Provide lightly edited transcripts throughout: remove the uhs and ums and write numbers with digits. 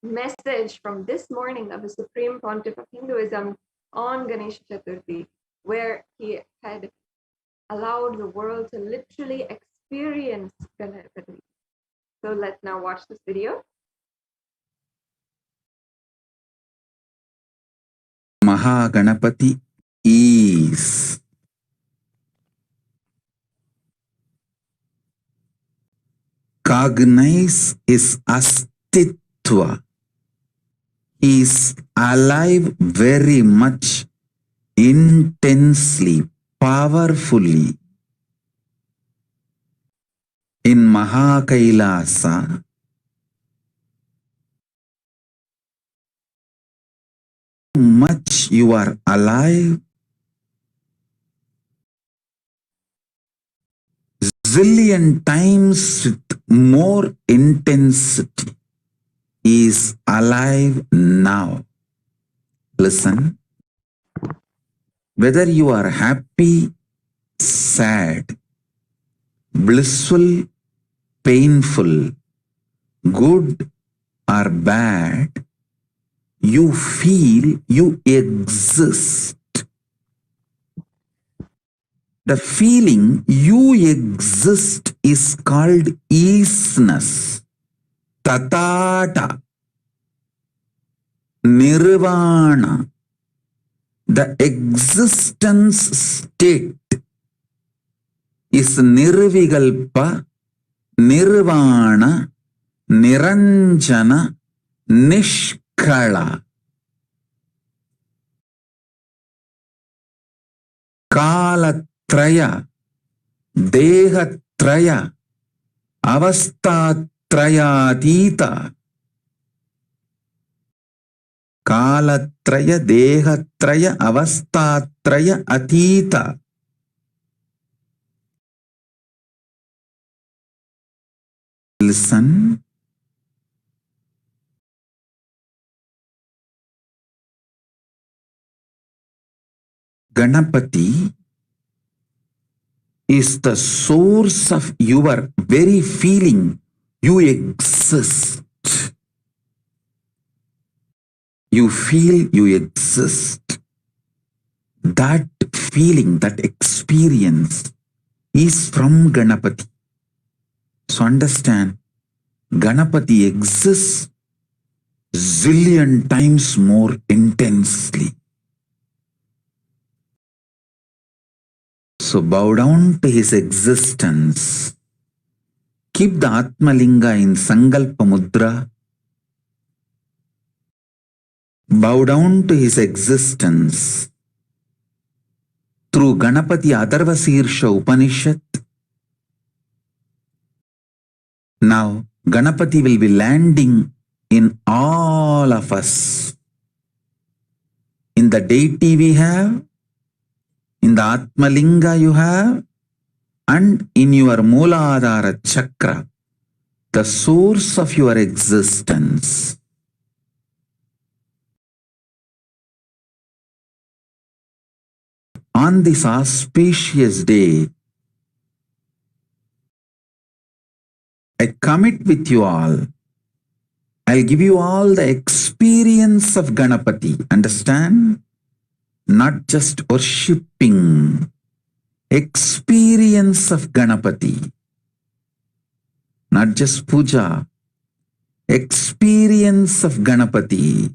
message from this morning of the Supreme Pontiff of Hinduism on Ganesha Chaturthi, where he had allowed the world to literally experience Ganapati. So let's now watch this video. Mahaganapati is cognize his astitva. He is alive very much, intensely, powerfully. In Kailasa, much you are alive, zillion times with more intensity is alive now. Listen, whether you are happy, sad, blissful, painful, good or bad, you feel, you exist. The feeling you exist is called isness, tatata, nirvana. The existence state is nirvigalpa, nirvana, niranjana, nishkala. Kalatraya, dehatraya, avastatrayatita. Kalatraya, dehatraya, avastatraya, atita. Listen. Ganapati is the source of your very feeling. You exist. You feel you exist. That feeling, that experience is from Ganapati. So understand, Ganapati exists zillion times more intensely. So bow down to his existence. Keep the Atmalinga in Sankalpa Mudra. Bow down to his existence. Through Ganapati Atharvasirsha Upanishad. Now Ganapati will be landing in all of us. In the deity we have, in the Atmalinga you have, and in your Mooladhara Chakra, the source of your existence. On this auspicious day, I commit with you all. I'll give you all the experience of Ganapati. Understand? Not just worshipping. Experience of Ganapati. Not just puja. Experience of Ganapati.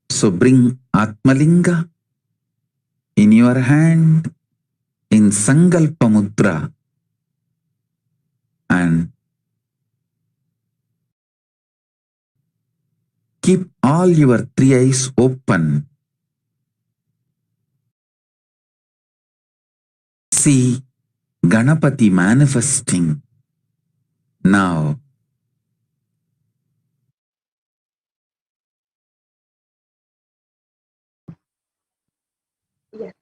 So bring Atmalinga in your hand in Sankalpa Mudra and keep all your three eyes open. See Ganapati manifesting now. Yes.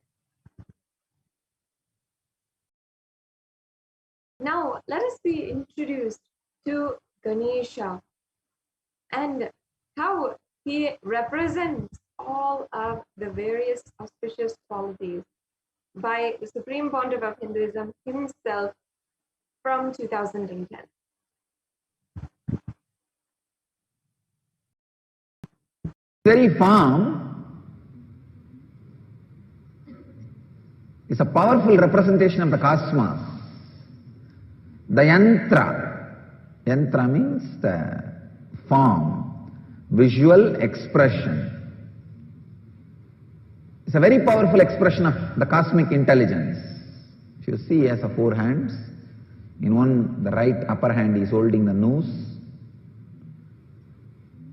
Now let us be introduced to Ganesha and how he represents all of the various auspicious qualities by the Supreme Pontiff of Hinduism himself from 2010. Very form is a powerful representation of the cosmos. The yantra means the form, visual expression. It's a very powerful expression of the cosmic intelligence. If you see, he has 4 hands. In one, the right upper hand is holding the nose,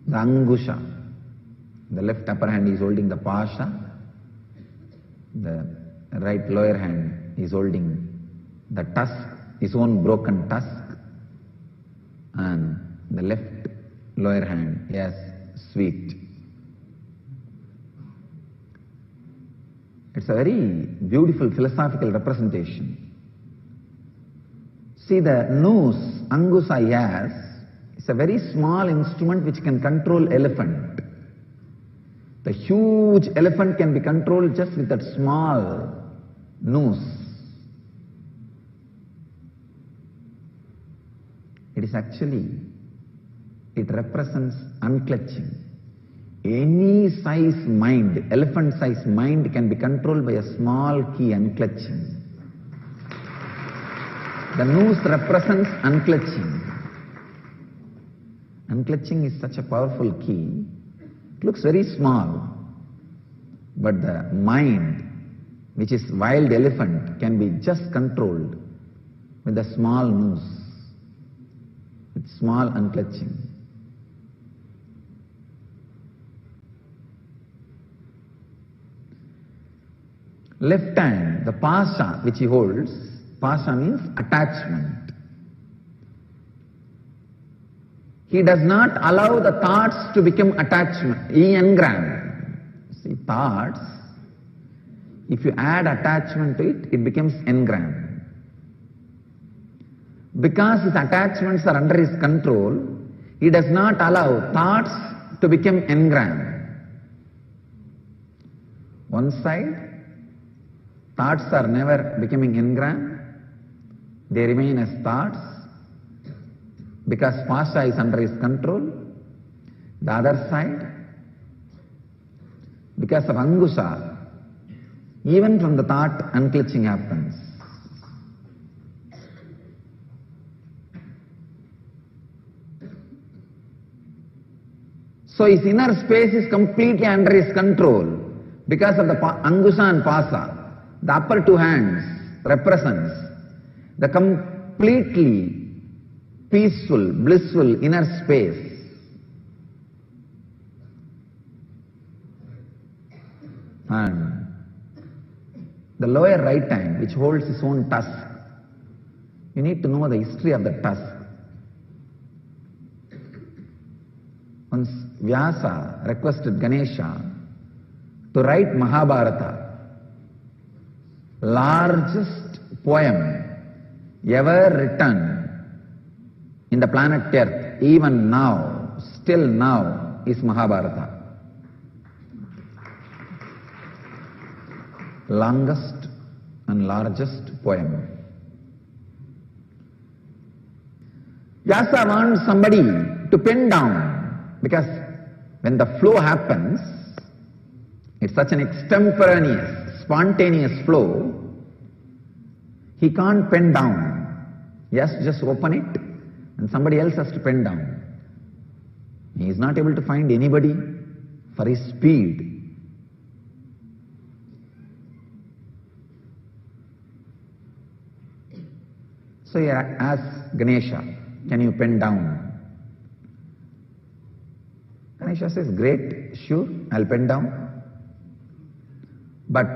the angusha. The left upper hand is holding the pasha. The right lower hand is holding the tusk, his own broken tusk. And the left lower hand has sweet. It's a very beautiful philosophical representation. See, the nose, angusa he has, is a very small instrument which can control elephant. The huge elephant can be controlled just with that small nose. It is actually, it represents unclutching. Any size mind, elephant size mind can be controlled by a small key, unclutching. The nose represents unclutching. Unclutching is such a powerful key. It looks very small, but the mind, which is wild elephant, can be just controlled with a small nose, with small unclutching. Left hand, the pasha which he holds, pasha means attachment. He does not allow the thoughts to become attachment. He engram. See, thoughts, if you add attachment to it, it becomes engram. Because his attachments are under his control, he does not allow thoughts to become engram. One side, thoughts are never becoming engram. They remain as thoughts, because pasha is under his control. The other side, because of angusha, even from the thought unclutching happens. So his inner space is completely under his control because of the angusha and pasha. The upper 2 hands represents the completely peaceful, blissful inner space. And the lower right hand, which holds his own tusk, you need to know the history of the tusk. Once Vyasa requested Ganesha to write Mahabharata, largest poem ever written in the planet Earth, even now, still now, is Mahabharata. Longest and largest poem. Vyasa wants somebody to pen down, because when the flow happens, it's such an extemporaneous, spontaneous flow, he can't pen down. He has to just open it, and somebody else has to pen down. He is not able to find anybody for his speed. So he asks Ganesha, can you pen down? Ganesha says, great, sure, I'll pen down. But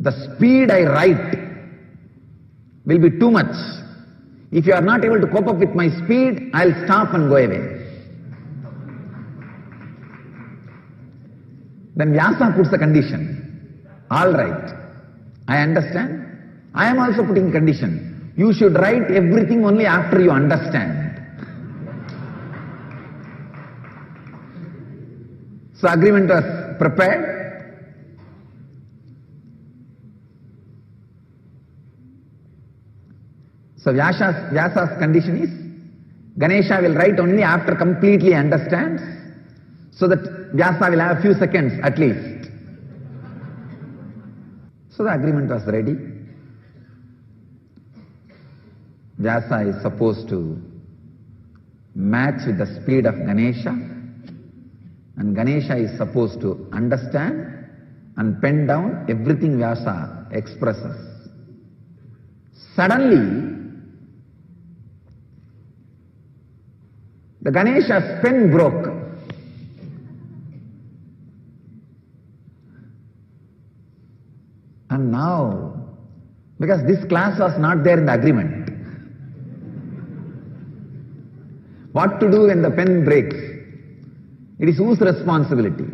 the speed I write will be too much. If you are not able to cope up with my speed, I'll stop and go away. Then Vyasa puts a condition. All right, I understand. I am also putting a condition. You should write everything only after you understand. So agreement was prepared. So Vyasa's condition is, Ganesha will write only after completely understands, so that Vyasa will have a few seconds at least. So the agreement was ready. Vyasa is supposed to match with the speed of Ganesha, and Ganesha is supposed to understand and pen down everything Vyasa expresses. Suddenly, the Ganesha's pen broke. And now, because this class was not there in the agreement, what to do when the pen breaks? It is whose responsibility?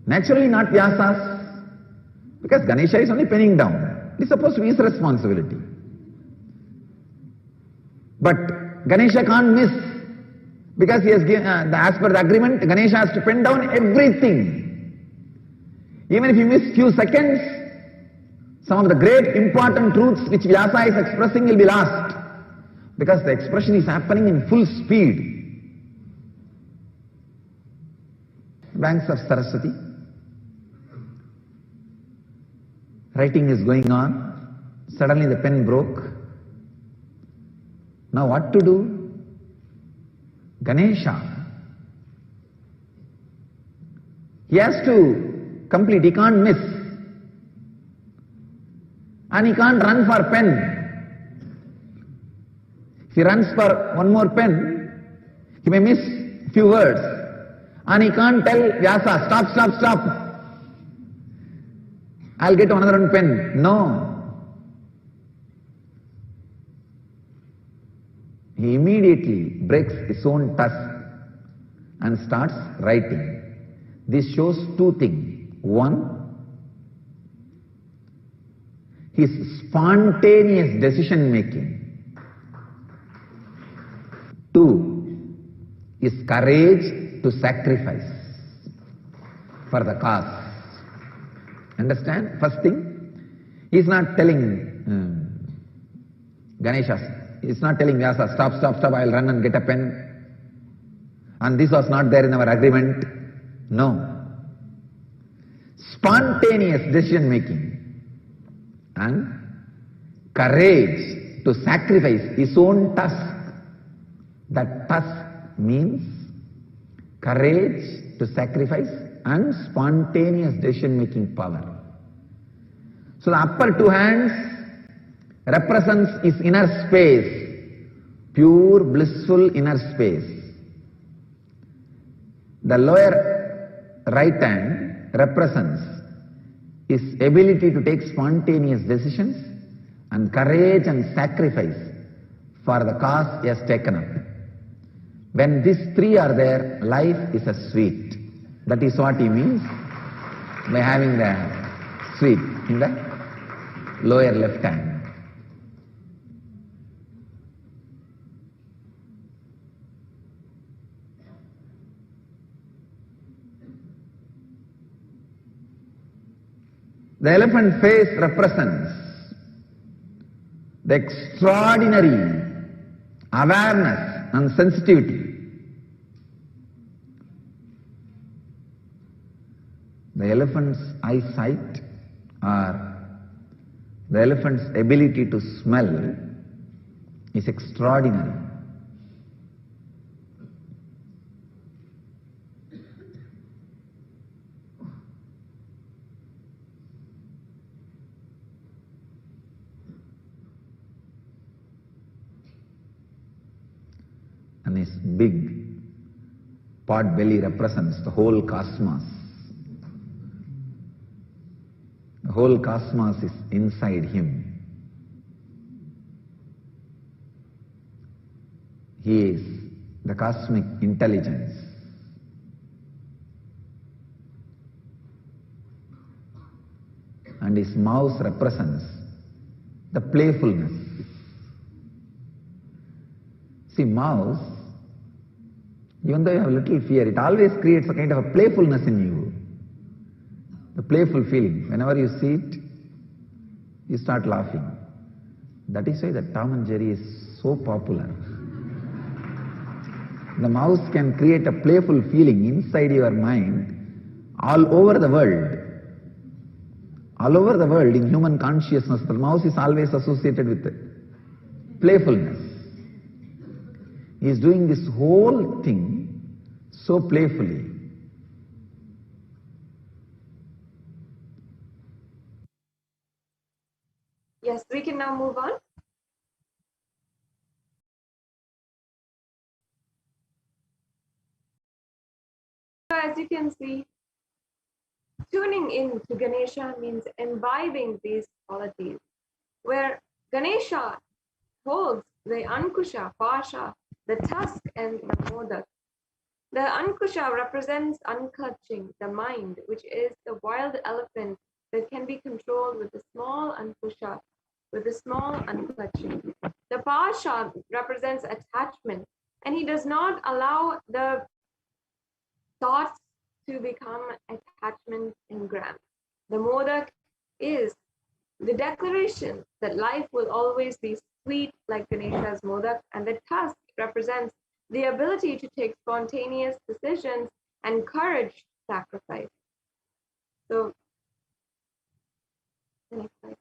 Naturally not Vyasa's, because Ganesha is only penning down. It is supposed to be his responsibility. But Ganesha can't miss, because he has given, as per the agreement, Ganesha has to pen down everything. Even if you miss few seconds, some of the great important truths which Vyasa is expressing will be lost, because the expression is happening in full speed. Banks of Saraswati, writing is going on, suddenly the pen broke. Now what to do? Ganesha, he has to complete, he can't miss. And he can't run for pen. If he runs for one more pen, he may miss few words. And he can't tell Vyasa, stop, stop, stop. I'll get another one pen. No. He immediately breaks his own tusk and starts writing. This shows two things. One, his spontaneous decision making. Two, his courage to sacrifice for the cause. Understand? First thing, he is not telling Ganesha, he is not telling Vyasa, stop, stop, stop, I will run and get a pen. And this was not there in our agreement. No. Spontaneous decision making and courage to sacrifice his own tusk. That tusk means courage to sacrifice and spontaneous decision making power. So the upper two hands represents his inner space, pure blissful inner space. The lower right hand represents his ability to take spontaneous decisions and courage and sacrifice for the cause he has taken up. When these three are there, life is a sweet. That is what he means by having the sweet in the lower left hand. The elephant face represents the extraordinary awareness and sensitivity. The elephant's eyesight or the elephant's ability to smell is extraordinary. And his big pot belly represents the whole cosmos. The whole cosmos is inside him. He is the cosmic intelligence. And his mouth represents the playfulness. See, mouse, even though you have little fear, it always creates a kind of a playfulness in you. The playful feeling. Whenever you see it, you start laughing. That is why the Tom and Jerry is so popular. The mouse can create a playful feeling inside your mind all over the world. All over the world, in human consciousness, the mouse is always associated with playfulness. He is doing this whole thing so playfully. Yes, we can now move on. So as you can see, tuning in to Ganesha means imbibing these qualities, where Ganesha holds the Ankusha, Pasha, the tusk, and the Modak. The Ankusha represents unclutching the mind, which is the wild elephant that can be controlled with a small Ankusha, with a small unclutching. The Pasha represents attachment, and he does not allow the thoughts to become attachment engrams. The Modak is the declaration that life will always be sweet like Ganesha's Modak, and the tusk represents the ability to take spontaneous decisions and courage to sacrifice. So, the next slide.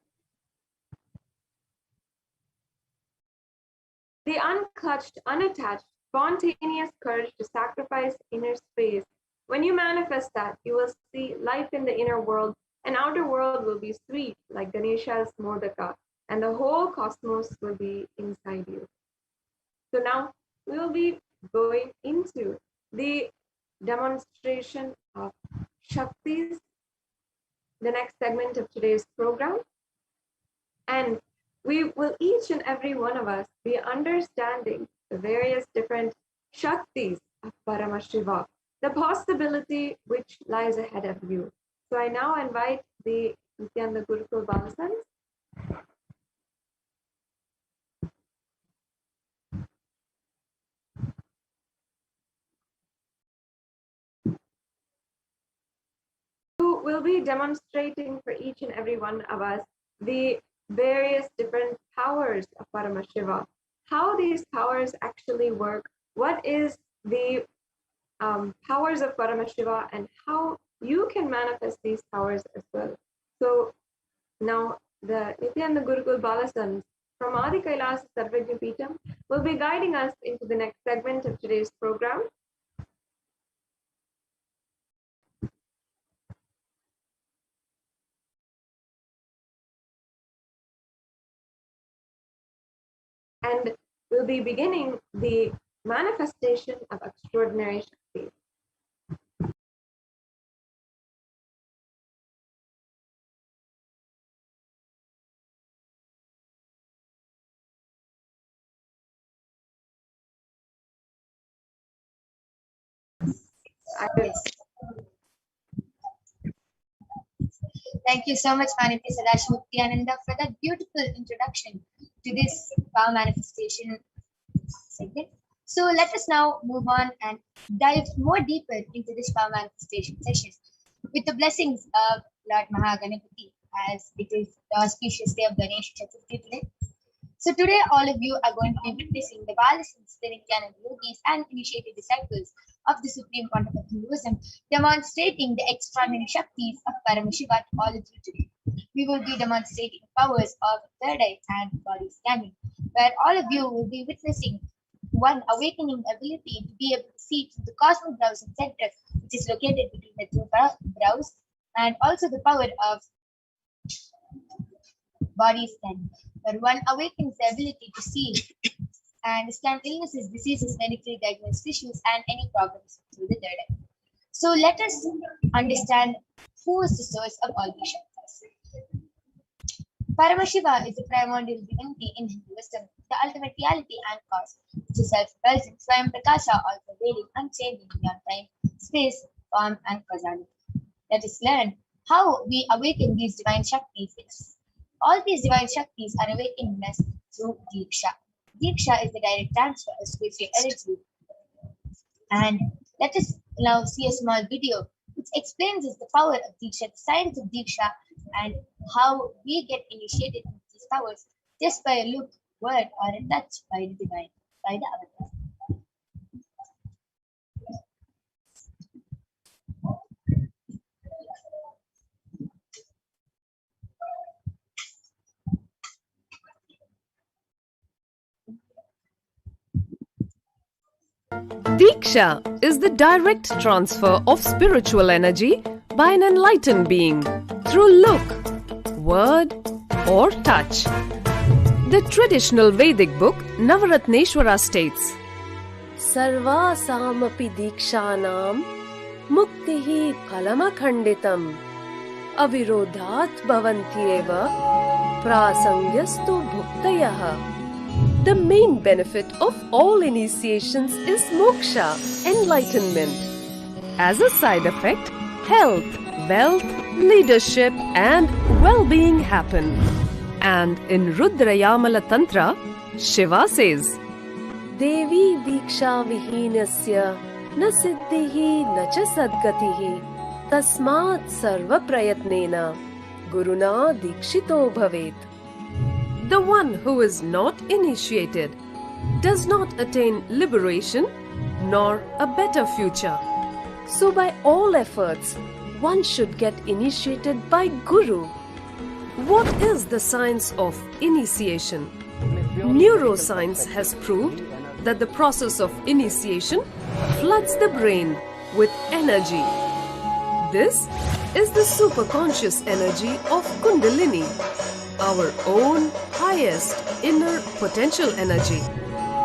The unclutched, unattached, spontaneous courage to sacrifice inner space. When you manifest that, you will see life in the inner world, and outer world will be sweet like Ganesha's Modaka, and the whole cosmos will be inside you. So now we will be going into the demonstration of Shaktis, the next segment of today's program. And we will each and every one of us be understanding the various different Shaktis of Paramashiva, the possibility which lies ahead of you. So I now invite the Nithyananda Gurukul Balasans. Who will be demonstrating for each and every one of us the various different powers of Paramashiva, how these powers actually work, what is the powers of Paramashiva, and how you can manifest these powers as well. So now the Nithyananda Gurukul Balasans from Adi Kailasa Sarvajna Peetham will be guiding us into the next segment of today's program. And we'll be beginning the manifestation of extraordinary Shakti. Thank you so much, Manipur Nithyananda, for that beautiful introduction to this power manifestation segment. So let us now move on and dive more deeper into this power manifestation session with the blessings of Lord Mahaganapati, as it is the auspicious day of Ganesh Chaturthi today. So today, all of you are going to be witnessing the Balasans, the Nithyananda yogis, and initiated disciples of the Supreme Pontiff of Hinduism, demonstrating the extraordinary Shaktis of Paramashiva to all of you today. We will be demonstrating powers of third eye and body scanning, where all of you will be witnessing one awakening ability to be able to see through the cosmic browsing center, which is located between the two brows, and also the power of body scanning, where one awakens the ability to see and scan illnesses, diseases, medically diagnosed issues, and any problems through the third eye. So let us understand who is the source of all these Shaktis. Paramashiva is the primordial divinity in Hinduism, the ultimate reality and cause, which is self-present, Swayam Prakasha, all pervading, unchanging beyond time, space, form, and causality. Let us learn how we awaken these divine Shaktis. All these divine Shaktis are awakened in us through Diksha. Diksha is the direct transfer of spiritual energy. And let us now see a small video which explains us the power of Diksha, the science of Diksha, and how we get initiated into these powers just by a look, word, or a touch by the divine, by the avatar. Diksha is the direct transfer of spiritual energy by an enlightened being through look, word, or touch. The traditional Vedic book Navaratneshwara states, Sarvasamapi dikshanam muktihi phalamakhanditam avirodhat bhavantyeva prasangyastu bhuktayah. The main benefit of all initiations is moksha, enlightenment. As a side effect, health, wealth, leadership, and well-being happen. And in Rudrayamala Tantra, Shiva says, Devi diksha vihinasya na siddhihi na cha sadgatihi tasmat sarva prayatnena guruna dikshito bhavet. The one who is not initiated does not attain liberation nor a better future. So by all efforts, one should get initiated by Guru. What is the science of initiation? Neuroscience has proved that the process of initiation floods the brain with energy. This is the superconscious energy of Kundalini, our own highest inner potential energy.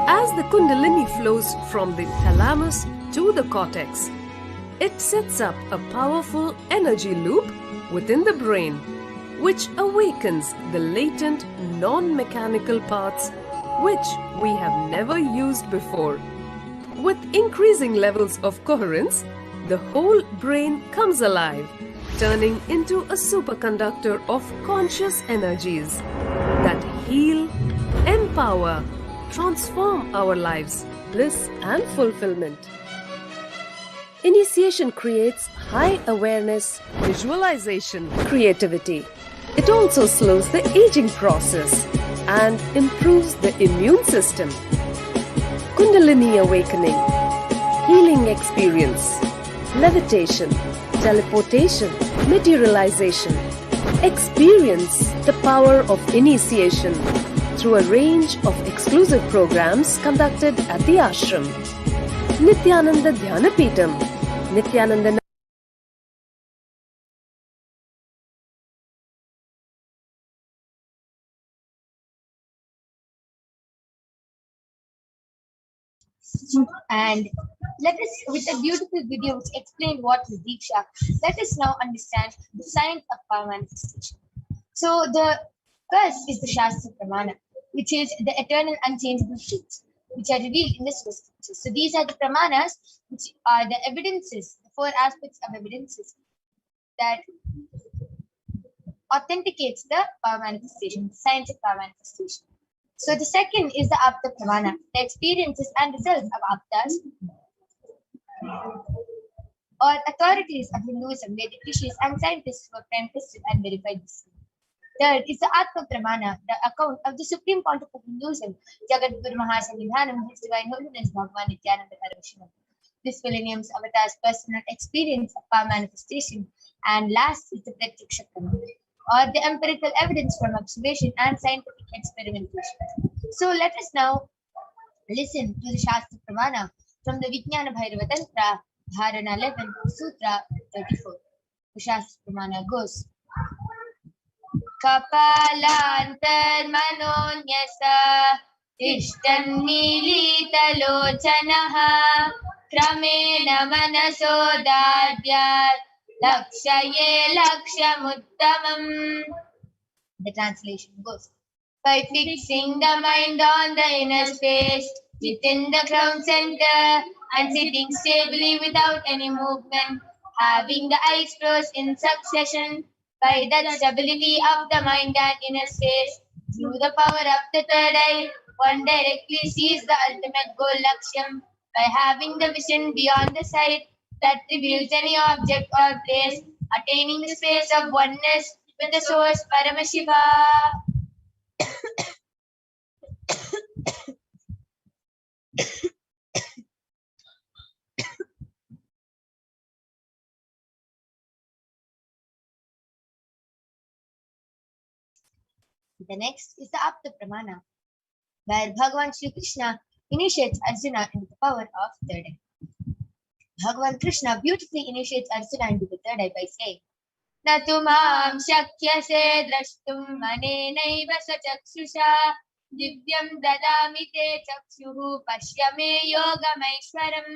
As the Kundalini flows from the thalamus to the cortex, it sets up a powerful energy loop within the brain, which awakens the latent non-mechanical parts which we have never used before. With increasing levels of coherence, the whole brain comes alive, turning into a superconductor of conscious energies that heal, empower, transform our lives, bliss and fulfillment. Initiation creates high awareness, visualization, creativity. It also slows the aging process and improves the immune system. Kundalini awakening, healing experience, levitation, teleportation, materialization. Experience the power of initiation through a range of exclusive programs conducted at the ashram. Nithyananda Dhyanapitham, Nithyananda And let us, with a beautiful video which explained what is Diksha, let us now understand the science of power manifestation. So the first is the Shastra Pramana, which is the eternal unchangeable truths, which are revealed in the source scriptures. So these are the Pramanas, which are the evidences, the four aspects of evidences that authenticates the power manifestation, the science of power manifestation. So the second is the Apta Pramana, the experiences and results of Aptas or authorities of Hinduism, Vedic rishis and scientists who have tested and verified this. Third is the Atma Pramana, the account of the Supreme Pontiff of Hinduism, Jagat Guru Mahasanidhanam, His Divine Holiness Bhagavan Nithyananda Paramashivam. This millennium's avatar's personal experience of power manifestation. And last is the Pratyaksha Pramana, or the empirical evidence from observation and scientific experimentation. So let us now listen to the Shastra Pramana from the Vijnana Bhairava Tantra, Dharana 11, Sutra 34. The Shastra Pramana goes, Kapalantarmanonyasa Tishtannilitalochanaha Kramena Manasodadyat Lakshaye Lakshamuttamam. The translation goes, by fixing the mind on the inner space within the crown center and sitting stably without any movement, having the eyes closed in succession, by that stability of the mind and inner space, through the power of the third eye, one directly sees the ultimate goal Lakshyam, by having the vision beyond the sight that reveals any object or place, attaining the space of oneness with the source Paramashiva. The next is the Apta Pramana, where Bhagavan Sri Krishna initiates Arjuna into the power of third eye. Bhagavan Krishna beautifully initiates Arjuna into the third eye by saying, "Na tu mam shakyase drashtum manenaiva sachakshusa divyam dadami te chakshuhu pashyame yogamaishwaram."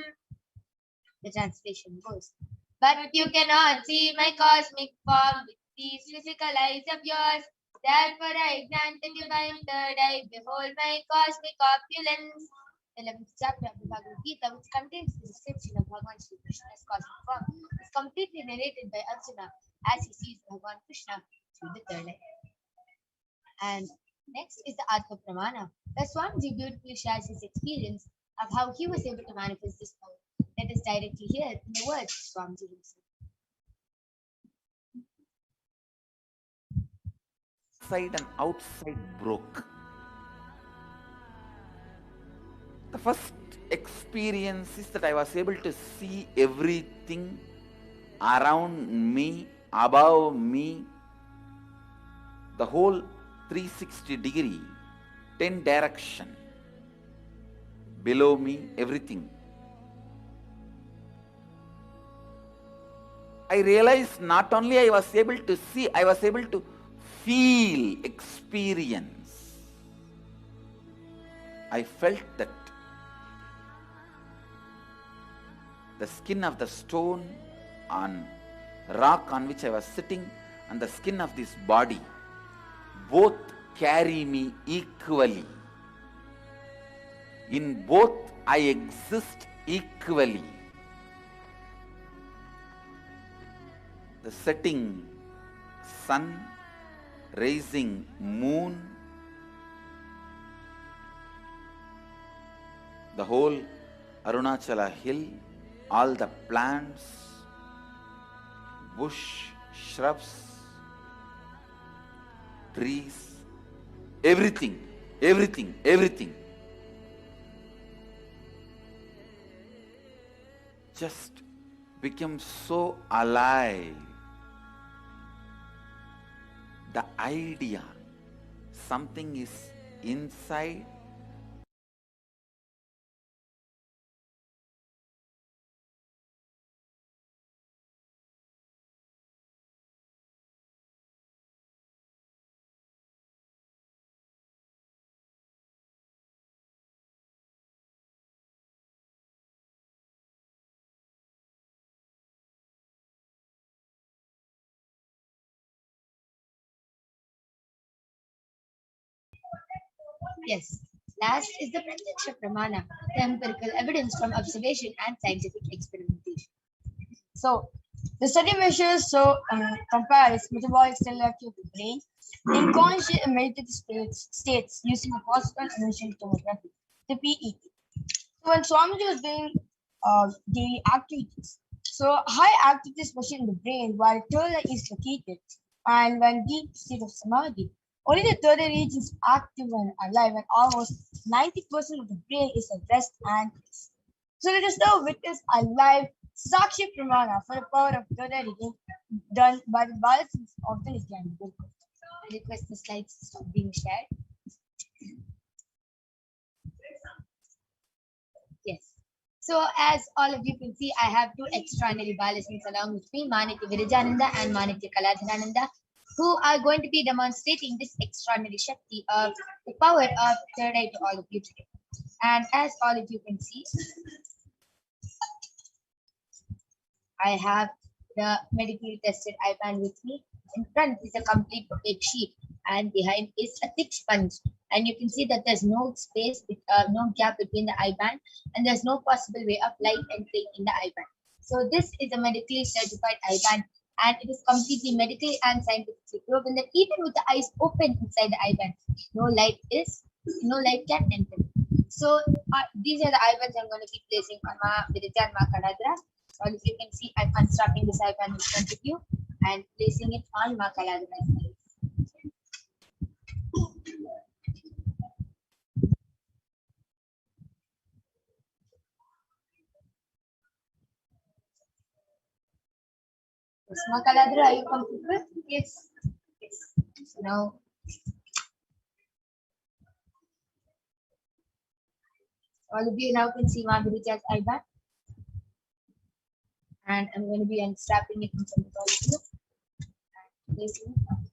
The translation goes, "But you cannot see my cosmic form with these physical eyes of yours. Therefore I grant the divine third eye. Behold my cosmic opulence." 11th chapter of the Bhagavad Gita, which contains the description of Bhagavan Sri Krishna's cosmic form, is completely narrated by Arjuna as he sees Bhagavan Krishna through the third eye. And next is the Atma Pramana, where Swamiji beautifully shares his experience of how he was able to manifest this power. Let us directly hear in the words of Swamiji himself. Inside and outside broke. The first experience is that I was able to see everything around me, above me, the whole 360 degree, 10 direction, below me, everything. I realized not only I was able to see, I was able to feel, experience. I felt that the skin of the stone on rock on which I was sitting and the skin of this body both carry me equally. In both I exist equally. The setting sun, rising moon, the whole Arunachala hill, all the plants, bush, shrubs, trees, everything, everything, everything. Just became so alive. The idea, something is inside, Yes. Last is the Pratyaksha Pramana, the empirical evidence from observation and scientific experimentation. So, the study measures compares metabolic cell activity of the brain in conscious and meditative states using a possible emission tomography, the PET. So, when Swamiji was doing daily activities, so high activities machine in the brain while third eye is located, and when deep state of samadhi, only the third eye region is active and alive, and almost 90% of the brain is at rest and peace. So let us now witness a live Sakshi Pramana for the power of third eye reading done by the Balasins of the Nithyananda Paramashivam. I request the slides to stop being shared. Yes. So as all of you can see, I have two extraordinary Balasins along with me, Manitya Virajananda and Manitya Kaladhanananda, who are going to be demonstrating this extraordinary Shakti of the power of third eye to all of you today. And as all of you can see, I have the medically tested IBAN with me. In front is a complete opaque sheet, and behind is a thick sponge. And you can see that there's no space, no gap between the IBAN, and there's no possible way of light entering in the IBAN. So this is a medically certified IBAN, and it is completely medically and scientifically proven that even with the eyes open inside the IBAN, no light can enter. So these are the IBANs I'm going to be placing on Ma Virija and Ma Kaladra. So as you can see, I'm constructing this IBAN in front of you and placing it on Ma Kaladra's eyes. Yes, Ma Kaladra, are you comfortable? Yes. Yes. So now All of you now can see Ma Virija's IBAN. And I'm going to be unstrapping it in front of all of you. And placing it on.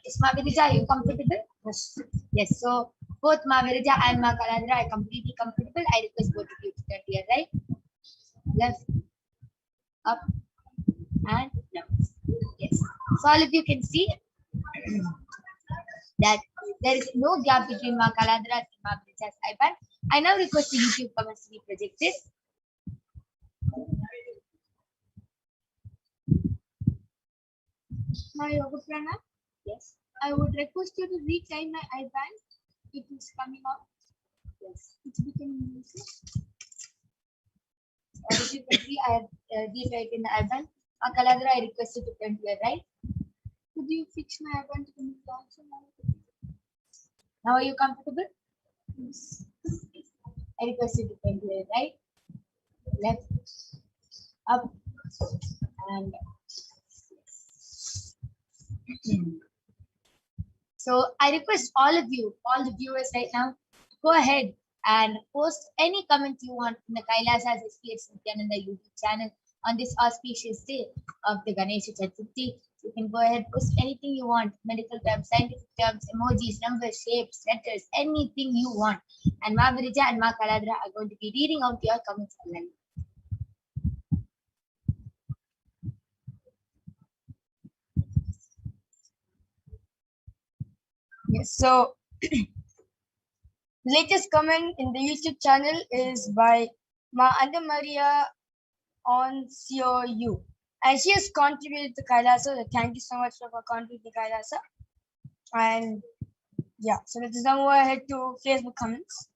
Yes, Ma Virija, are you comfortable? Yes. Yes. So both Ma Virija and Ma Kaladra are completely comfortable. I request both of you to turn here, right? Left, up, and down. Yes. So all of you can see that there is no gap between Ma Kaladra and Ma Virija's IBAN. I now request the YouTube comments to be projected. My Yoga Prana. Yes. I would request you to retime my IBAN. It is coming out. Yes. It's becoming easy. As you can see, I have retightened the IBAN. Kaladra, I request you to turn here, right? Could you fix my IBAN to come also now? Now are you comfortable? Yes. I request you to turn here, right? Left, up, and so I request all of you, all the viewers right now, go ahead and post any comment you want in the Kailasa's HDH Nithyananda YouTube channel on this auspicious day of the Ganesha Chaturthi. You can go ahead, post anything you want, medical terms, scientific terms, emojis, numbers, shapes, letters, anything you want. And Ma Virija and Ma Kaladra are going to be reading out your comments online. Yes, so latest comment in the YouTube channel is by Ma Anna Maria on COU. And she has contributed to Kailasa. So thank you so much for contributing to Kailasa. And yeah, so let's now move ahead to Facebook comments.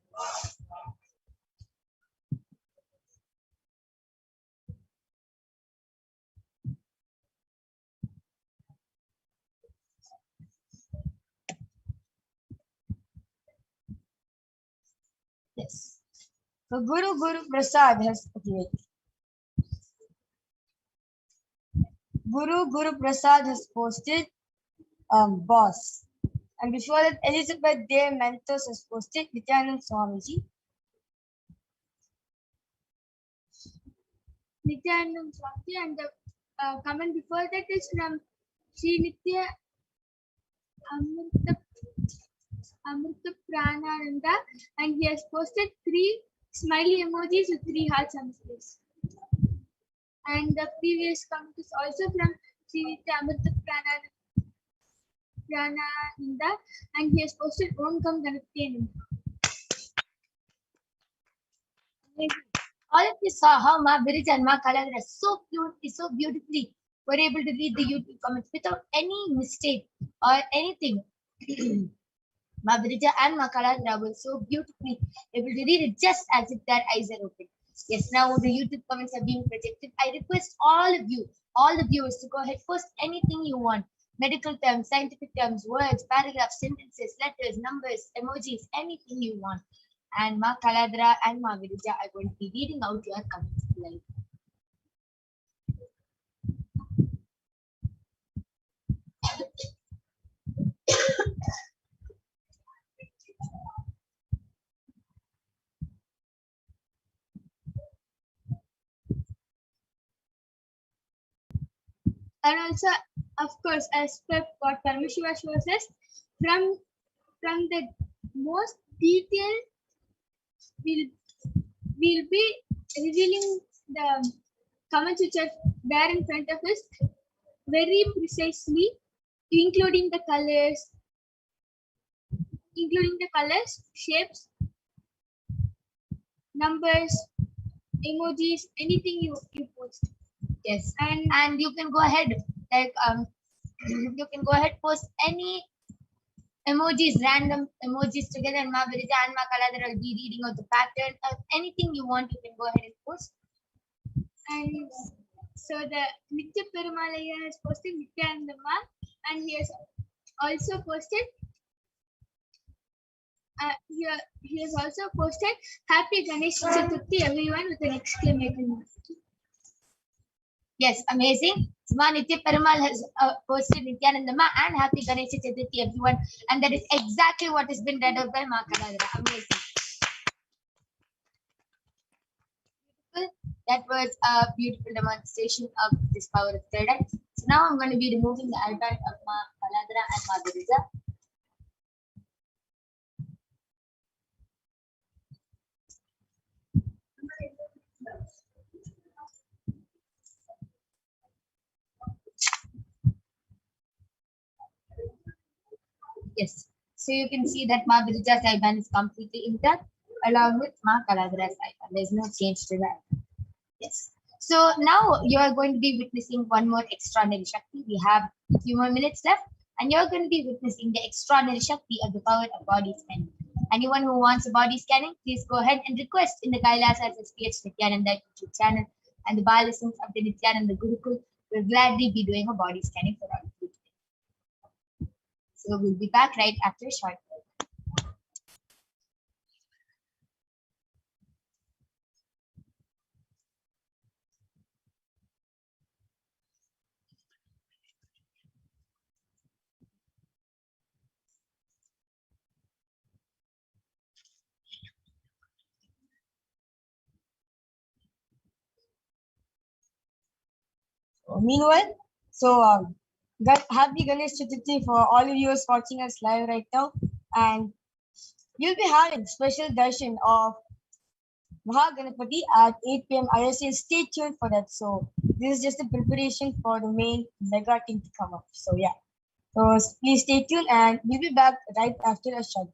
Yes. So Guru Prasad has Guru Prasad has posted boss. And before that, Elizabeth Day Mentos has posted Nithyananda Swamiji. Nithyananda Swamiji, and the comment before that is from Sri Nithya Amrita Pranananda, and he has posted 3 smiley emojis with 3 hearts on his face. And the previous comment is also from Sri Nithya Amrita Pranananda, and he has posted Om Kam Ganapati. All of you saw how Ma Virija and Ma Kaladra so beautifully were able to read the YouTube comments without any mistake or anything. Ma Virija and Ma Kaladra were so beautifully able to read it just as if their eyes are open. Yes, now the YouTube comments are being projected. I request all of you, all the viewers, to go ahead, post anything you want. Medical terms, scientific terms, words, paragraphs, sentences, letters, numbers, emojis, anything you want. And Ma Kaladra and Ma Virija are going to be reading out your comments live. And also, of course, as per what Paramashiva says, from the most detailed, we'll be revealing the comments which are there in front of us very precisely, including the colors, shapes, numbers, emojis, anything you post. Yes, and you can go ahead, like you can go ahead, post any emojis, random emojis together, and Ma Virija and Ma Kaladra will be reading out the pattern. Anything you want, you can go ahead and post. And so the Nitya Perumalaya has posted Nithyananda, and he has also posted he has also posted Happy Ganesh Chaturthi everyone with an exclamation mark. Yes, amazing. Ma Nitya Paramal has posted Nithyanandama and Happy Ganesh Chaturthi everyone, and that is exactly what has been read out by Ma Kaladra. Amazing. That was a beautiful demonstration of this power of third eye. So now I'm going to be removing the eyeband of Ma Kaladra and Ma Giriza. Yes. So you can see that Ma Girija's eyeband is completely intact along with Ma Kaladra's eyeband. There's no change to that. Yes. So now you are going to be witnessing one more extraordinary Shakti. We have a few more minutes left, and you're going to be witnessing the extraordinary Shakti of the power of body scanning. Anyone who wants a body scanning, please go ahead and request in the Kailasa HDH Nithyananda YouTube channel, and the Balasins of the Nithyananda Gurukul will gladly be doing a body scanning for all of you today. So we'll be back right after a short break. Meanwhile, happy Ganesh Chaturthi for all of you watching us live right now, and you'll be having special darshan of Mahaganapati at 8 p.m. ISA. Stay tuned for that. So this is just a preparation for the main mega thing to come up. So yeah, so please stay tuned, and we'll be back right after a short.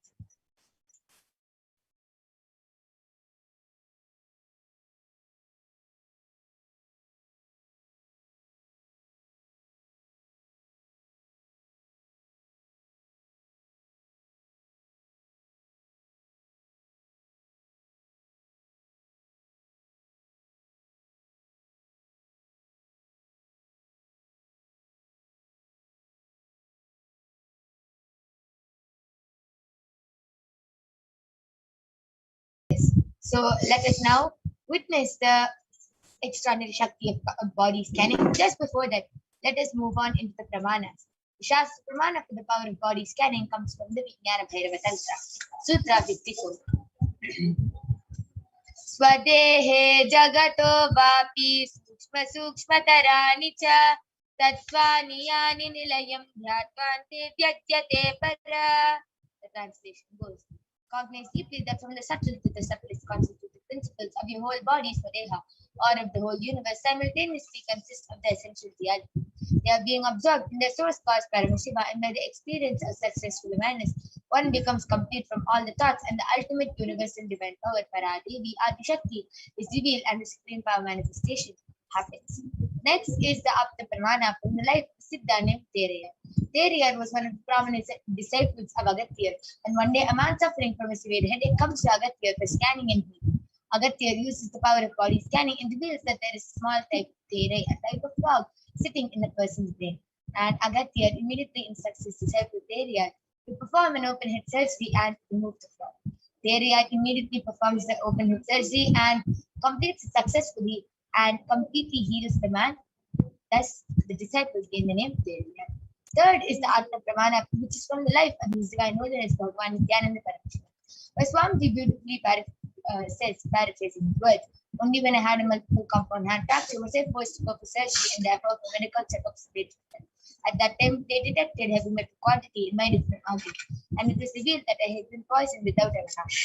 So let us now witness the extraordinary Shakti of body scanning. Just before that, let us move on into the Pramanas. The Shastra Pramana for the power of body scanning comes from the Vijnana Bhairava Tantra, Sutra 54. Swadehe jagato vapi sukshma sukshmatarani cha tattvani yani nilayam dhyatvante vyatyate para. The translation goes, cognize deeply that from the subtle to the subtlest constituted principles of your whole body, Swadeha, or of the whole universe, simultaneously consist of the essential reality. They are being absorbed in their source cause Paramashiva, and by the experience of successful awareness, one becomes complete from all the thoughts, and the ultimate universal divine power, Paradevi Adishakti, is revealed and the supreme power manifestation happens. Next is the Apta Pramana from the life of Siddha named Teriyar. Teriyar was one of the prominent disciples of Agatyar, and one day a man suffering from a severe headache comes to Agatyar for scanning and healing. Agatyar uses the power of body scanning and reveals that there is a small type of Terai, a type of fog, sitting in the person's brain. And Agatyar immediately instructs his disciple Teriyar to perform an open head surgery and remove the fog. Teriyar immediately performs the open head surgery and completes it successfully and completely heals the man. Thus, the disciples gain the name Teriyar. Third is the Atma Pramana, which is from the life of his divine holiness Bhagavan Nithyananda Paramashivam. But Swamiji beautifully says, paraphrasing his words, only when I had a multiple compound hand fracture was I forced to go for surgery and therefore for medical checkups related to them. At that time, they detected heavy metal quantity in my different organs, and it was revealed that I had been poisoned without ever knowing.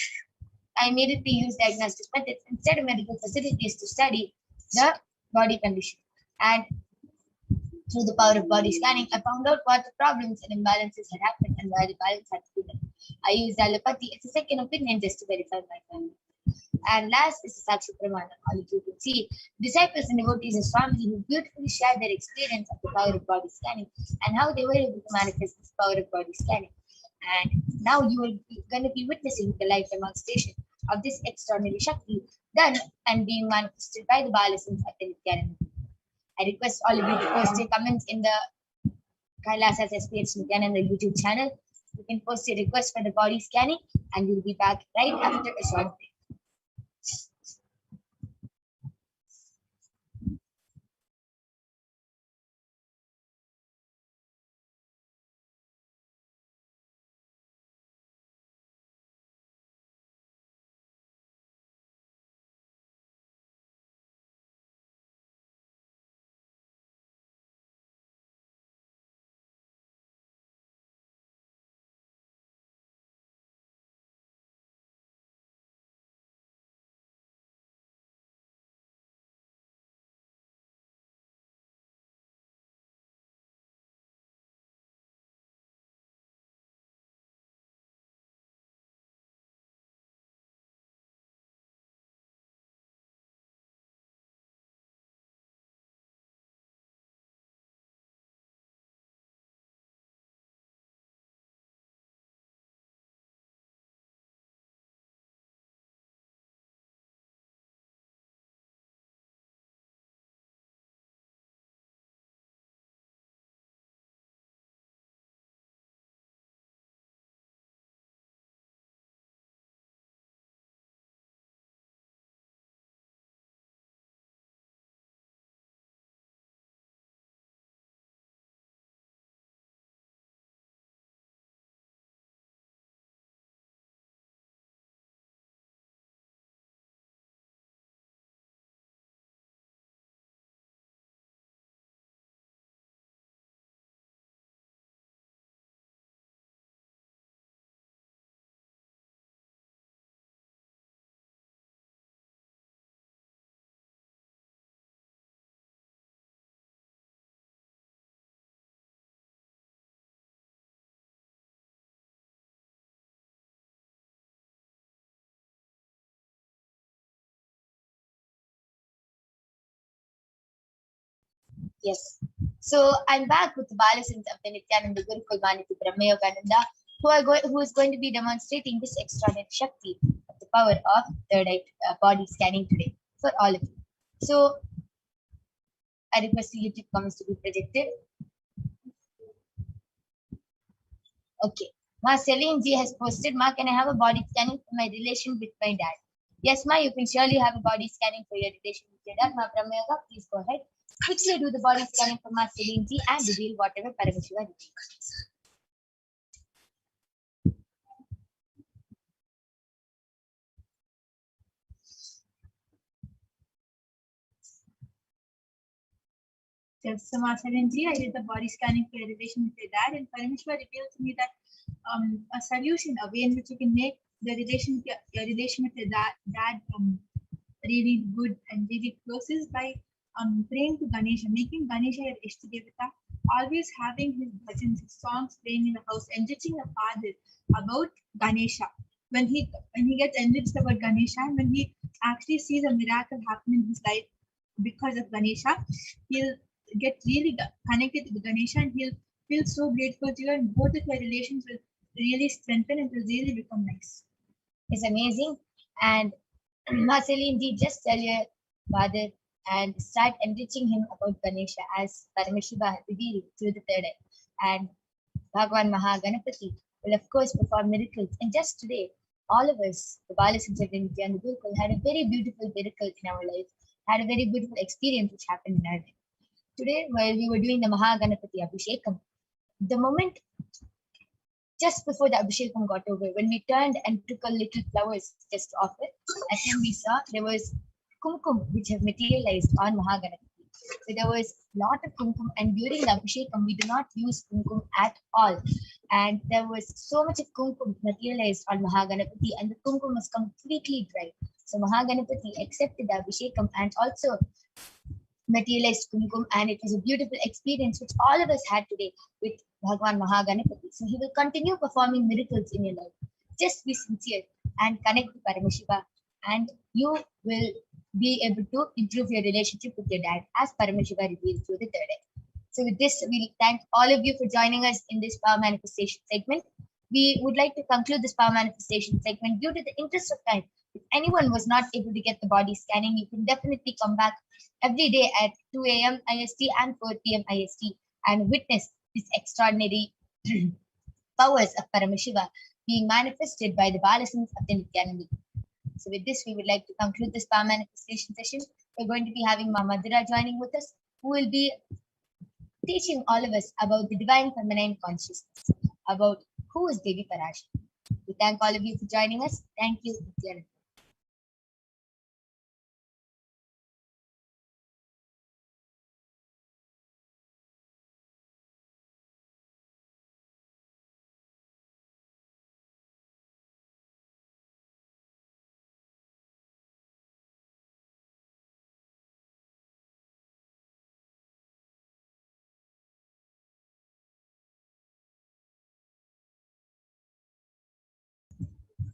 I immediately used diagnostic methods instead of medical facilities to study the body condition. And through the power of body scanning, I found out what the problems and imbalances had happened and why the balance had to be done. I used allopathy as a second opinion just to verify my findings. And last is the Sakshi Pramana. All you can see, disciples and devotees of Swamiji who beautifully shared their experience of the power of body scanning and how they were able to manifest this power of body scanning. And now you are going to be witnessing the live demonstration of this extraordinary Shakti done and being manifested by the Balasins at the Nithyananda. I request all of you to post your comments in the Kailasa HDH Nithyananda YouTube channel. You can post your request for the body scanning, and we'll be back right after a short break. Yes. So I'm back with the Balasins of the Nithyananda Gurukul Maniti Brahmayogananda, who is going to be demonstrating this extraordinary Shakti of the power of third eye body scanning today for all of you. So I request the YouTube comments to be projected. Okay. Ma Celine G has posted, Ma, can I have a body scanning for my relation with my dad? Yes, Ma, you can surely have a body scanning for your relation with your dad. Ma Brahmayoga, please go ahead. Quickly do the body scanning for Ma Celine G and reveal whatever Paramashiva reveals. Just Ma Celine G, I did the body scanning for your relation with your dad, and Parameshwar revealed to me that a solution, a way in which you can make the relation with your relation with your dad really good and really close is by praying to Ganesha, making Ganesha your Ishtadevata, always having his bhajans, his songs playing in the house, enriching the father about Ganesha. When he gets enriched about Ganesha, and when he actually sees a miracle happen in his life because of Ganesha, he'll get really connected to Ganesha, and he'll feel so grateful to you, and both of your relations will really strengthen and will really become nice. It's amazing. And Ma Celine G, just tell your father and start enriching him about Ganesha as Paramashiva revealed through the third eye. And Bhagwan Mahaganapati will of course perform miracles. And just today, all of us, the Balasins of India and the Gurukul, had a very beautiful miracle in our life, had a very beautiful experience which happened in our life. Today, while we were doing the Mahaganapati Abhishekam, the moment just before the Abhishekam got over, when we turned and took a little flowers just to offer, and then we saw there was kumkum which have materialized on Mahaganapati. So there was a lot of kumkum, and during the Abhishekam, we do not use kumkum at all. And there was so much of kumkum materialized on Mahaganapati, and the kumkum was completely dry. So Mahaganapati accepted the Abhishekam and also materialized kumkum, and it was a beautiful experience which all of us had today with Bhagwan Mahaganapati. So he will continue performing miracles in your life. Just be sincere and connect to Paramashiva, and you will be able to improve your relationship with your dad as Paramashiva revealed through the third eye. So with this, we thank all of you for joining us in this power manifestation segment. We would like to conclude this power manifestation segment due to the interest of time. If anyone was not able to get the body scanning, you can definitely come back every day at 2 a.m. IST and 4 p.m. IST and witness this extraordinary powers of Paramashiva being manifested by the Balasans of the Nithyananda. So with this, we would like to conclude this power manifestation session. We're going to be having Ma Madhura joining with us, who will be teaching all of us about the divine feminine consciousness, about who is Devi Parashakti. We thank all of you for joining us. Thank you, Nithyananda.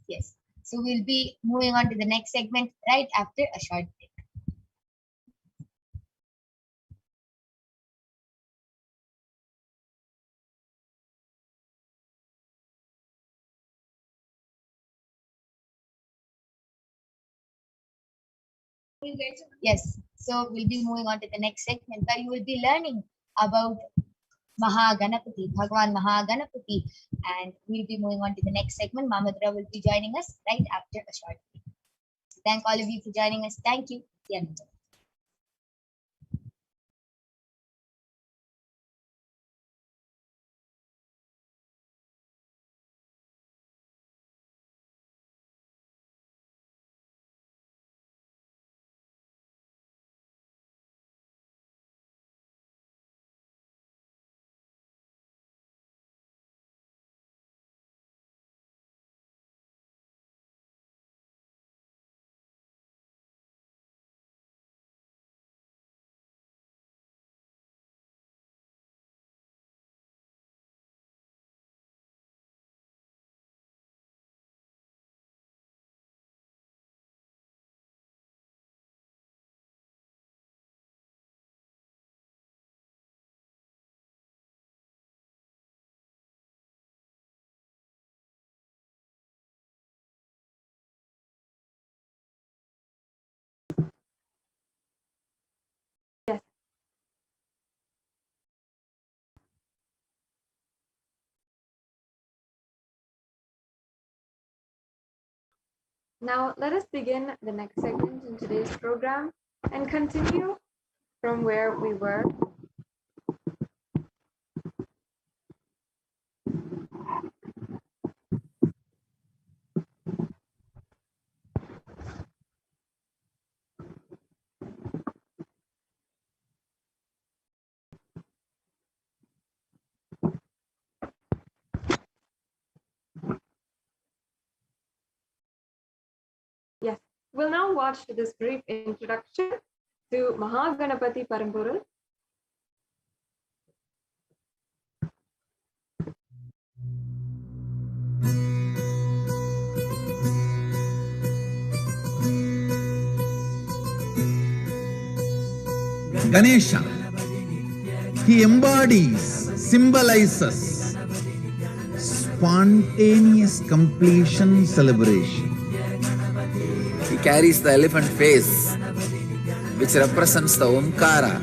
Yes. So we'll be moving on to the next segment right after a short break. Yes. So we'll be moving on to the next segment where you will be learning about Mahaganapati, Bhagwan Mahaganapati, and we'll be moving on to the next segment. Ma Madhura will be joining us right after a short break. So thank all of you for joining us. Thank you. Nithyananda. Yes. Now let us begin the next segment in today's program and continue from where we were. Yes, we'll now watch this brief introduction to Mahaganapati Paramburul. Ganesha, he embodies, symbolizes spontaneous completion celebration. He carries the elephant face, which represents the Omkara.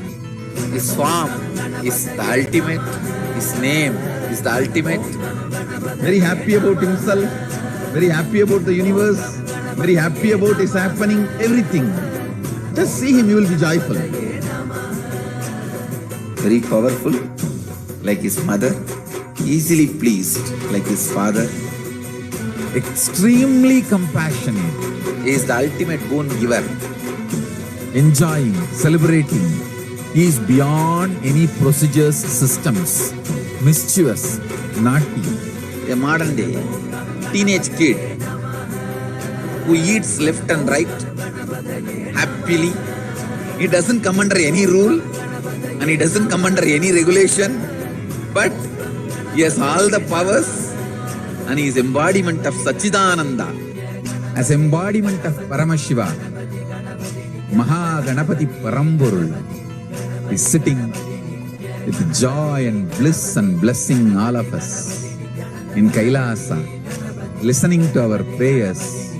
His form is the ultimate, his name is the ultimate. Very happy about himself, very happy about the universe, very happy about his happening, everything. Just see him, you will be joyful. Very powerful, like his mother, easily pleased, like his father. Extremely compassionate. He is the ultimate boon giver. Enjoying, celebrating. He is beyond any procedures, systems. Mischievous, naughty. A modern day teenage kid who eats left and right happily. He doesn't come under any rule and he doesn't come under any regulation, but he has all the powers and he is embodiment of Sachidananda. As embodiment of Paramashiva, Mahaganapati Paramburul is sitting with joy and bliss and blessing all of us in Kailasa, listening to our prayers,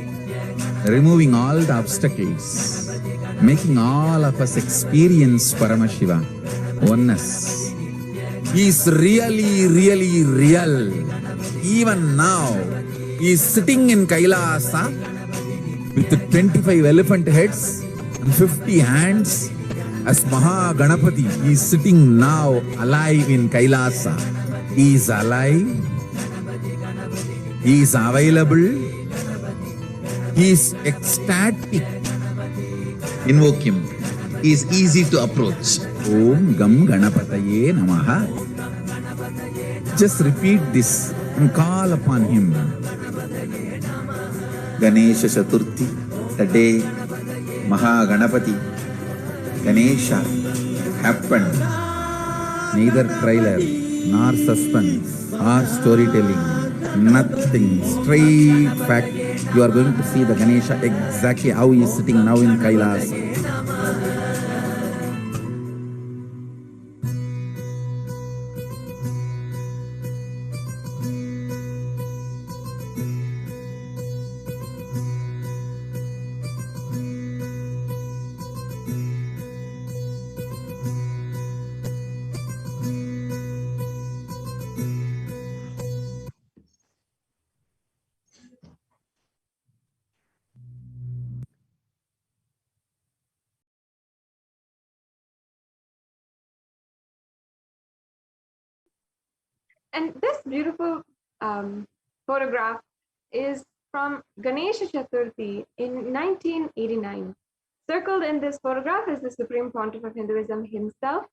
removing all the obstacles, making all of us experience Paramashiva, oneness, He is really, really real. Even now, he is sitting in Kailasa with 25 elephant heads and 50 hands as Maha Ganapati. He is sitting now alive in Kailasa. He is alive. He is available. He is ecstatic. Invoke him. He is easy to approach. Om Gam Ganapataye Namaha. Just repeat this and call upon him. Ganesha Chaturthi, the day Maha Ganapati Ganesha happened. Neither trailer, nor suspense, or storytelling, nothing. Straight fact. You are going to see the Ganesha exactly how he is sitting now in Kailasa. And this beautiful photograph is from Ganesha Chaturthi in 1989. Circled in this photograph is the Supreme Pontiff of Hinduism himself.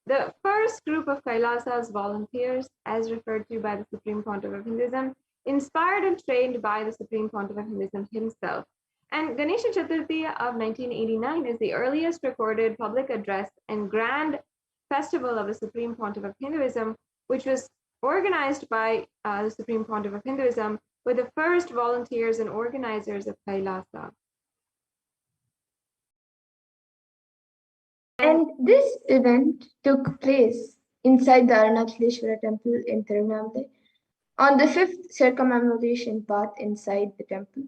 The first group of Kailasa's volunteers, as referred to by the Supreme Pontiff of Hinduism, inspired and trained by the Supreme Pontiff of Hinduism himself. And Ganesha Chaturthi of 1989 is the earliest recorded public address and grand festival of the Supreme Pontiff of Hinduism, which was organized by the Supreme Pontiff of Hinduism, were the first volunteers and organizers of Kailasa. And this event took place inside the Arunachaleshwara temple in Tirunelveli on the 5th circumambulation path inside the temple,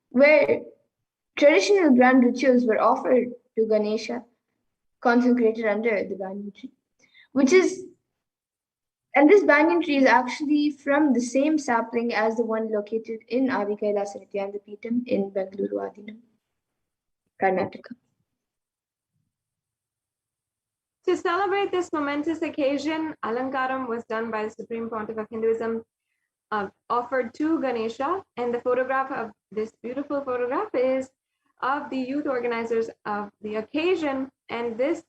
where traditional grand rituals were offered to Ganesha, consecrated under the banyan tree, and this banyan tree is actually from the same sapling as the one located in Adi Kailasa Nithyananda Paramashivam in Bengaluru Adinam, Karnataka. To celebrate this momentous occasion, Alankaram was done by the Supreme Pontiff of Hinduism, offered to Ganesha, and the photograph of this beautiful photograph is of the youth organizers of the occasion, and this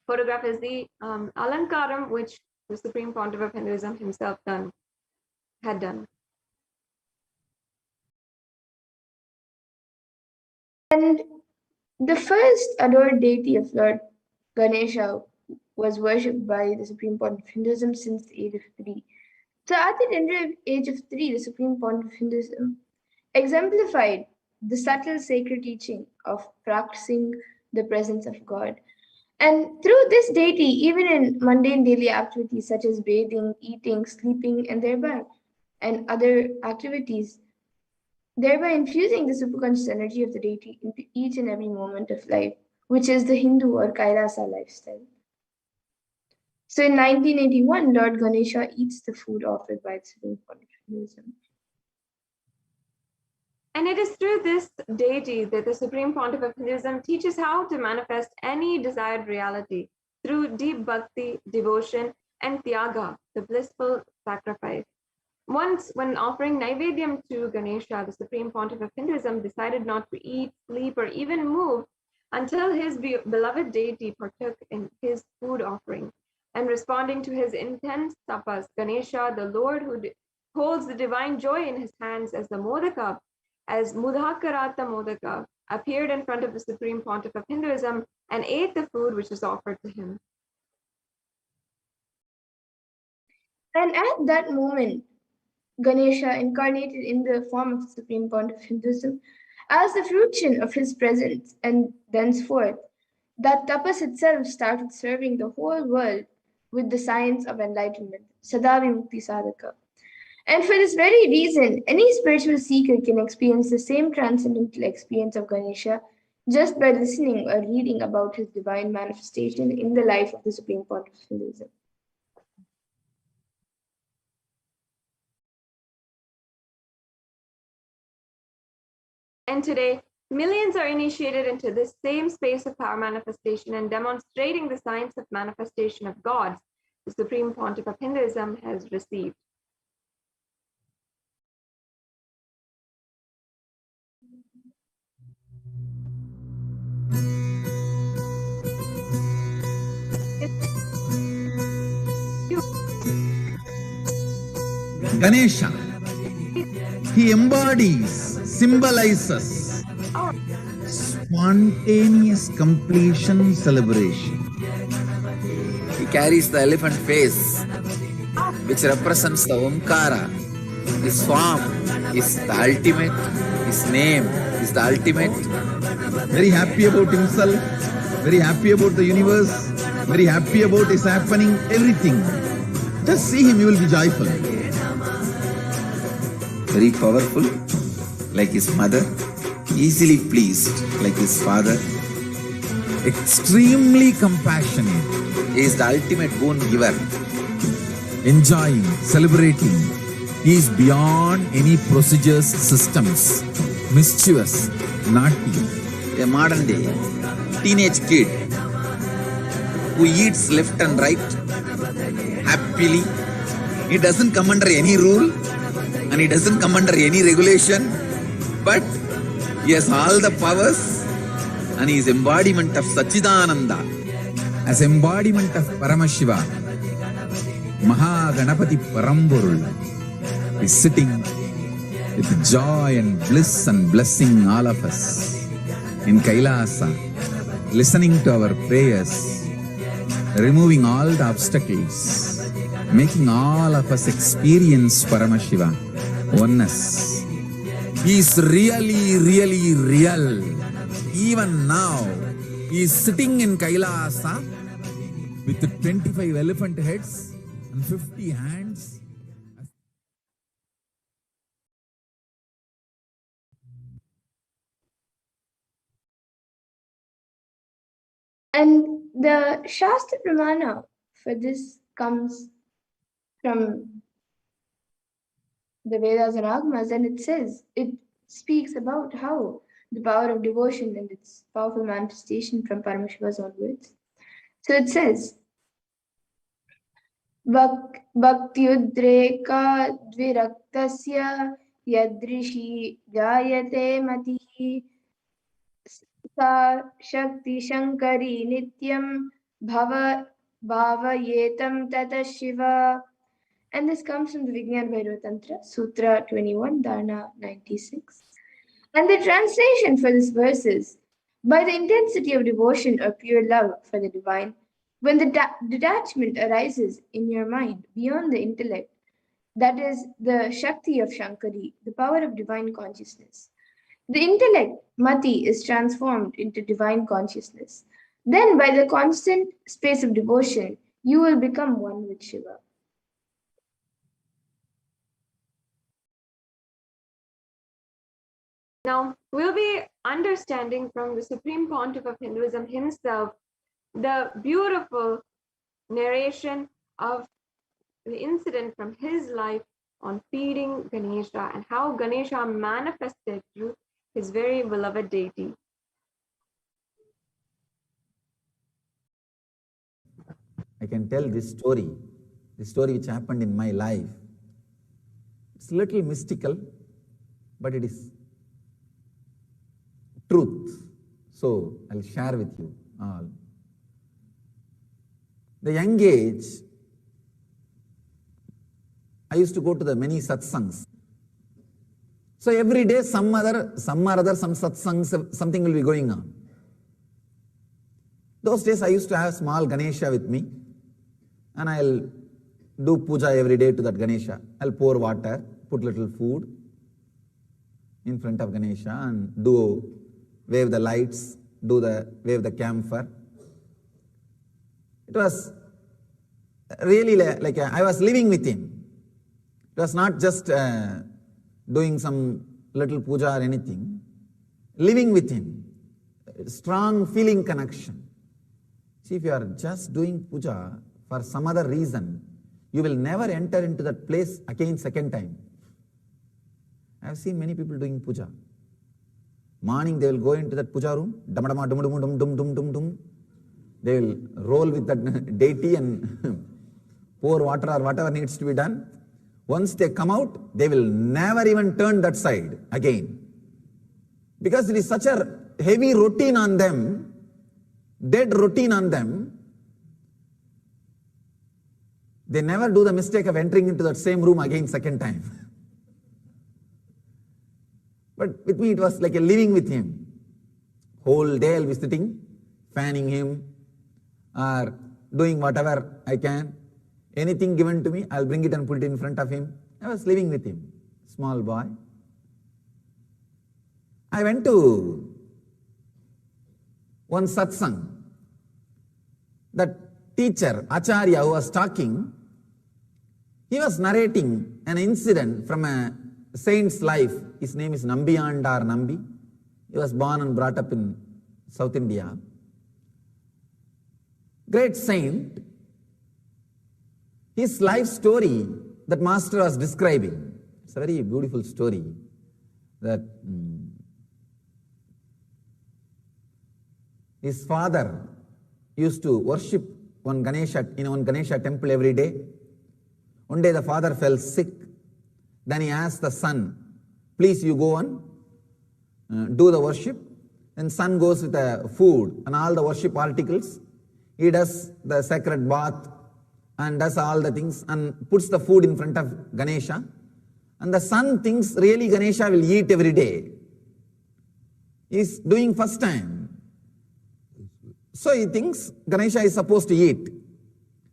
photograph is the Alankaram which the Supreme Pontiff of Hinduism himself had done. And the first adored deity of Lord Ganesha was worshipped by the Supreme Pontiff of Hinduism since the age of 3. So at the tender age of 3, the Supreme Pontiff of Hinduism exemplified the subtle sacred teaching of practicing the presence of God. And through this deity, even in mundane daily activities such as bathing, eating, sleeping, and other activities, thereby infusing the superconscious energy of the deity into each and every moment of life, which is the Hindu or Kailasa lifestyle. So in 1981, Lord Ganesha eats the food offered by the Supreme Pontiff of Hinduism. And it is through this deity that the Supreme Pontiff of Hinduism teaches how to manifest any desired reality through deep bhakti, devotion, and tyaga, the blissful sacrifice. Once, when offering Naivedyam to Ganesha, the Supreme Pontiff of Hinduism decided not to eat, sleep, or even move until his beloved deity partook in his food offering. And responding to his intense tapas, Ganesha, the Lord who holds the divine joy in his hands as the Modaka, as Mudhakarata Modaka, appeared in front of the Supreme Pontiff of Hinduism and ate the food which was offered to him. And at that moment, Ganesha incarnated in the form of the Supreme Pontiff of Hinduism as the fruition of his presence, and thenceforth, that tapas itself started serving the whole world with the science of enlightenment, Sadavimukti Sadhaka. And for this very reason, any spiritual seeker can experience the same transcendental experience of Ganesha just by listening or reading about his divine manifestation in the life of the Supreme Pontiff of Hinduism. And today, millions are initiated into this same space of power manifestation and demonstrating the science of manifestation of gods the Supreme Pontiff of Hinduism has received. Ganesha, he embodies, symbolizes spontaneous completion celebration. He carries the elephant face, which represents the Omkara. His form is the ultimate, his name is the ultimate. Very happy about himself, very happy about the universe, very happy about his happening, everything. Just see him, you will be joyful. Very powerful, like his mother, easily pleased, like his father, extremely compassionate. He is the ultimate boon giver. Enjoying, celebrating. He is beyond any procedures, systems, mischievous, naughty. A modern day teenage kid who eats left and right happily. He doesn't come under any rule and he doesn't come under any regulation, but he has all the powers and he is embodiment of Sachidananda. As embodiment of Paramashiva, Mahaganapati Paramburul is sitting with joy and bliss and blessing all of us in Kailasa, listening to our prayers, removing all the obstacles, making all of us experience Paramashiva, oneness. He is really, really real. Even now, he is sitting in Kailasa with 25 elephant heads and 50 hands. And the Shastra Pramana for this comes from the Vedas and Agmas, and it speaks about how the power of devotion and its powerful manifestation from Paramashiva's onwards. So it says, Bhaktyudreka dviraktasya yadrishi jayate matihi sa shakti shankari nityam bhavayetam tata shiva. And this comes from the Vijnana Bhairava Tantra, Sutra 21, Dharana 96. And the translation for this verse is, by the intensity of devotion or pure love for the divine, when the detachment arises in your mind beyond the intellect, that is the Shakti of Shankari, the power of divine consciousness. The intellect, Mati, is transformed into divine consciousness. Then, by the constant space of devotion, you will become one with Shiva. Now, we'll be understanding from the Supreme Pontiff of Hinduism himself the beautiful narration of the incident from his life on feeding Ganesha and how Ganesha manifested through his very beloved deity. I can tell this story which happened in my life. It's a little mystical, but it is truth. So I'll share with you all. The young age, I used to go to the many satsangs. So every day some satsangs, something will be going on. Those days I used to have small Ganesha with me and I'll do puja every day to that Ganesha. I'll pour water, put little food in front of Ganesha and wave the lights, wave the camphor. It was really like I was living with him. It was not just doing some little puja or anything. Living with him. Strong feeling connection. See, if you are just doing puja for some other reason, you will never enter into that place again second time. I have seen many people doing puja. Morning they will go into that puja room, damadama, dum dum dum dum dum dum dum. They will roll with that deity and pour water or whatever needs to be done. Once they come out, they will never even turn that side again. Because it is such a heavy routine on them, dead routine on them, they never do the mistake of entering into that same room again second time. But with me it was like a living with him. Whole day I'll be sitting, fanning him, or doing whatever I can. Anything given to me, I'll bring it and put it in front of him. I was living with him, small boy. I went to one satsang. That teacher, Acharya, who was talking, he was narrating an incident from a saint's life. His name is Nambiyandar Nambi. He was born and brought up in South India. Great saint. His life story that master was describing, it's a very beautiful story. That his father used to worship one Ganesha in one Ganesha temple every day. One day the father fell sick. Then he asked the son, please you go on, do the worship. Then son goes with the food and all the worship articles. He does the sacred bath and does all the things and puts the food in front of Ganesha. And the son thinks really Ganesha will eat every day. He's doing first time. So he thinks Ganesha is supposed to eat.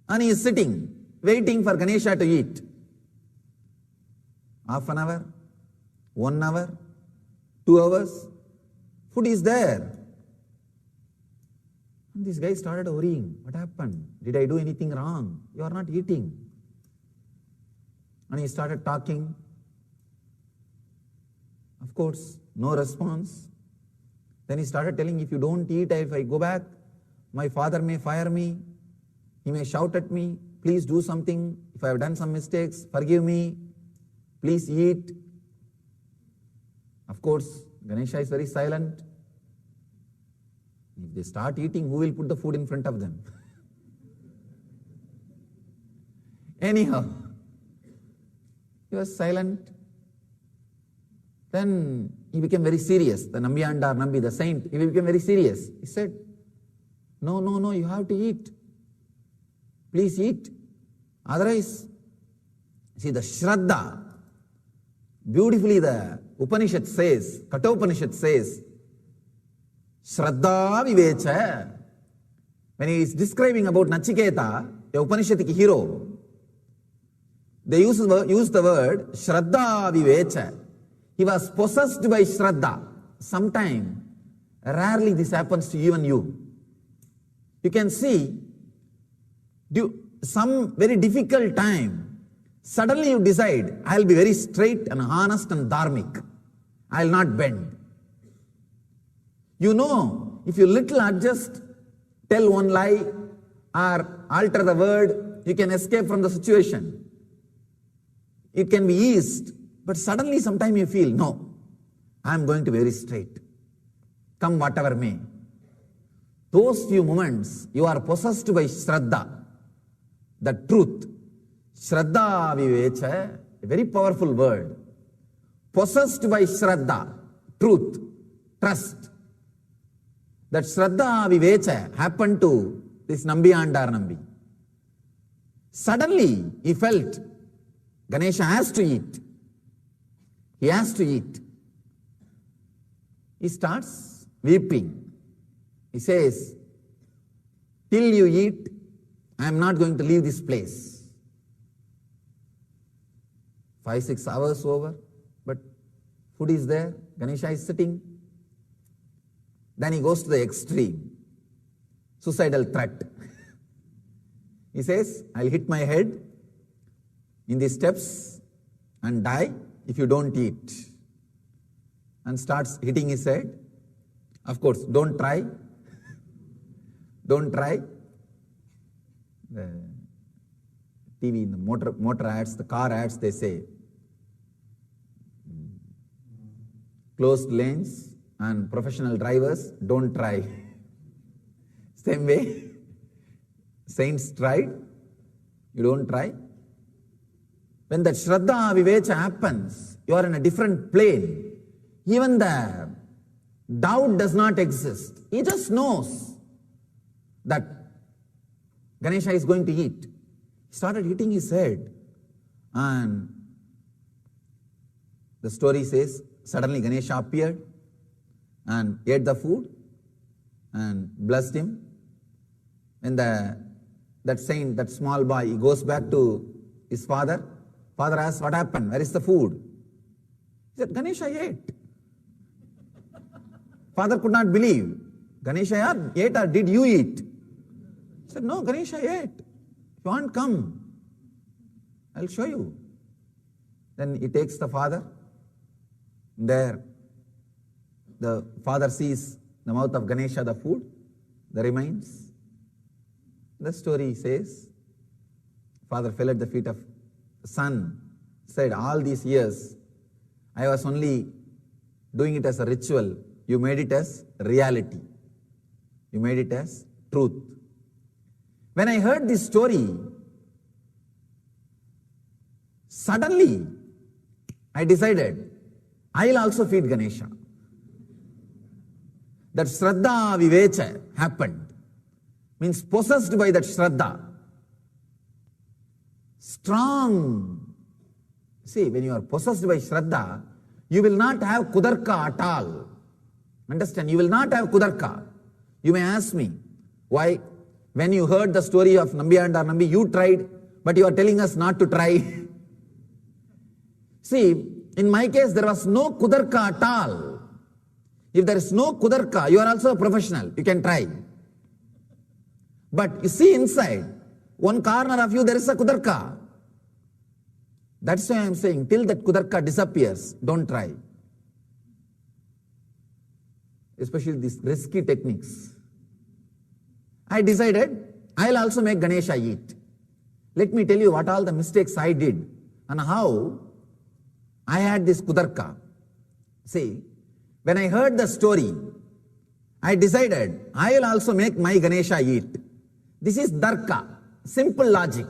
And he is sitting, waiting for Ganesha to eat. Half an hour, 1 hour, 2 hours, food is there. And this guy started worrying. What happened? Did I do anything wrong? You are not eating. And he started talking. Of course, no response. Then he started telling, if you don't eat, if I go back, my father may fire me. He may shout at me. Please do something. If I have done some mistakes, forgive me. Please eat. Of course, Ganesha is very silent. If they start eating, who will put the food in front of them? Anyhow, he was silent. Then he became very serious. The Nambiyandar Nambi, the saint, he became very serious. He said, no, you have to eat. Please eat. Otherwise, see the Shraddha, beautifully the Upanishad says, Kathopanishad says, Shraddha Vivecha. When he is describing about Nachiketa, the Upanishadic hero, they use the word Shraddha Vivecha. He was possessed by Shraddha. Sometime, rarely this happens to even you. You can see, some very difficult time, suddenly you decide, I'll be very straight and honest and dharmic. I'll not bend. You know, if you little adjust, tell one lie, or alter the word, you can escape from the situation. It can be eased, but suddenly sometime you feel, no, I'm going to be very straight. Come whatever may. Those few moments, you are possessed by Shraddha, the truth. Shraddha Vivecha, a very powerful word. Possessed by Shraddha, truth, trust. That Shraddha Vivecha happened to this Nambiyandar Nambi. Suddenly, he felt Ganesha has to eat. He has to eat. He starts weeping. He says, till you eat, I am not going to leave this place. 5-6 hours over, but food is there, Ganesha is sitting. Then he goes to the extreme, suicidal threat. He says, I'll hit my head in the steps and die if you don't eat. And starts hitting his head. Of course, don't try. Don't try. The TV, in the motor ads, the car ads, they say, closed lanes, And professional drivers, don't try. Same way, saints tried, you don't try. When that Shraddha Vivecha happens, you are in a different plane. Even the doubt does not exist. He just knows that Ganesha is going to eat. He started hitting his head, and the story says, suddenly Ganesha appeared and ate the food and blessed him. And that saint, that small boy, he goes back to his father. Father asks, what happened? Where is the food? He said, Ganesha ate. Father could not believe. Ganesha ate or did you eat? He said, no, Ganesha ate. If you want, come. I'll show you. Then he takes the father. There, the father sees the mouth of Ganesha, the food, the remains. The story says, father fell at the feet of the son, said, all these years, I was only doing it as a ritual. You made it as reality. You made it as truth. When I heard this story, suddenly I decided, I'll also feed Ganesha. That Shraddha Vivecha happened. Means possessed by that Shraddha. Strong. See, when you are possessed by Shraddha, you will not have Kudarka at all. Understand? You will not have Kudarka. You may ask me, why? When you heard the story of Nambi and Nambi, you tried, but you are telling us not to try. See, in my case, there was no Kudarka at all. If there is no Kudarka, you are also a professional. You can try. But you see inside, one corner of you, there is a Kudarka. That's why I am saying, till that Kudarka disappears, don't try. Especially these risky techniques. I decided, I'll also make Ganesha eat. Let me tell you what all the mistakes I did and how I had this Kudarka. See, when I heard the story, I decided, I'll also make my Ganesha eat. This is Darka, simple logic.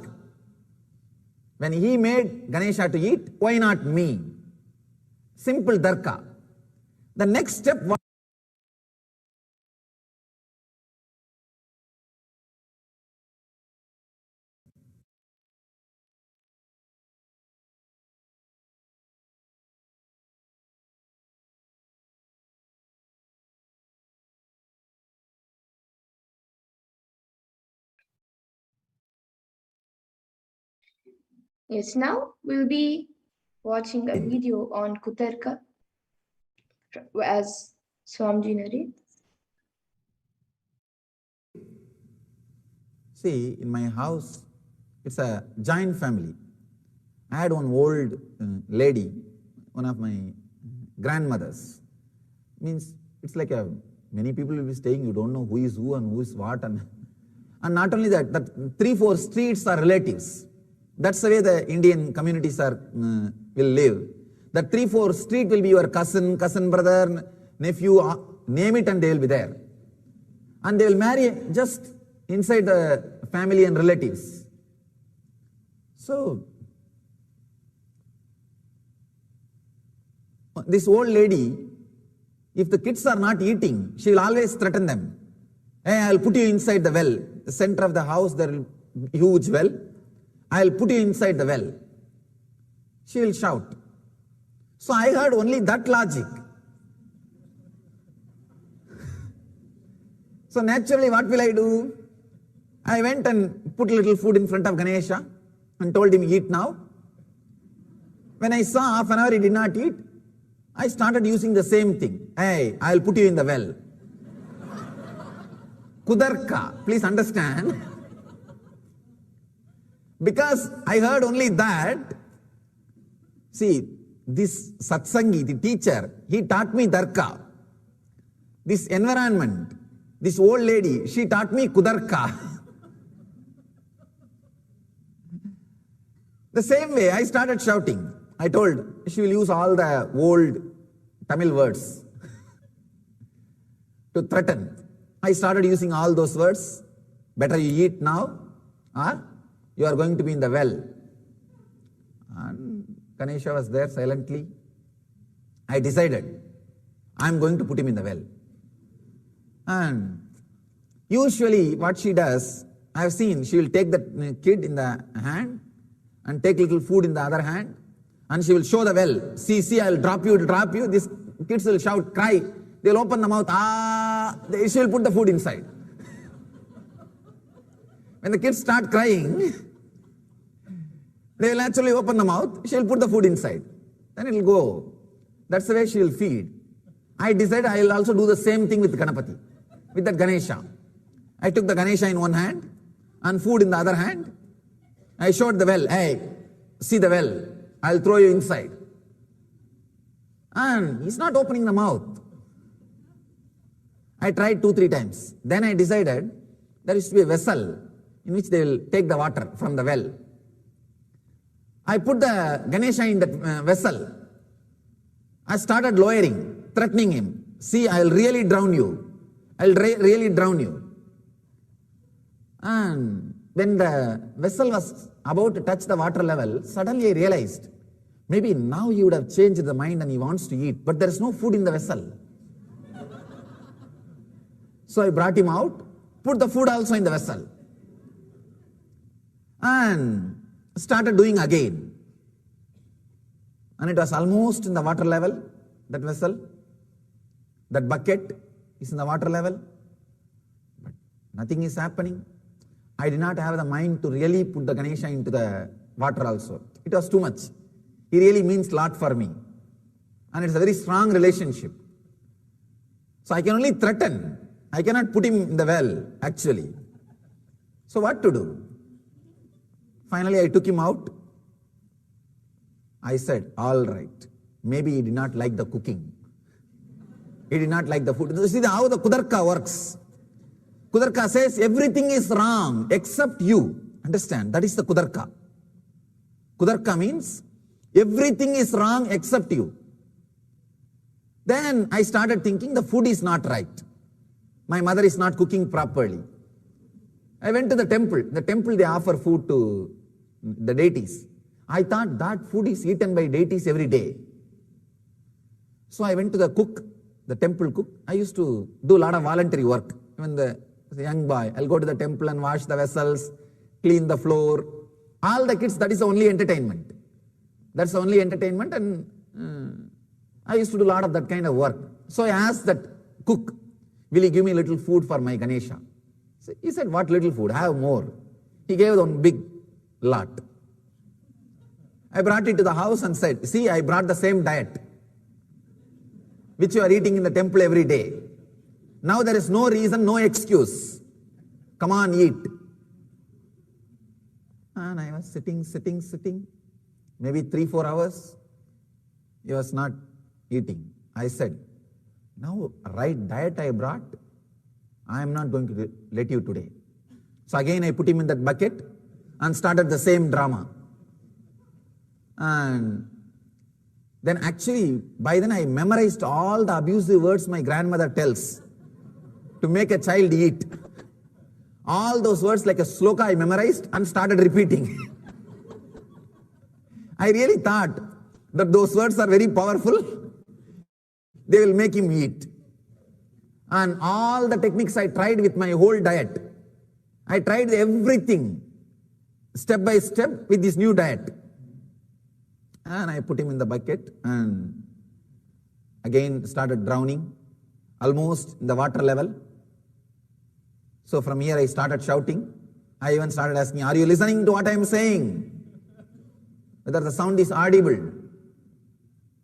When he made Ganesha to eat, why not me? Simple Darka. The next step was Yes, now we'll be watching a video on Kutarka as Swamiji narrates. See, in my house, it's a giant family. I had one old lady, one of my grandmothers. Means it's like many people will be staying, you don't know who is who and who is what. And not only that, 3-4 streets are relatives. That's the way the Indian communities will live. The 3-4 street will be your cousin, cousin brother, nephew, name it, and they will be there. And they will marry just inside the family and relatives. So, this old lady, if the kids are not eating, she will always threaten them. Hey, I'll put you inside the well. The center of the house, there will be a huge well. I'll put you inside the well. She will shout. So I heard only that logic. So naturally, what will I do? I went and put a little food in front of Ganesha and told him, eat now. When I saw half an hour he did not eat, I started using the same thing. Hey, I'll put you in the well. Kudarka, please understand. Because I heard only that, see, this Satsangi, the teacher, he taught me Darka. This environment, this old lady, she taught me Kudarka. The same way, I started shouting. I told she will use all the old Tamil words. to threaten. I started using all those words. Better you eat now, or you are going to be in the well. And Ganesha was there silently. I decided, I am going to put him in the well. And usually what she does, I have seen, she will take the kid in the hand and take little food in the other hand, and she will show the well. See, I will drop you, These kids will shout, cry. They will open the mouth, she will put the food inside. When the kids start crying, they will actually open the mouth, she will put the food inside. Then it will go. That's the way she will feed. I decided I will also do the same thing with Ganapati, with that Ganesha. I took the Ganesha in one hand and food in the other hand. I showed the well, hey, see the well, I'll throw you inside. And he's not opening the mouth. I tried 2-3 times. Then I decided there used to be a vessel in which they will take the water from the well. I put the Ganesha in that vessel. I started lowering, threatening him. See, I'll really drown you. I'll really drown you. And when the vessel was about to touch the water level, suddenly I realized, maybe now he would have changed the mind and he wants to eat, but there is no food in the vessel. So I brought him out, put the food also in the vessel, and started doing again. And it was almost in the water level, that vessel. That bucket is in the water level, but nothing is happening. I did not have the mind to really put the Ganesha into the water also. It was too much. He really means a lot for me. And it's a very strong relationship. So I can only threaten. I cannot put him in the well, actually. So what to do? Finally, I took him out. I said, all right, maybe he did not like the cooking. He did not like the food. You see how the Kudarka works. Kudarka says everything is wrong except you. Understand? That is the Kudarka. Kudarka means everything is wrong except you. Then I started thinking the food is not right. My mother is not cooking properly. I went to the temple. The temple, they offer food to the deities. I thought that food is eaten by deities every day. So I went to the cook, the temple cook. I used to do a lot of voluntary work. Even the young boy, I'll go to the temple and wash the vessels, clean the floor. All the kids, that is the only entertainment. That's the only entertainment, and I used to do a lot of that kind of work. So I asked that cook, will you give me a little food for my Ganesha? So he said, what little food? Have more. He gave one big lot. I brought it to the house and said, see, I brought the same diet which you are eating in the temple every day. Now there is no reason, no excuse. Come on, eat. And I was sitting. Maybe 3-4 hours. He was not eating. I said, now right diet I brought, I am not going to let you today. So again I put him in that bucket and started the same drama. And then actually, by then I memorized all the abusive words my grandmother tells to make a child eat. All those words like a sloka I memorized and started repeating. I really thought that those words are very powerful. They will make him eat. And all the techniques I tried with my whole diet. I tried everything step by step with this new diet. And I put him in the bucket and again started drowning, almost in the water level. So from here I started shouting. I even started asking, are you listening to what I am saying? Whether the sound is audible.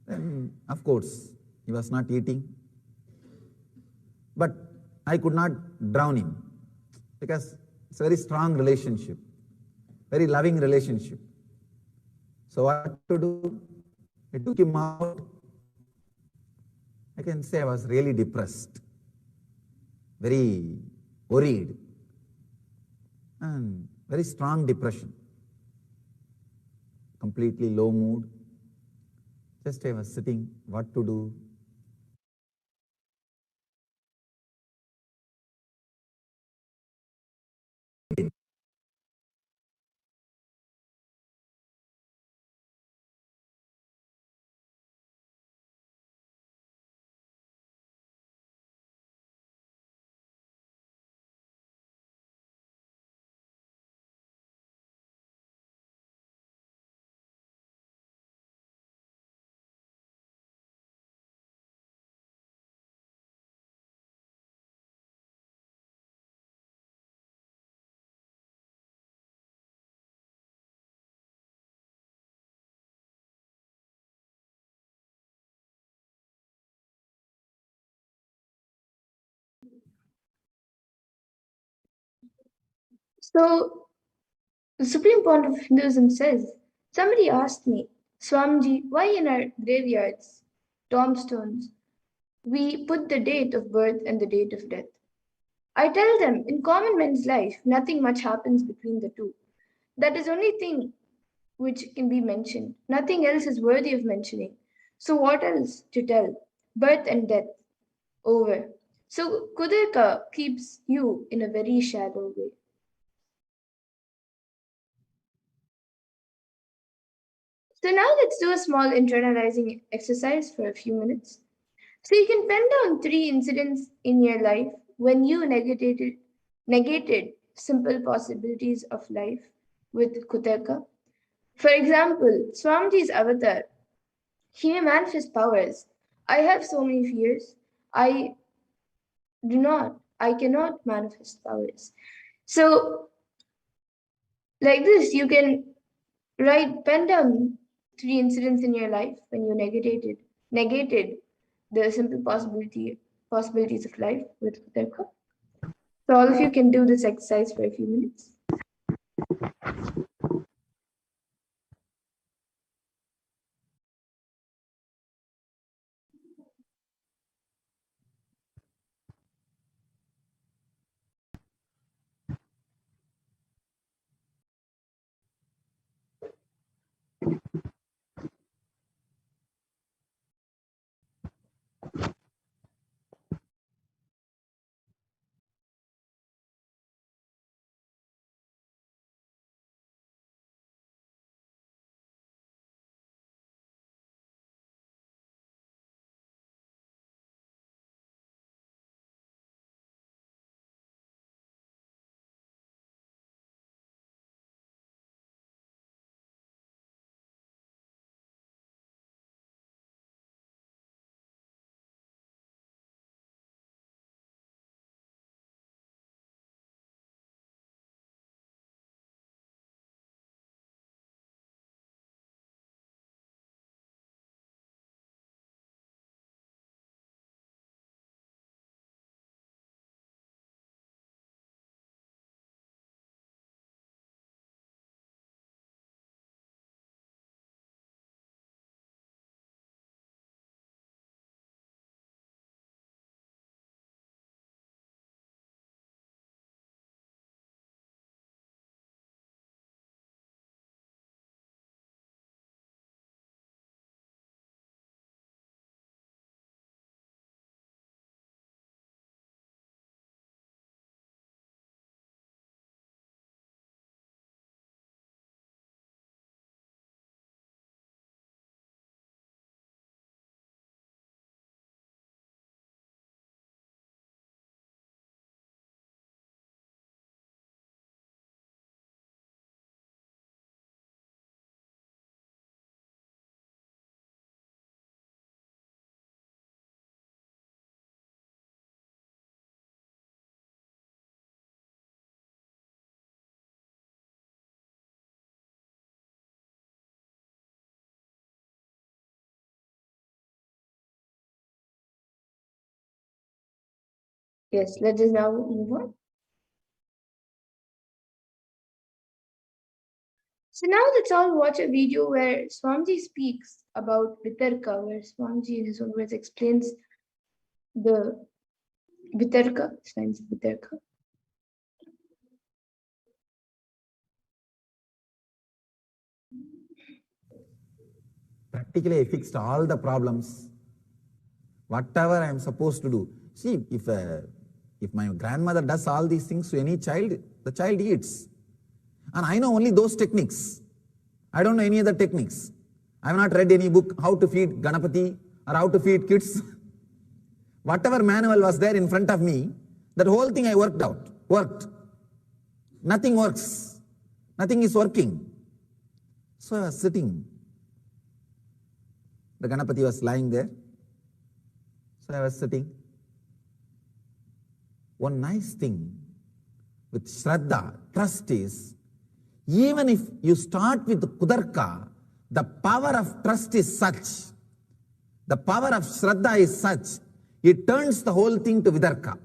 Then, of course, he was not eating. But I could not drown him because it's a very strong relationship, very loving relationship. So what to do? I took him out. I can say I was really depressed, very worried, and very strong depression, completely low mood. Just I was sitting, what to do? So, the Supreme Pontiff of Hinduism says, somebody asked me, Swamiji, why in our graveyards, tombstones, we put the date of birth and the date of death? I tell them, in common man's life, nothing much happens between the two. That is only thing which can be mentioned. Nothing else is worthy of mentioning. So what else to tell? Birth and death. Over. So Kudirka keeps you in a very shallow way. So now let's do a small internalizing exercise for a few minutes. So you can pen down 3 incidents in your life when you negated simple possibilities of life with Kudirka. For example, Swamiji's avatar. He may manifest powers. I have so many fears. I cannot manifest powers. So, like this, you can pen down 3 incidents in your life when you negated the simple possibilities of life with Kudirka. So all of you can do this exercise for a few minutes. Yes, let us now move on. So now let's all watch a video where Swamiji speaks about Vitarka, where Swamiji in his own words explains the Vitarka, science of Vitarka. Practically, I fixed all the problems. Whatever I am supposed to do. See, if my grandmother does all these things to any child, the child eats. And I know only those techniques. I don't know any other techniques. I have not read any book how to feed Ganapati or how to feed kids. Whatever manual was there in front of me, that whole thing I worked. Nothing works. Nothing is working. So I was sitting. The Ganapati was lying there. So I was sitting. One nice thing with Shraddha, trust is, even if you start with Kudarka, the power of trust is such, the power of Shraddha is such, it turns the whole thing to Vidarka.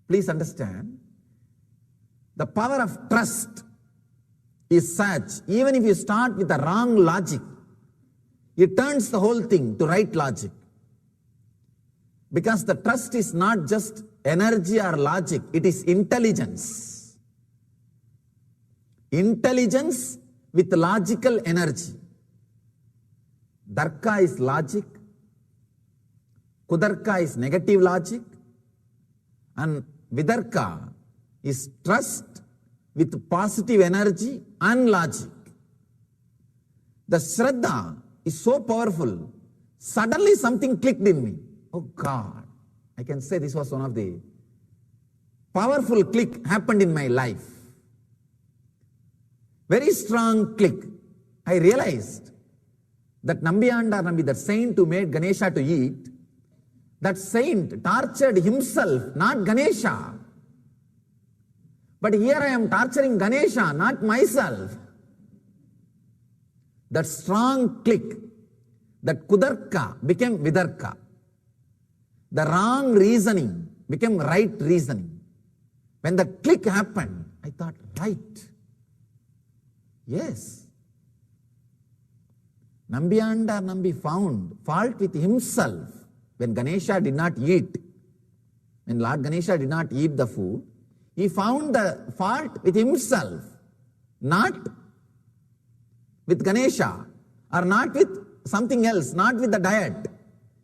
Please understand, the power of trust is such, even if you start with the wrong logic, it turns the whole thing to right logic. Because the trust is not just energy or logic, it is intelligence. Intelligence with logical energy. Darka is logic, Kudarka is negative logic, and Vidarka is trust with positive energy and logic. The Shraddha is so powerful. Suddenly something clicked in me. Oh God, I can say this was one of the powerful click happened in my life. Very strong click. I realized that Nambiyanda Nambi, that saint who made Ganesha to eat, that saint tortured himself, not Ganesha. But here I am torturing Ganesha, not myself. That strong click, that Kudarka became Vidarka. The wrong reasoning became right reasoning. When the click happened, I thought, right. Yes. Nambiyanda Nambi found fault with himself when Ganesha did not eat. When Lord Ganesha did not eat the food, he found the fault with himself, not with Ganesha or not with something else, not with the diet.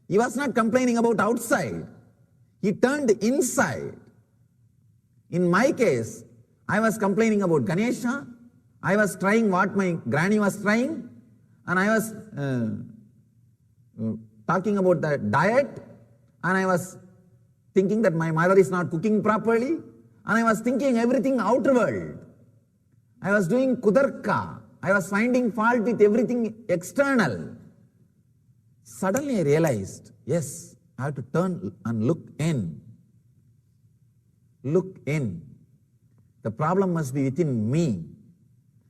He was not complaining about outside. He turned inside. In my case, I was complaining about Ganesha. I was trying what my granny was trying, and I was talking about the diet, and I was thinking that my mother is not cooking properly, and I was thinking everything outward. I was doing Kudarka. I was finding fault with everything external. Suddenly I realized, yes, I have to turn and look in. Look in. The problem must be within me.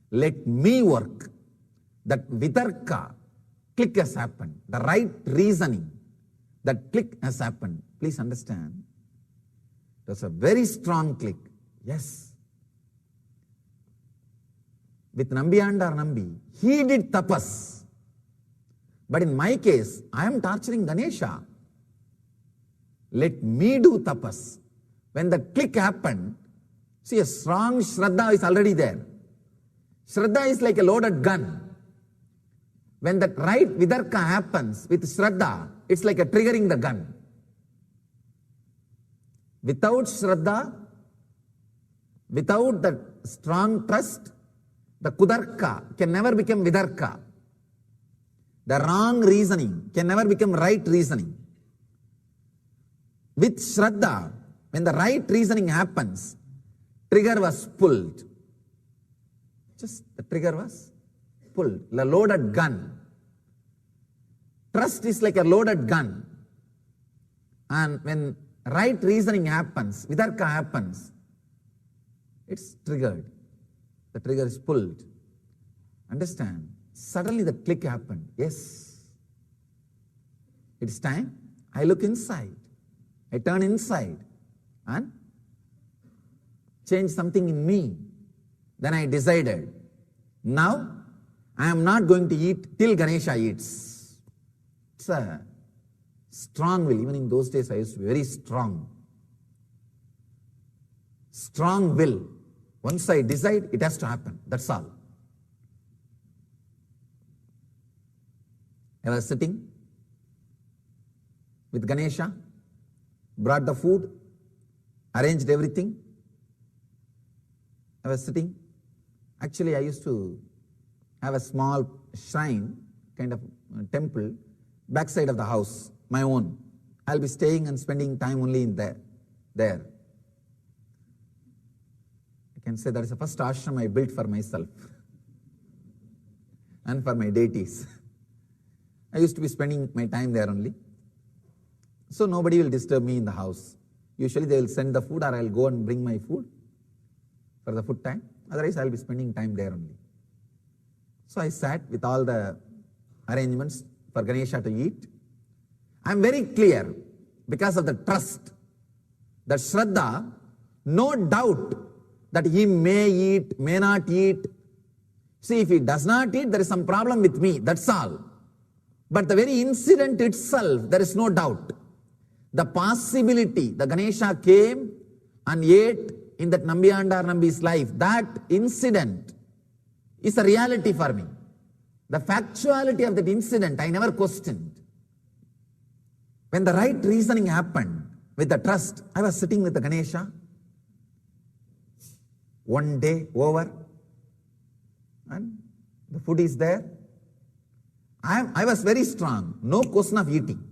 Let me work. That Vitarka click has happened. The right reasoning, that click has happened. Please understand. It was a very strong click. Yes. With Nambiyanda Nambi, he did tapas. But in my case, I am torturing Ganesha. Let me do tapas. When the click happened, see, a strong Shraddha is already there. Shraddha is like a loaded gun. When that right Vidarka happens with Shraddha, it's like a triggering the gun. Without Shraddha, without that strong trust, the Kudarka can never become Vidarka. The wrong reasoning can never become right reasoning. With Shraddha, when the right reasoning happens, trigger was pulled. Just the trigger was pulled. The loaded gun. Trust is like a loaded gun. And when right reasoning happens, Vidarka happens, it's triggered. The trigger is pulled. Understand? Suddenly the click happened. Yes. It's time. I look inside. I turn inside and change something in me. Then I decided, now I am not going to eat till Ganesha eats. It's a strong will. Even in those days I used to be very strong. Strong will. Once I decide, it has to happen. That's all. I was sitting with Ganesha, brought the food, arranged everything. I was sitting. Actually, I used to have a small shrine, kind of temple, backside of the house, my own. I'll be staying and spending time only in there. I can say that is the first ashram I built for myself and for my deities. I used to be spending my time there only. So nobody will disturb me in the house. Usually they will send the food or I'll go and bring my food for the food time. Otherwise I'll be spending time there only. So I sat with all the arrangements for Ganesha to eat. I'm very clear because of the trust that Shraddha no doubt that he may eat, may not eat. See, if he does not eat, there is some problem with me, that's all. But the very incident itself, there is no doubt. The possibility, the Ganesha came and ate in that Nambiyanda or Nambi's life, that incident is a reality for me. The factuality of that incident, I never questioned. When the right reasoning happened, with the trust, I was sitting with the Ganesha, one day over, and the food is there. I was very strong, no question of eating.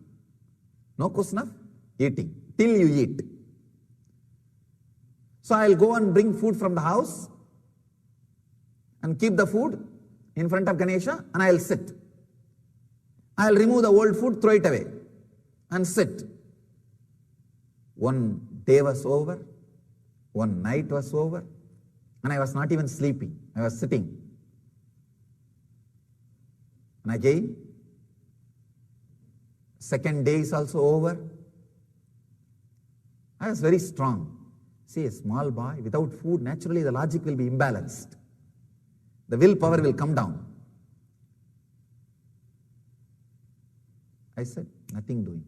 No question of eating, till you eat. So I'll go and bring food from the house and keep the food in front of Ganesha and I'll sit. I'll remove the old food, throw it away and sit. One day was over, one night was over, and I was not even sleeping. I was sitting. And again, second day is also over. I was very strong. See, a small boy without food, naturally the logic will be imbalanced. The willpower will come down. I said, nothing doing.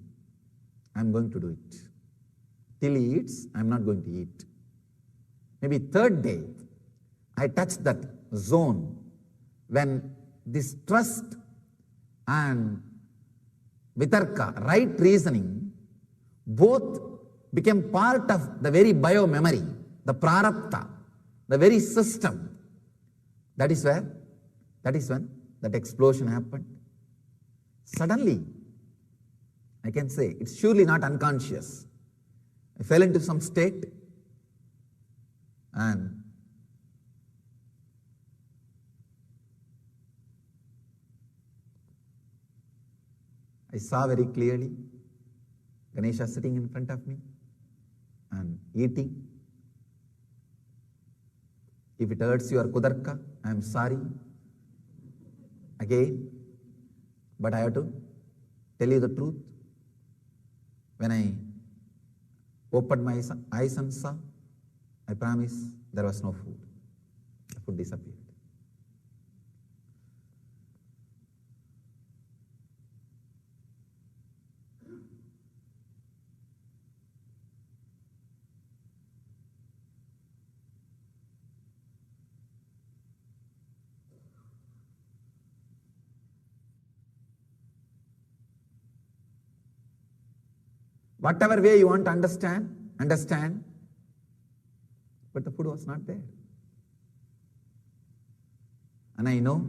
I'm going to do it. Till he eats, I'm not going to eat. Maybe third day, I touched that zone when this trust and vitarka, right reasoning, both became part of the very bio-memory, the prarabdha, the very system. That is when that explosion happened. Suddenly, I can say, it's surely not unconscious. I fell into some state and I saw very clearly Ganesha sitting in front of me and eating. If it hurts your kudarka, I am sorry. Again, but I have to tell you the truth. When I opened my eyes and saw, I promise there was no food. The food disappeared. Whatever way you want to understand, but the food was not there. And I know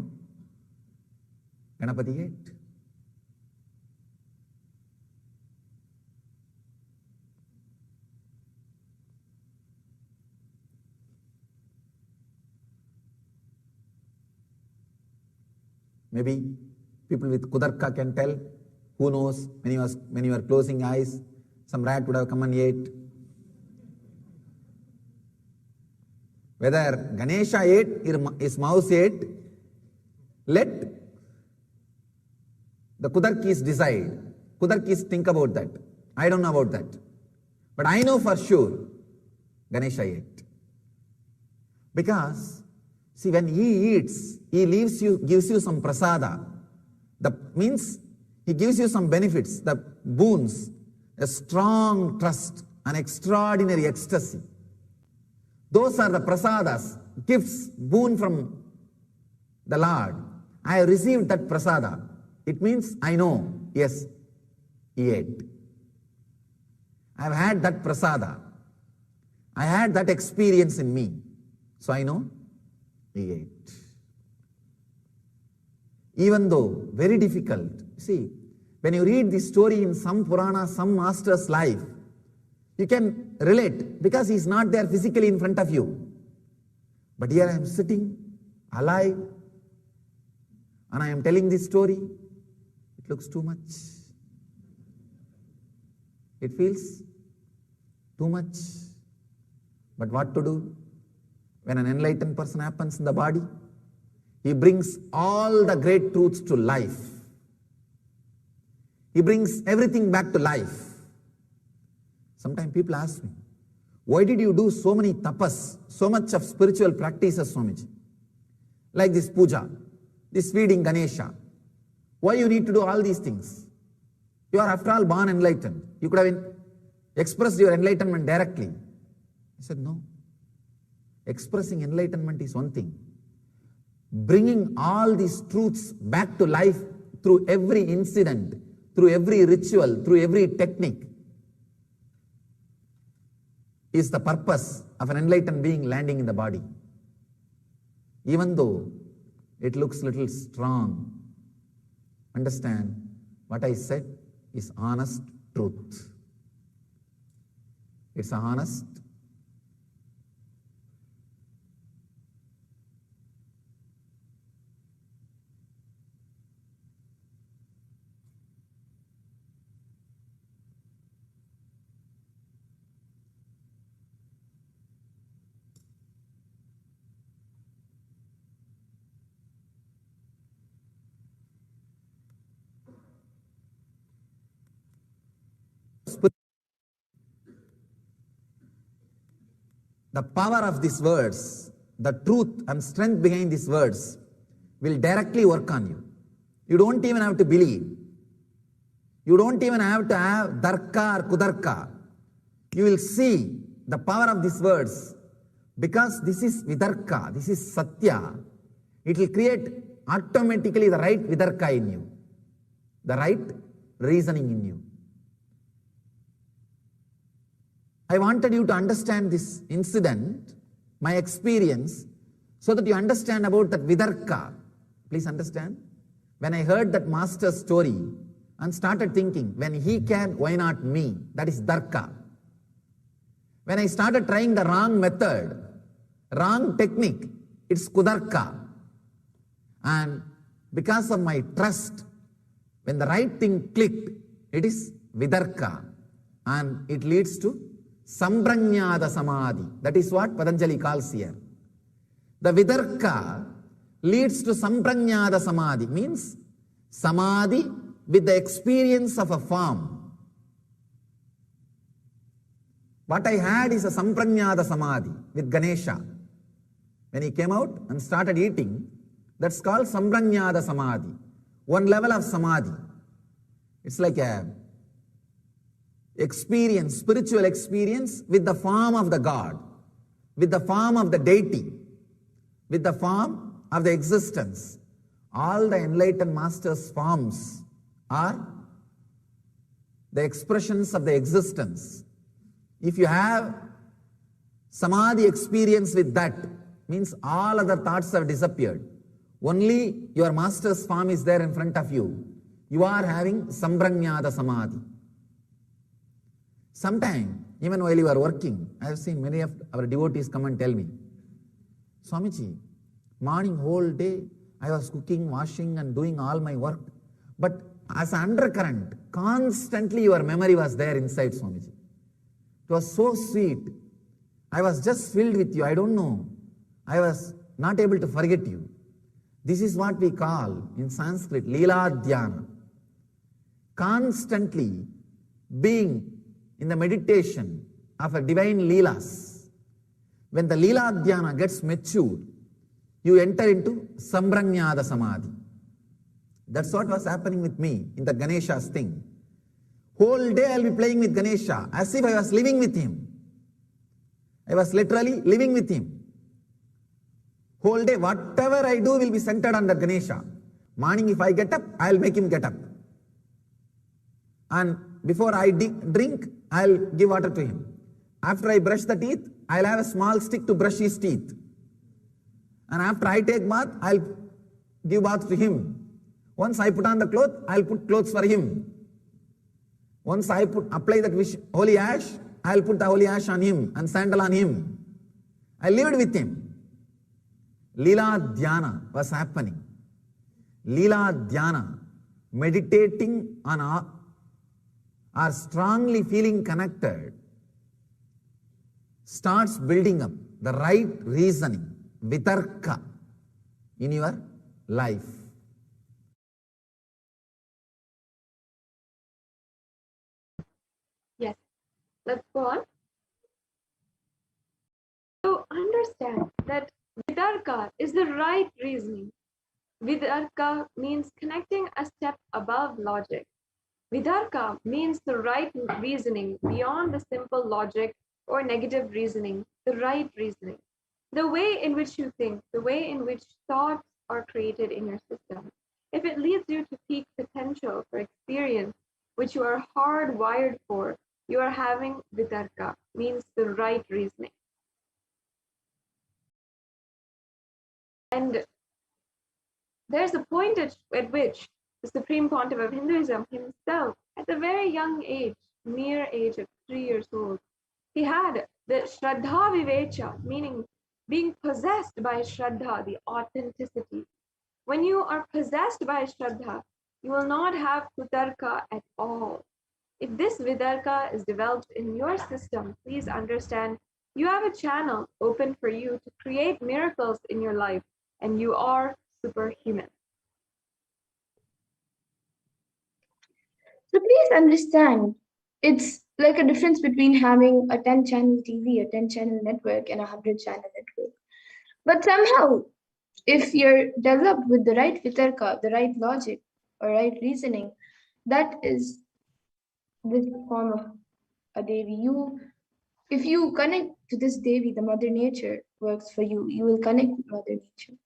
Ganapati ate. Maybe people with kudarka can tell, who knows, when you were closing eyes, some rat would have come and ate. Whether Ganesha ate, his mouse ate, let the Kudarkis decide. Kudarkis think about that. I don't know about that. But I know for sure Ganesha ate. Because, see, when he eats, he gives you some prasada. That means he gives you some benefits, the boons, a strong trust, an extraordinary ecstasy. Those are the prasadas, gifts, boon from the Lord. I have received that prasada. It means I know, yes, he ate. I have had that prasada. I had that experience in me. So I know he ate. Even though very difficult, see, when you read this story in some Purana, some master's life, you can relate because he is not there physically in front of you. But here I am sitting, alive, and I am telling this story. It looks too much. It feels too much. But what to do? When an enlightened person happens in the body, he brings all the great truths to life. He brings everything back to life. Sometimes people ask me, Why did you do so many tapas, so much of spiritual practices, Swamiji? Like this puja, this feeding Ganesha. Why you need to do all these things? You are after all born enlightened. You could have expressed your enlightenment directly. I said, no. Expressing enlightenment is one thing. Bringing all these truths back to life through every incident, through every ritual, through every technique is the purpose of an enlightened being landing in the body. Even though it looks little strong, understand what I said is honest truth. It's honest. The power of these words, the truth and strength behind these words will directly work on you. You don't even have to believe. You don't even have to have darka or kudarka. You will see the power of these words because this is vidarka, this is satya. It will create automatically the right vidarka in you, the right reasoning in you. I wanted you to understand this incident, my experience, so that you understand about that vidarka. Please understand. When I heard that master's story and started thinking, when he can, why not me? That is darka. When I started trying the wrong method, wrong technique, it's kudarka. And because of my trust, when the right thing clicked, it is vidarka. And it leads to Samprajnata Samadhi. That is what Patanjali calls here. The Vidarka leads to Samprajnata Samadhi, means Samadhi with the experience of a form. What I had is a Samprajnata Samadhi with Ganesha. When he came out and started eating, that's called Samprajnata Samadhi. One level of Samadhi. It's like a experience, spiritual experience with the form of the God, with the form of the deity, with the form of the existence. All the enlightened masters' forms are the expressions of the existence. If you have samadhi experience with that, means all other thoughts have disappeared. Only your master's form is there in front of you. You are having samprajnata samadhi. Sometime, even while you are working, I have seen many of our devotees come and tell me, Swamiji, morning whole day, I was cooking, washing and doing all my work. But as an undercurrent, constantly your memory was there inside, Swamiji. It was so sweet. I was just filled with you. I don't know. I was not able to forget you. This is what we call in Sanskrit, Leela Dhyana. Constantly being in the meditation of a divine Leelas. When the Leela Dhyana gets matured, you enter into Samprajnata Samadhi. That's what was happening with me in the Ganesha's thing. Whole day I'll be playing with Ganesha as if I was living with him. I was literally living with him. Whole day, whatever I do will be centered on the Ganesha. Morning, if I get up, I'll make him get up. And before I drink, I'll give water to him. After I brush the teeth, I'll have a small stick to brush his teeth. And after I take bath, I'll give bath to him. Once I put on the cloth, I'll put clothes for him. Once I apply that holy ash, I'll put the holy ash on him and sandal on him. I lived with him. Leela Dhyana was happening. Leela Dhyana, meditating on or strongly feeling connected, starts building up the right reasoning, vitarka, in your life. Yes, let's go on. understand that Vitarka is the right reasoning. Vitarka means connecting a step above logic. Vitarka means the right reasoning beyond the simple logic or negative reasoning, the right reasoning. The way in which you think, the way in which thoughts are created in your system. If it leads you to peak potential for experience, which you are hardwired for, you are having Vitarka, means the right reasoning. And there's a point at which the Supreme Pontiff of Hinduism himself, at a very young age, mere age of 3 years old, he had the Shraddha Vivecha, meaning being possessed by Shraddha, the authenticity. When you are possessed by Shraddha, you will not have Kutarka at all. If this Vidarka is developed in your system, please understand you have a channel open for you to create miracles in your life, and you are superhuman. So please understand, it's like a difference between having a 10-channel TV, a 10-channel network, and a 100-channel network. But somehow, if you're developed with the right vitarka, the right logic, or right reasoning, that is this form of a Devi. If you connect to this Devi, the Mother Nature works for you. You will connect with Mother Nature.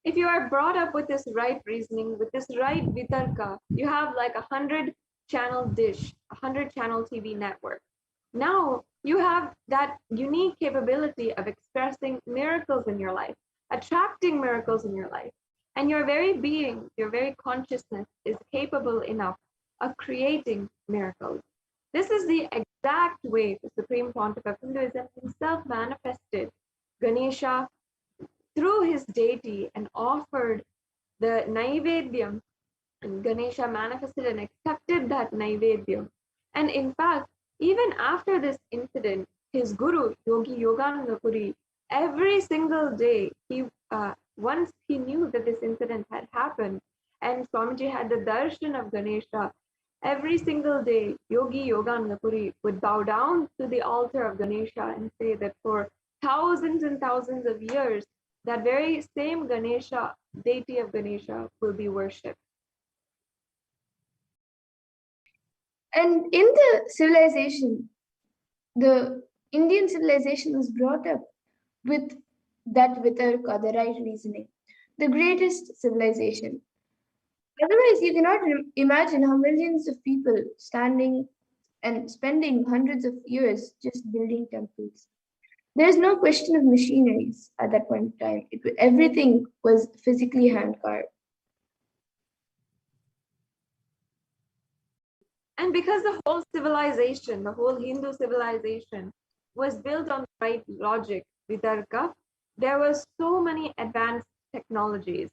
If you are brought up with this right reasoning, with this right vitarka, you have like 100-channel dish, 100-channel TV network. Now you have that unique capability of expressing miracles in your life, attracting miracles in your life. And your very being, your very consciousness is capable enough of creating miracles. This is the exact way the Supreme Pontiff of Hinduism himself manifested Ganesha through his deity and offered the Naivedyam. And Ganesha manifested and accepted that Naivedyam. And in fact, even after this incident, his guru, Yogi Yogananda Puri, every single day, once he knew that this incident had happened, and Swamiji had the darshan of Ganesha, every single day, Yogi Yogananda Puri would bow down to the altar of Ganesha and say that for thousands and thousands of years, that very same Ganesha, deity of Ganesha, will be worshipped. And in the civilization, the Indian civilization was brought up with that vitarka, the right reasoning, the greatest civilization. Otherwise, you cannot imagine how millions of people standing and spending hundreds of years just building temples. There's no question of machineries at that point in time. Everything was physically hand carved. And because the whole civilization, the whole Hindu civilization, was built on the right logic, Vitarka, there was so many advanced technologies.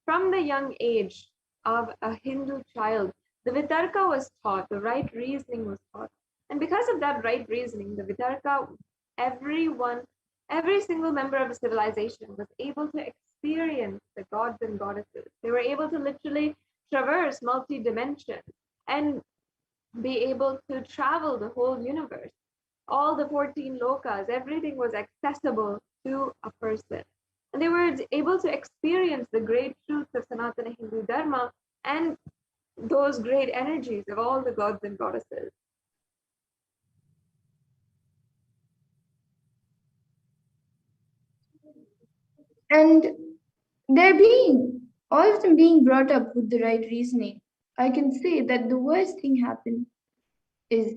From the young age of a Hindu child, the Vitarka was taught, the right reasoning was taught. And because of that right reasoning, the Vitarka, every single member of the civilization was able to experience the gods and goddesses. They were able to literally traverse multi-dimensions and be able to travel the whole universe. All the 14 lokas, everything was accessible to a person. And they were able to experience the great truths of Sanatana Hindu Dharma and those great energies of all the gods and goddesses. And all of them being brought up with the right reasoning, I can say that the worst thing happened is,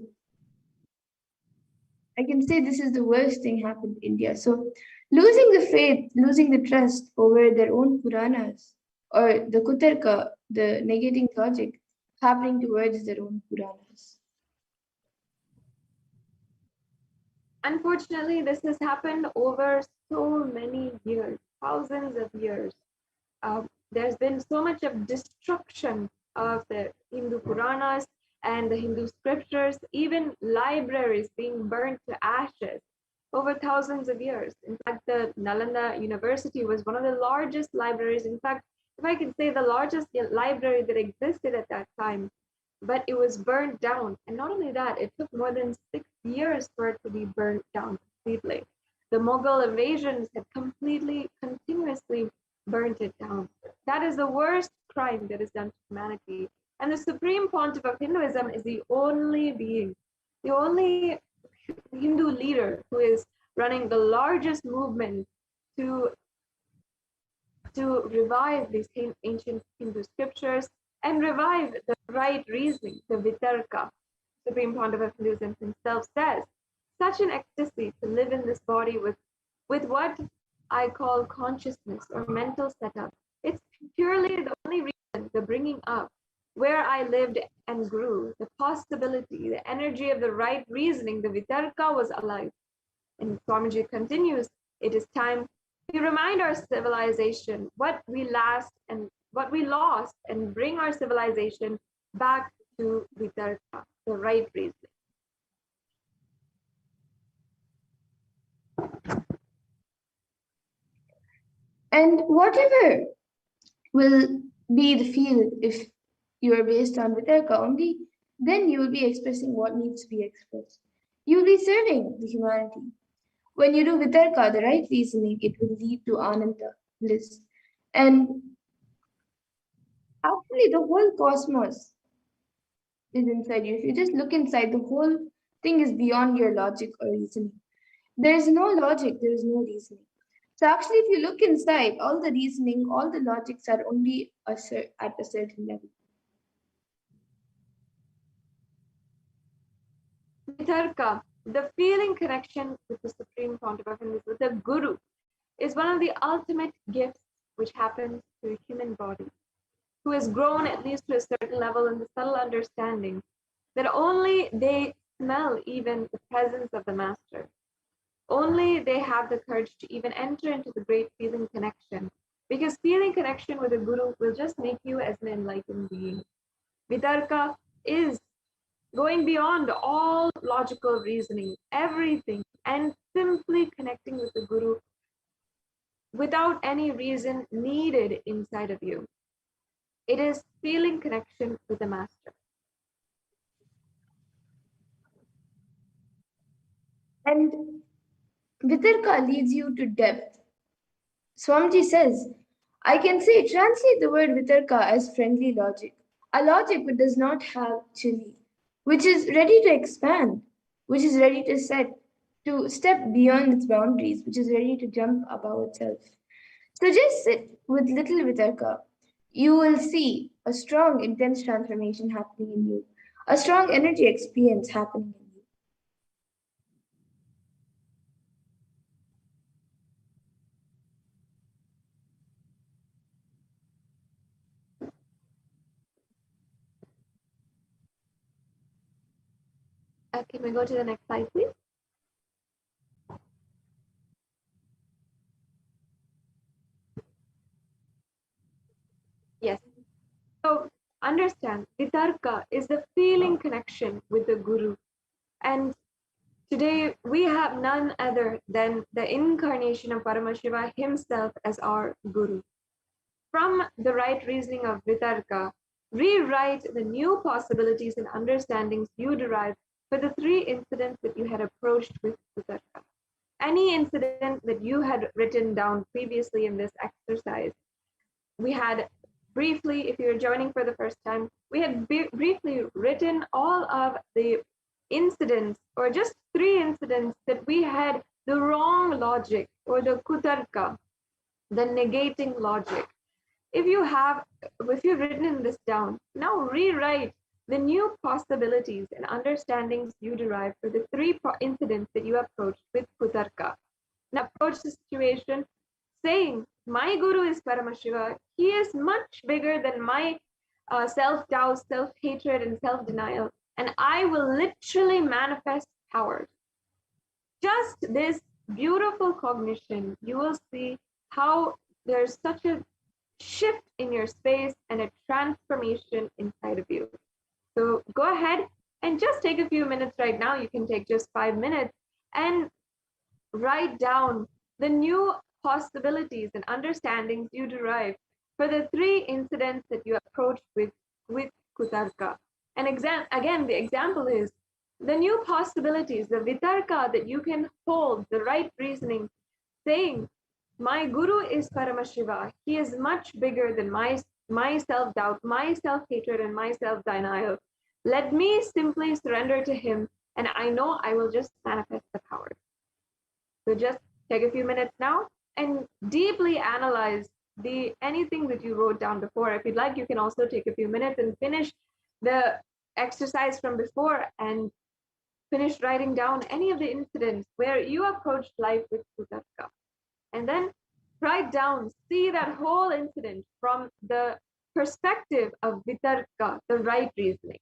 I can say this is the worst thing happened in India. So losing the faith, losing the trust over their own Puranas, or the Kutarka, the negating logic, happening towards their own Puranas. Unfortunately, this has happened over so many years, thousands of years. There's been so much of destruction of the Hindu Puranas and the Hindu scriptures, even libraries being burnt to ashes over thousands of years. In fact, the Nalanda University was one of the largest libraries. In fact, if I could say the largest library that existed at that time. but it was burned down. And not only that, it took more than 6 years for it to be burned down completely. The Mughal invasions had continuously burnt it down. That is the worst crime that is done to humanity. And the Supreme Pontiff of Hinduism is the only being, the only Hindu leader who is running the largest movement to revive these ancient Hindu scriptures and revive the right reasoning, the Vitarka. Supreme Pontiff of Hinduism himself says, such an ecstasy to live in this body with what I call consciousness or mental setup. It's purely the only reason, the bringing up, where I lived and grew, the possibility, the energy of the right reasoning, the Vitarka was alive. And Swamiji continues, it is time we remind our civilization what we lost and bring our civilization back to Vitarka, the right reasoning. And whatever will be the field if you are based on Vitarka only, then you will be expressing what needs to be expressed. You will be serving the humanity. When you do Vitarka, the right reasoning, it will lead to Ananda, bliss. And actually, the whole cosmos is inside you. If you just look inside, the whole thing is beyond your logic or reasoning. There is no logic, there is no reasoning. So actually, if you look inside, all the reasoning, all the logics are only at a certain level. Vitarka, the feeling connection with the Supreme Pontiff of Hinduism, with the Guru, is one of the ultimate gifts which happens to a human body, who has grown at least to a certain level in the subtle understanding that only they smell even the presence of the Master. Only they have the courage to even enter into the great feeling connection, because feeling connection with a Guru will just make you as an enlightened being. Vitarka is going beyond all logical reasoning, everything, and simply connecting with the Guru without any reason needed inside of you. It is feeling connection with the Master. And Vitarka leads you to depth. Swamiji says, I can say translate the word Vitarka as friendly logic. A logic which does not have chili, which is ready to expand, which is ready to step beyond its boundaries, which is ready to jump above itself. So just sit with little Vitarka. You will see a strong, intense transformation happening in you, a strong energy experience happening in you. Can we go to the next slide, please? Yes. So understand, Vitarka is the feeling connection with the Guru. And today we have none other than the incarnation of Paramashiva himself as our Guru. From the right reasoning of Vitarka, rewrite the new possibilities and understandings you derive for the 3 incidents that you had approached with Vitarka. Any incident that you had written down previously in this exercise, we had briefly, if you're joining for the first time, we had briefly written all of the incidents, or just 3 incidents that we had the wrong logic or the kutarka, the negating logic. If you've written this down, now rewrite the new possibilities and understandings you derive for the 3 incidents that you approached with kutarka. Now approach the situation saying, my Guru is Paramashiva. He is much bigger than my self-doubt, self-hatred, and self-denial. And I will literally manifest powers. Just this beautiful cognition, you will see how there's such a shift in your space and a transformation inside of you. So go ahead and just take a few minutes right now. You can take just 5 minutes and write down the new possibilities and understandings you derive for the 3 incidents that you approached with kutarka. And again, the example is the new possibilities, the vitarka that you can hold, the right reasoning, saying, my guru is Paramashiva. He is much bigger than my self-doubt, my self-hatred, and my self-denial. Let me simply surrender to him, and I know I will just manifest the power. So just take a few minutes now and deeply analyze anything that you wrote down before. If you'd like, you can also take a few minutes and finish the exercise from before and finish writing down any of the incidents where you approached life with Vitarka. And then write down, see that whole incident from the perspective of Vitarka, the right reasoning.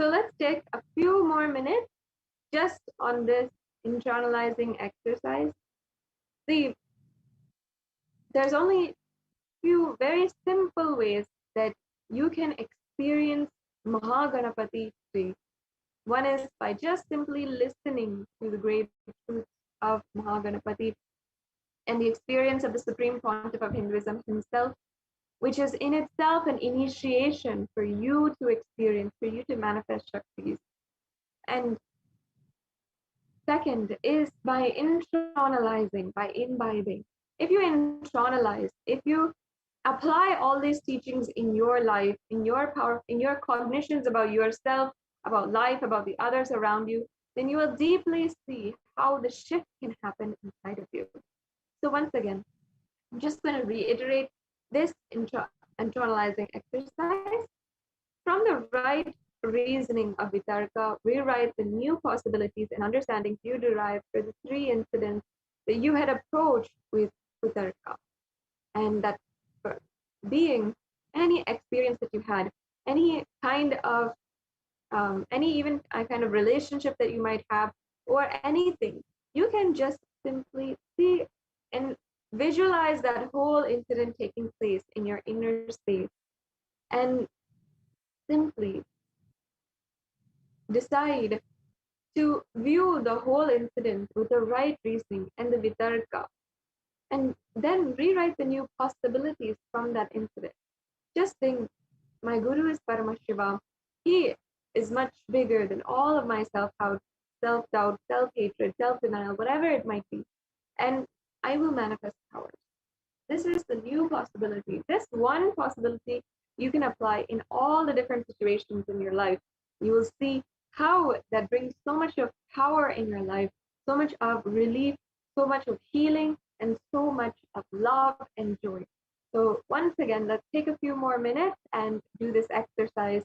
So let's take a few more minutes just on this internalizing exercise. See, there's only few very simple ways that you can experience Mahaganapati today. One is by just simply listening to the great truths of Mahaganapati and the experience of the Supreme Pontiff of Hinduism himself, which is in itself an initiation for you to experience, for you to manifest Shaktis. And second is by internalizing, by imbibing. If you internalize, if you apply all these teachings in your life, in your power, in your cognitions about yourself, about life, about the others around you, then you will deeply see how the shift can happen inside of you. So once again, I'm just going to reiterate this internalizing exercise. From the right reasoning of Vitarka, rewrite the new possibilities and understandings you derive for the three incidents that you had approached with Vitarka. And that being any experience that you had, any kind of any even kind of relationship that you might have, or anything, you can just simply see and visualize that whole incident taking place in your inner space, and simply decide to view the whole incident with the right reasoning and the vitarka, and then rewrite the new possibilities from that incident. Just think, my guru is Paramashivam. He is much bigger than all of my self-doubt, self-hatred, self-denial, whatever it might be. And I will manifest powers. This is the new possibility. This one possibility you can apply in all the different situations in your life. You will see how that brings so much of power in your life, so much of relief, so much of healing, and so much of love and joy. So once again, let's take a few more minutes and do this exercise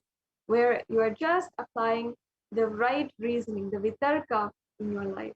where you are just applying the right reasoning, the vitarka in your life.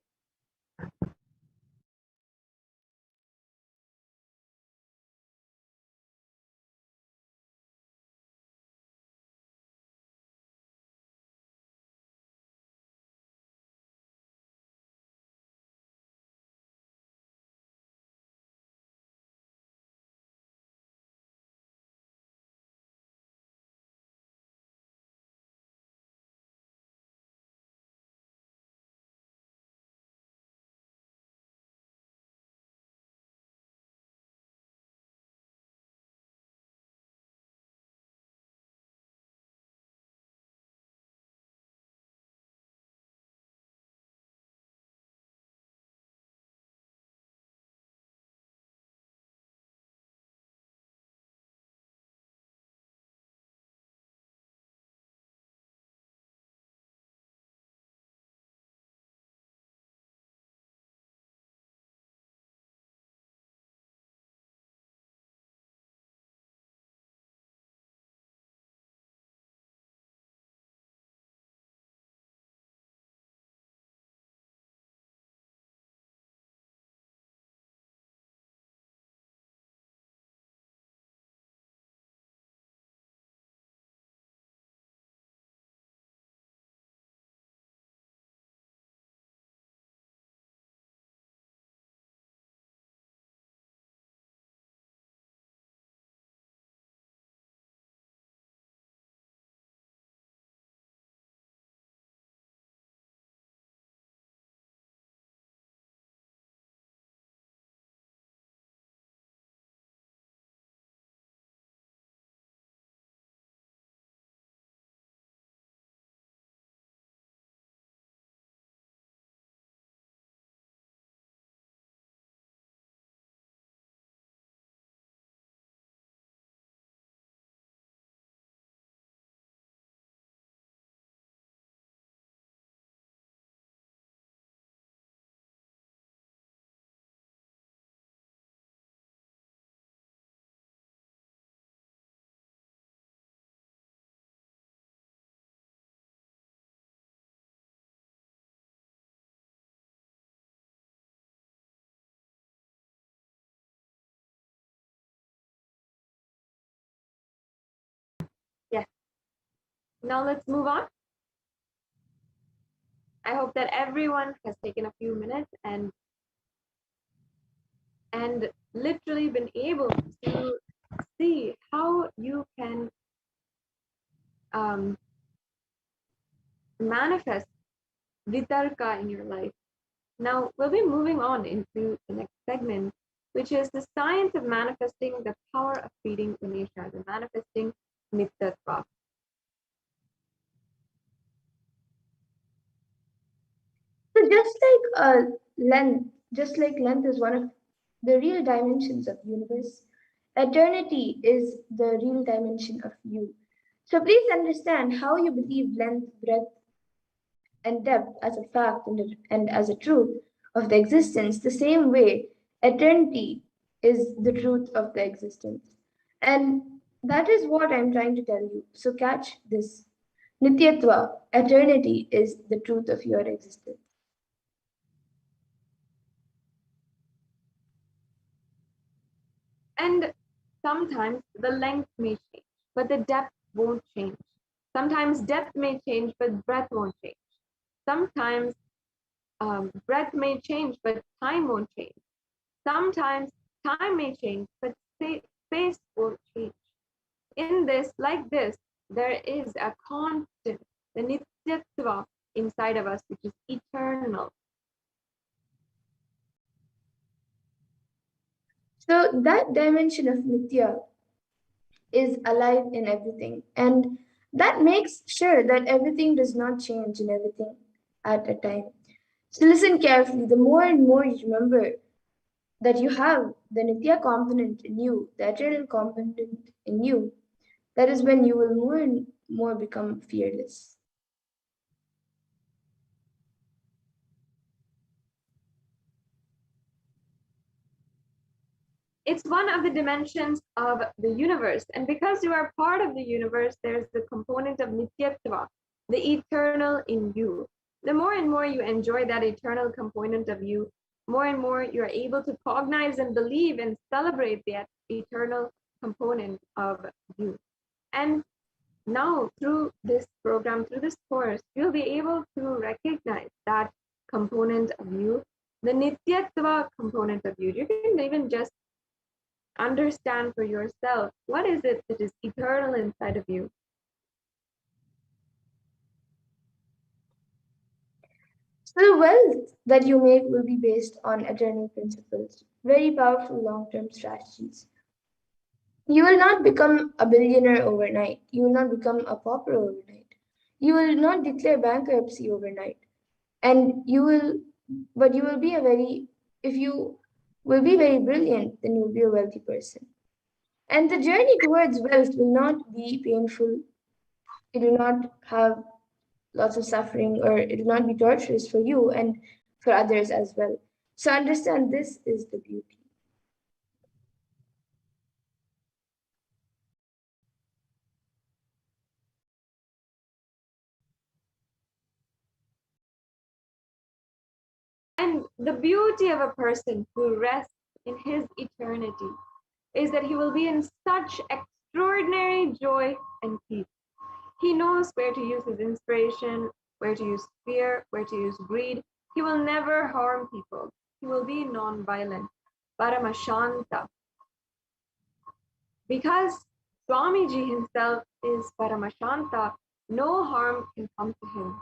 Yes. Now let's move on. I hope that everyone has taken a few minutes and literally been able to see how you can manifest vitarka in your life. Now we'll be moving on into the next segment, which is the science of manifesting the power of feeding Ganesha, the manifesting Nittatva. So just like length is one of the real dimensions of universe, eternity is the real dimension of you. So please understand how you believe length, breadth, and depth as a fact and as a truth of the existence, the same way eternity is the truth of the existence. And that is what I'm trying to tell you. So catch this. Nityatva, eternity is the truth of your existence. And Sometimes the length may change, but the depth won't change. Sometimes depth may change, but breadth won't change. Sometimes breadth may change, but time won't change. Sometimes time may change, but space won't change. In this, like this, there is a constant, the Nityattva inside of us, which is eternal. So that dimension of Nitya is alive in everything. And that makes sure that everything does not change in everything at a time. So listen carefully. The more and more you remember that you have the Nitya component in you, the eternal component in you, that is when you will more and more become fearless. It's one of the dimensions of the universe. And because you are part of the universe, there's the component of Nityattva, the eternal in you. The more and more you enjoy that eternal component of you, more and more you're able to cognize and believe and celebrate that eternal component of you. And now through this program, through this course, you'll be able to recognize that component of you, the Nityattva component of you. You can even just understand for yourself what is it that is eternal inside of you. So the wealth that you make will be based on eternal principles, very powerful long-term strategies. You will not become a billionaire overnight. You will not become a pauper overnight. You will not declare bankruptcy overnight. And but you will be if you will be very brilliant, then you will be a wealthy person. And the journey towards wealth will not be painful. It will not have lots of suffering, or it will not be torturous for you and for others as well. So understand, this is the beauty. And the beauty of a person who rests in his eternity is that he will be in such extraordinary joy and peace. He knows where to use his inspiration, where to use fear, where to use greed. He will never harm people. He will be non-violent. Paramashanta. Because Swamiji himself is Paramashanta, no harm can come to him.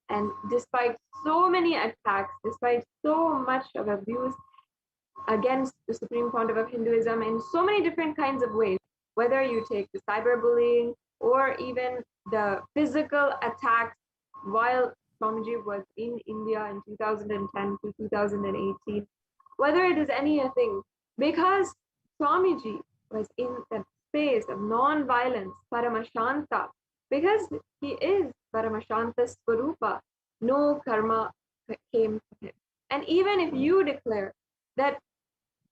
And despite so many attacks, despite so much of abuse against the Supreme Pontiff of Hinduism in so many different kinds of ways, whether you take the cyberbullying or even the physical attacks while Swamiji was in India in 2010 to 2018, whether it is anything, because Swamiji was in that space of non-violence, Paramashanta, because he is Paramashanta Swarupa, no karma came to him. And even if you declare that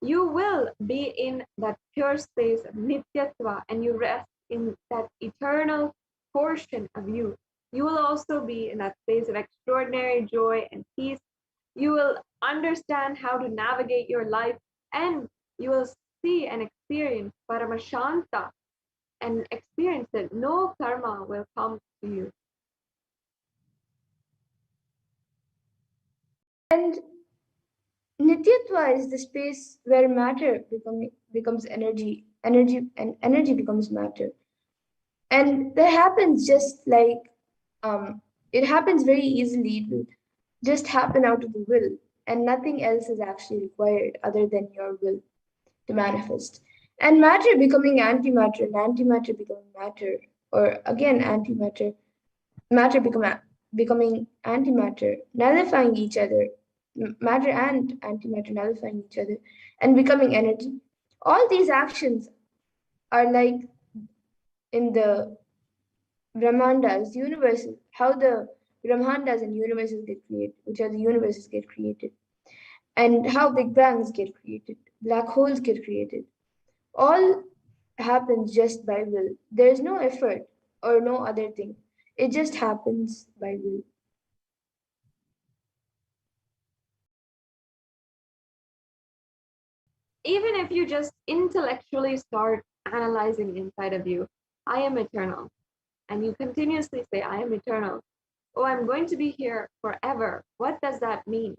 you will be in that pure space of Nityatva and you rest in that eternal portion of you, you will also be in that space of extraordinary joy and peace. You will understand how to navigate your life, and you will see and experience Paramashanta and experience that no karma will come to you. And Nityatva is the space where matter becomes energy, and energy becomes matter. And that happens just like it happens very easily. It will just happen out of the will, and nothing else is actually required other than your will to manifest. And matter becoming antimatter, and antimatter becoming matter, or again antimatter, matter becoming antimatter, nullifying each other, matter and antimatter nullifying each other, and becoming energy. All these actions are like in the Brahmandas, universes, how the Brahmandas and universes get created, which are the universes get created, and how Big Bangs get created, black holes get created. All happens just by will. There is no effort or no other thing. It just happens by will. Even if you just intellectually start analyzing inside of you, I am eternal, and you continuously say, I am eternal. Oh, I'm going to be here forever. What does that mean?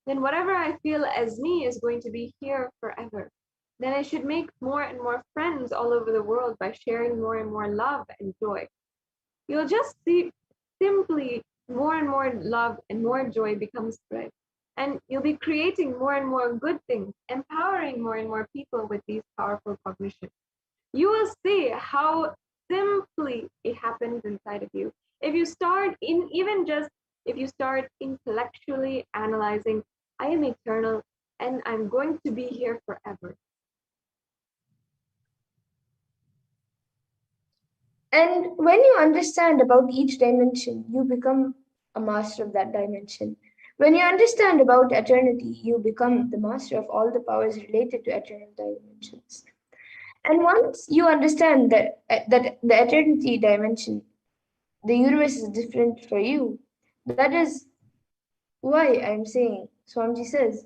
Then whatever I feel as me is going to be here forever. Then I should make more and more friends all over the world by sharing more and more love and joy. You'll just see simply more and more love and more joy becomes spread. And you'll be creating more and more good things, empowering more and more people with these powerful cognitions. You will see how simply it happens inside of you. If you start in even just if you start intellectually analyzing, I am eternal and I'm going to be here forever. And when you understand about each dimension, you become a master of that dimension. When you understand about eternity, you become the master of all the powers related to eternal dimensions. And once you understand that the eternity dimension, the universe is different for you, that is why I'm saying, Swamiji says,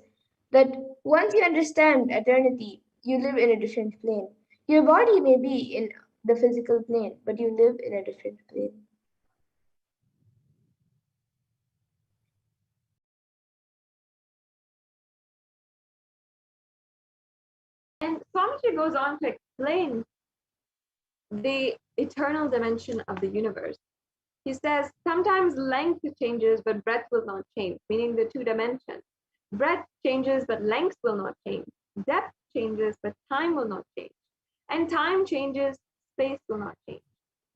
that once you understand eternity, you live in a different plane. Your body may be in the physical plane, but you live in a different plane. And Swamiji goes on to explain the eternal dimension of the universe. He says, sometimes length changes, but breadth will not change, meaning the two dimensions. Breadth changes, but length will not change. Depth changes, but time will not change. And time changes, space will not change.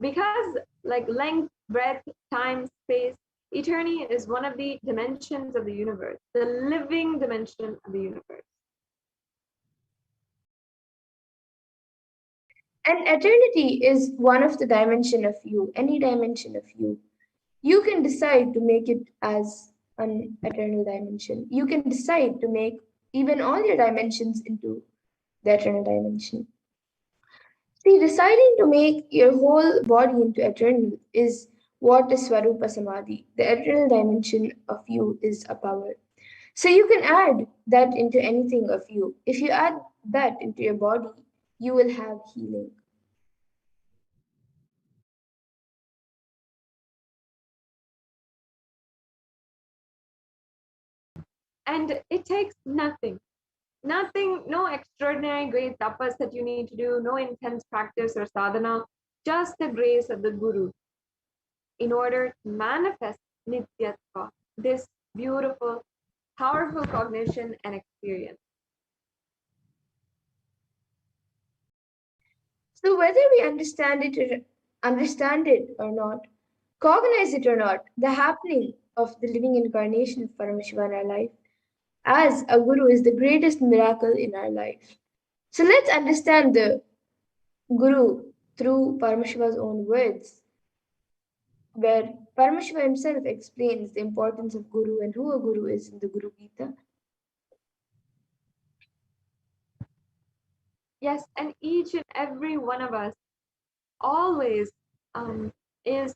Because like length, breadth, time, space, eternity is one of the dimensions of the universe, the living dimension of the universe. And eternity is one of the dimension of you, any dimension of you. You can decide to make it as an eternal dimension. You can decide to make even all your dimensions into the eternal dimension. See, deciding to make your whole body into eternal is what is Swarupa Samadhi. The eternal dimension of you is a power. So you can add that into anything of you. If you add that into your body, you will have healing. And it takes nothing, no extraordinary great tapas that you need to do, no intense practice or sadhana, just the grace of the Guru in order to manifest Nityatva, this beautiful, powerful cognition and experience. So whether we understand it or not, cognize it or not, the happening of the living incarnation of Paramashiva in our life as a guru is the greatest miracle in our life. So let's understand the guru through Paramashiva's own words, where Paramashiva himself explains the importance of guru and who a guru is in the Guru Gita. Yes, and each and every one of us always is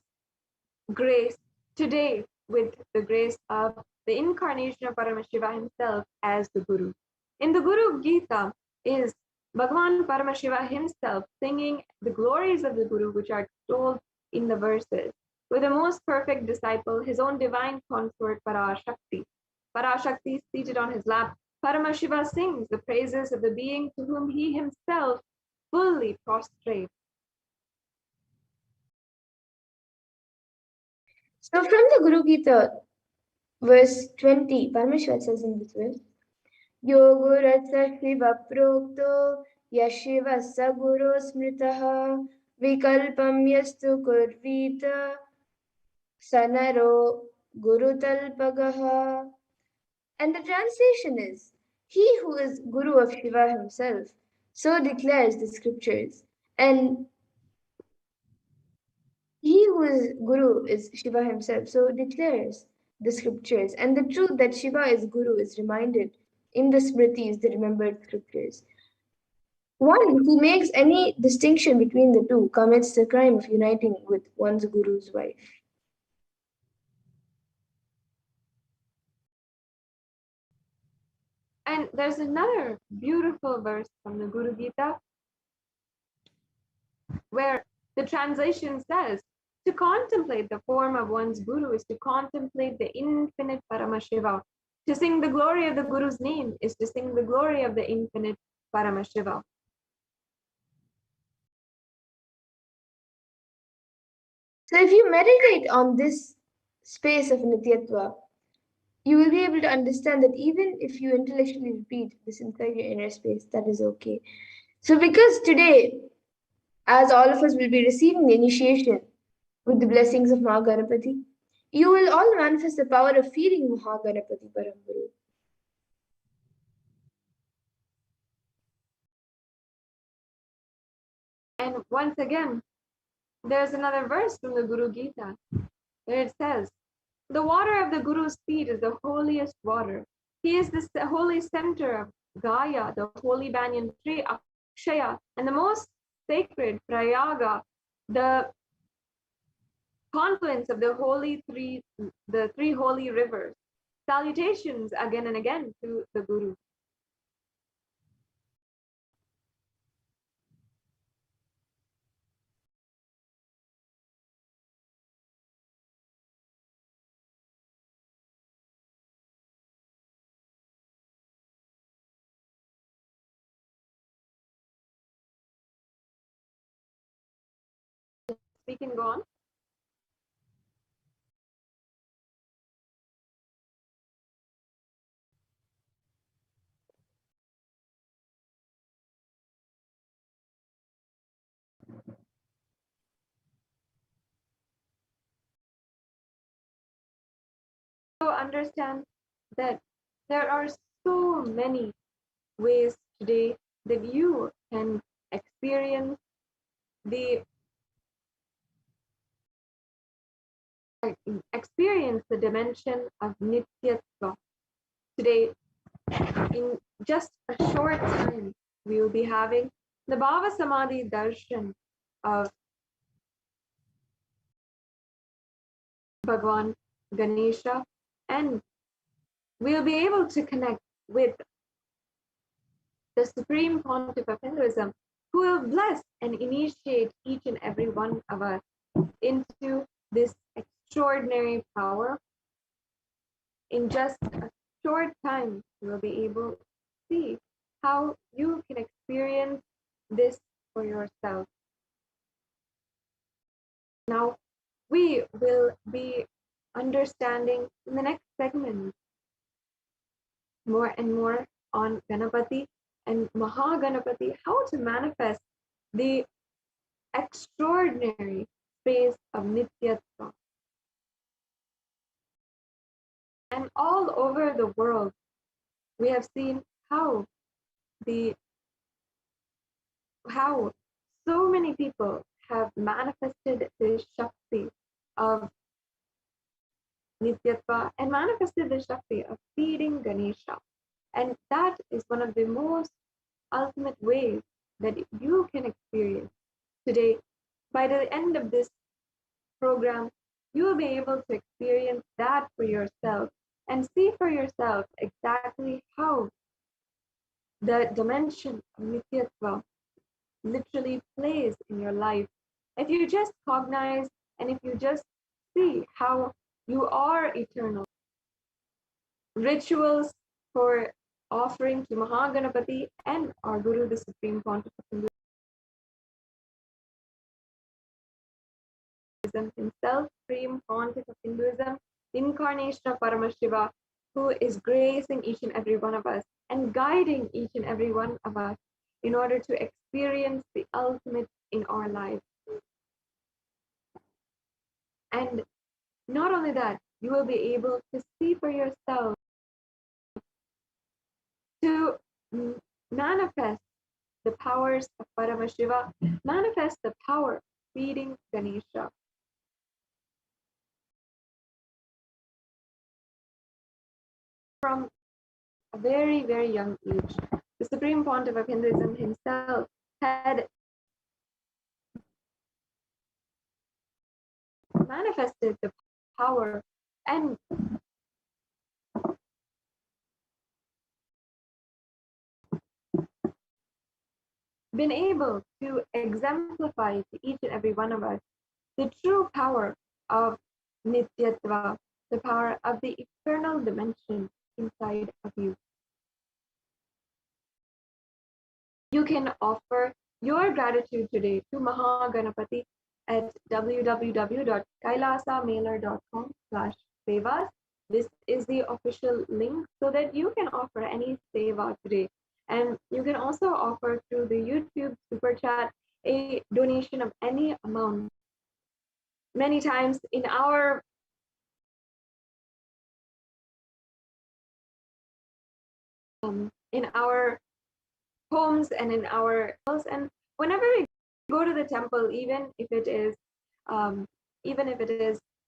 graced today with the grace of the incarnation of Paramashiva himself as the Guru. In the Guru Gita is Bhagavan Paramashiva himself singing the glories of the Guru, which are told in the verses, with the most perfect disciple, his own divine consort Parashakti. Parashakti seated on his lap, Paramashiva sings the praises of the being to whom he himself fully prostrates. So from the Guru Gita, verse 20, Paramashiva says in this verse, Yoguratsa Shiva Prokto Yashiva Saguro Smritaha Vikalpam Yastu Kurvita Sanaro Gurutalpagaha. And the translation is, he who is Guru of Shiva himself, so declares the scriptures. And he who is Guru is Shiva himself, so declares the scriptures. And the truth that Shiva is Guru is reminded in the Smritis, the remembered scriptures. One who makes any distinction between the two commits the crime of uniting with one's Guru's wife. And there's another beautiful verse from the Guru Gita where the translation says, to contemplate the form of one's Guru is to contemplate the infinite Paramashiva. To sing the glory of the Guru's name is to sing the glory of the infinite Paramashiva. So if you meditate on this space of Nityatva, you will be able to understand that even if you intellectually repeat this inside your inner space, that is okay. So because today, as all of us will be receiving the initiation with the blessings of Mahaganapati, you will all manifest the power of feeling Mahaganapati Parambhuru. And once again, there's another verse from the Guru Gita where it says, the water of the Guru's feet is the holiest water. He is the holy center of Gaya, the holy banyan tree, Akshaya, and the most sacred Prayaga, the confluence of the three holy rivers. Salutations again and again to the Guru. We can go on. So understand that there are so many ways today that you can experience the dimension of Nityatva. Today, in just a short time, we will be having the Bhava Samadhi Darshan of Bhagwan Ganesha, and we'll be able to connect with the Supreme Pontiff of Hinduism, who will bless and initiate each and every one of us into this extraordinary power. In just a short time, you will be able to see how you can experience this for yourself. Now, we will be understanding in the next segment more and more on Ganapati and Mahaganapati, how to manifest the extraordinary space of Nityatva. And all over the world, we have seen how so many people have manifested the Shakti of Nityatva and manifested the Shakti of feeding Ganesha. And that is one of the most ultimate ways that you can experience today. By the end of this program, you will be able to experience that for yourself and see for yourself exactly how the dimension of Nityatva literally plays in your life. If you just cognize and if you just see how you are eternal, rituals for offering to Mahaganapati and our Guru, the Supreme Pontiff of Hinduism himself, Supreme Pontiff of Hinduism, incarnation of Paramashiva, who is gracing each and every one of us and guiding each and every one of us in order to experience the ultimate in our lives. And not only that, you will be able to see for yourself, to manifest the powers of Paramashiva, manifest the power of feeding Ganesha. From a very, very young age, the Supreme Pontiff of Hinduism himself had manifested the power and been able to exemplify to each and every one of us the true power of Nityatva, the power of the eternal dimension inside of you. You can offer your gratitude today to Mahaganapati at www.kailasamailer.com/sevas. This is the official link so that you can offer any seva today. And you can also offer through the YouTube super chat a donation of any amount. Many times in our homes and in our house, and whenever we go to the temple, even if it is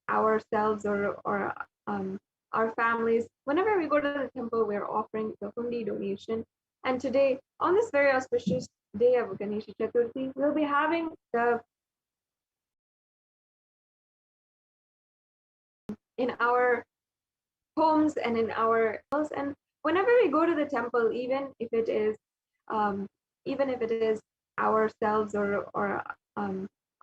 ourselves or our families, whenever we go to the temple, we're offering the hundi donation. And today, on this very auspicious day of Ganesha Chaturthi, we'll be having in our homes and in our house, and whenever we go to the temple, even if it is ourselves or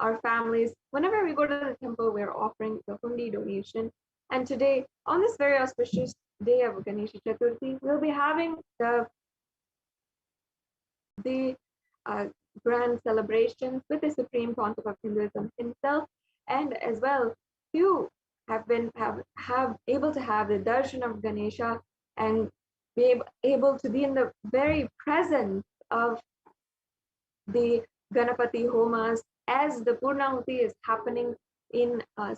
our families, whenever we go to the temple, we're offering the hundi donation. And today, on this very auspicious day of Ganesha Chaturthi, we'll be having the grand celebrations with the Supreme Pontiff of Hinduism himself, and as well to have able to have the darshan of Ganesha and be able to be in the very presence of the Ganapati Homas as the Purnahuti is happening in the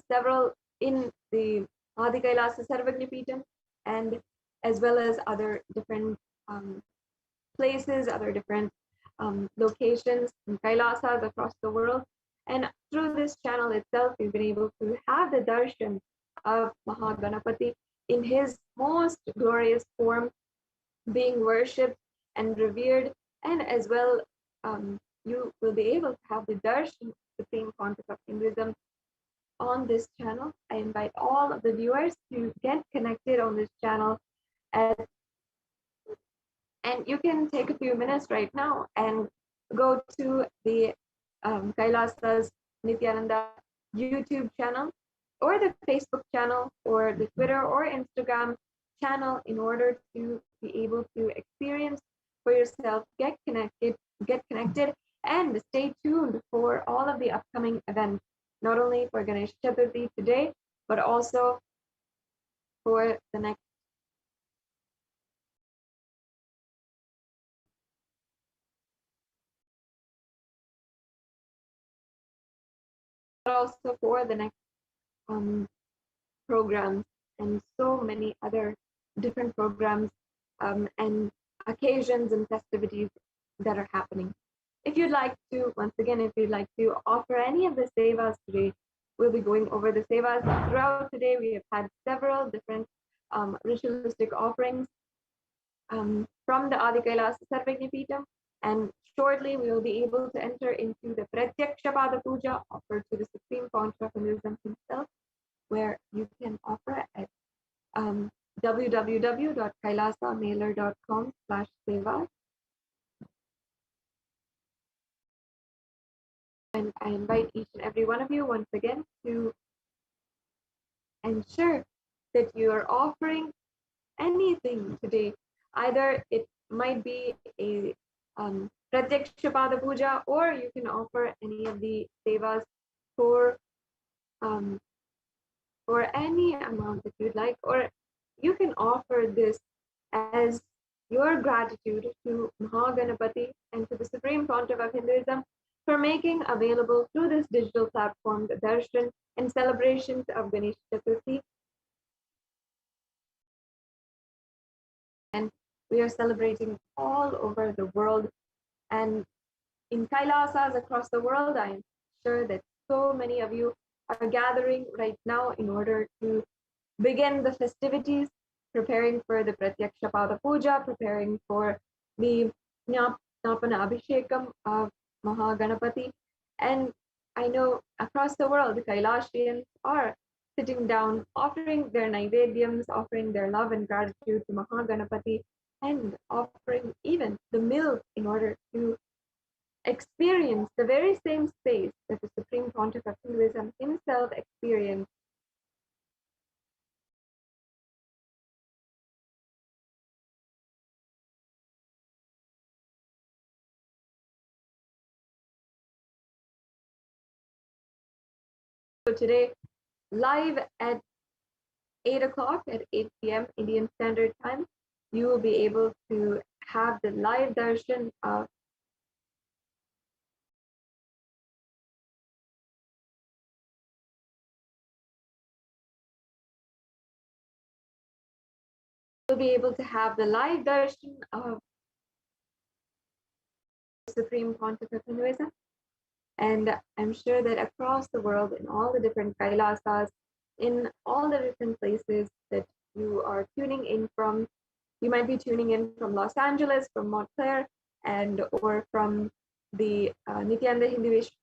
Adi Kailasa Sarvagnipitam, and as well as other different places, other different locations and Kailasas across the world. And through this channel itself, we've been able to have the darshan of Mahaganapati in his most glorious form, being worshipped and revered. And as well, you will be able to have the darshan of the Supreme Pontiff of Hinduism on this channel. I invite all of the viewers to get connected on this channel, and you can take a few minutes right now and go to the Kailasa's Nithyananda YouTube channel or the Facebook channel or the Twitter or Instagram channel in order to be able to experience for yourself, get connected, and stay tuned for all of the upcoming events, not only for Ganesh Chaturthi today, but also for the next programs and so many other different programs and occasions and festivities that are happening. If you'd like to, once again, if you'd like to offer any of the sevas today, we'll be going over the sevas throughout today. We have had several different ritualistic offerings from the Adi Kailasa Sarvagnipitam, and shortly we will be able to enter into the Pratyaksha Pada Puja offered to the Supreme Pontiff of Hinduism himself, where you can offer at www.kailasamailer.com/seva. And I invite each and every one of you once again to ensure that you are offering anything today. Either it might be a Pratyaksha Pada Puja, or you can offer any of the sevas for any amount that you'd like, or you can offer this as your gratitude to Mahaganapati and to the Supreme Pontiff of Hinduism for making available through this digital platform the darshan and celebrations of Ganesh Chaturthi. And we are celebrating all over the world, and in Kailasas across the world. I'm sure that so many of you are gathering right now in order to begin the festivities, preparing for the Pratyaksha Pada Puja, preparing for the Napana Abhishekam of Mahaganapati. And I know across the world, the Kailashians are sitting down, offering their Naivedyams, offering their love and gratitude to Mahaganapati, and offering even the milk in order to experience the very same space that the Supreme Pontiff of Hinduism himself experienced. So today, live at 8 o'clock at 8 p.m. Indian Standard Time, you will be able to have the live darshan of you'll be able to have the live darshan of the Supreme Pontiff of Hinduism. And I'm sure that across the world, in all the different Kailasas, in all the different places that you are tuning in from, you might be tuning in from Los Angeles, from Montclair, and or from the Nithyananda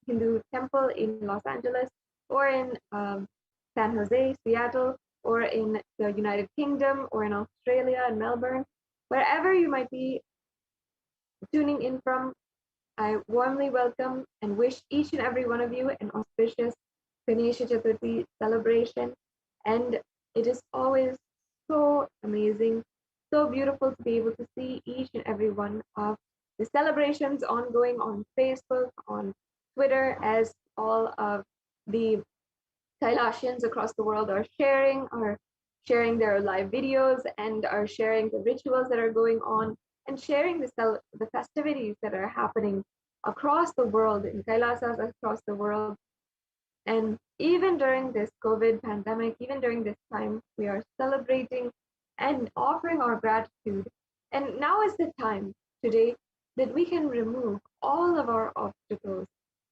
Hindu Temple in Los Angeles, or in San Jose, Seattle, or in the United Kingdom, or in Australia and Melbourne, wherever you might be tuning in from. I warmly welcome and wish each and every one of you an auspicious Ganesha Chaturthi celebration. And it is always so amazing, so beautiful to be able to see each and every one of the celebrations ongoing on Facebook, on Twitter, as all of the Kailasians across the world are sharing their live videos and are sharing the rituals that are going on and sharing the festivities that are happening across the world, in Kailasas across the world. And even during this COVID pandemic, even during this time, we are celebrating and offering our gratitude. And now is the time today that we can remove all of our obstacles,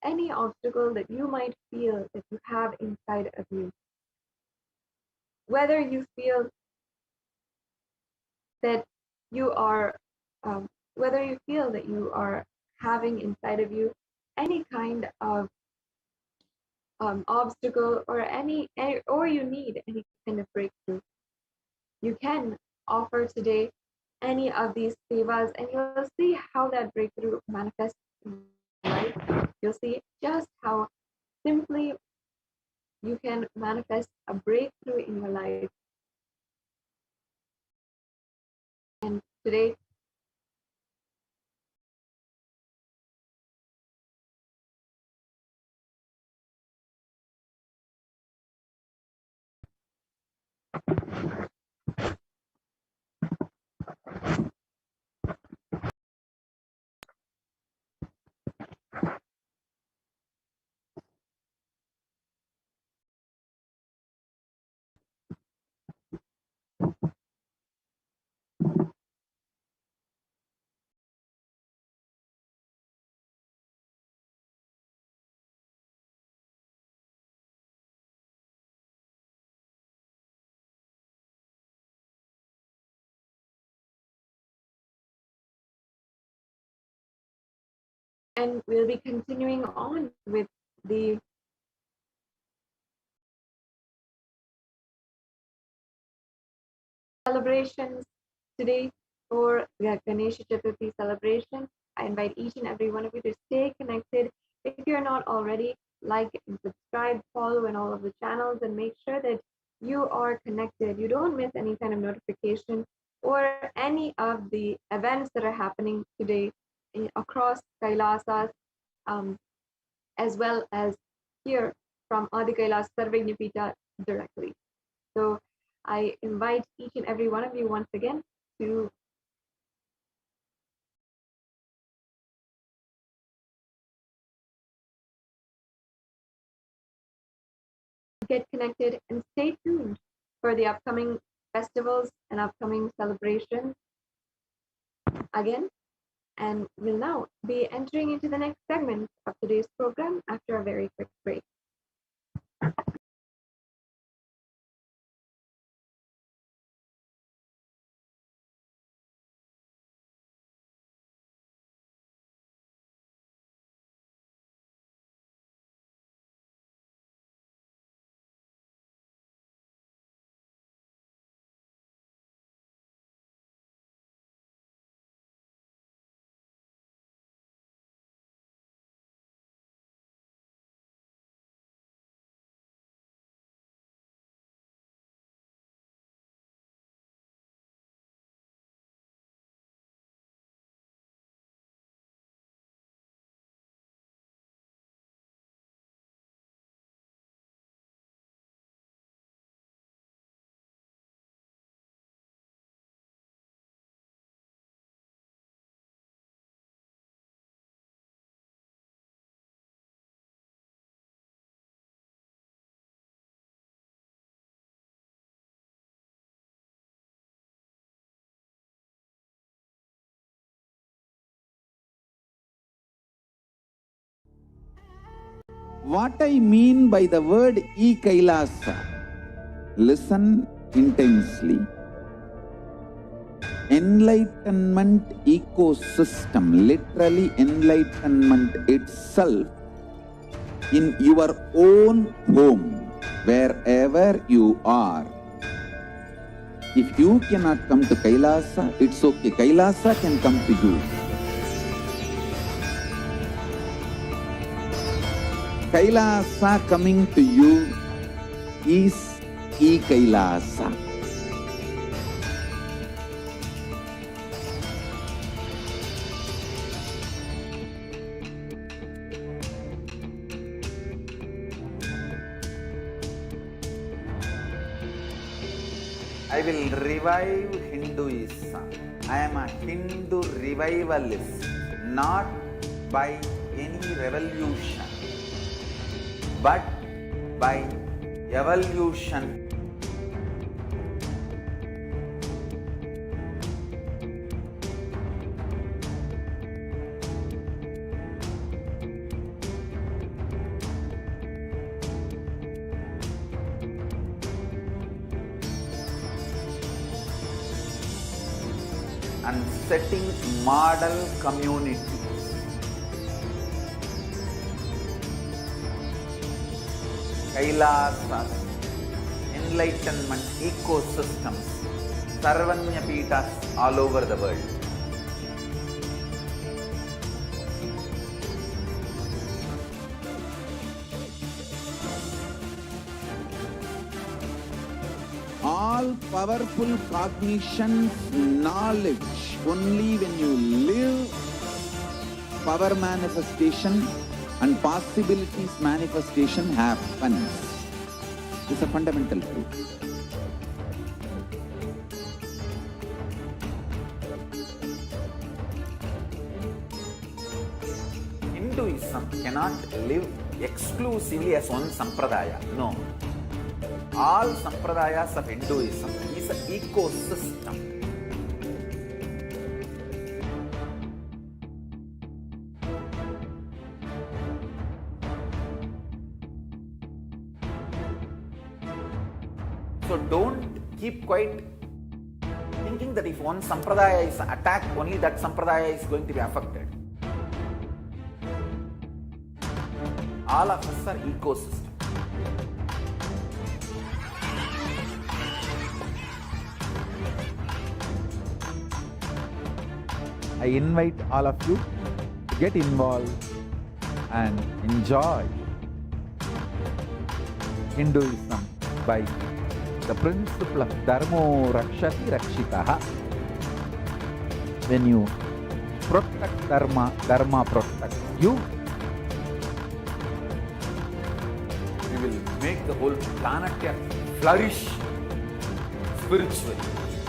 any obstacle that you might feel that you have inside of you. Whether you feel that you are, whether you feel that you are having inside of you any kind of obstacle or or you need any kind of breakthrough, you can offer today any of these sevas, and you'll see how that breakthrough manifests in your life. You'll see just how simply you can manifest a breakthrough in your life. And today, and we'll be continuing on with the celebrations today for the Ganesha Chaturthi celebration. I invite each and every one of you to stay connected. If you're not already, like and subscribe, follow in all of the channels, and make sure that you are connected. You don't miss any kind of notification or any of the events that are happening today across Kailasas, um, as well as here from Adi Kailas Sarvajñapita directly. So I invite each and every one of you once again to get connected and stay tuned for the upcoming festivals and upcoming celebrations again. And we'll now be entering into the next segment of today's program after a very quick break. What I mean by the word Kailasa, listen intensely. Enlightenment ecosystem, literally enlightenment itself, in your own home, wherever you are. If you cannot come to Kailasa, it's okay. Kailasa can come to you. Kailasa coming to you is Kailasa. I will revive Hinduism. I am a Hindu revivalist, not by any revolution, but by evolution. And setting model communities. Kailasas, enlightenment ecosystems, Sarvanya Pitas all over the world. All powerful cognition, knowledge, only when you live, power manifestation and possibilities manifestation happens. It's a fundamental truth. Hinduism cannot live exclusively as one sampradaya. No. All sampradayas of Hinduism is an ecosystem. So don't keep quiet thinking that if one sampradaya is attacked, only that sampradaya is going to be affected. All of us are ecosystem. I invite all of you to get involved and enjoy Hinduism by the principle of Dharmo Rakshati Rakshitaha. When you protect Dharma, Dharma protects you. We will make the whole planet flourish spiritually,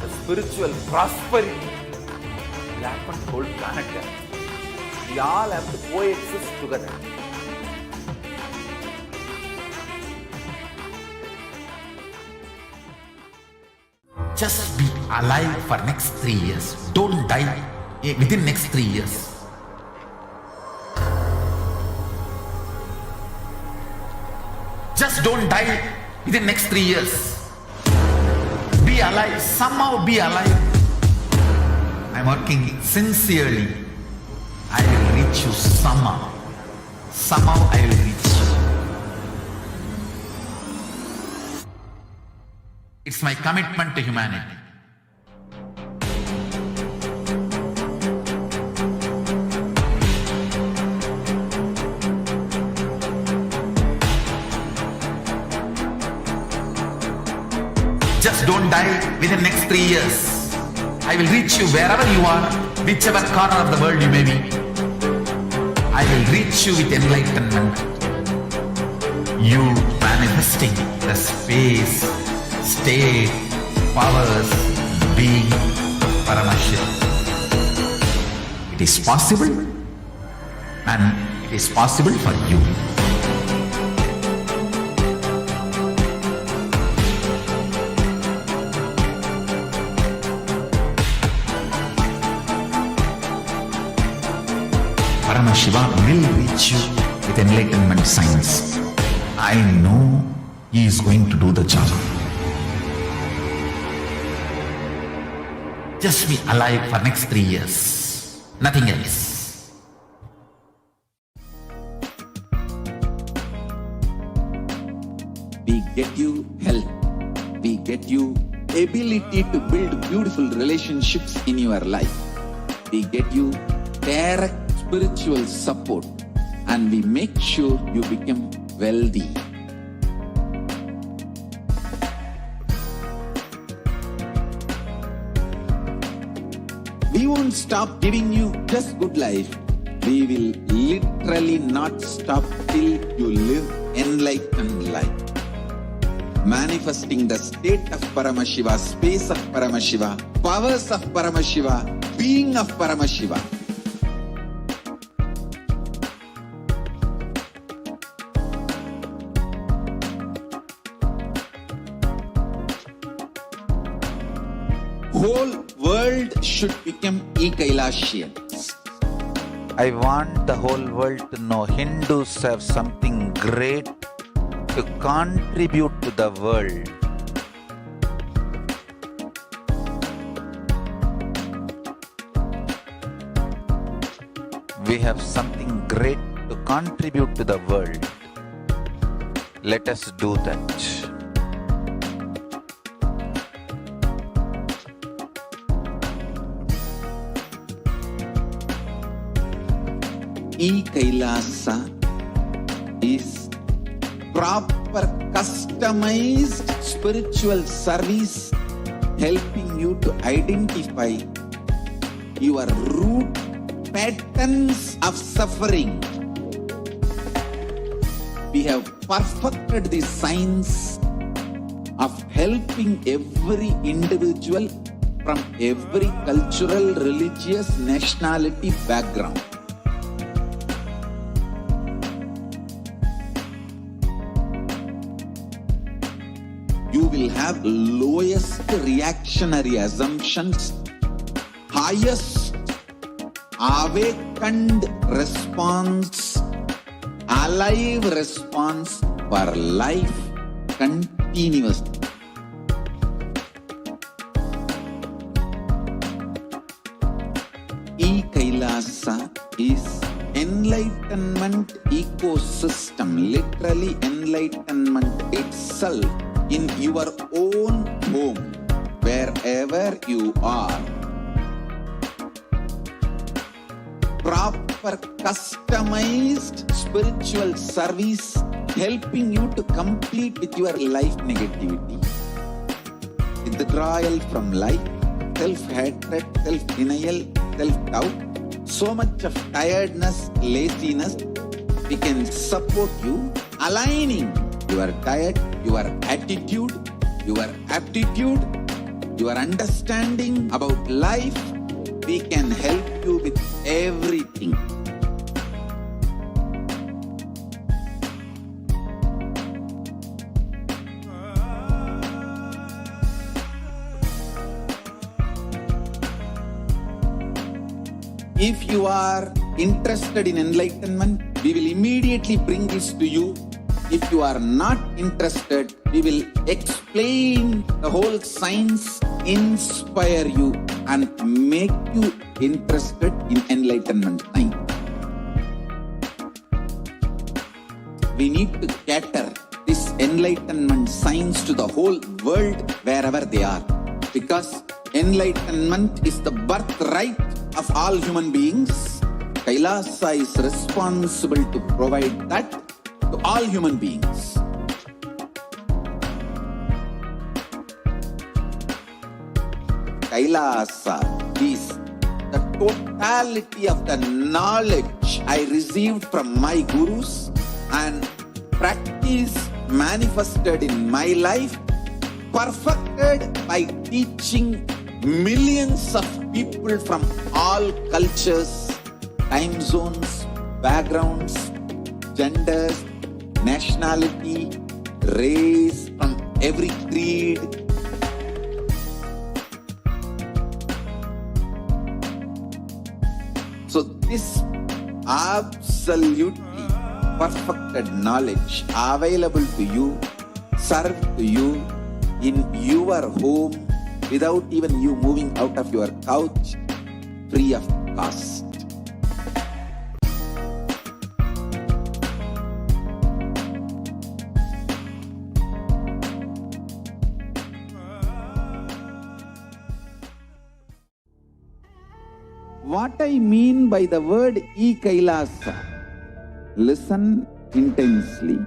the spiritual prosperity. Will happen to the whole planet Earth. We all have to coexist together. Just be alive for next 3 years. Don't die within next 3 years. Just don't die within next 3 years. Be alive. Somehow be alive. I'm working sincerely. I will reach you somehow. Somehow I will reach you. It's my commitment to humanity. Just don't die within next 3 years. I will reach you wherever you are, whichever corner of the world you may be. I will reach you with enlightenment. You manifesting the space, state, powers, being Paramashivoham. It is possible, and it is possible for you. Paramashivoham will reach you with enlightenment science. I know he is going to do the job. Just be alive for next 3 years. Nothing else. We get you health. We get you ability to build beautiful relationships in your life. We get you direct spiritual support, and we make sure you become wealthy. We won't stop giving you just good life. We will literally not stop till you live enlightened life. Manifesting the state of Paramashiva, space of Paramashiva, powers of Paramashiva, being of Paramashiva. Whole world should become Kailasians. I want the whole world to know Hindus have something great to contribute to the world. We have something great to contribute to the world. Let us do that. Kailasa is proper customized spiritual service helping you to identify your root patterns of suffering. We have perfected the science of helping every individual from every cultural, religious, nationality background. You will have lowest reactionary assumptions, highest awakened response, alive response for life continuously. Kailasa is enlightenment ecosystem, literally enlightenment itself in your own home, wherever you are. Proper customized spiritual service helping you to complete with your life negativity. Withdrawal from life, self-hatred, self-denial, self-doubt, so much of tiredness, laziness. We can support you aligning your diet, your attitude, your aptitude, your understanding about life. We can help you with everything. If you are interested in enlightenment, we will immediately bring this to you. If you are not interested, we will explain the whole science, inspire you, and make you interested in enlightenment time. We need to cater this enlightenment science to the whole world wherever they are, because enlightenment is the birthright of all human beings. Kailasa is responsible to provide that to all human beings. Kailasa is the totality of the knowledge I received from my gurus and practice manifested in my life, perfected by teaching millions of people from all cultures, time zones, backgrounds, genders, nationality, race, from every creed. So this absolutely perfected knowledge available to you, served to you in your home without even you moving out of your couch, free of cost. What I mean by the word Kailasa, listen intensely.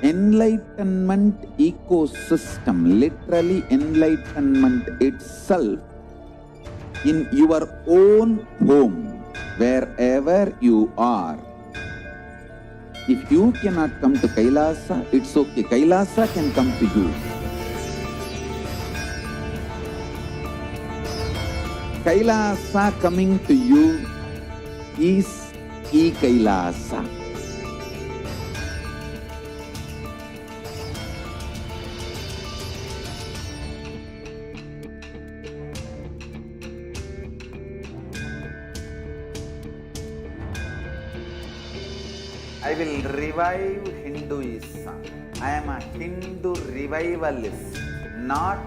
Enlightenment ecosystem, literally enlightenment itself, in your own home, wherever you are. If you cannot come to Kailasa, it's okay. Kailasa can come to you. Kailasa coming to you is Kailasa. I will revive Hinduism. I am a Hindu revivalist, not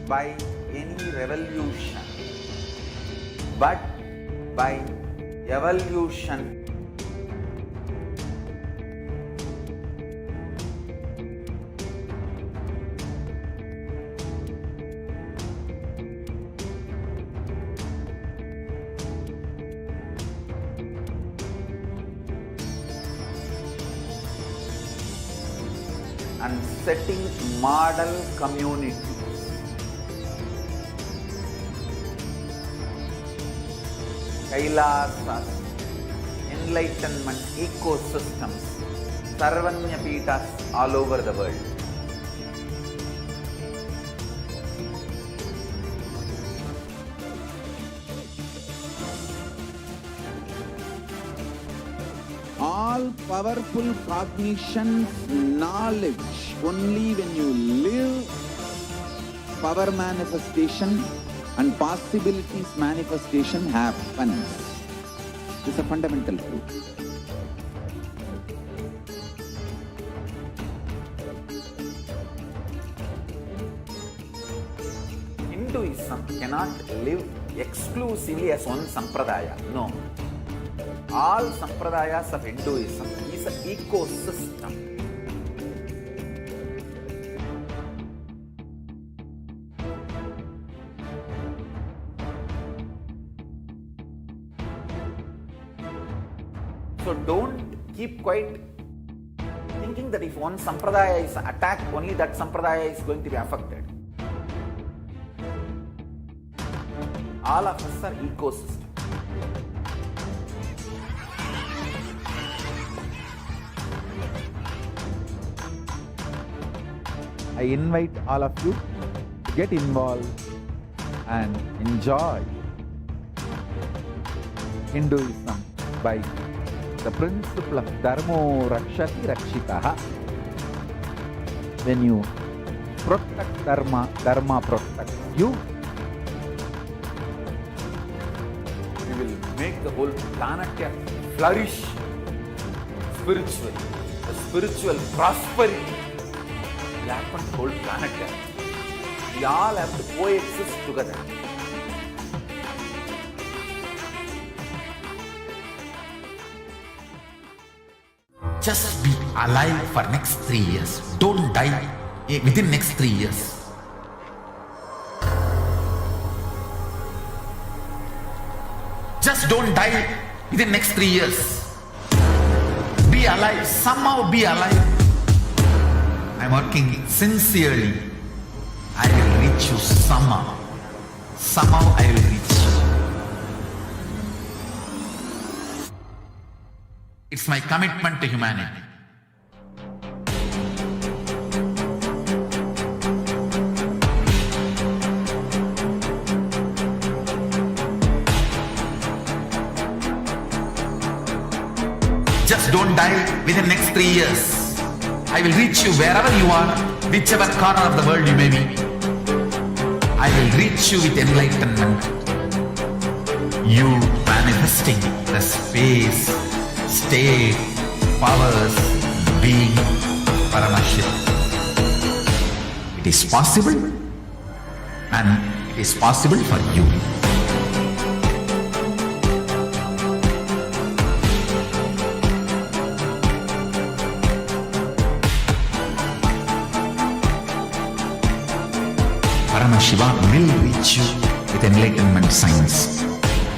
by any revolution, but by evolution. And setting model communities. Kailasas, enlightenment ecosystems, Sarvanya Pitas all over the world. All powerful cognitions, knowledge, only when you live, power manifestation and possibilities manifestation happens. This is a fundamental truth. Hinduism cannot live exclusively as one sampradaya. No. All sampradayas of Hinduism is an ecosystem. So don't keep quiet thinking that if one sampradaya is attacked, only that sampradaya is going to be affected. All of us are ecosystem. I invite all of you to get involved and enjoy Hinduism by the principle of Dharmo Rakshati Rakshitaha. When you protect Dharma, Dharma protects you. You will make the whole planet flourish spiritually. The spiritual prosperity will happen to the whole planet. We all have to coexist together. Just be alive for next 3 years. Don't die within next 3 years. Just don't die within next 3 years. Be alive. Somehow be alive. I'm working sincerely. I will reach you somehow. Somehow I will reach you. It's my commitment to humanity. Just don't die within next 3 years. I will reach you wherever you are, whichever corner of the world you may be. I will reach you with enlightenment. You manifesting the space state, powers, being, Paramashivoham. It is possible, and it is possible for you. Paramashiva will reach you with enlightenment science.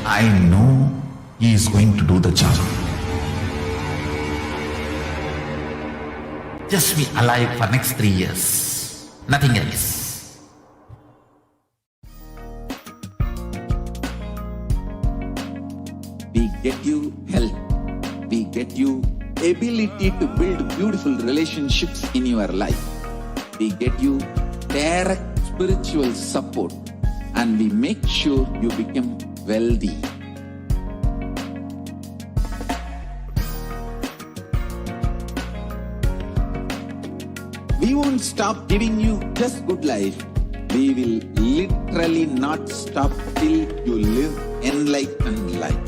I know he is going to do the job. Just be alive for next 3 years. Nothing else. We get you health. We get you ability to build beautiful relationships in your life. We get you direct spiritual support, and we make sure you become wealthy. We won't stop giving you just good life. We will literally not stop till you live enlightened life.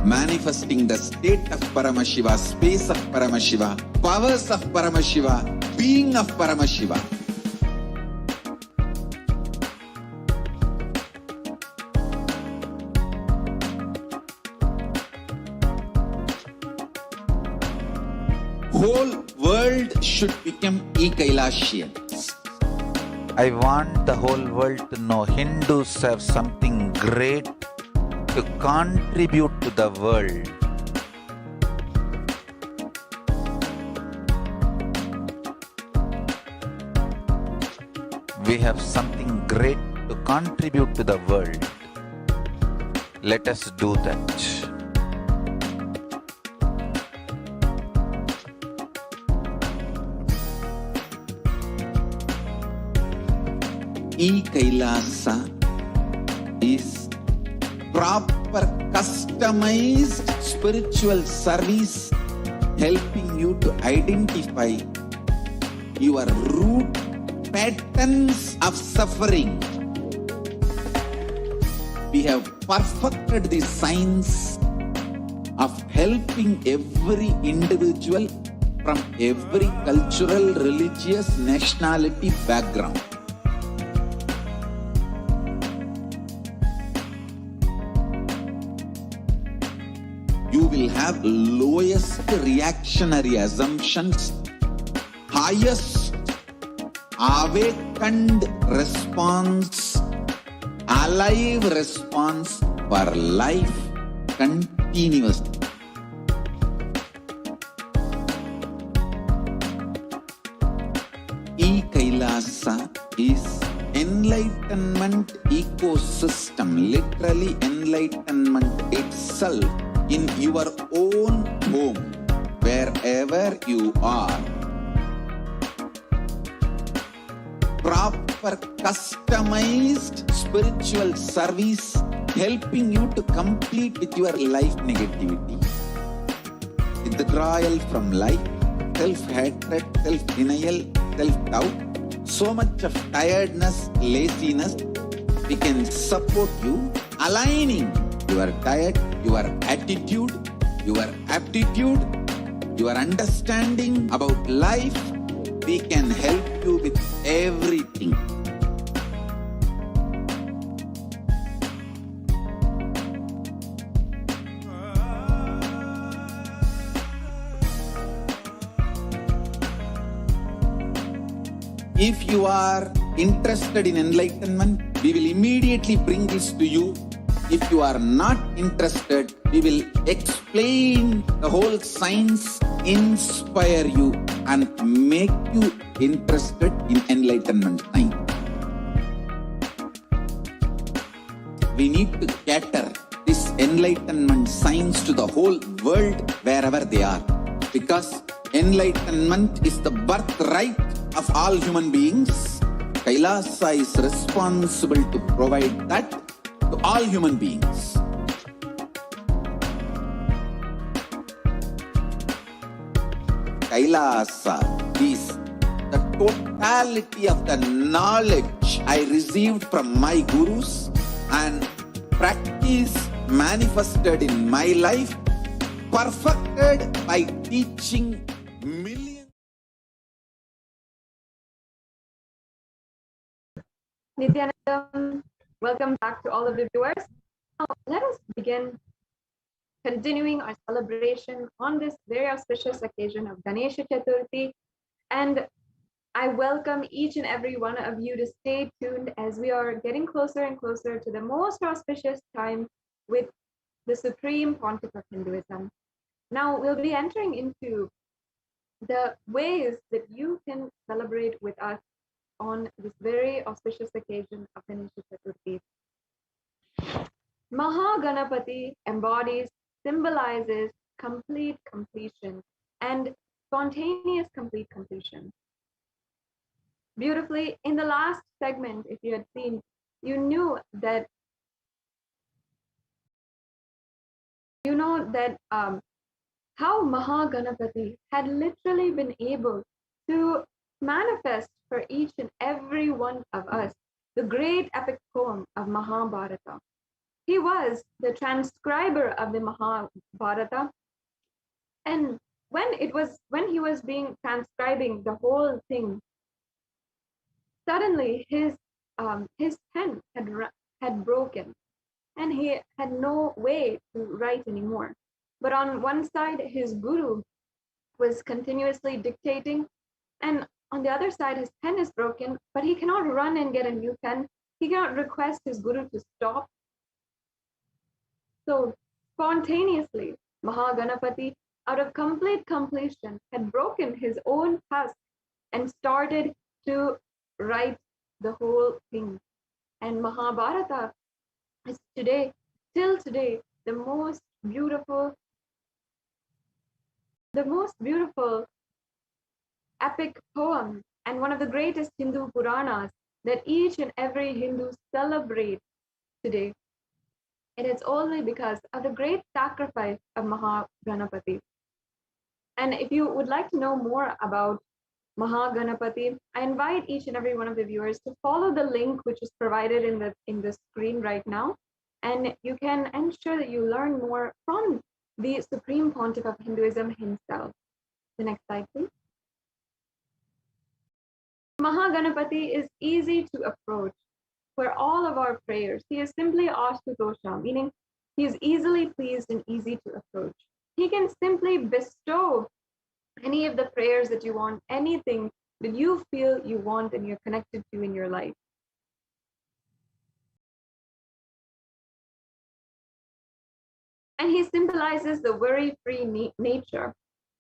Manifesting the state of Paramashiva, space of Paramashiva, powers of Paramashiva, being of Paramashiva. Whole world should become Kailasians. I want the whole world to know Hindus have something great to contribute to the world. We have something great to contribute to the world. Let us do that. Kailasa is proper customized spiritual service helping you to identify your root patterns of suffering. We have perfected the science of helping every individual from every cultural, religious, nationality background. You will have lowest reactionary assumptions, highest awakened response, alive response for life continuously. Kailasa is enlightenment ecosystem, literally enlightenment itself in your own home, wherever you are. Proper customized spiritual service helping you to complete with your life negativity. Withdrawal from life, self-hatred, self-denial, self-doubt, so much of tiredness, laziness. We can support you aligning your diet, your attitude, your aptitude, your understanding about life. We can help you with everything. If you are interested in enlightenment, we will immediately bring this to you. If you are not interested, we will explain the whole science, inspire you and make you interested in enlightenment science. We need to cater this enlightenment science to the whole world wherever they are, because enlightenment is the birthright of all human beings. Kailasa is responsible to provide that to all human beings. Kailasa is the totality of the knowledge I received from my gurus and practice manifested in my life perfected by teaching millions. Nithyananda, welcome back to all of the viewers. Now, let us begin continuing our celebration on this very auspicious occasion of Ganesha Chaturthi. And I welcome each and every one of you to stay tuned as we are getting closer and closer to the most auspicious time with the Supreme Pontiff of Hinduism. Now we'll be entering into the ways that you can celebrate with us on this very auspicious occasion of Ganesha Chaturthi. Mahaganapati embodies, symbolizes complete completion and spontaneous complete completion. Beautifully, in the last segment, if you had seen, you know that how Mahaganapati had literally been able to manifest for each and every one of us the great epic poem of Mahabharata. He was the transcriber of the Mahabharata, and when he was transcribing the whole thing, suddenly his pen had broken, and he had no way to write anymore. But on one side, his guru was continuously dictating, and on the other side, his pen is broken, but he cannot run and get a new pen. He cannot request his guru to stop. So spontaneously, Mahaganapati, out of complete completion, had broken his own husk and started to write the whole thing. And Mahabharata is till today, the most beautiful epic poem and one of the greatest Hindu Puranas that each and every Hindu celebrates today. And it's only because of the great sacrifice of Mahaganapati. And if you would like to know more about Mahaganapati, I invite each and every one of the viewers to follow the link which is provided in the screen right now, and you can ensure that you learn more from the Supreme Pontiff of Hinduism himself. The next slide, please. Mahaganapati is easy to approach for all of our prayers. He is simply Ashtutosha, meaning he is easily pleased and easy to approach. He can simply bestow any of the prayers that you want, anything that you feel you want and you're connected to in your life. And he symbolizes the worry-free nature,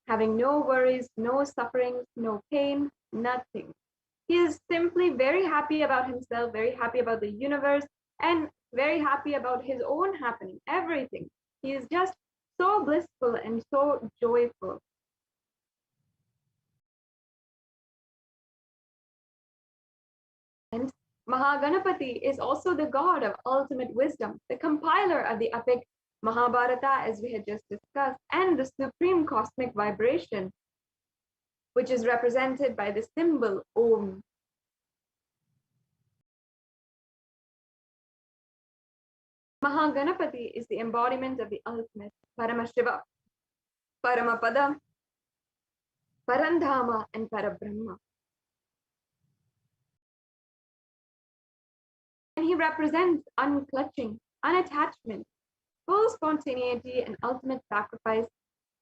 having no worries, no sufferings, no pain, nothing. He is simply very happy about himself, very happy about the universe, and very happy about his own happening, everything. He is just so blissful and so joyful. And Mahaganapati is also the god of ultimate wisdom, the compiler of the epic Mahabharata, as we had just discussed, and the supreme cosmic vibration, which is represented by the symbol Om. Mahaganapati is the embodiment of the ultimate Paramashiva, Paramapada, Parandhama, and Parabrahma. And he represents unclutching, unattachment, full spontaneity, and ultimate sacrifice,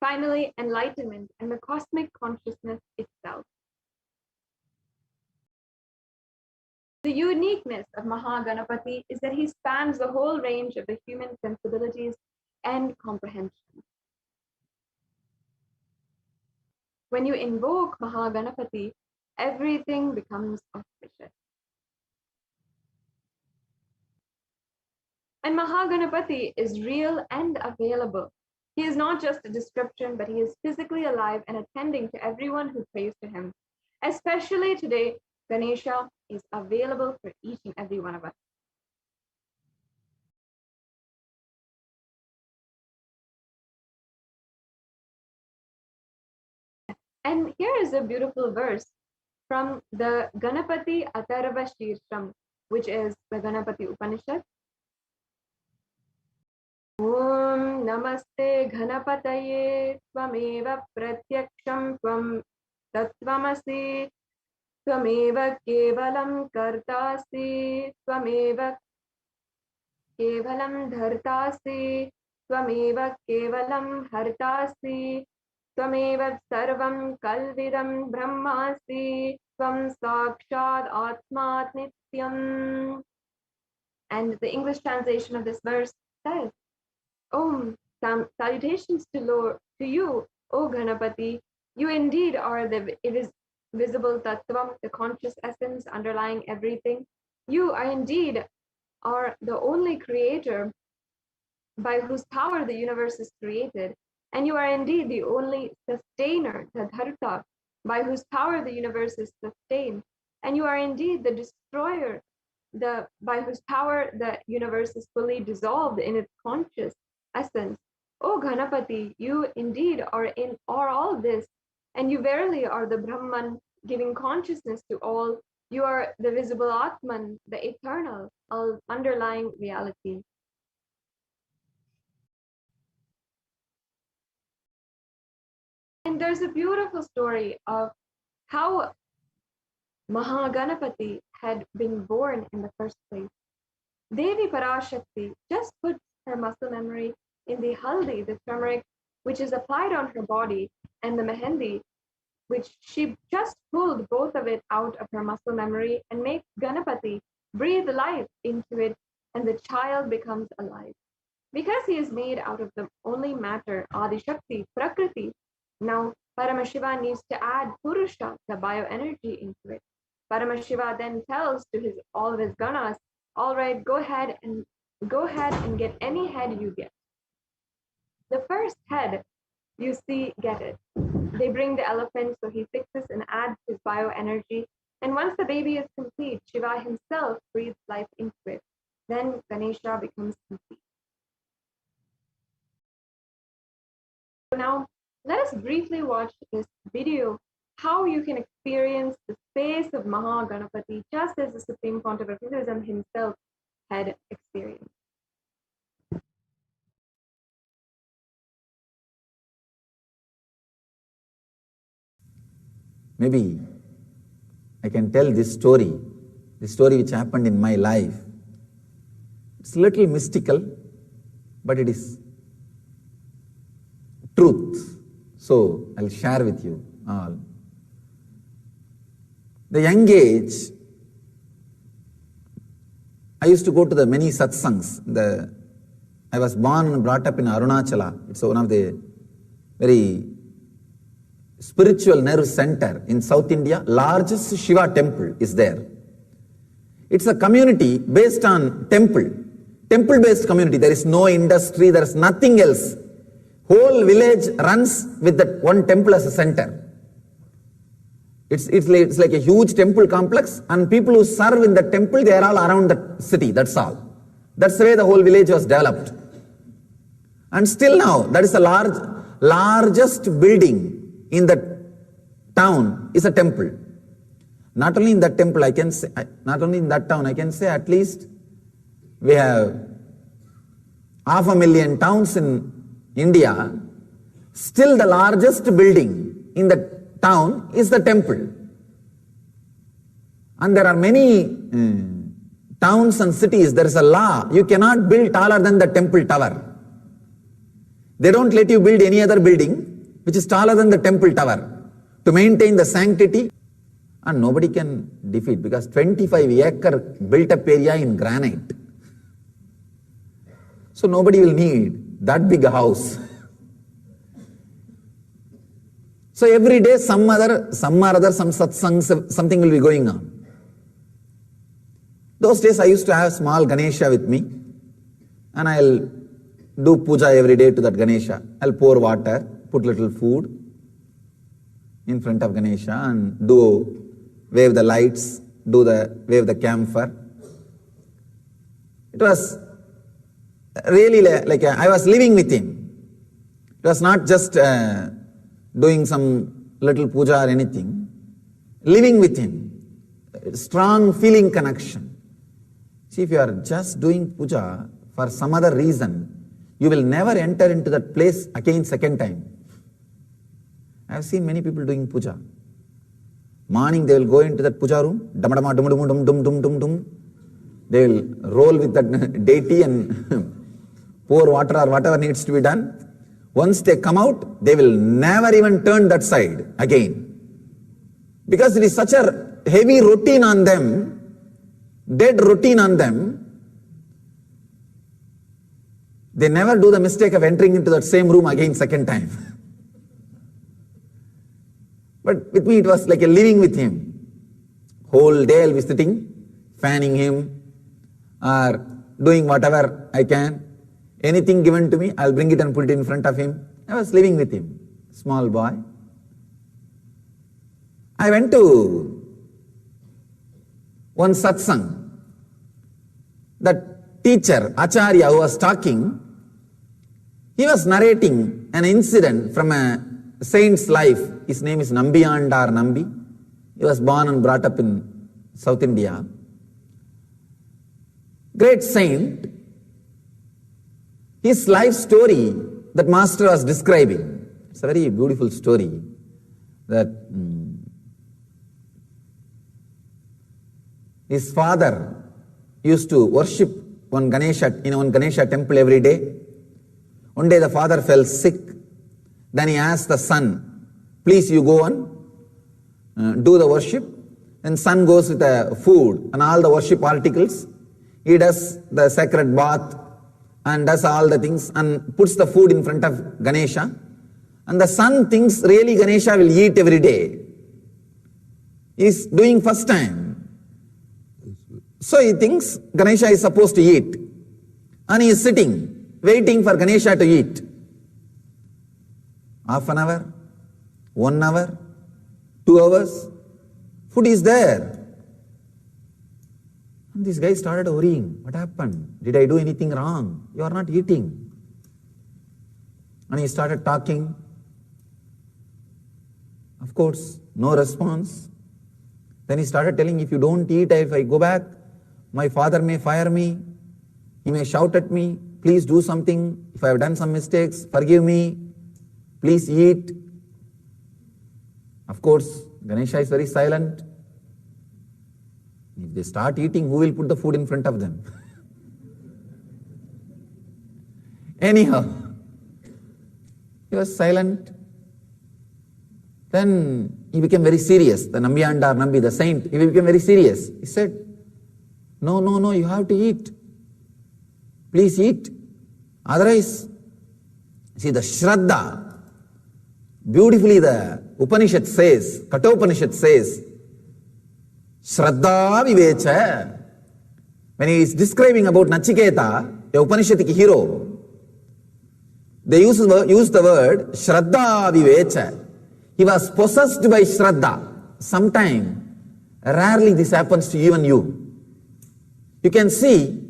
finally enlightenment and the cosmic consciousness itself. The uniqueness of Mahaganapati is that he spans the whole range of the human sensibilities and comprehension. When you invoke Mahaganapati, everything becomes auspicious. And Mahaganapati is real and available. He is not just a description, but he is physically alive and attending to everyone who prays to him. Especially today, Ganesha is available for each and every one of us. And here is a beautiful verse from the Ganapati Atharva Shirsham, which is the Ganapati Upanishad. Om Namaste Ghanapataye Tvameva Pratyaksham Tvam Tattvamasi Tvameva Kevalam Kartasi Tvameva Kevalam Dhartasi Tvameva Kevalam Hartasi Tvameva Sarvam Kalvidam Brahmasi Tvam Sakshad Atmat Nityam. And the English translation of this verse says, salutations to you, O Ganapati. You indeed are the visible tattvam, the conscious essence underlying everything. You are indeed the only creator by whose power the universe is created. And you are indeed the only sustainer, the dharta, by whose power the universe is sustained. And you are indeed the destroyer, by whose power the universe is fully dissolved in its conscious essence. O Ganapati, you indeed are all this, and you verily are the Brahman, giving consciousness to all. You are the visible Atman, the eternal, underlying reality. And there's a beautiful story of how Mahaganapati had been born in the first place. Devi Parashakti just put her muscle memory in the haldi, the turmeric, which is applied on her body, and the mehendi, which she just pulled both of it out of her muscle memory and makes Ganapati breathe life into it, and the child becomes alive. Because he is made out of the only matter, Adi Shakti, Prakriti, now Paramashiva needs to add Purusha, the bioenergy, into it. Paramashiva then tells to all of his ganas, all right, go ahead and get any head you get. The first head you see, get it. They bring the elephant, so he fixes and adds his bioenergy. And once the baby is complete, Shiva himself breathes life into it. Then Ganesha becomes complete. Now, let us briefly watch this video, how you can experience the space of Mahaganapati just as the Supreme Pontiff of Hinduism himself had experienced. Maybe I can tell this story which happened in my life. It's a little mystical, but it is truth. So I'll share with you all. The young age, I used to go to the many satsangs. I was born and brought up in Arunachala. It's one of the very spiritual nerve center in South India. Largest Shiva temple is there. It's a community based on temple-based community. There is no industry, there is nothing else. Whole village runs with that one temple as a center. It's like a huge temple complex, and people who serve in the temple, they are all around the city, that's all. That's the way the whole village was developed. And still now, that is the largest building in the town is a temple. Not only in that temple, not only in that town, I can say at least we have 500,000 towns in India. Still the largest building in the town is the temple. And there are many towns and cities, there is a law, you cannot build taller than the temple tower. They don't let you build any other building which is taller than the temple tower to maintain the sanctity, and nobody can defeat, because 25-acre built up area in granite. So nobody will need that big house. So every day some satsangs, something will be going on. Those days I used to have small Ganesha with me, and I'll do puja every day to that Ganesha. I'll pour water, put little food in front of Ganesha, and wave the lights, wave the camphor. It was really like I was living with him. It was not just doing some little puja or anything. Living with him, strong feeling connection. See, if you are just doing puja for some other reason, you will never enter into that place again second time. I have seen many people doing puja. Morning they will go into that puja room, dum-dum, dum-dum, dum-dum, dum-dum, dum. They will roll with that deity and pour water or whatever needs to be done. Once they come out, they will never even turn that side again. Because it is such a heavy routine on them, dead routine on them, they never do the mistake of entering into that same room again second time. But with me it was like a living with him. Whole day I'll be sitting, fanning him, or doing whatever I can. Anything given to me, I'll bring it and put it in front of him. I was living with him, small boy. I went to one satsang. That teacher, Acharya, who was talking, he was narrating an incident from a saint's life. His name is Nambiyandar Nambi. He was born and brought up in South India. Great saint. His life story that master was describing. It's a very beautiful story. That his father used to worship one Ganesha in one Ganesha temple every day. One day the father fell sick. Then he asked the son, please you go on, do the worship. Then son goes with the food and all the worship articles. He does the sacred bath and does all the things and puts the food in front of Ganesha. And the son thinks really Ganesha will eat every day. He is doing first time. So he thinks Ganesha is supposed to eat. And he is sitting, waiting for Ganesha to eat. Half an hour, 1 hour, 2 hours, food is there. And this guy started worrying. What happened? Did I do anything wrong? You are not eating. And he started talking. Of course, no response. Then he started telling, if you don't eat, if I go back, my father may fire me. He may shout at me. Please do something. If I have done some mistakes, forgive me. Please eat. Of course, Ganesha is very silent. If they start eating, who will put the food in front of them? Anyhow, he was silent. Then he became very serious. The Nambiyandar Nambi, the saint, he became very serious. He said, no, you have to eat. Please eat. Otherwise, see the Shraddha, beautifully the Upanishad says, Kathopanishad says, Shraddha Vivecha. When he is describing about Nachiketa, the Upanishadic hero, they use the word Shraddha Vivecha. He was possessed by Shraddha. Sometime, rarely this happens to even you. You can see,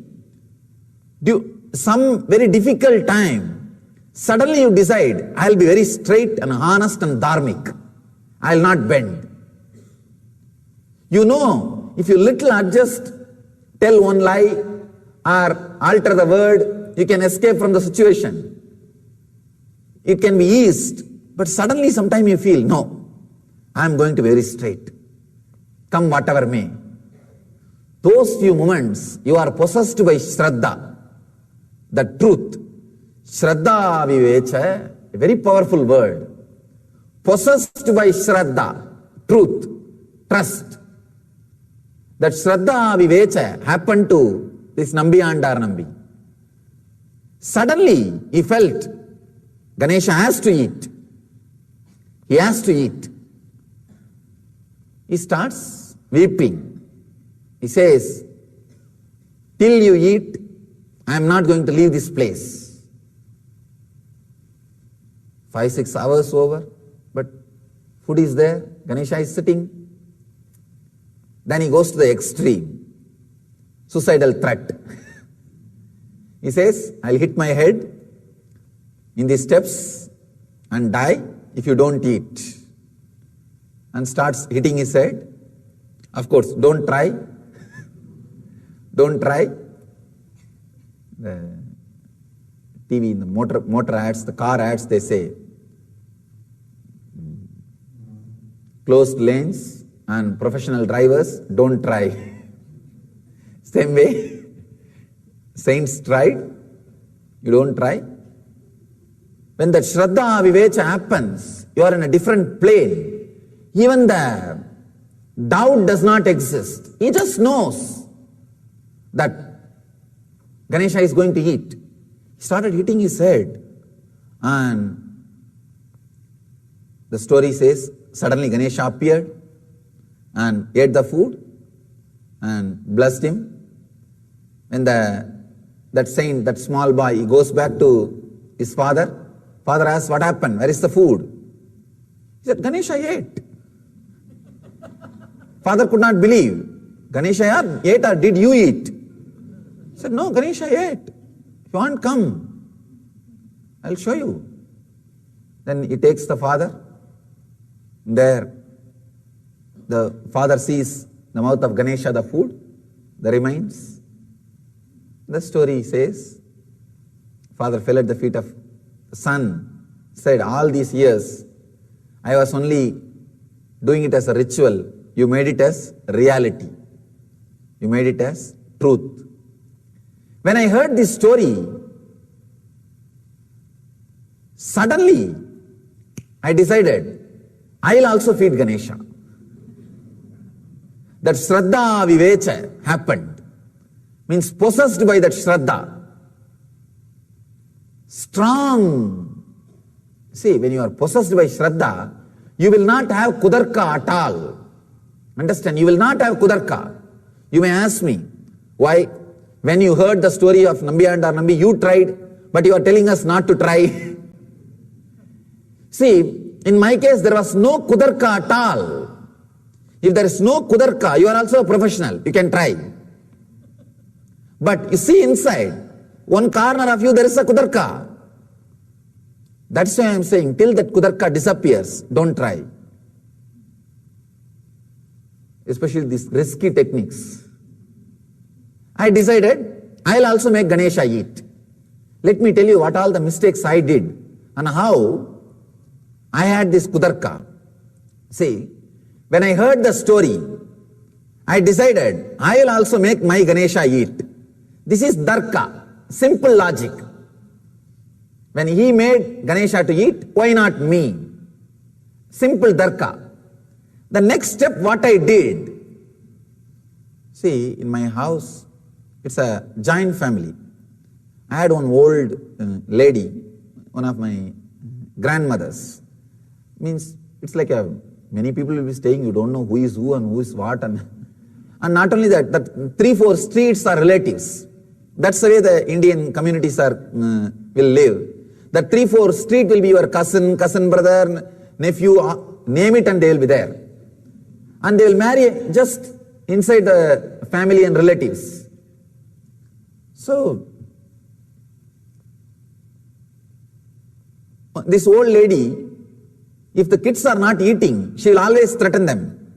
some very difficult time, suddenly you decide, I'll be very straight and honest and dharmic. I'll not bend. You know, if you little adjust, tell one lie, or alter the word, you can escape from the situation. It can be eased, but suddenly sometime you feel, no, I'm going to be very straight. Come whatever may. Those few moments, you are possessed by Shraddha, the truth. Shraddha Vivecha, a very powerful word. Possessed by Shraddha, truth, trust. That Shraddha Vivecha happened to this Nambiyandar Nambi. Suddenly, he felt Ganesha has to eat. He has to eat. He starts weeping. He says, till you eat, I am not going to leave this place. 5-6 hours over, but food is there, Ganesha is sitting. Then he goes to the extreme, suicidal threat. He says, I'll hit my head in the steps and die if you don't eat. And starts hitting his head. Of course, don't try. Don't try. The TV, in the motor ads, the car ads, they say, closed lanes and professional drivers don't try. Same way, saints tried, you don't try. When that Shraddha Vivecha happens, you are in a different plane. Even the doubt does not exist. He just knows that Ganesha is going to eat. He started hitting his head, and the story says, suddenly Ganesha appeared and ate the food and blessed him. When that saint, that small boy, he goes back to his father. Father asks, what happened? Where is the food? He said, Ganesha ate. Father could not believe. Ganesha ate or did you eat? He said, no, Ganesha ate. If you want, come. I'll show you. Then he takes the father. There, the father sees the mouth of Ganesha, the food, the remains. The story says, father fell at the feet of the son, said, all these years, I was only doing it as a ritual. You made it as reality. You made it as truth. When I heard this story, suddenly I decided, I'll also feed Ganesha. That Shraddha Vivecha happened. Means possessed by that Shraddha. Strong. See, when you are possessed by Shraddha, you will not have Kudarka at all. Understand? You will not have Kudarka. You may ask me, why? When you heard the story of Nambi and Nambi, you tried, but you are telling us not to try. See, in my case, there was no Kudarka at all. If there is no Kudarka, you are also a professional. You can try. But you see inside, one corner of you, there is a Kudarka. That's why I am saying, till that Kudarka disappears, don't try. Especially these risky techniques. I decided, I'll also make Ganesha eat. Let me tell you what all the mistakes I did and how I had this Kudarka. See, when I heard the story, I decided, I will also make my Ganesha eat. This is Darka, simple logic. When he made Ganesha to eat, why not me? Simple Darka. The next step, what I did, see, in my house, it's a joint family. I had one old lady, one of my grandmothers. Means, it's like many people will be staying, you don't know who is who and who is what. And not only that, 3-4 streets are relatives. That's the way the Indian communities will live. The 3-4 street will be your cousin brother, nephew, name it, and they will be there. And they will marry just inside the family and relatives. So, this old lady, if the kids are not eating, she will always threaten them.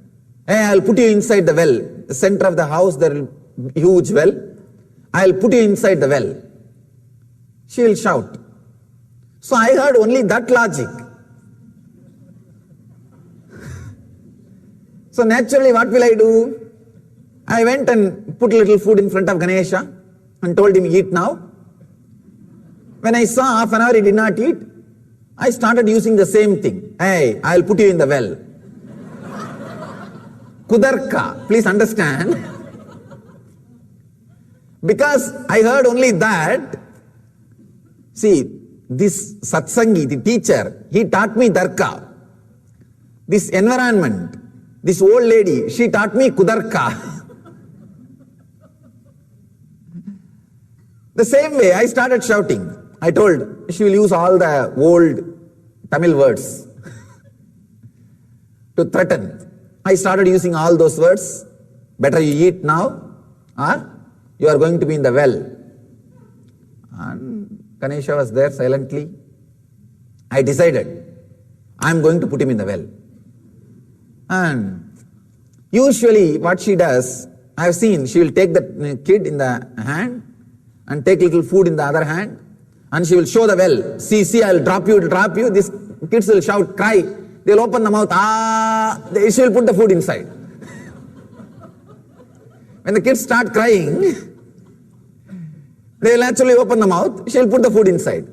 Hey, I'll put you inside the well. The center of the house, there will be a huge well. I'll put you inside the well. She will shout. So I heard only that logic. So naturally, what will I do? I went and put a little food in front of Ganesha and told him, eat now. When I saw half an hour he did not eat, I started using the same thing. Hey, I'll put you in the well. Kudarka, please understand. Because I heard only that, see, this Satsangi, the teacher, he taught me Darka. This environment, this old lady, she taught me Kudarka. The same way, I started shouting. I told, she will use all the old Tamil words to threaten. I started using all those words. Better you eat now, or you are going to be in the well. And Ganesha was there silently. I decided, I am going to put him in the well. And usually what she does, I have seen, she will take the kid in the hand and take little food in the other hand And she will show the well. See, I'll drop you. These kids will shout, cry. They'll open the mouth. She will put the food inside. When the kids start crying, they will actually open the mouth. She will put the food inside.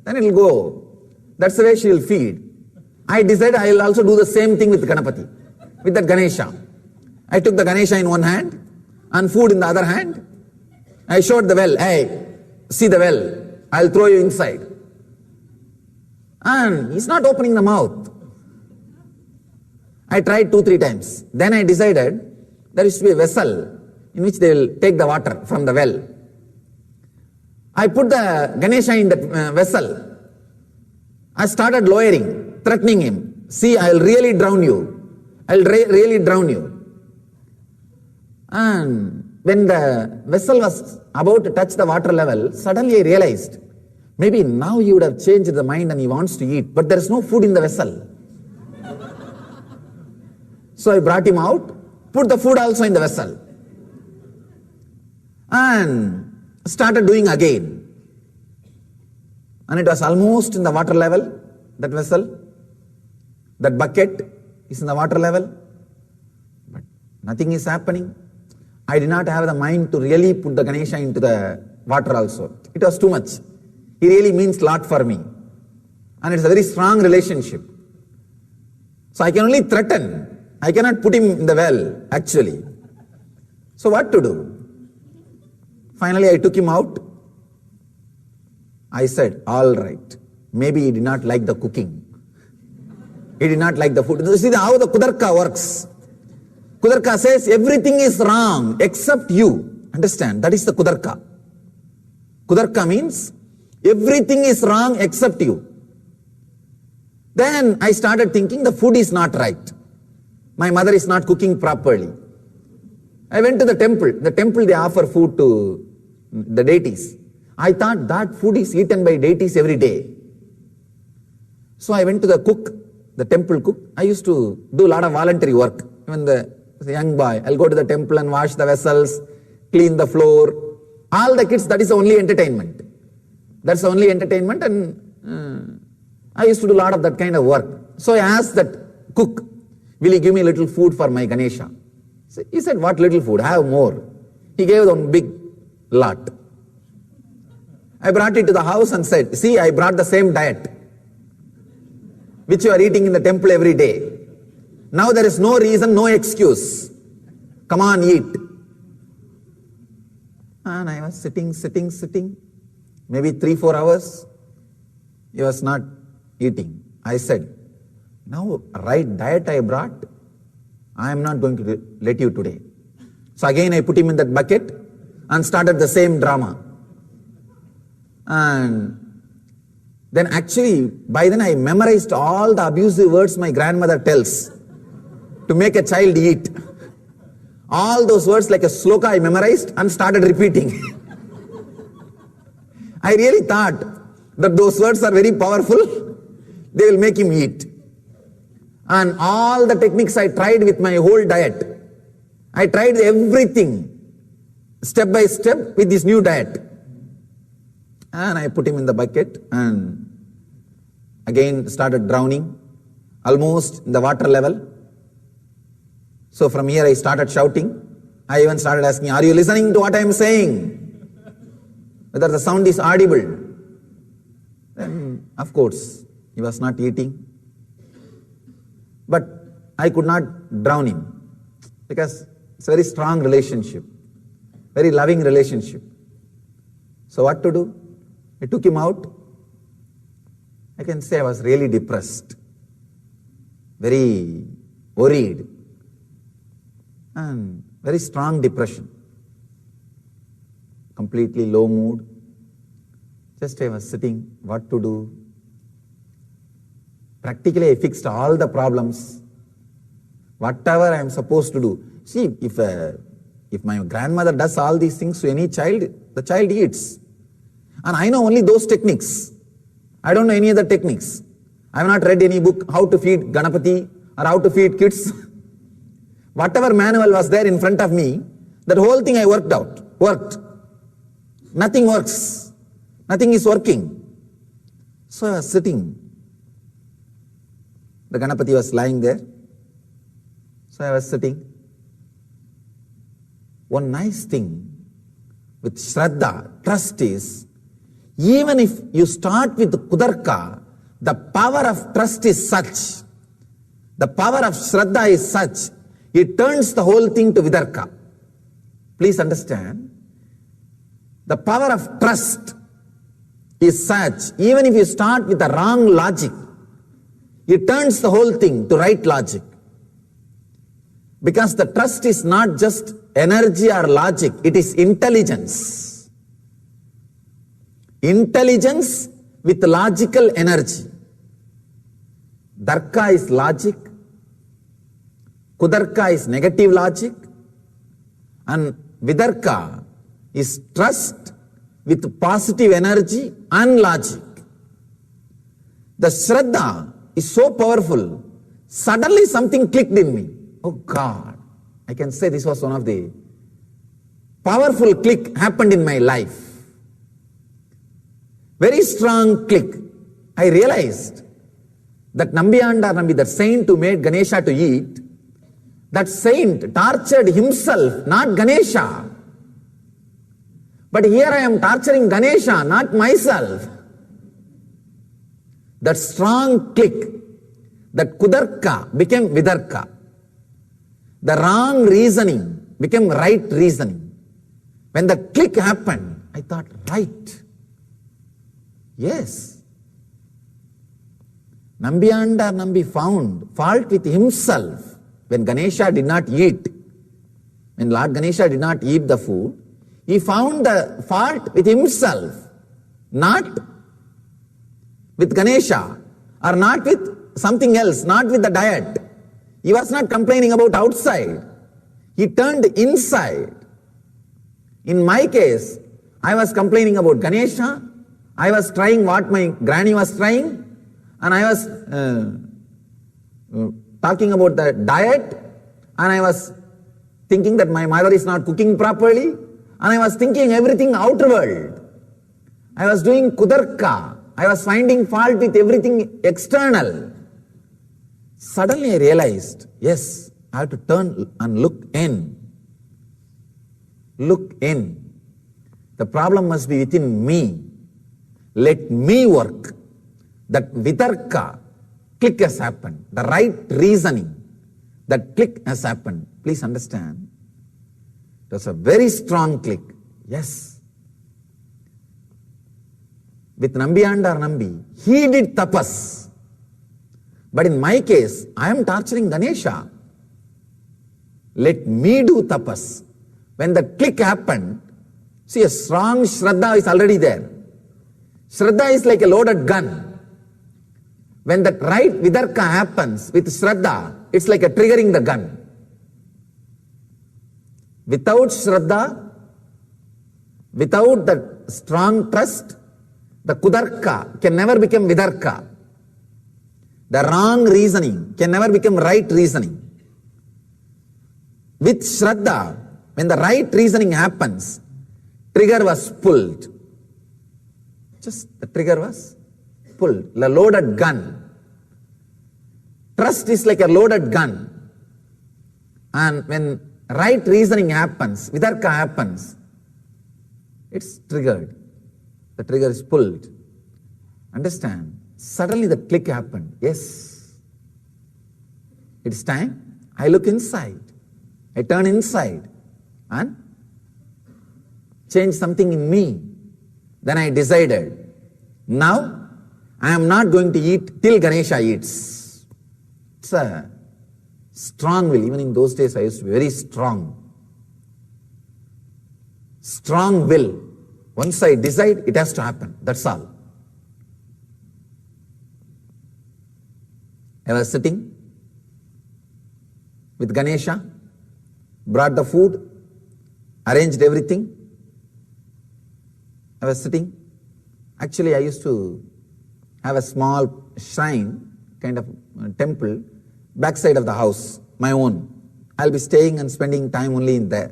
Then it will go. That's the way she will feed. I decided I will also do the same thing with Ganapati, with that Ganesha. I took the Ganesha in one hand and food in the other hand. I showed the well. Hey, see the well. I'll throw you inside. And he's not opening the mouth. I tried 2-3 times. Then I decided there used to be a vessel in which they will take the water from the well. I put the Ganesha in the vessel. I started lowering, threatening him. See, I'll really drown you. I'll really drown you. And when the vessel was about to touch the water level, suddenly I realized, maybe now he would have changed the mind and he wants to eat, but there is no food in the vessel. So I brought him out, put the food also in the vessel, and started doing again. And it was almost in the water level, that vessel. That bucket is in the water level, but nothing is happening. I did not have the mind to really put the Ganesha into the water also. It was too much. He really means a lot for me. And it's a very strong relationship. So I can only threaten. I cannot put him in the well, actually. So what to do? Finally, I took him out. I said, all right, maybe he did not like the cooking. He did not like the food. You see how the Kudarka works. Kudarka says everything is wrong except you. Understand? That is the Kudarka. Kudarka means everything is wrong except you. Then I started thinking the food is not right. My mother is not cooking properly. I went to the temple. The temple, they offer food to the deities. I thought that food is eaten by deities every day. So I went to the cook, the temple cook. I used to do a lot of voluntary work. Even the young boy, I'll go to the temple and wash the vessels, clean the floor. All the kids, that is the only entertainment. That's the only entertainment, and I used to do a lot of that kind of work. So I asked that cook, will you give me a little food for my Ganesha? So he said, what little food? Have more. He gave one big lot. I brought it to the house and said, see, I brought the same diet which you are eating in the temple every day. Now there is no reason, no excuse. Come on, eat. And I was sitting. Maybe 3-4 hours. He was not eating. I said, now right diet I brought, I am not going to let you today. So again I put him in that bucket and started the same drama. And then actually, by then I memorized all the abusive words my grandmother tells to make a child eat. All those words like a sloka I memorized and started repeating. I really thought that those words are very powerful. They will make him eat. And all the techniques I tried with my whole diet. I tried everything step by step with this new diet. And I put him in the bucket and again started drowning, almost in the water level. So from here I started shouting. I even started asking, are you listening to what I am saying? Whether the sound is audible. Then of course he was not eating. But I could not drown him because it's a very strong relationship, very loving relationship. So what to do? I took him out. I can say I was really depressed, very worried, and very strong depression, completely low mood. Just I was sitting, what to do? Practically I fixed all the problems, whatever I am supposed to do. See, if my grandmother does all these things to any child, the child eats. And I know only those techniques. I don't know any other techniques. I have not read any book, how to feed Ganapati or how to feed kids. Whatever manual was there in front of me, that whole thing I worked. Nothing works. Nothing is working. So I was sitting. The Ganapati was lying there. So I was sitting. One nice thing with Shraddha, trust is, even if you start with Kudarka, the power of trust is such, the power of Shraddha is such, it turns the whole thing to Vidarka. Please understand, the power of trust is such, even if you start with the wrong logic, it turns the whole thing to right logic. Because the trust is not just energy or logic, it is intelligence. Intelligence with logical energy. Darka is logic, Kudarka is negative logic, and Vidarka is trust with positive energy and logic. The Shraddha is so powerful, suddenly something clicked in me. Oh God, I can say this was one of the powerful click happened in my life. Very strong click. I realized that Nambiyandar Nambi, that saint who made Ganesha to eat, that saint tortured himself, not Ganesha. But here I am torturing Ganesha, not myself. That strong click, that Kudarka became Vidarka. The wrong reasoning became right reasoning. When the click happened, I thought, right. Yes. Nambiyandar Nambi found fault with himself when Ganesha did not eat. When Lord Ganesha did not eat the food, he found the fault with himself, not with Ganesha or not with something else, not with the diet. He was not complaining about outside. He turned inside. In my case, I was complaining about Ganesha. I was trying what my granny was trying, and I was talking about the diet, and I was thinking that my mother is not cooking properly, and I was thinking everything outward. I was doing Kudarka. I was finding fault with everything external. Suddenly I realized, yes, I have to turn and look in. Look in. The problem must be within me. Let me work. That Vitarka click has happened. The right reasoning. That click has happened. Please understand. It was a very strong click. Yes. With Nambiyandar Nambi, he did tapas. But in my case, I am torturing Ganesha. Let me do tapas. When the click happened, see, a strong Shraddha is already there. Shraddha is like a loaded gun. When that right Vidarka happens with Shraddha, it's like a triggering the gun. Without Shraddha, without that strong trust, the Kudarka can never become Vidarka. The wrong reasoning can never become right reasoning. With Shraddha, when the right reasoning happens, trigger was pulled. Just the trigger was pulled. The loaded gun. Trust is like a loaded gun. And when right reasoning happens, Vidarka happens, it's triggered. The trigger is pulled. Understand? Suddenly the click happened. Yes. It's time. I look inside. I turn inside and change something in me. Then I decided, now I am not going to eat till Ganesha eats. It's a strong will. Even in those days I used to be very strong. Strong will. Once I decide, it has to happen. That's all. I was sitting with Ganesha, brought the food, arranged everything. I was sitting. Actually, I used to have a small shrine, kind of temple, backside of the house, my own. I'll be staying and spending time only in there.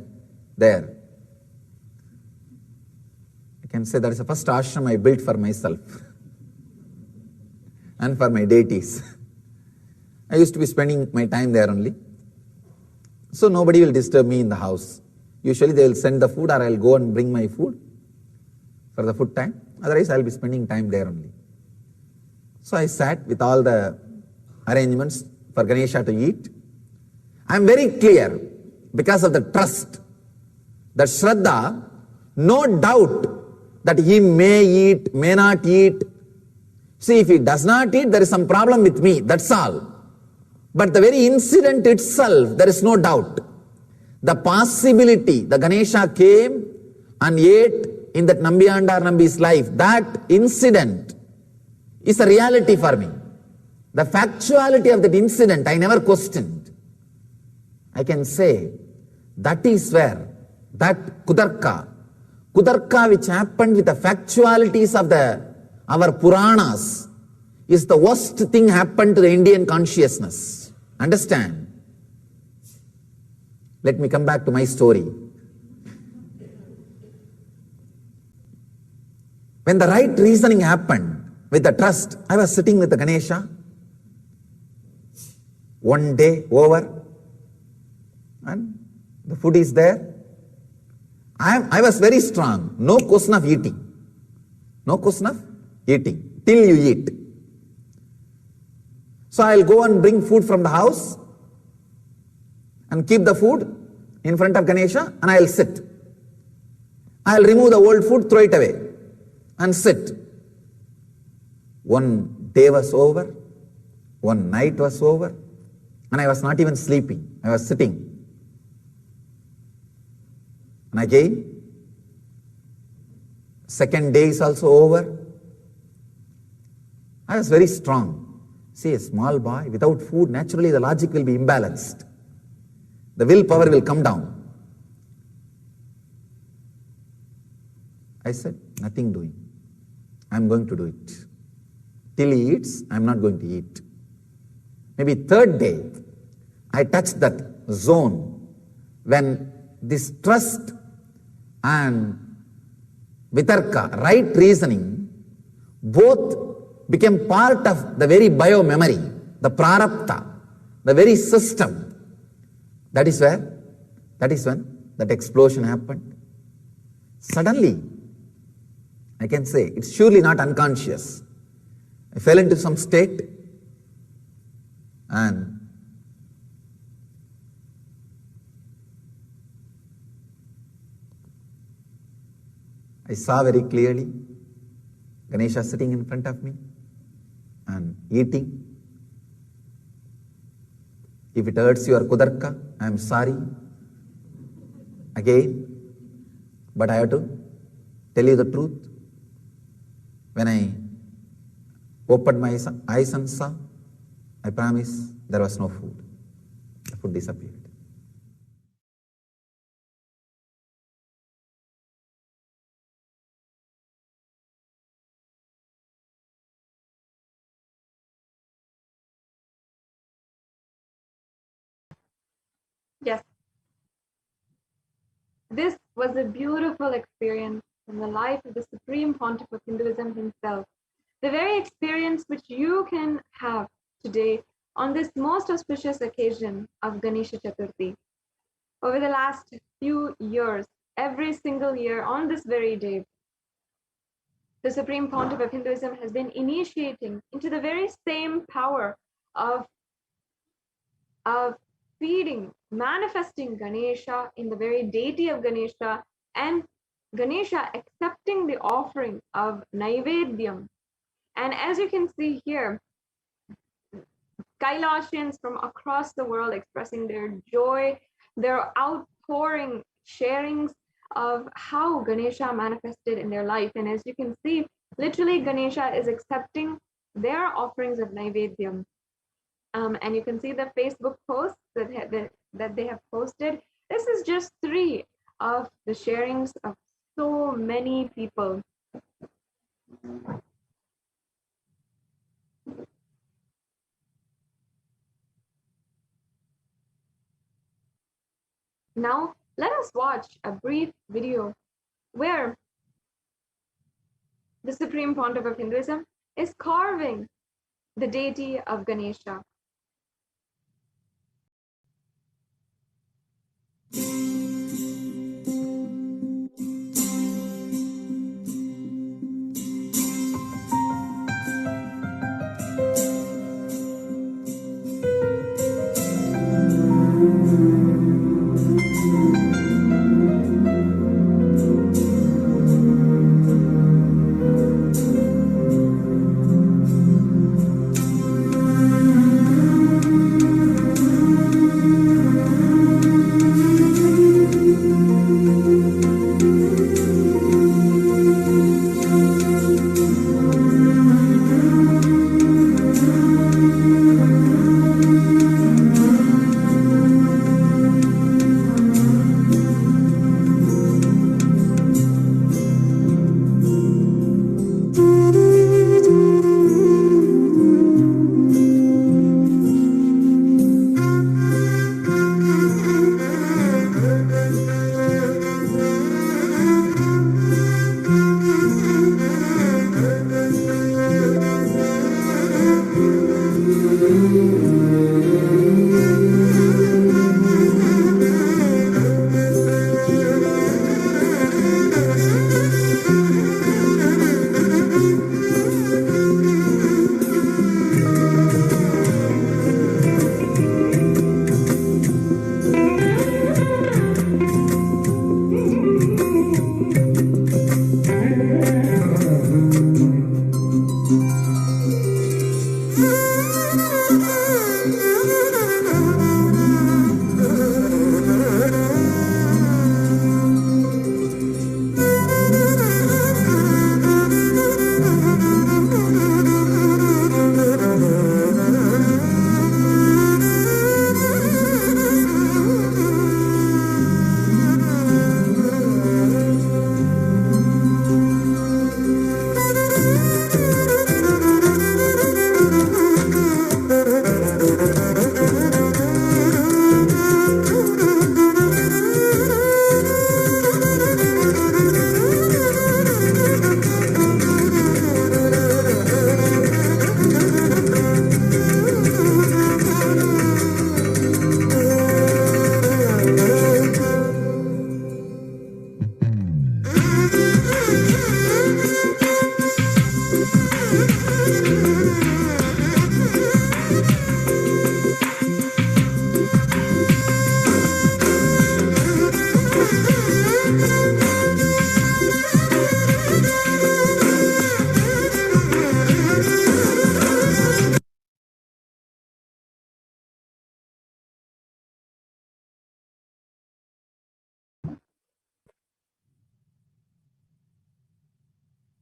I can say that is the first ashram I built for myself. and for my deities. I used to be spending my time there only. So nobody will disturb me in the house. Usually they will send the food or I will go and bring my food for the food time. Otherwise I will be spending time there only. So I sat with all the arrangements for Ganesha to eat. I am very clear because of the trust, the Shraddha, no doubt that he may eat, may not eat. See, if he does not eat, there is some problem with me, that's all. But the very incident itself, there is no doubt. The possibility, the Ganesha came and ate in that Nambiyandar Nambi's life, that incident is a reality for me. The factuality of that incident, I never questioned. I can say, that is where, that Kudarka which happened with the factualities of our Puranas, is the worst thing happened to the Indian consciousness. Understand? Let me come back to my story. When the right reasoning happened with the trust, I was sitting with the Ganesha. One day over, and the food is there. I was very strong. No question of eating. No question of eating till you eat. So I'll go and bring food from the house and keep the food in front of Ganesha and I'll sit. I'll remove the old food, throw it away and sit. One day was over, one night was over, and I was not even sleeping. I was sitting. And again, second day is also over. I was very strong. See, a small boy without food, naturally the logic will be imbalanced. The willpower will come down. I said, nothing doing. I'm going to do it. Till he eats, I'm not going to eat. Maybe third day, I touched that zone when this trust and vitarka, right reasoning, both became part of the very bio-memory, the prarabdha, the very system. That is when that explosion happened. Suddenly, I can say, it's surely not unconscious. I fell into some state and I saw very clearly Ganesha sitting in front of me and eating. If it hurts your Kudarka, I am sorry. Again, but I have to tell you the truth. When I opened my eyes and saw, I promise there was no food. The food disappeared. Yes. This was a beautiful experience in the life of the Supreme Pontiff of Hinduism himself. The very experience which you can have today on this most auspicious occasion of Ganesha Chaturthi. Over the last few years, every single year on this very day, the Supreme Pontiff of Hinduism has been initiating into the very same power of feeding, manifesting Ganesha in the very deity of Ganesha, and Ganesha accepting the offering of Naivedyam. And as you can see here, Kailasians from across the world expressing their joy, their outpouring sharings of how Ganesha manifested in their life. And as you can see, literally Ganesha is accepting their offerings of Naivedyam. And you can see the Facebook posts that they have posted. This is just 3 of the sharings of so many people. Now, let us watch a brief video where the Supreme Pontiff of Hinduism is carving the deity of Ganesha.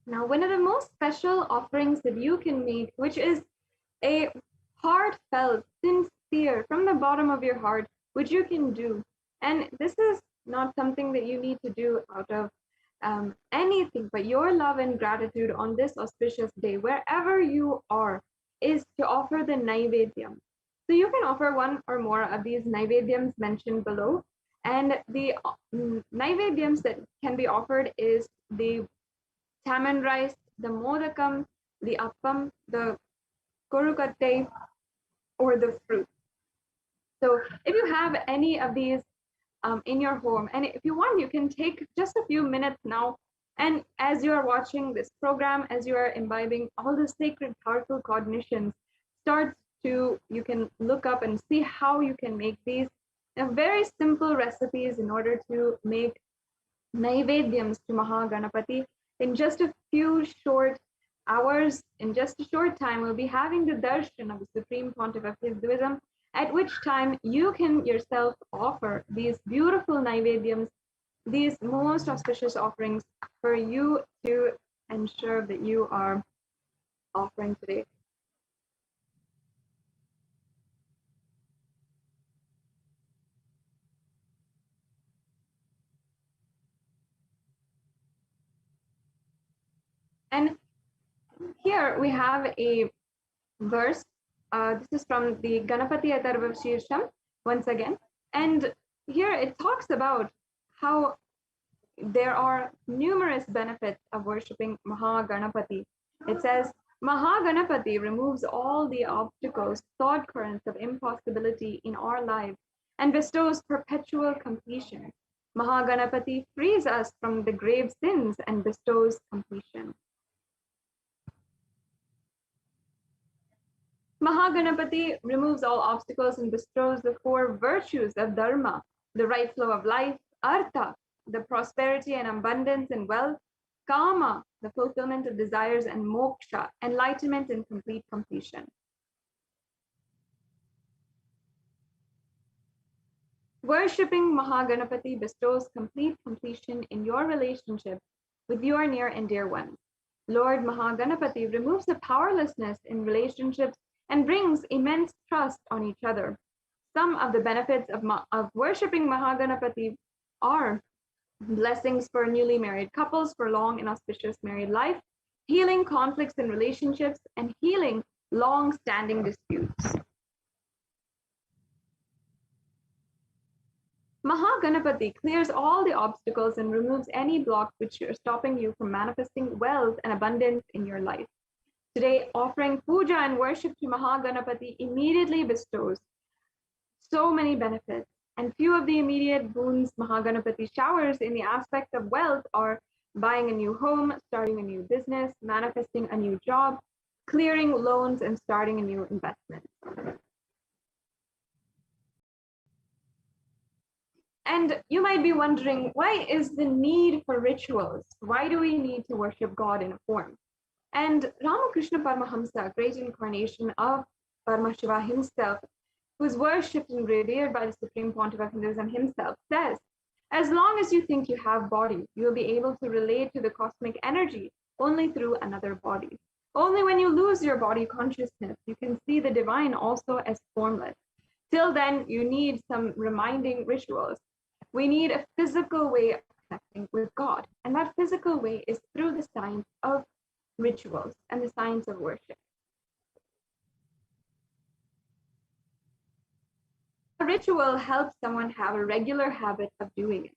Now, one of the most special offerings that you can make, which is a heartfelt, sincere, from the bottom of your heart, which you can do. And this is not something that you need to do out of anything, but your love and gratitude on this auspicious day, wherever you are, is to offer the Naivedyam. So you can offer one or more of these Naivedyams mentioned below. And the Naivedyams that can be offered is the tamarind rice, the modakam, the appam, the korukatte, or the fruit. So if you have any of these in your home, and if you want, you can take just a few minutes now. And as you are watching this program, as you are imbibing all the sacred, powerful cognitions, you can look up and see how you can make these very simple recipes in order to make Naivedyams to Mahaganapati. In just a few short hours, in just a short time, we'll be having the darshan of the Supreme Pontiff of Hinduism, at which time you can yourself offer these beautiful Naivedyams, these most auspicious offerings for you to ensure that you are offering today. And here we have a verse. This is from the Ganapati Atharva Shirsham, once again. And here it talks about how there are numerous benefits of worshipping Mahaganapati. It says, Mahaganapati removes all the obstacles, thought currents of impossibility in our lives and bestows perpetual completion. Mahaganapati frees us from the grave sins and bestows completion. Mahaganapati removes all obstacles and bestows the four virtues of Dharma, the right flow of life, Artha, the prosperity and abundance and wealth, Kama, the fulfillment of desires, and Moksha, enlightenment and complete completion. Worshipping Mahaganapati bestows complete completion in your relationship with your near and dear ones. Lord Mahaganapati removes the powerlessness in relationships and brings immense trust on each other. Some of the benefits of worshipping Mahaganapati are blessings for newly married couples for long and auspicious married life, healing conflicts in relationships, and healing long-standing disputes. Mahaganapati clears all the obstacles and removes any blocks which are stopping you from manifesting wealth and abundance in your life. Today, offering puja and worship to Mahaganapati immediately bestows so many benefits, and few of the immediate boons Mahaganapati showers in the aspect of wealth are buying a new home, starting a new business, manifesting a new job, clearing loans, and starting a new investment. And you might be wondering, why is the need for rituals? Why do we need to worship God in a form? And Ramakrishna Paramahamsa, great incarnation of Paramashiva himself, who is worshipped and revered by the Supreme Pontiff of Hinduism himself, says, as long as you think you have body, you will be able to relate to the cosmic energy only through another body. Only when you lose your body consciousness, you can see the divine also as formless. Till then, you need some reminding rituals. We need a physical way of connecting with God, and that physical way is through the science of rituals and the science of worship. A ritual helps someone have a regular habit of doing it.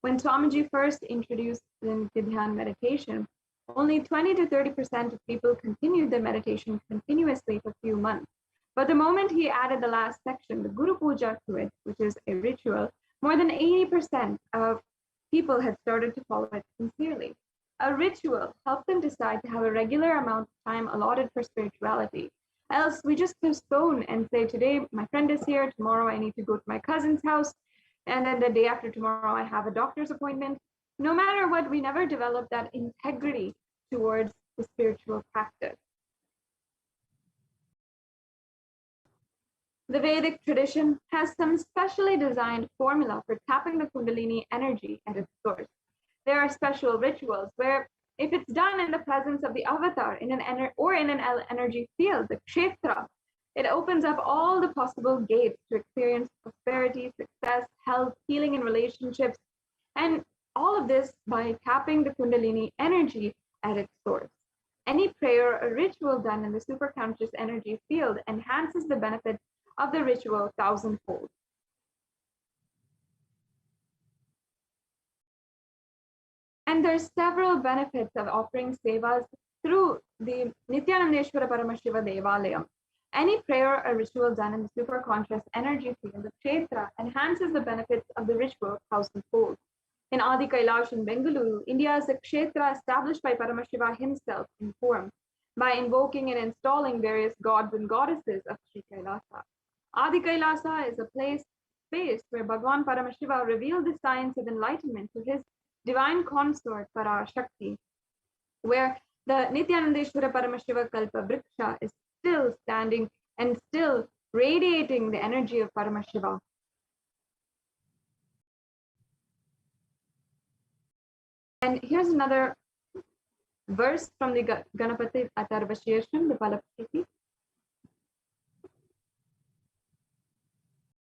When Swamiji first introduced the Nithyananda meditation, only 20 to 30% of people continued their meditation continuously for a few months. But the moment he added the last section, the Guru Puja, to it, which is a ritual, more than 80% of people had started to follow it sincerely. A ritual helped them decide to have a regular amount of time allotted for spirituality. Else we just postpone and say, today my friend is here, tomorrow I need to go to my cousin's house, and then the day after tomorrow I have a doctor's appointment. No matter what, we never develop that integrity towards the spiritual practice. The Vedic tradition has some specially designed formula for tapping the Kundalini energy at its source. There are special rituals where, if it's done in the presence of the avatar in an energy field, the kshetra, it opens up all the possible gates to experience prosperity, success, health, healing in relationships, and all of this by tapping the Kundalini energy at its source. Any prayer or ritual done in the superconscious energy field enhances the benefits of the ritual thousandfold. And there's several benefits of offering sevas through the Nithyanandeshwara Paramashiva Devalayam. Any prayer or ritual done in the superconscious energy field of Kshetra enhances the benefits of the ritual thousandfold. In Adi Kailasa in Bengaluru, India is a Kshetra established by Paramashiva himself in form by invoking and installing various gods and goddesses of Sri Kailasa. Adi Kailasa is a space where Bhagwan Paramashiva revealed the science of enlightenment to his divine consort Parashakti, where the Nithyanandeshwara Paramashiva Kalpa Vriksha is still standing and still radiating the energy of Paramashiva. And here's another verse from the Ganapati Atharvashirsham, the Parashakti.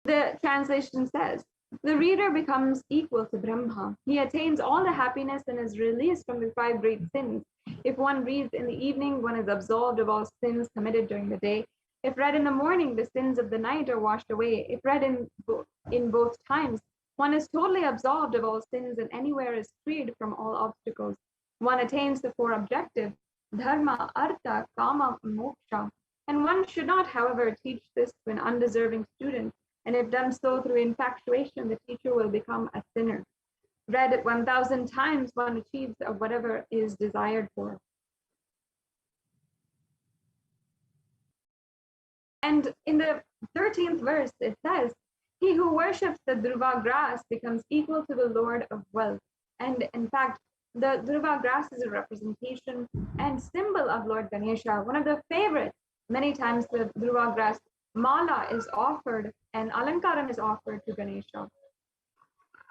The translation says, the reader becomes equal to Brahma. He attains all the happiness and is released from the 5 great sins. If one reads in the evening, one is absolved of all sins committed during the day. If read in the morning, the sins of the night are washed away. If read in both times, one is totally absolved of all sins and anywhere is freed from all obstacles. One attains the 4 objectives. dharma, artha, kama, moksha. And one should not, however, teach this to an undeserving student, and if done so through infatuation, the teacher will become a sinner. Read 1,000 times, one achieves of whatever is desired for. And in the 13th verse, it says, he who worships the Dhruva grass becomes equal to the Lord of wealth. And in fact, the Dhruva grass is a representation and symbol of Lord Ganesha. One of the favorites, many times the Dhruva grass mala is offered and alankaram is offered to Ganesha.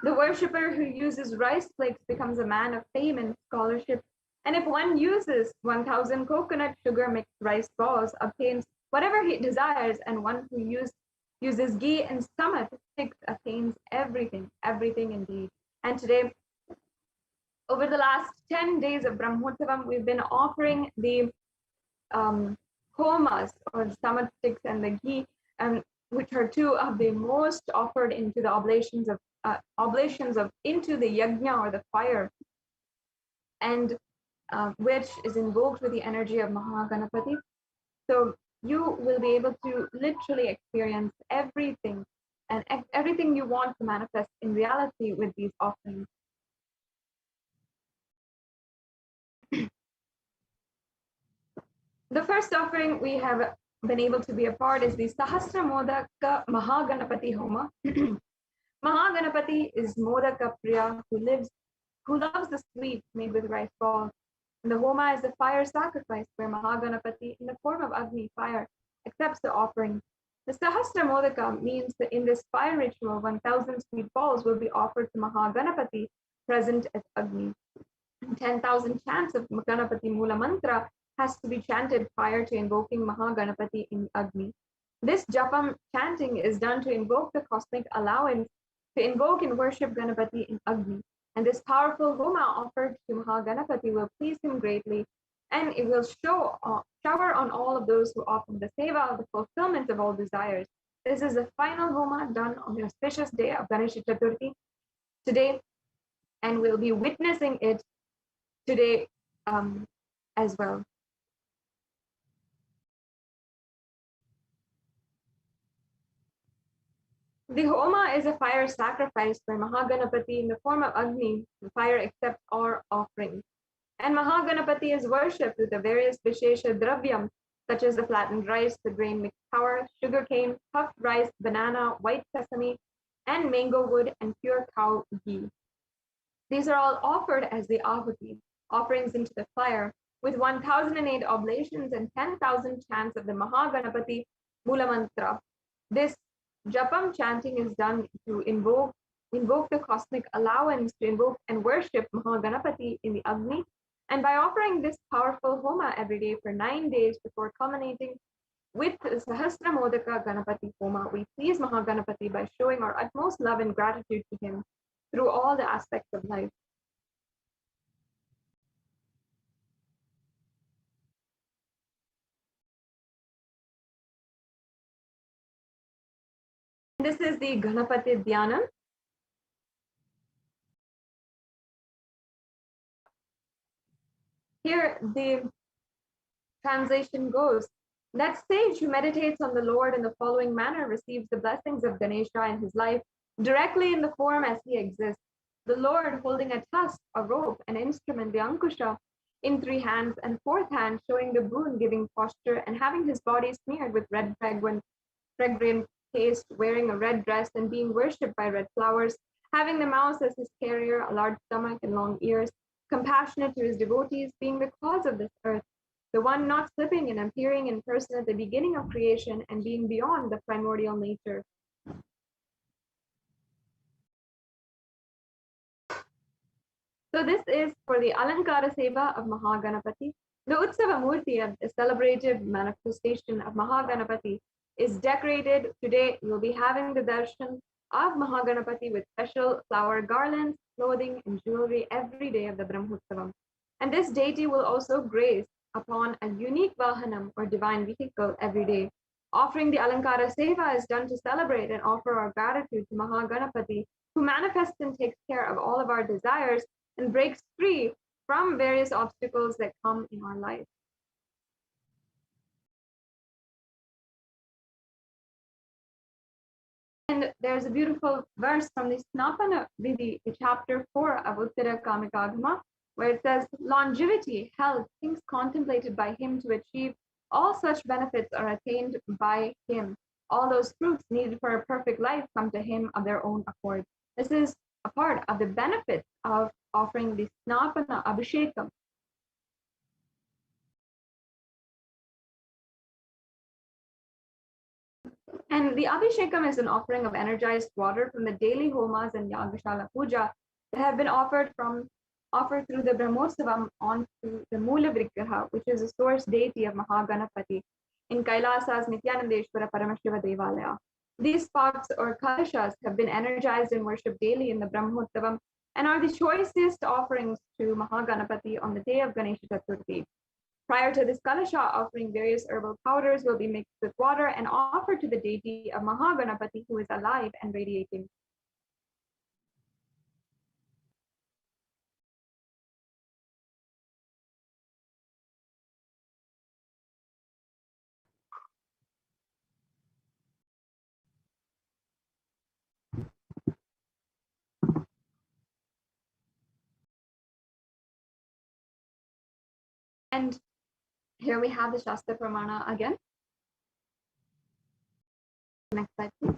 The worshipper who uses rice flakes becomes a man of fame and scholarship. And if one uses 1,000 coconut sugar mixed rice balls, obtains whatever he desires, and one who uses ghee and stomach sticks attains everything, everything indeed. And today, over the last 10 days of Brahmotsavam, we've been offering the homas, or the stomach sticks, and the ghee, which are two of the most offered into the oblations of into the yajna, or the fire, and which is invoked with the energy of Mahaganapati. So you will be able to literally experience everything and everything you want to manifest in reality with these offerings. The first offering we have been able to be a part is the Sahasra Modaka Mahaganapati Homa. Mahaganapati is Modaka Priya, who loves the sweet made with rice balls. And the Homa is the fire sacrifice where Mahaganapati, in the form of Agni, fire, accepts the offering. The Sahasra Modaka means that in this fire ritual, 1,000 sweet balls will be offered to Mahaganapati present at Agni. 10,000 chants of Ganapati Mula Mantra has to be chanted prior to invoking Mahaganapati in Agni. This Japam chanting is done to invoke the cosmic allowance to invoke and worship Ganapati in Agni. And this powerful Homa offered to Mahaganapati will please him greatly, and it will shower on all of those who offer the seva of the fulfillment of all desires. This is the final Homa done on the auspicious day of Ganesha Chaturthi today, and we'll be witnessing it today as well. The Homa is a fire sacrifice where Mahaganapati, in the form of Agni, the fire accepts all offerings. And Mahaganapati is worshipped with the various Vishesha Dravyam, such as the flattened rice, the grain mixed flour, sugarcane, puffed rice, banana, white sesame, and mango wood, and pure cow ghee. These are all offered as the Ahuti, offerings into the fire, with 1,008 oblations and 10,000 chants of the Mahaganapati Mula Mantra. This Japam chanting is done to invoke the cosmic allowance to invoke and worship Mahaganapati in the Agni. And by offering this powerful Homa every day for 9 days before culminating with the Sahasra Modaka Ganapati Homa, we please Mahaganapati by showing our utmost love and gratitude to him through all the aspects of life. This is the Ganapati Dhyana. Here the translation goes, that sage who meditates on the Lord in the following manner receives the blessings of Ganesha in his life directly in the form as he exists. The Lord holding a tusk, a rope, an instrument, the Ankusha, in 3 hands, and 4th hand showing the boon giving posture, and having his body smeared with red fragrant paste, wearing a red dress, and being worshipped by red flowers, having the mouse as his carrier, a large stomach and long ears, compassionate to his devotees, being the cause of this earth, the one not slipping and appearing in person at the beginning of creation, and being beyond the primordial nature. So this is for the Alankara Seva of Mahaganapati. The Utsava Murti, of the celebrated manifestation of Mahaganapati, is decorated. Today you'll be having the darshan of Mahaganapati with special flower garlands, clothing, and jewelry every day of the Brahmotsavam. And this deity will also grace upon a unique Vahanam, or divine vehicle, every day. Offering the Alankara Seva is done to celebrate and offer our gratitude to Mahaganapati, who manifests and takes care of all of our desires and breaks free from various obstacles that come in our life. And there's a beautiful verse from the Snapana Vidhi, chapter 4 of Uttara Kamikagama, where it says, longevity, health, things contemplated by him to achieve all such benefits are attained by him. All those fruits needed for a perfect life come to him of their own accord. This is a part of the benefits of offering the Snapana Abhishekam. And the Abhishekam is an offering of energized water from the daily homas and Yagashala Puja that have been offered through the Brahmotsavam onto the Mula Vigraha, which is the source deity of Mahaganapati in Kailasa's Nithyananda Paramashiva Devalaya. These pots or kalashas have been energized and worshipped daily in the Brahmotsavam and are the choicest offerings to Mahaganapati on the day of Ganesha Chaturthi. Prior to this kalasha, offering various herbal powders will be mixed with water and offered to the deity of Mahaganapati, who is alive and radiating. And here we have the Shastra Pramana again. Next slide, please.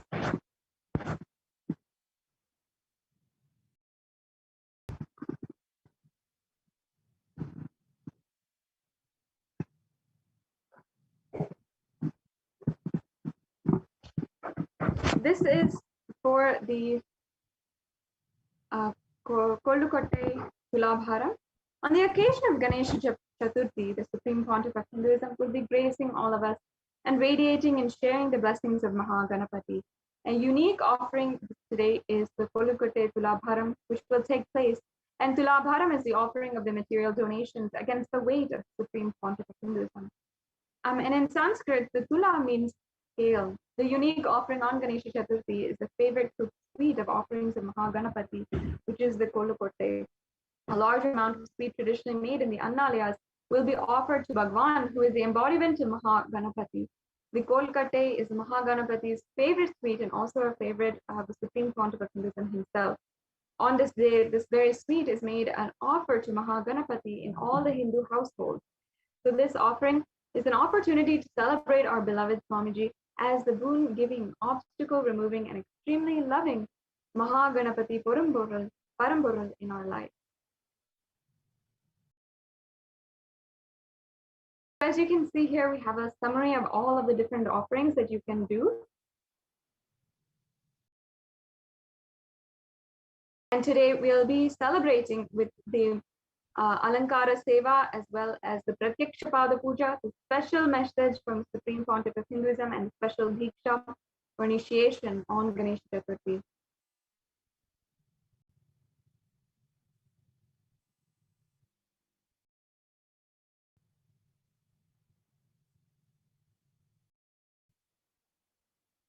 This is for the Kollukotte Tulabharam. On the occasion of Ganesha Chaturthi, the Supreme Pontiff of Hinduism will be gracing all of us and radiating and sharing the blessings of Mahaganapati. A unique offering today is the Kollukotte Tulabharam, which will take place. And Tulabharam is the offering of the material donations against the weight of Supreme Pontiff of Hinduism. And in Sanskrit, the Tula means scale. The unique offering on Ganesha Chaturthi is the favorite sweet of offerings of Mahaganapati, which is the Kollukotte. A large amount of sweet traditionally made in the Annalayas will be offered to Bhagwan, who is the embodiment of Mahaganapati. The Kollukotte is Mahaganapati's favorite sweet and also a favorite of the Supreme Pontiff of Hinduism himself. On this day, this very sweet is made an offer to Mahaganapati in all the Hindu households. So this offering is an opportunity to celebrate our beloved Swamiji as the boon-giving, obstacle-removing, and extremely loving Mahaganapati Paramporal in our life. As you can see here, we have a summary of all of the different offerings that you can do. And today we'll be celebrating with the Alankara Seva as well as the Pratyaksha Pada Puja, the special message from Supreme Pontiff of Hinduism, and special Diksha for initiation on Ganesha Chaturthi.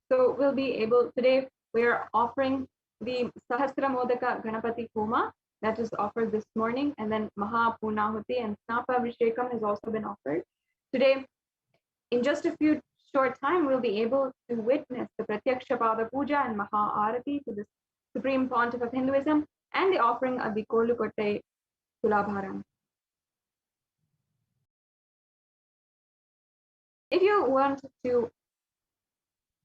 So we'll be able, today we're offering the Sahasra Modaka Ganapati Homa that is offered this morning, and then Maha Punahuti and Snapa Abhishekam has also been offered. Today, in just a few short time, we'll be able to witness the Pratyaksha Pada Puja and Maha Arati to the Supreme Pontiff of Hinduism and the offering of the Kollukotte Tulabharam. If you want to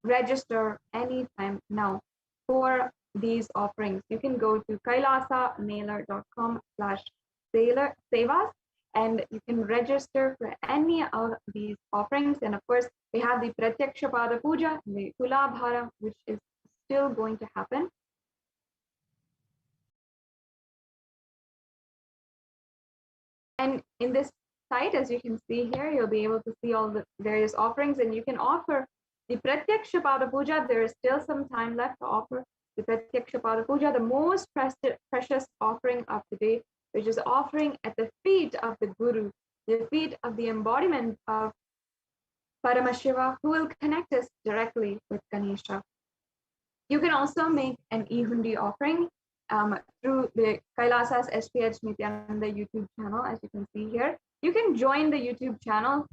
register anytime now for these offerings, you can go to kailasamailer.com/sevas and you can register for any of these offerings. And of course, we have the Pratyaksha Pada Puja, the Tulabharam, which is still going to happen. And in this site, as you can see here, you'll be able to see all the various offerings, and you can offer the Pratyaksha Pada Puja. There is still some time left to offer the Pratyaksha Pada Puja, the most precious offering of the day, which is offering at the feet of the Guru, the feet of the embodiment of Paramashiva, who will connect us directly with Ganesha. You can also make an e-hundi offering through the Kailasa's HDH Nithyananda YouTube channel, as you can see here. You can join the YouTube channel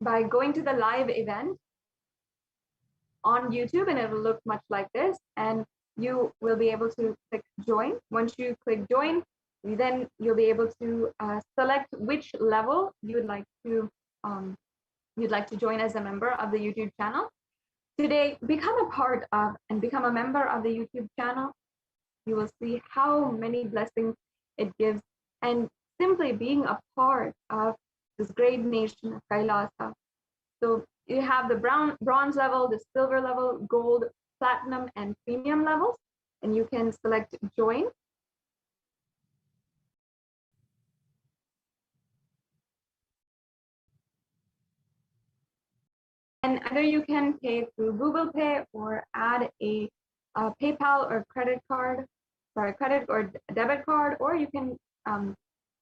by going to the live event on YouTube, and it will look much like this. And you will be able to click join. Once you click join, then you'll be able to select which level you'd like to join as a member of the YouTube channel. Today, become a part of and become a member of the YouTube channel. You will see how many blessings it gives, and simply being a part of this great nation of Kailasa. So you have the bronze level, the silver level, gold, platinum, and premium levels, and you can select join. And either you can pay through Google Pay or add a PayPal or credit or debit card, or you can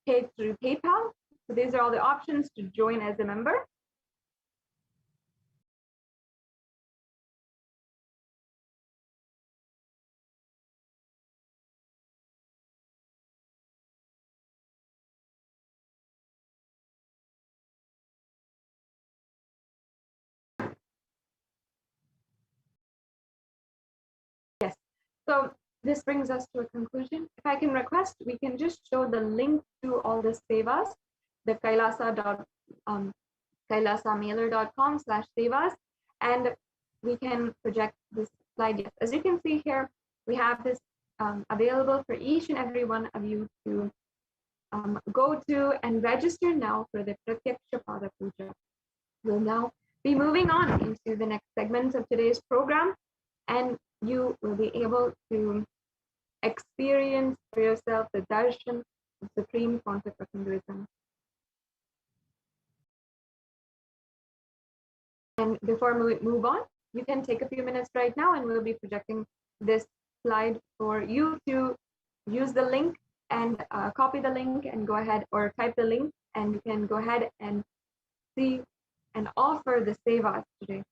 pay through PayPal. So these are all the options to join as a member. Yes. So this brings us to a conclusion. If I can request, we can just show the link to all the sevas, the kailasamailer.com/sevas, and we can project this slide. Yes, as you can see here, we have this available for each and every one of you to go to and register now for the Pratyaksha Pada Puja. We'll now be moving on into the next segments of today's program, and you will be able to experience for yourself the darshan of Supreme Pontiff of Hinduism. And before we move on, you can take a few minutes right now, and we'll be projecting this slide for you to use the link and copy the link and go ahead, or type the link, and you can go ahead and see and offer the sevas today.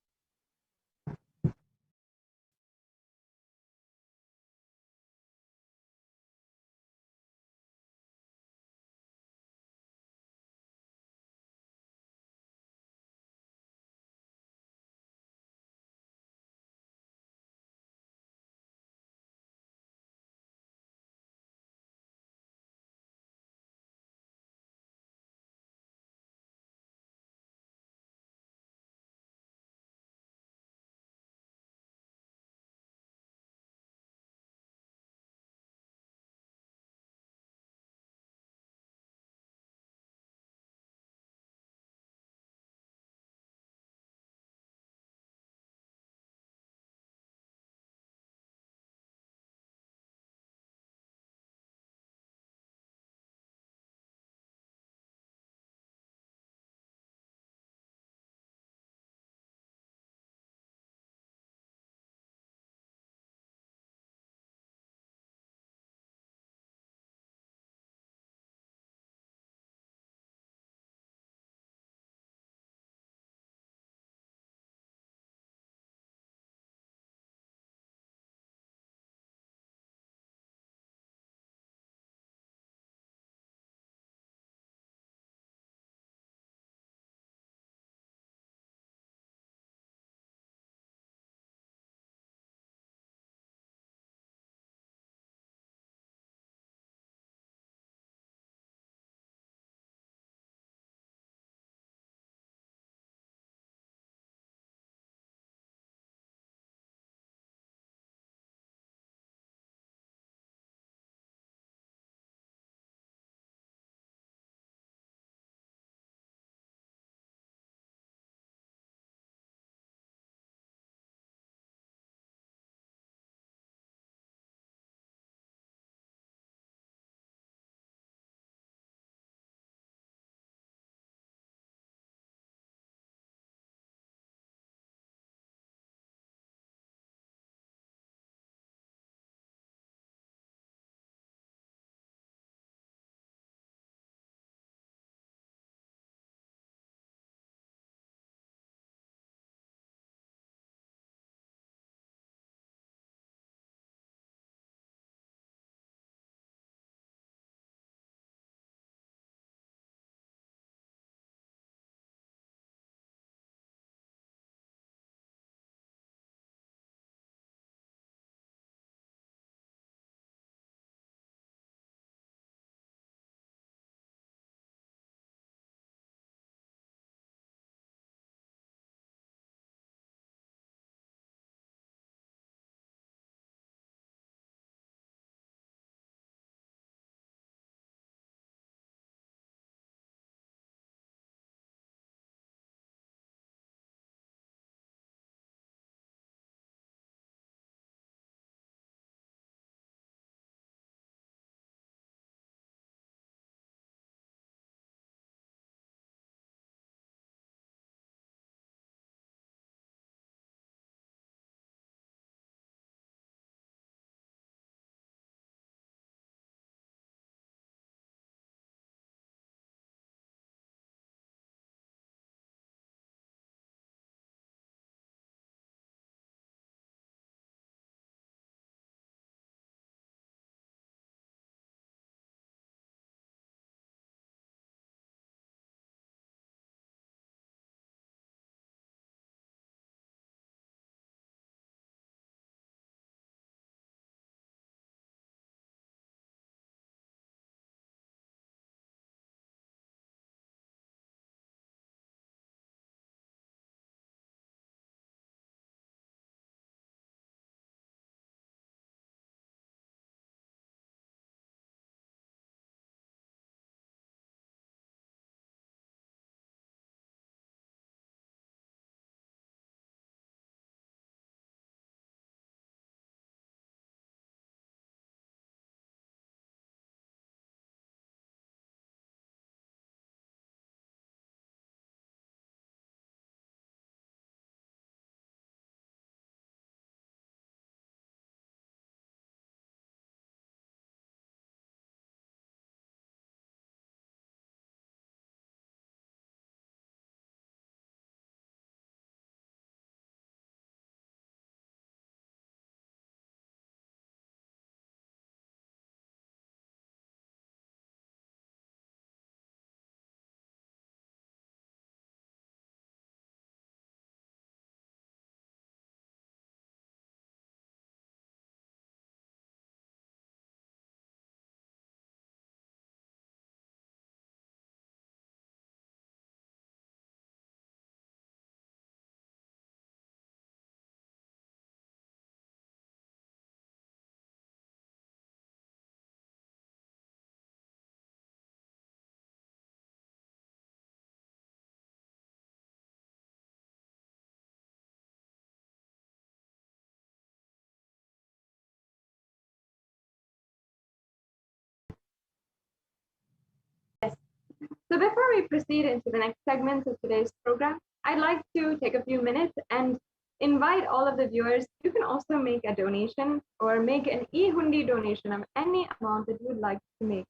before we proceed into the next segments of today's program, I'd like to take a few minutes and invite all of the viewers. You can also make a donation or make an e-hundi donation of any amount that you would like to make.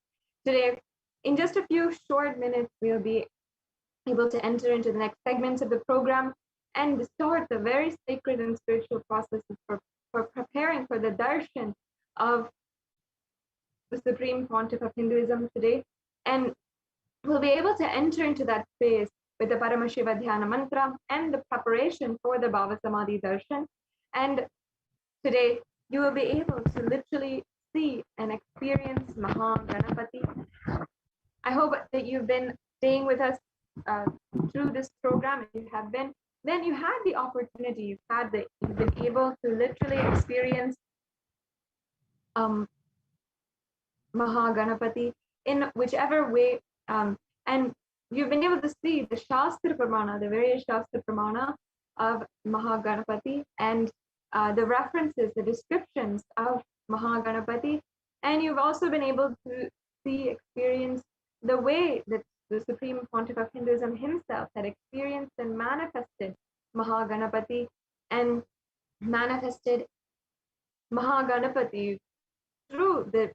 Today, in just a few short minutes, we'll be able to enter into the next segments of the program and start the very sacred and spiritual processes for preparing for the darshan of the Supreme Pontiff of Hinduism today. And we'll be able to enter into that space with the Paramashiva Dhyana mantra and the preparation for the Bhava Samadhi darshan. And today, you will be able to literally see and experience Maha Ganapati. I hope that you've been staying with us through this program. If you have been, then you had the opportunity, you've been able to literally experience Maha Ganapati in whichever way, and you've been able to see the Shastra Pramana, the various Shastra Pramana of Maha Ganapati, and the references, the descriptions of Maha Ganapati, and you've also been able to experience the way that the Supreme Pontiff of Hinduism himself had experienced and manifested Maha Ganapati and manifested Maha Ganapati through the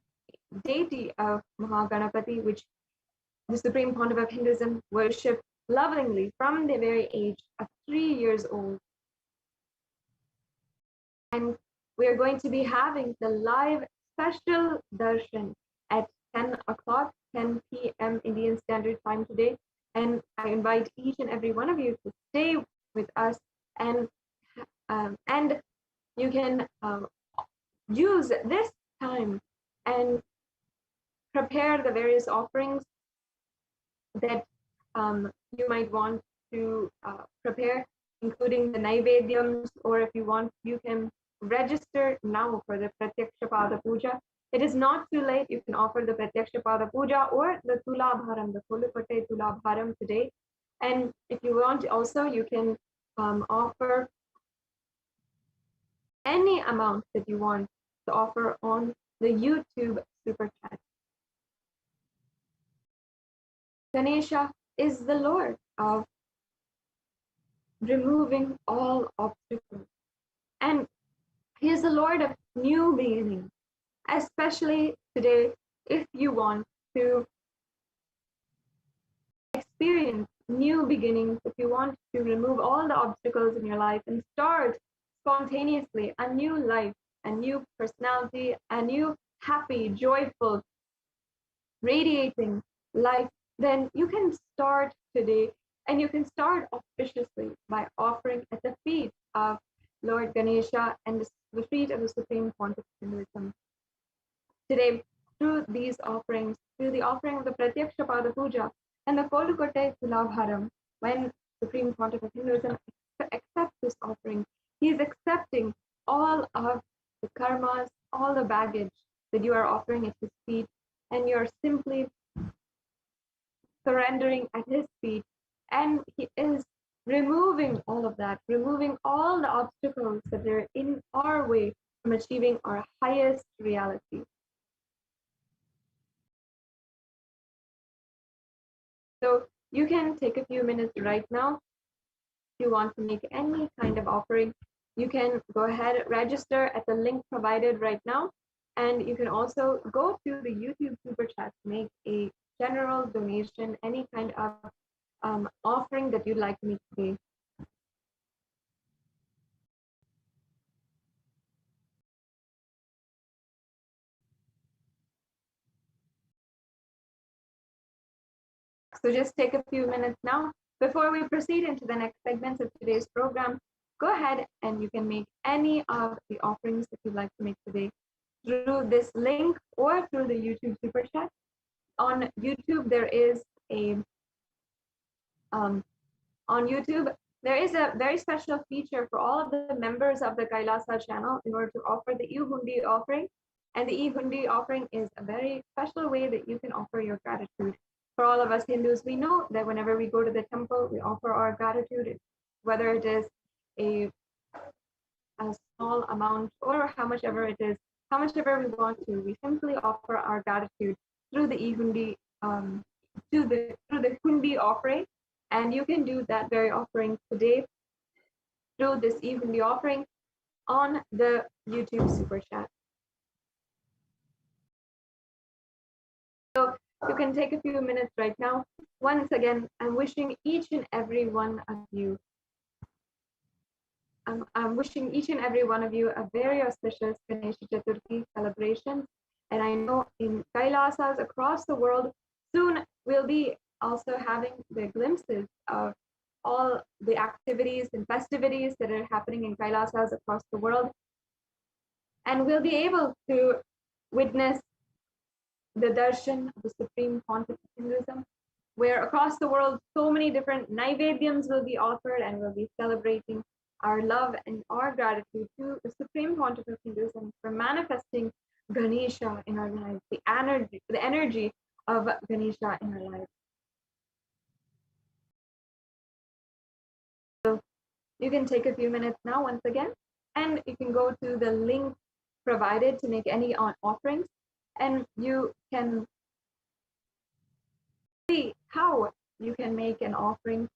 deity of Maha Ganapati, which the Supreme Pontiff of Hinduism worshipped lovingly from the very age of 3 years old. And we are going to be having the live special darshan at 10 o'clock, 10 p.m. Indian Standard Time today. And I invite each and every one of you to stay with us, and you can use this time and prepare the various offerings that you might want to prepare, including the Naivedyams, or if you want, you can register now for the Pratyaksha Pada Puja. It is not too late. You can offer the Pratyaksha Pada Puja or the Tulabharam, the Pulukotte Tulabharam today. And if you want also, you can offer any amount that you want to offer on the YouTube Super Chat. Ganesha is the Lord of removing all obstacles. And he is the Lord of new beginnings, especially today, if you want to experience new beginnings, if you want to remove all the obstacles in your life and start spontaneously a new life, a new personality, a new happy, joyful, radiating life, then you can start today, and you can start auspiciously by offering at the feet of Lord Ganesha and the feet of the Supreme Pontiff of Hinduism. Today, through these offerings, through the offering of the Pratyaksha Pada Puja and the Pulukotte Tulabharam, when Supreme Pontiff of Hinduism accepts this offering, he is accepting all of the karmas, all the baggage that you are offering at his feet, and you are simply surrendering at his feet, and he is removing all of that, removing all the obstacles that are in our way from achieving our highest reality. So you can take a few minutes right now. If you want to make any kind of offering, you can go ahead, register at the link provided right now, and you can also go to the YouTube Super Chat to make a general donation, any kind of offering that you'd like to make today. So just take a few minutes now. Before we proceed into the next segments of today's program, go ahead and you can make any of the offerings that you'd like to make today through this link or through the YouTube Super Chat. On YouTube, there is a very special feature for all of the members of the Kailasa channel in order to offer the e-hundi offering. And the e-hundi offering is a very special way that you can offer your gratitude. For all of us Hindus, we know that whenever we go to the temple, we offer our gratitude, whether it is a small amount or how much ever it is, how much ever we want to. We simply offer our gratitude through the e-hundi, through the the Hundi offering, and you can do that very offering today through this evening offering on the YouTube super chat. So you can take a few minutes right now. Once again, I'm wishing each and every one of you, I'm wishing each and every one of you a very auspicious Ganesha Chaturthi celebration. And I know in Kailasas across the world, soon we'll be also having the glimpses of all the activities and festivities that are happening in Kailasas across the world. And we'll be able to witness the darshan of the Supreme Pontiff of Hinduism, where across the world, so many different naivedyams will be offered, and we'll be celebrating our love and our gratitude to the Supreme Pontiff of Hinduism for manifesting Ganesha in our lives, the energy of Ganesha in our lives. So you can take a few minutes now once again, and you can go to the link provided to make any offerings, and you can see how you can make an offering.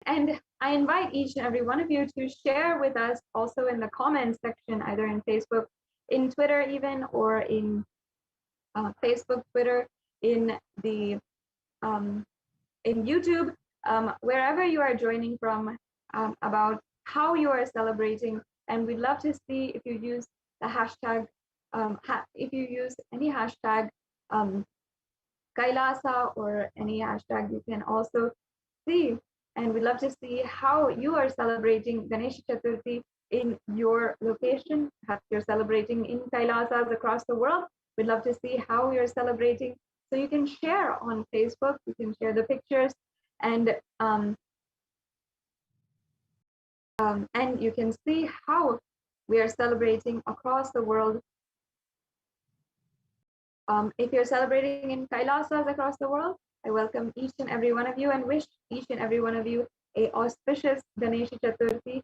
And I invite each and every one of you to share with us also in the comments section, either in Facebook, in Twitter even, or in Facebook, Twitter, in the in YouTube, wherever you are joining from, about how you are celebrating. And we'd love to see if you use the hashtag, if you use any hashtag Kailasa or any hashtag, you can also see. And we'd love to see how you are celebrating Ganesha Chaturthi in your location. Perhaps you're celebrating in Kailasas across the world. We'd love to see how you're celebrating. So you can share on Facebook, you can share the pictures, and you can see how we are celebrating across the world. If you're celebrating in Kailasas across the world, I welcome each and every one of you and wish each and every one of you a auspicious Ganesha Chaturthi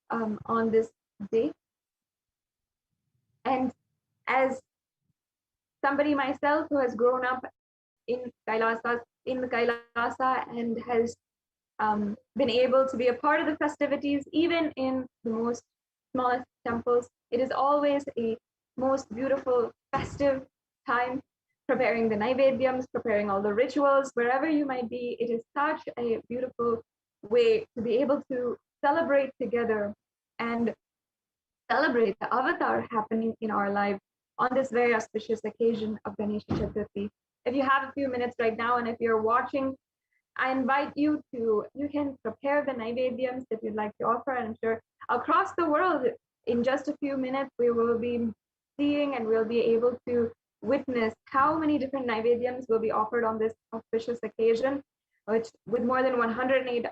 on this day. And as somebody myself who has grown up in Kailasa and has been able to be a part of the festivities, even in the most smallest temples, it is always a most beautiful festive time, preparing the naivedyams, preparing all the rituals, wherever you might be. It is such a beautiful way to be able to celebrate together and celebrate the avatar happening in our life on this very auspicious occasion of Ganesha Chaturthi. If you have a few minutes right now, and if you're watching, I invite you to, you can prepare the naivedyams that you'd like to offer. And I'm sure across the world, in just a few minutes, we will be seeing and we'll be able to witness how many different naivedyams will be offered on this auspicious occasion, which with more than 108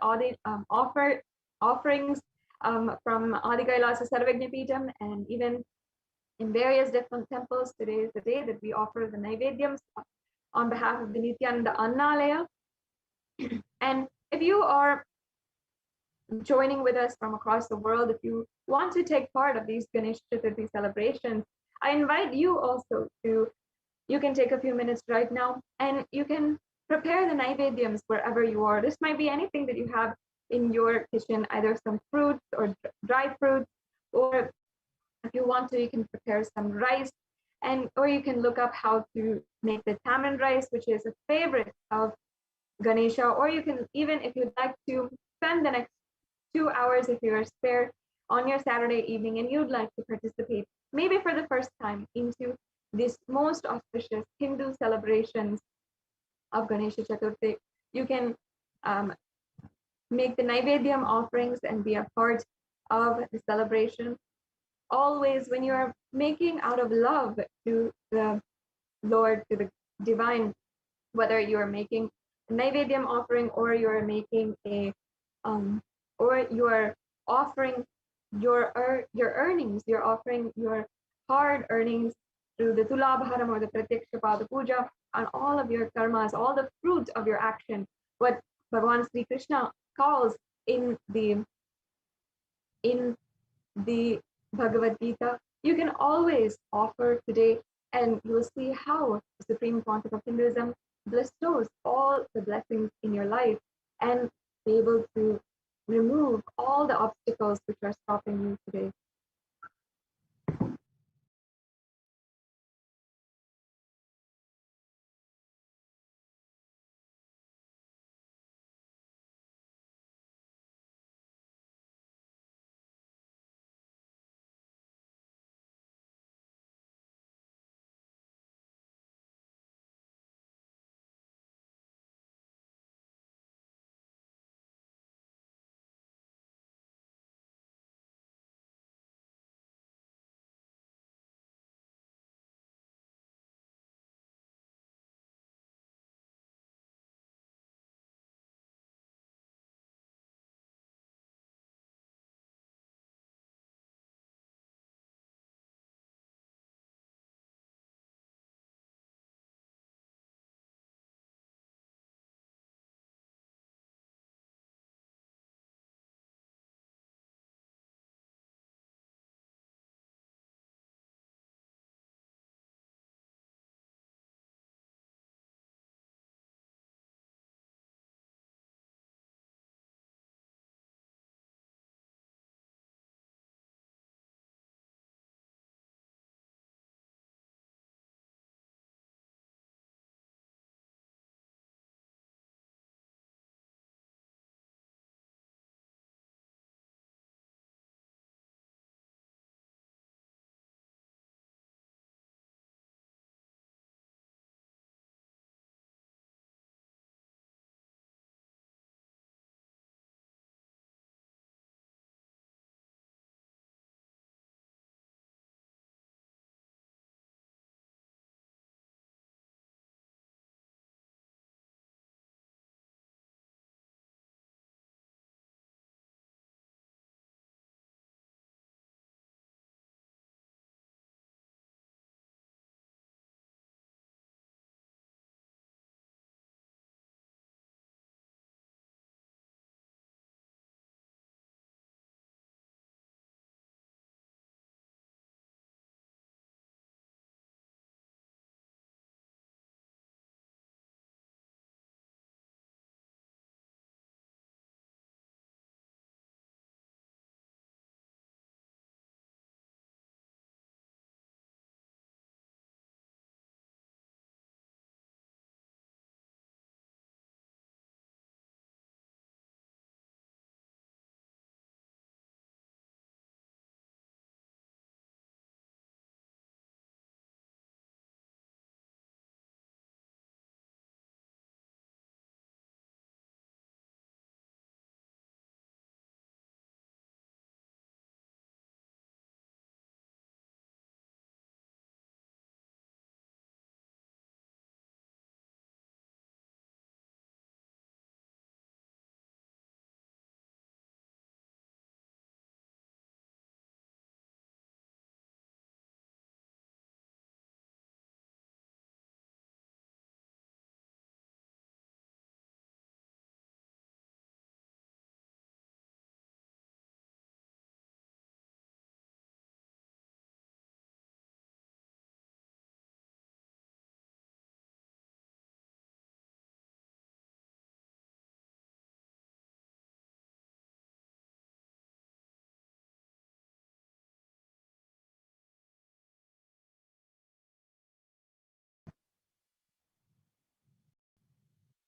offerings from Adi Kailasa Sarvagnapeetham, and even in various different temples. Today is the day that we offer the naivedyams on behalf of the Nithyananda Annalaya. And if you are joining with us from across the world, if you want to take part of these Ganesha Chaturthi celebrations, I invite you also to, you can take a few minutes right now and you can prepare the naivedyams wherever you are. This might be anything that you have in your kitchen, either some fruits or dried fruits, or if you want to, you can prepare some rice, and or you can look up how to make the tamarind rice, which is a favorite of Ganesha. Or you can, even if you'd like to spend the next 2 hours, if you're spare on your Saturday evening and you'd like to participate, maybe for the first time, into this most auspicious Hindu celebrations of Ganesha Chaturthi, you can make the Naivedyam offerings and be a part of the celebration. Always, when you're making out of love to the Lord, to the divine, whether you're making a Naivedyam offering or you're making a or you're offering your earnings, you're offering your hard earnings through the Tulabharam or the Pratyaksha Pada Puja, and all of your karmas, all the fruit of your action, what Bhagavan Sri Krishna calls in the Bhagavad Gita, you can always offer today, and you will see how the Supreme Pontiff of Hinduism bestows all the blessings in your life and be able to remove all the obstacles which are stopping you today.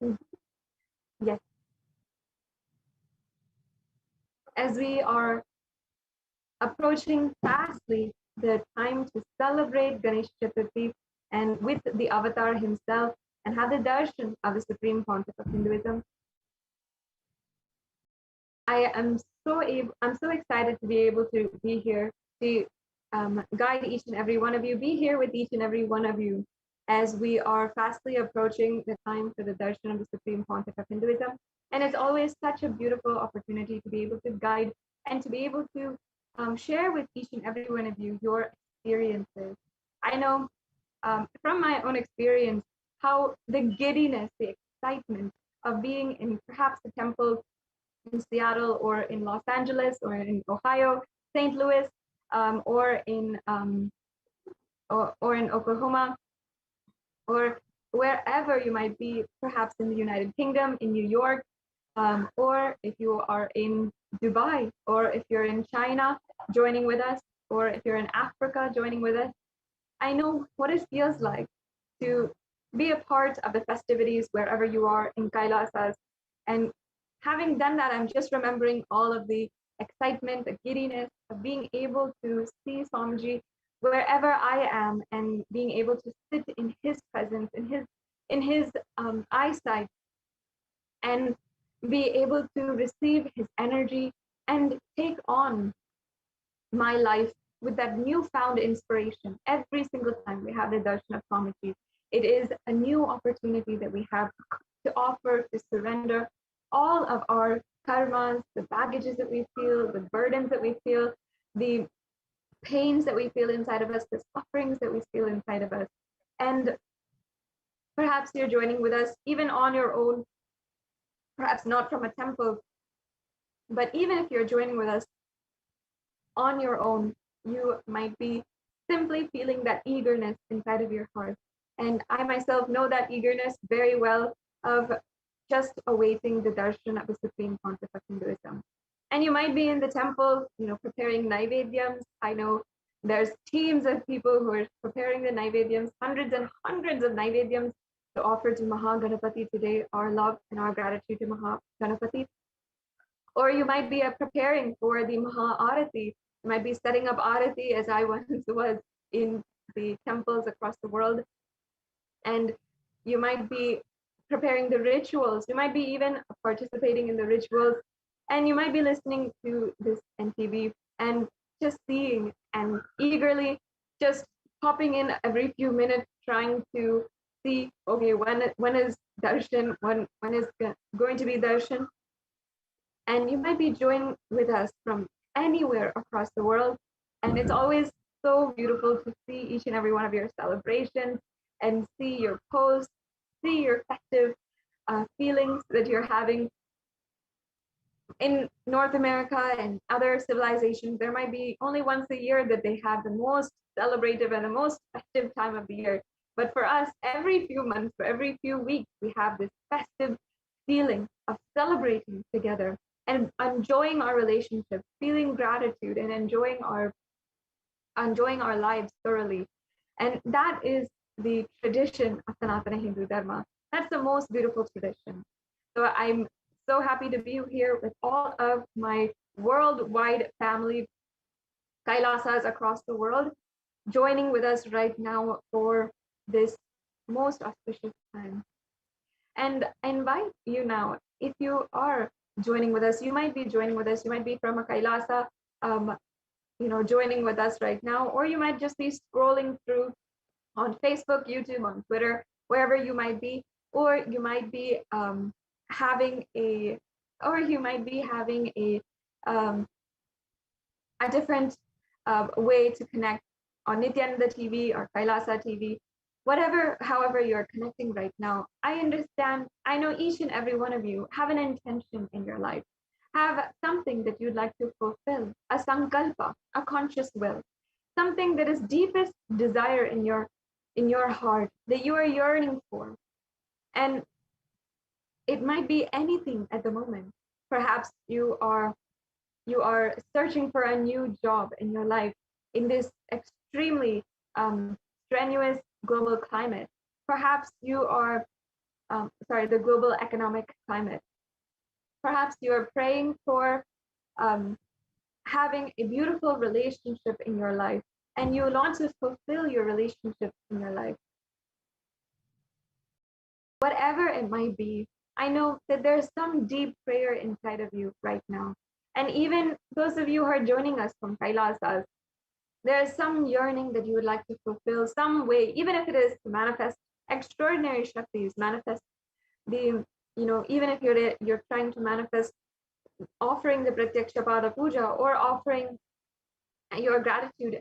Mhm. Yes, as we are approaching fastly the time to celebrate Ganesh Chaturthi and with the avatar himself and have the darshan of the Supreme Pontiff of Hinduism, I'm so excited to be able to be here to guide each and every one of you, be here with each and every one of you as we are fastly approaching the time for the darshan of the Supreme Pontiff of Hinduism. And it's always such a beautiful opportunity to be able to guide and to be able to share with each and every one of you your experiences. I know from my own experience how the giddiness, the excitement of being in perhaps a temple in Seattle or in Los Angeles or in Ohio, St. Louis, or in Oklahoma, or wherever you might be, perhaps in the United Kingdom, in New York, or if you are in Dubai, or if you're in China joining with us, or if you're in Africa joining with us. I know what it feels like to be a part of the festivities wherever you are in Kailasas. And having done that, I'm just remembering all of the excitement, the giddiness of being able to see Swamiji wherever I am, and being able to sit in his presence, in his eyesight, and be able to receive his energy and take on my life with that newfound inspiration. Every single time we have the darshan of Swamiji, it is a new opportunity that we have to offer, to surrender all of our karmas, the baggages that we feel, the burdens that we feel, the pains that we feel inside of us, the sufferings that we feel inside of us. And perhaps you're joining with us even on your own, perhaps not from a temple, but even if you're joining with us on your own, you might be simply feeling that eagerness inside of your heart. And I myself know that eagerness very well of just awaiting the darshan of the Supreme Pontiff of Hinduism. And you might be in the temple, preparing naivedyams. I know there's teams of people who are preparing the naivedyams, hundreds and hundreds of naivedyams to offer to Mahaganapati today, our love and our gratitude to Mahaganapati. Or you might be preparing for the Maha Arati. You might be setting up Arati, as I once was in the temples across the world. And you might be preparing the rituals. You might be even participating in the rituals. And you might be listening to this NTV and just seeing and eagerly just popping in every few minutes, trying to see, okay, when is darshan? When is going to be darshan? And you might be joining with us from anywhere across the world. And it's always so beautiful to see each and every one of your celebrations and see your posts, see your festive feelings that you're having. In North America and other civilizations, there might be only once a year that they have the most celebrative and the most festive time of the year. But for us, every few months, for every few weeks, we have this festive feeling of celebrating together and enjoying our relationship, feeling gratitude and enjoying our lives thoroughly. And that is the tradition of Sanatana Hindu Dharma. That's the most beautiful tradition. So I'm so happy to be here with all of my worldwide family, Kailasas across the world, joining with us right now for this most auspicious time. And I invite you now, if you are joining with us, you might be joining with us, you might be from a Kailasa, joining with us right now, or you might just be scrolling through on Facebook, YouTube, on Twitter, wherever you might be, or you might be having a different way to connect on Nithyananda TV or Kailasa TV, however you're connecting right now. I understand, I know each and every one of you have an intention in your life, have something that you'd like to fulfill, a sankalpa, a conscious will, something that is deepest desire in your heart that you are yearning for. And it might be anything at the moment. Perhaps you are searching for a new job in your life in this extremely strenuous global climate. Perhaps you are, the global economic climate. Perhaps you are praying for having a beautiful relationship in your life, and you want to fulfill your relationship in your life. Whatever it might be, I know that there's some deep prayer inside of you right now. And even those of you who are joining us from Kailasas, there's some yearning that you would like to fulfill some way, even if it is to manifest extraordinary Shaktis, manifest even if you're trying to manifest offering the Pratyaksha Pada Puja or offering your gratitude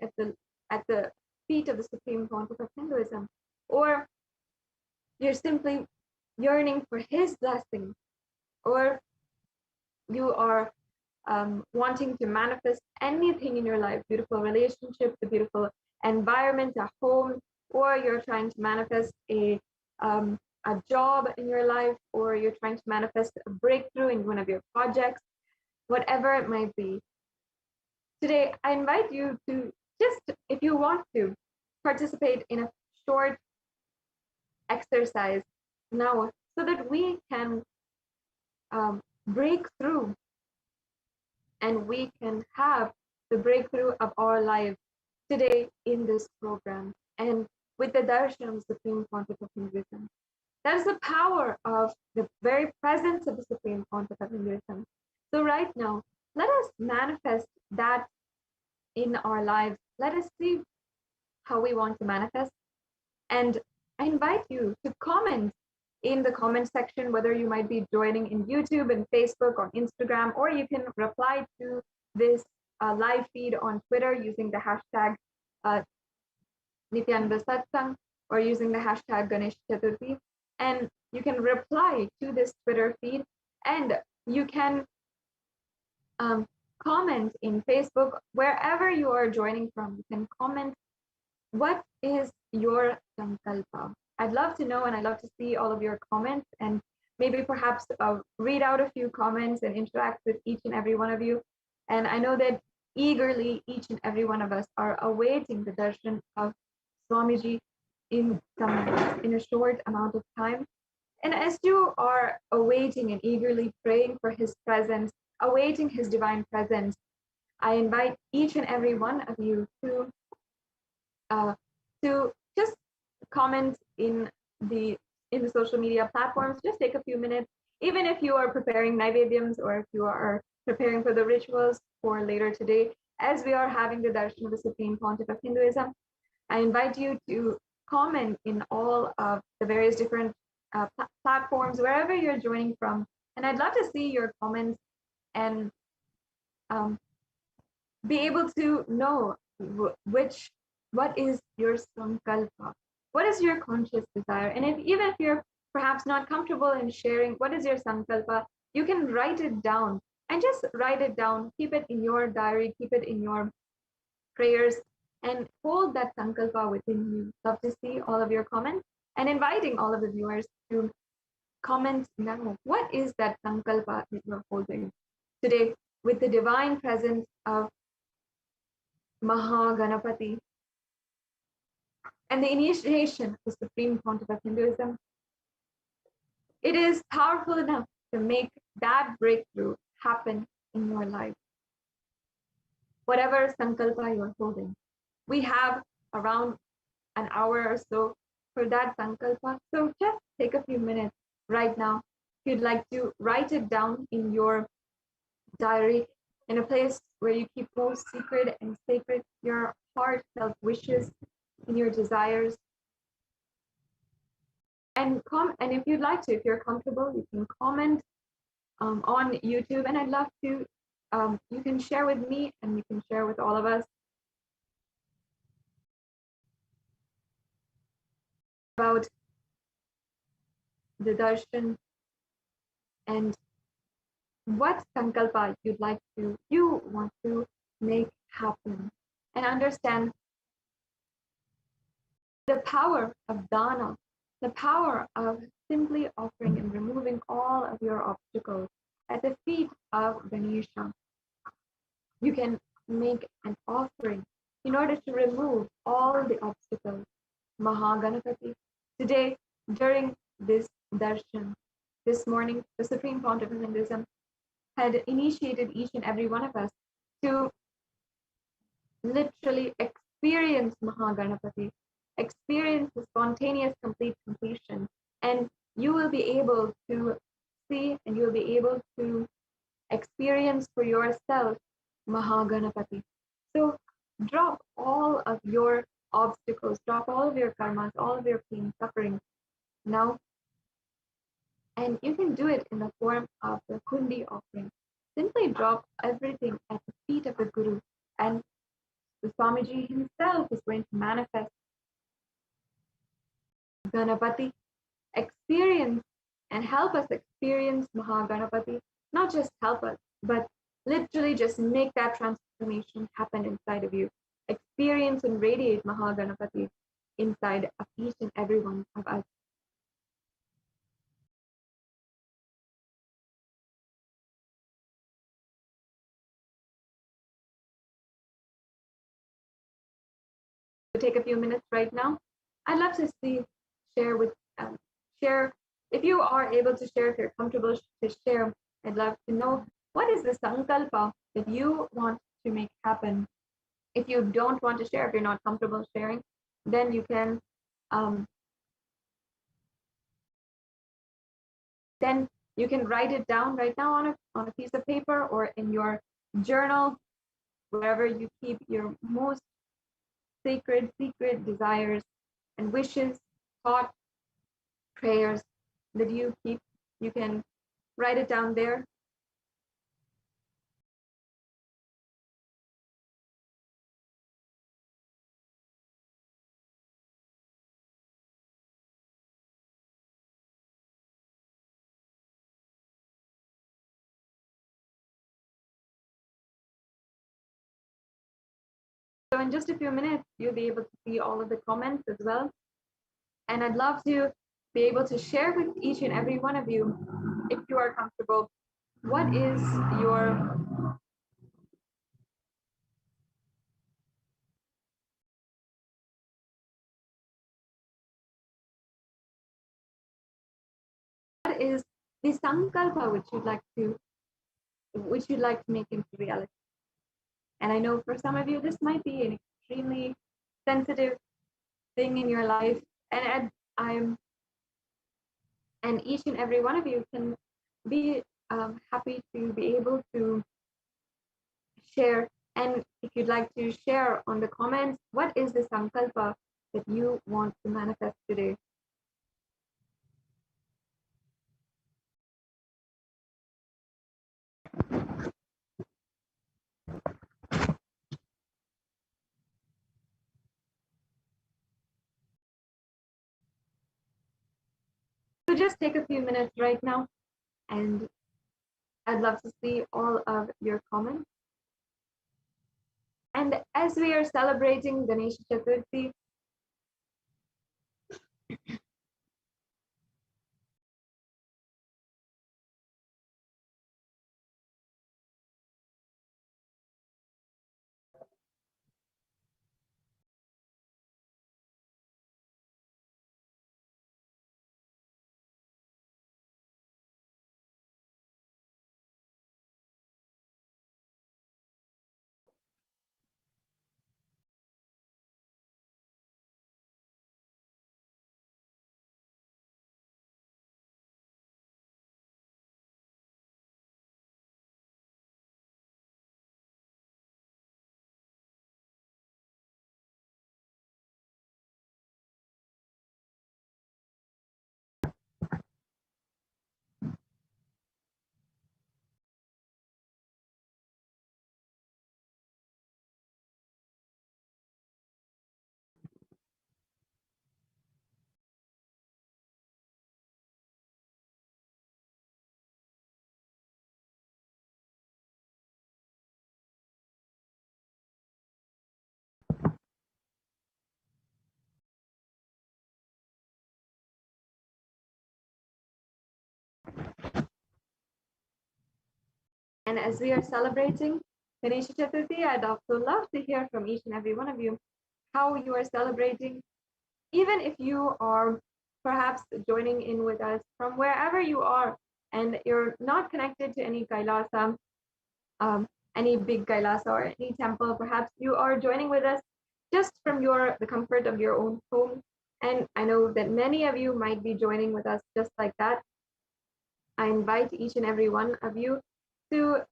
at the feet of the Supreme Pontiff of Hinduism, or you're simply yearning for his blessing, or you are wanting to manifest anything in your life, beautiful relationship, the beautiful environment, a home, or you're trying to manifest a job in your life, or you're trying to manifest a breakthrough in one of your projects, whatever it might be. Today, I invite you to just, if you want to, participate in a short exercise now so that we can break through and we can have the breakthrough of our lives today in this program and with the darshan of the Supreme Pontiff of Hinduism. That is the power of the very presence of the Supreme Pontiff of Hinduism. So right now, let us manifest that in our lives. Let us see how we want to manifest. And I invite you to comment in the comment section, whether you might be joining in YouTube and Facebook or Instagram, or you can reply to this live feed on Twitter using the hashtag Nithyananda Satsang or using the hashtag Ganesh Chaturthi. And you can reply to this Twitter feed, and you can comment in Facebook, wherever you are joining from. You can comment, what is your sankalpa? I'd love to know, and I'd love to see all of your comments, and maybe perhaps read out a few comments and interact with each and every one of you. And I know that eagerly each and every one of us are awaiting the darshan of Swamiji in a short amount of time. And as you are awaiting and eagerly praying for his presence, awaiting his divine presence, I invite each and every one of you to just comment in the social media platforms. Just take a few minutes, even if you are preparing naivedyams or if you are preparing for the rituals for later today, as we are having the darshan of the Supreme Pontiff of Hinduism. I invite you to comment in all of the various different platforms, wherever you're joining from. And I'd love to see your comments and be able to know what is your sankalpa, what is your conscious desire. And even if you're perhaps not comfortable in sharing what is your sankalpa, you can write it down and just write it down, keep it in your diary, keep it in your prayers, and hold that sankalpa within you. Love to see all of your comments, and inviting all of the viewers to comment now. What is that sankalpa that you're holding today with the divine presence of Mahaganapati and the initiation of the Supreme Pontiff of Hinduism? It is powerful enough to make that breakthrough happen in your life. Whatever sankalpa you're holding, we have around an hour or so for that sankalpa. So just take a few minutes right now. If you'd like to write it down in your diary, in a place where you keep most secret and sacred your heartfelt wishes and your desires. And if you'd like to, if you're comfortable, you can comment on YouTube, and I'd love to, you can share with me and you can share with all of us about the darshan and what sankalpa you want to make happen, and understand the power of dana, the power of simply offering and removing all of your obstacles at the feet of Ganesha. You can make an offering in order to remove all the obstacles. Mahaganapati. Today, during this darshan, this morning, the Supreme Pontiff of Hinduism had initiated each and every one of us to literally experience Mahaganapati, experience the spontaneous complete completion, and you will be able to see and you'll be able to experience for yourself Mahaganapati. So drop all of your obstacles, drop all of your karmas, all of your pain, suffering now. And you can do it in the form of the kundi offering. Simply drop everything at the feet of the Guru, and the Swamiji himself is going to manifest Ganapati, experience and help us experience Mahaganapati not just help us, but literally just make that transformation happen inside of you. Experience and radiate Mahaganapati inside of each and every one of us. Take a few minutes right now. I'd love to share if you are able to share, if you're comfortable to share. I'd love to know, what is the sankalpa that you want to make happen? If you don't want to share, if you're not comfortable sharing, then you can write it down right now on a piece of paper or in your journal, wherever you keep your most sacred desires and wishes, thoughts, prayers that you keep. You can write it down there. So in just a few minutes, you'll be able to see all of the comments as well. And I'd love to be able to share with each and every one of you, if you are comfortable, what is the sankalpa which you'd like to make into reality. And I know for some of you, this might be an extremely sensitive thing in your life, and each and every one of you can be happy to be able to share. And if you'd like to share on the comments, what is the sankalpa that you want to manifest today? So just take a few minutes right now, and I'd love to see all of your comments. And as we are celebrating Ganesha Chaturthi, and as we are celebrating Ganesha Chaturthi, I'd also love to hear from each and every one of you how you are celebrating, even if you are perhaps joining in with us from wherever you are and you're not connected to any Kailasa, any big Kailasa or any temple. Perhaps you are joining with us just from the comfort of your own home. And I know that many of you might be joining with us just like that. I invite each and every one of you to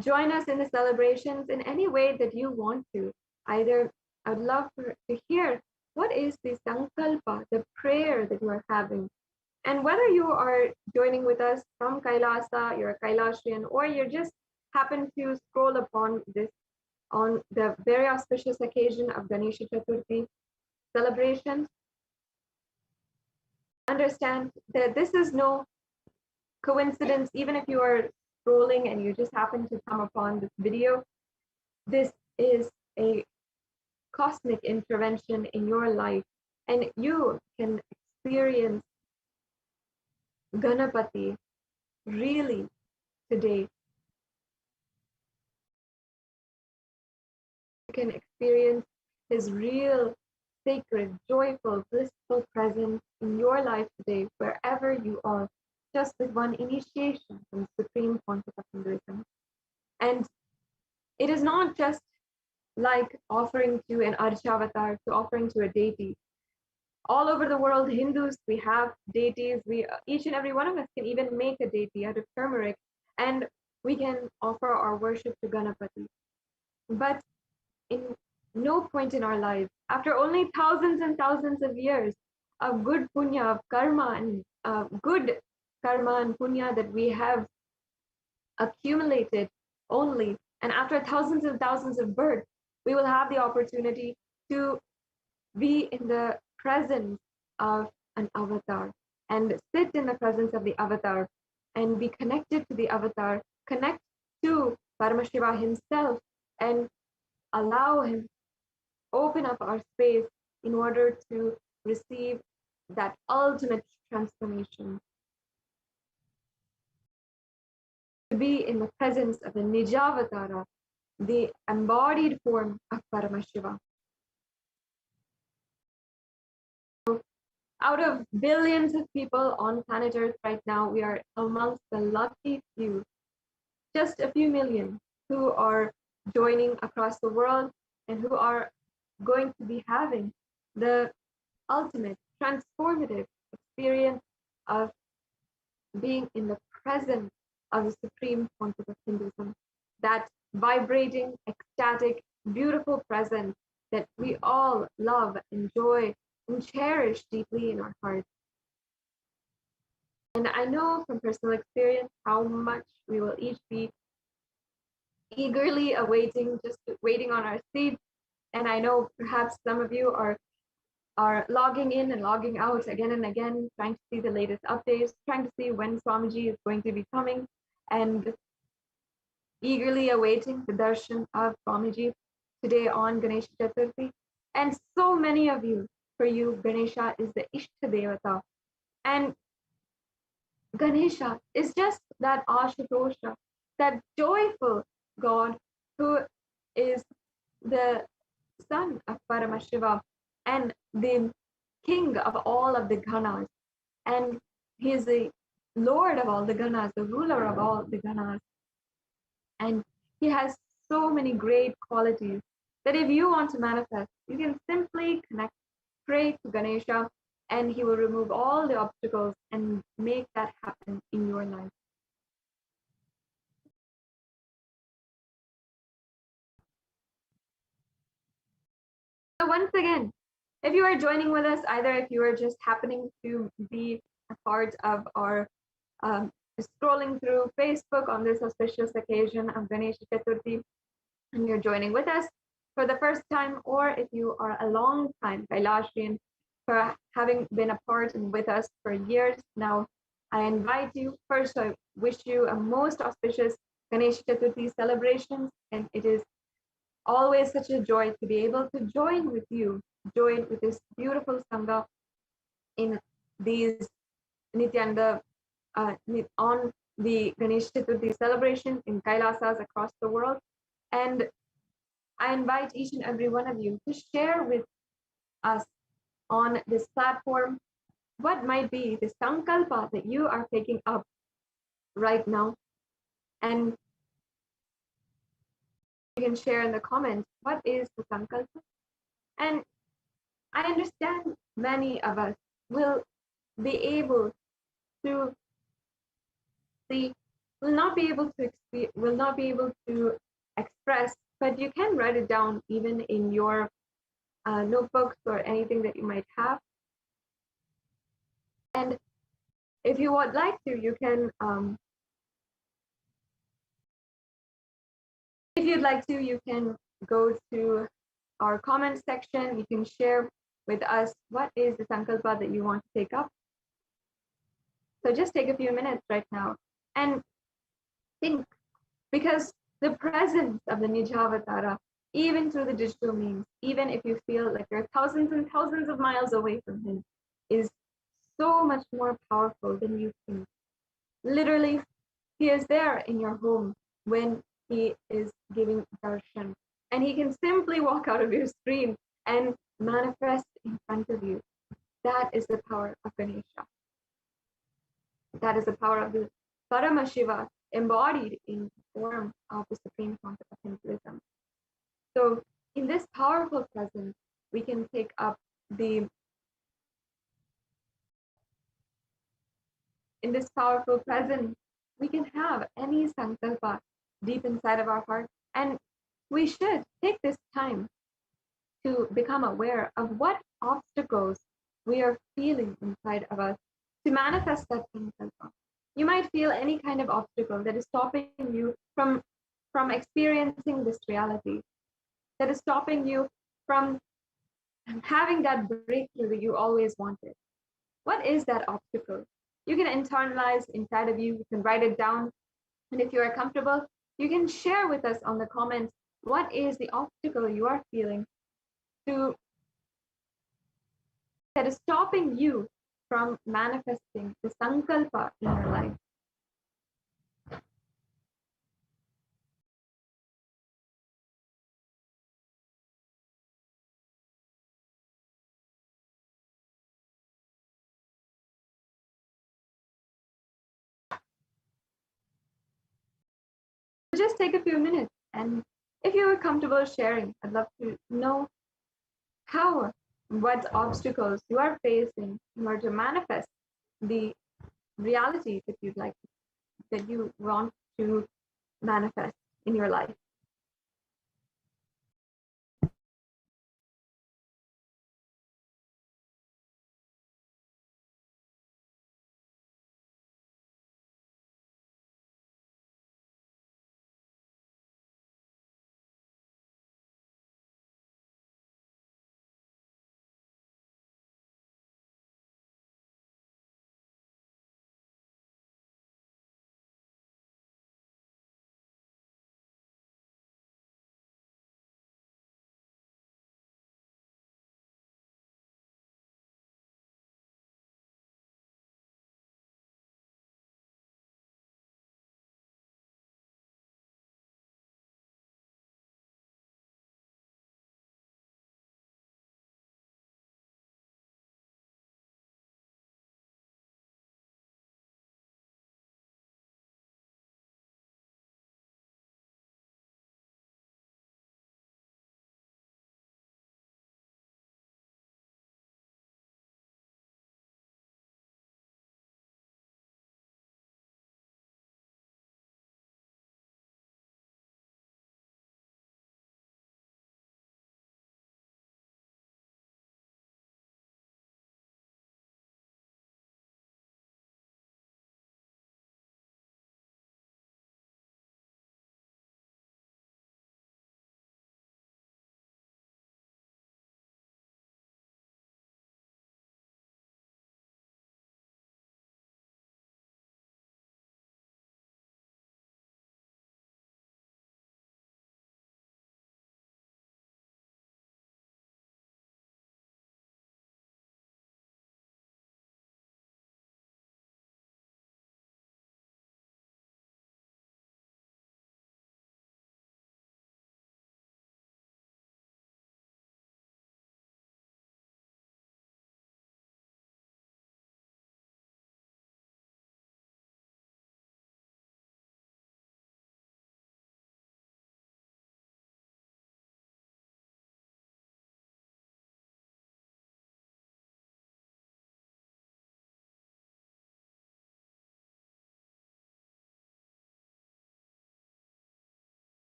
join us in the celebrations in any way that you want to. Either I'd love to hear, what is the sankalpa, the prayer that you are having? And whether you are joining with us from Kailasa, you're a Kailashian, or you just happen to scroll upon this on the very auspicious occasion of Ganesha Chaturthi celebrations, understand that this is no coincidence, even if you are scrolling and you just happen to come upon this video, this is a cosmic intervention in your life, and you can experience Ganapati really today. You can experience his real, sacred, joyful, blissful presence in your life today, wherever you are, just with one initiation from the Supreme Pontiff of Hinduism. And it is not just like offering to an Archavatar, to offering to a deity. All over the world, Hindus, we have deities. Each and every one of us can even make a deity out of turmeric, and we can offer our worship to Ganapati. But in no point in our lives, after only thousands and thousands of years of good punya, of karma, and good karma and punya that we have accumulated only, and after thousands and thousands of births, we will have the opportunity to be in the presence of an avatar and sit in the presence of the avatar and be connected to the avatar, connect to Paramashiva himself, and allow him open up our space in order to receive that ultimate transformation. To be in the presence of the Nijavatara, the embodied form of Paramashiva. Out of billions of people on planet Earth right now, we are amongst the lucky few, just a few million, who are joining across the world and who are going to be having the ultimate transformative experience of being in the presence of the Supreme Pontiff of Hinduism, that vibrating, ecstatic, beautiful presence that we all love, enjoy, and cherish deeply in our hearts. And I know from personal experience how much we will each be eagerly awaiting, just waiting on our seats. And I know perhaps some of you are logging in and logging out again and again, trying to see the latest updates, trying to see when Swamiji is going to be coming, and eagerly awaiting the darshan of Swamiji today on Ganesha Chaturthi. And so many of you, for you, Ganesha is the Ishta Devata. And Ganesha is just that Ashutosha, that joyful God who is the son of Paramashiva and the king of all of the Ganas. And he is the lord of all the Ganas, the ruler of all the Ganas. And he has so many great qualities that if you want to manifest, you can simply connect, pray to Ganesha, and he will remove all the obstacles and make that happen in your life. So once again, if you are joining with us, either if you are just happening to be a part of our scrolling through Facebook on this auspicious occasion of Ganesha Chaturthi, and you're joining with us for the first time, or if you are a long time Kailasian, for having been a part and with us for years now, I invite you. First, I wish you a most auspicious Ganesha Chaturthi celebrations, and it is always such a joy to be able to join with you, join with this beautiful Sangha in these Nithyananda on the Ganesha Chaturthi celebration in Kailasas across the world. And I invite each and every one of you to share with us on this platform what might be the sankalpa that you are taking up right now. And you can share in the comments, what is the sankalpa? And I understand many of us will be able to see, will not be able to express, but you can write it down even in your notebooks or anything that you might have. And if you would like to, you can, if you'd like to, you can go to our comment section. You can share with us what is the sankalpa that you want to take up. So just take a few minutes right now and think, because the presence of the Nijavatara, even through the digital means, even if you feel like you're thousands and thousands of miles away from him, is so much more powerful than you think. Literally, he is there in your home when he is giving darshan, and he can simply walk out of your screen and manifest in front of you. That is the power of Ganesha. That is the power of the Paramashiva embodied in the form of the Supreme Concept of Hinduism. So in this powerful presence, we can take up in this powerful presence, we can have any sankalpa deep inside of our heart. And we should take this time to become aware of what obstacles we are feeling inside of us to manifest that sankalpa. You might feel any kind of obstacle that is stopping you from experiencing this reality, that is stopping you from having that breakthrough that you always wanted. What is that obstacle? You can internalize inside of you, you can write it down, and if you are comfortable, you can share with us on the comments what is the obstacle you are feeling that is stopping you from manifesting the sankalpa in your life. Just take a few minutes, and if you are comfortable sharing, I'd love to know what obstacles you are facing in order to manifest the reality that you want to manifest in your life.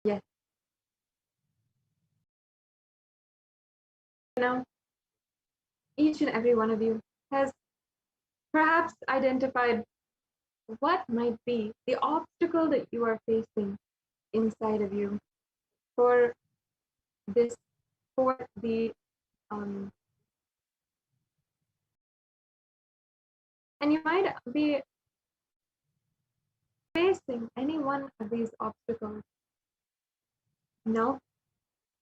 Yes. Now, each and every one of you has perhaps identified what might be the obstacle that you are facing inside of you for this, for the, and you might be facing any one of these obstacles. Now,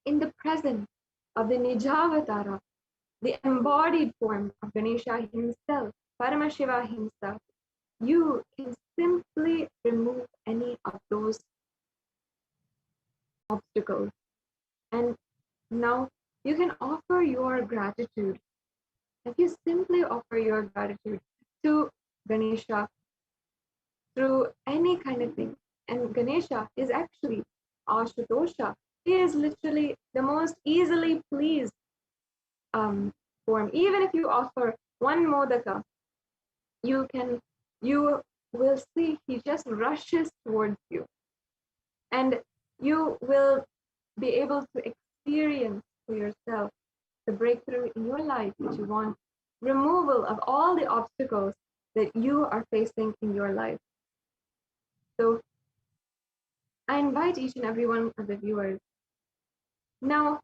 in the presence of the Nijavatara, the embodied form of Ganesha himself, Paramashiva himself, you can simply remove any of those obstacles. And now you can offer your gratitude. If you simply offer your gratitude to Ganesha through any kind of thing, and Ganesha is actually Ashutosha, he is literally the most easily pleased form. Even if you offer one modaka, you will see he just rushes towards you, and you will be able to experience for yourself the breakthrough in your life that you want, removal of all the obstacles that you are facing in your life. So I invite each and every one of the viewers. Now,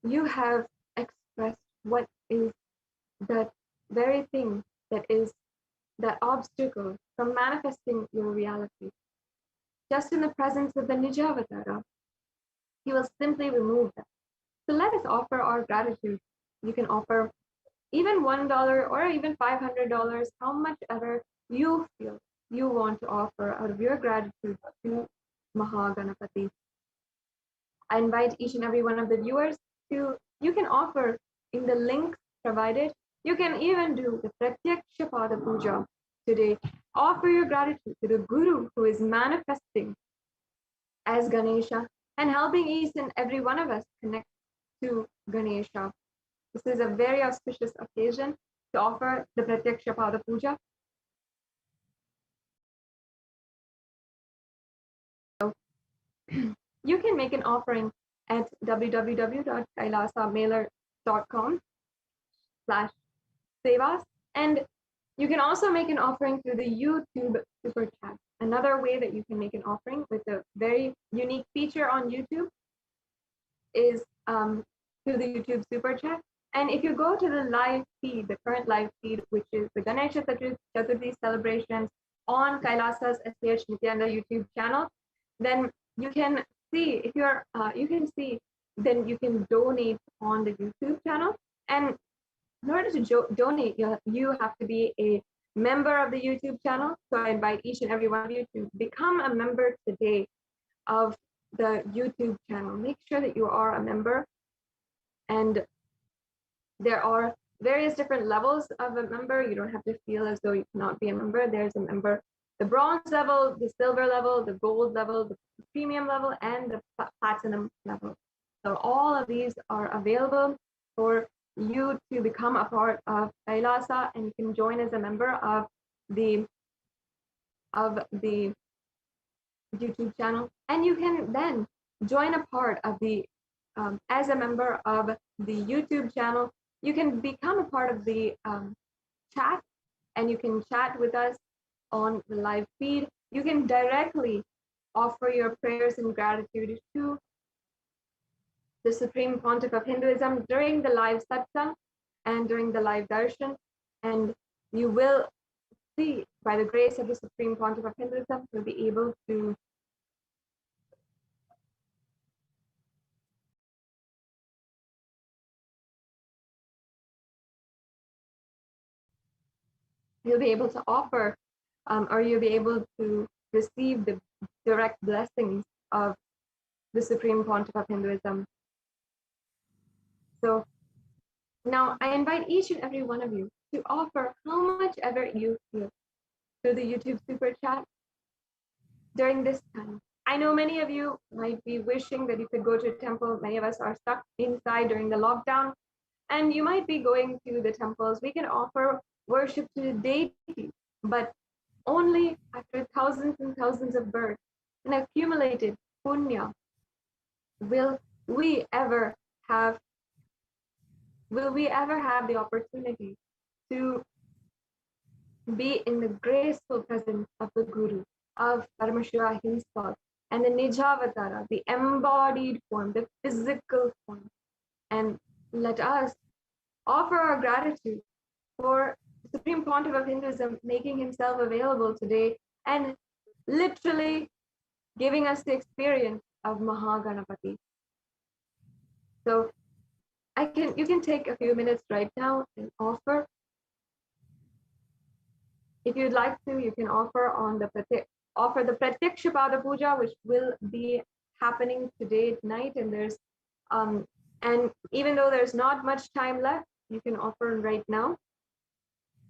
you have expressed what is that very thing that is that obstacle from manifesting your reality. Just in the presence of the Nijavatara, he will simply remove that. So let us offer our gratitude. You can offer even $1 or even $500, how much ever you feel you want to offer out of your gratitude to Mahaganapati. I invite each and every one of the viewers to, you can offer in the links provided. You can even do the Pratyaksha Pada Puja today. Offer your gratitude to the Guru who is manifesting as Ganesha and helping each and every one of us connect to Ganesha. This is a very auspicious occasion to offer the Pratyaksha Pada Puja. So, you can make an offering at www.kailasamailer.com/sevas, and you can also make an offering through the YouTube Super Chat. Another way that you can make an offering with a very unique feature on YouTube is through the YouTube Super Chat. And if you go to the live feed, the current live feed, which is the Ganesha Chaturthi celebrations on Kailasa's HDH Nithyananda YouTube channel, then you can see, if you're, then you can donate on the YouTube channel. And in order to donate, you have to be a member of the YouTube channel. So I invite each and every one of you to become a member today of the YouTube channel. Make sure that you are a member. And there are various different levels of a member. You don't have to feel as though you cannot be a member. There's a member, the bronze level, the silver level, the gold level, the premium level, and the platinum level. So all of these are available for you to become a part of Kailasa, and you can join as a member of the YouTube channel, and you can then join a part of the as a member of the YouTube channel. You can become a part of the chat, and you can chat with us on the live feed. You can directly offer your prayers and gratitude to the Supreme Pontiff of Hinduism during the live satsang and during the live darshan, and you will see, by the grace of the Supreme Pontiff of Hinduism, you'll be able to offer, or you'll be able to receive the direct blessings of the Supreme Pontiff of Hinduism. So now I invite each and every one of you to offer how much ever you feel through the YouTube Super Chat during this time. I know many of you might be wishing that you could go to a temple. Many of us are stuck inside during the lockdown, and you might be going to the temples. We can offer worship to the deity, but only after thousands and thousands of births and accumulated punya will we ever have the opportunity to be in the graceful presence of the Guru, of Paramashiva himself, and the Nijavatara, the embodied form, the physical form. And let us offer our gratitude for the Supreme Pontiff of Hinduism making himself available today and literally giving us the experience of Mahaganapati. So you can take a few minutes right now and offer. If you'd like to, you can offer the Pratyakshapada Puja, which will be happening today at night. And there's and even though there's not much time left, you can offer right now.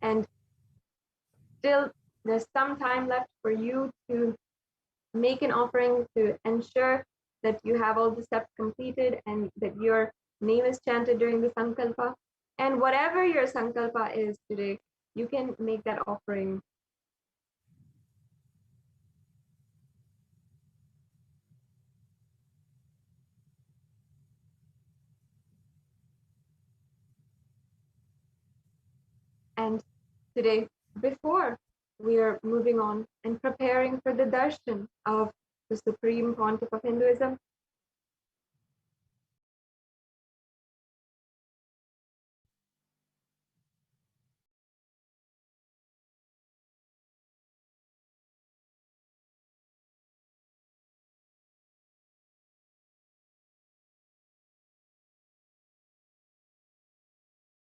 And still there's some time left for you to make an offering to ensure that you have all the steps completed and that your name is chanted during the Sankalpa. And whatever your Sankalpa is today, you can make that offering. And today, before we are moving on and preparing for the darshan of the Supreme Pontiff of Hinduism,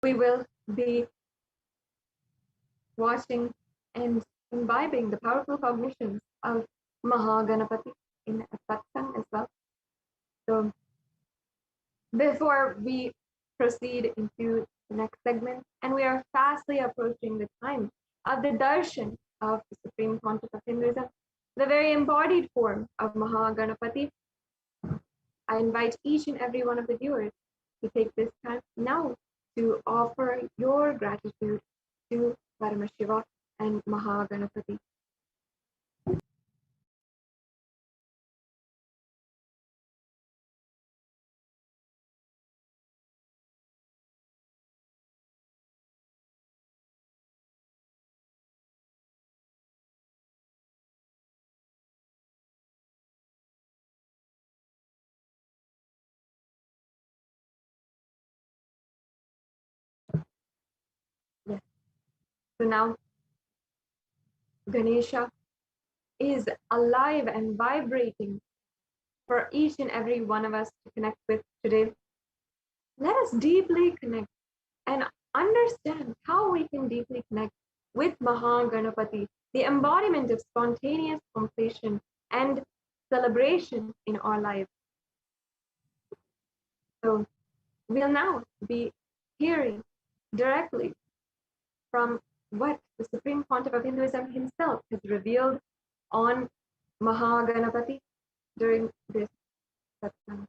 we will be watching and imbibing the powerful cognitions of Mahaganapati in a satsang as well. So before we proceed into the next segment, and we are fastly approaching the time of the darshan of the Supreme Pontiff of Hinduism, the very embodied form of Mahaganapati, I invite each and every one of the viewers to take this time now to offer your gratitude to Paramashiva and Mahaganapati. Yes. So now Ganesha is alive and vibrating for each and every one of us to connect with today. Let us deeply connect and understand how we can deeply connect with Mahaganapati, the embodiment of spontaneous completion and celebration in our lives. So we'll now be hearing directly from what the Supreme Pontiff of Hinduism himself has revealed on Mahaganapati during this satsang.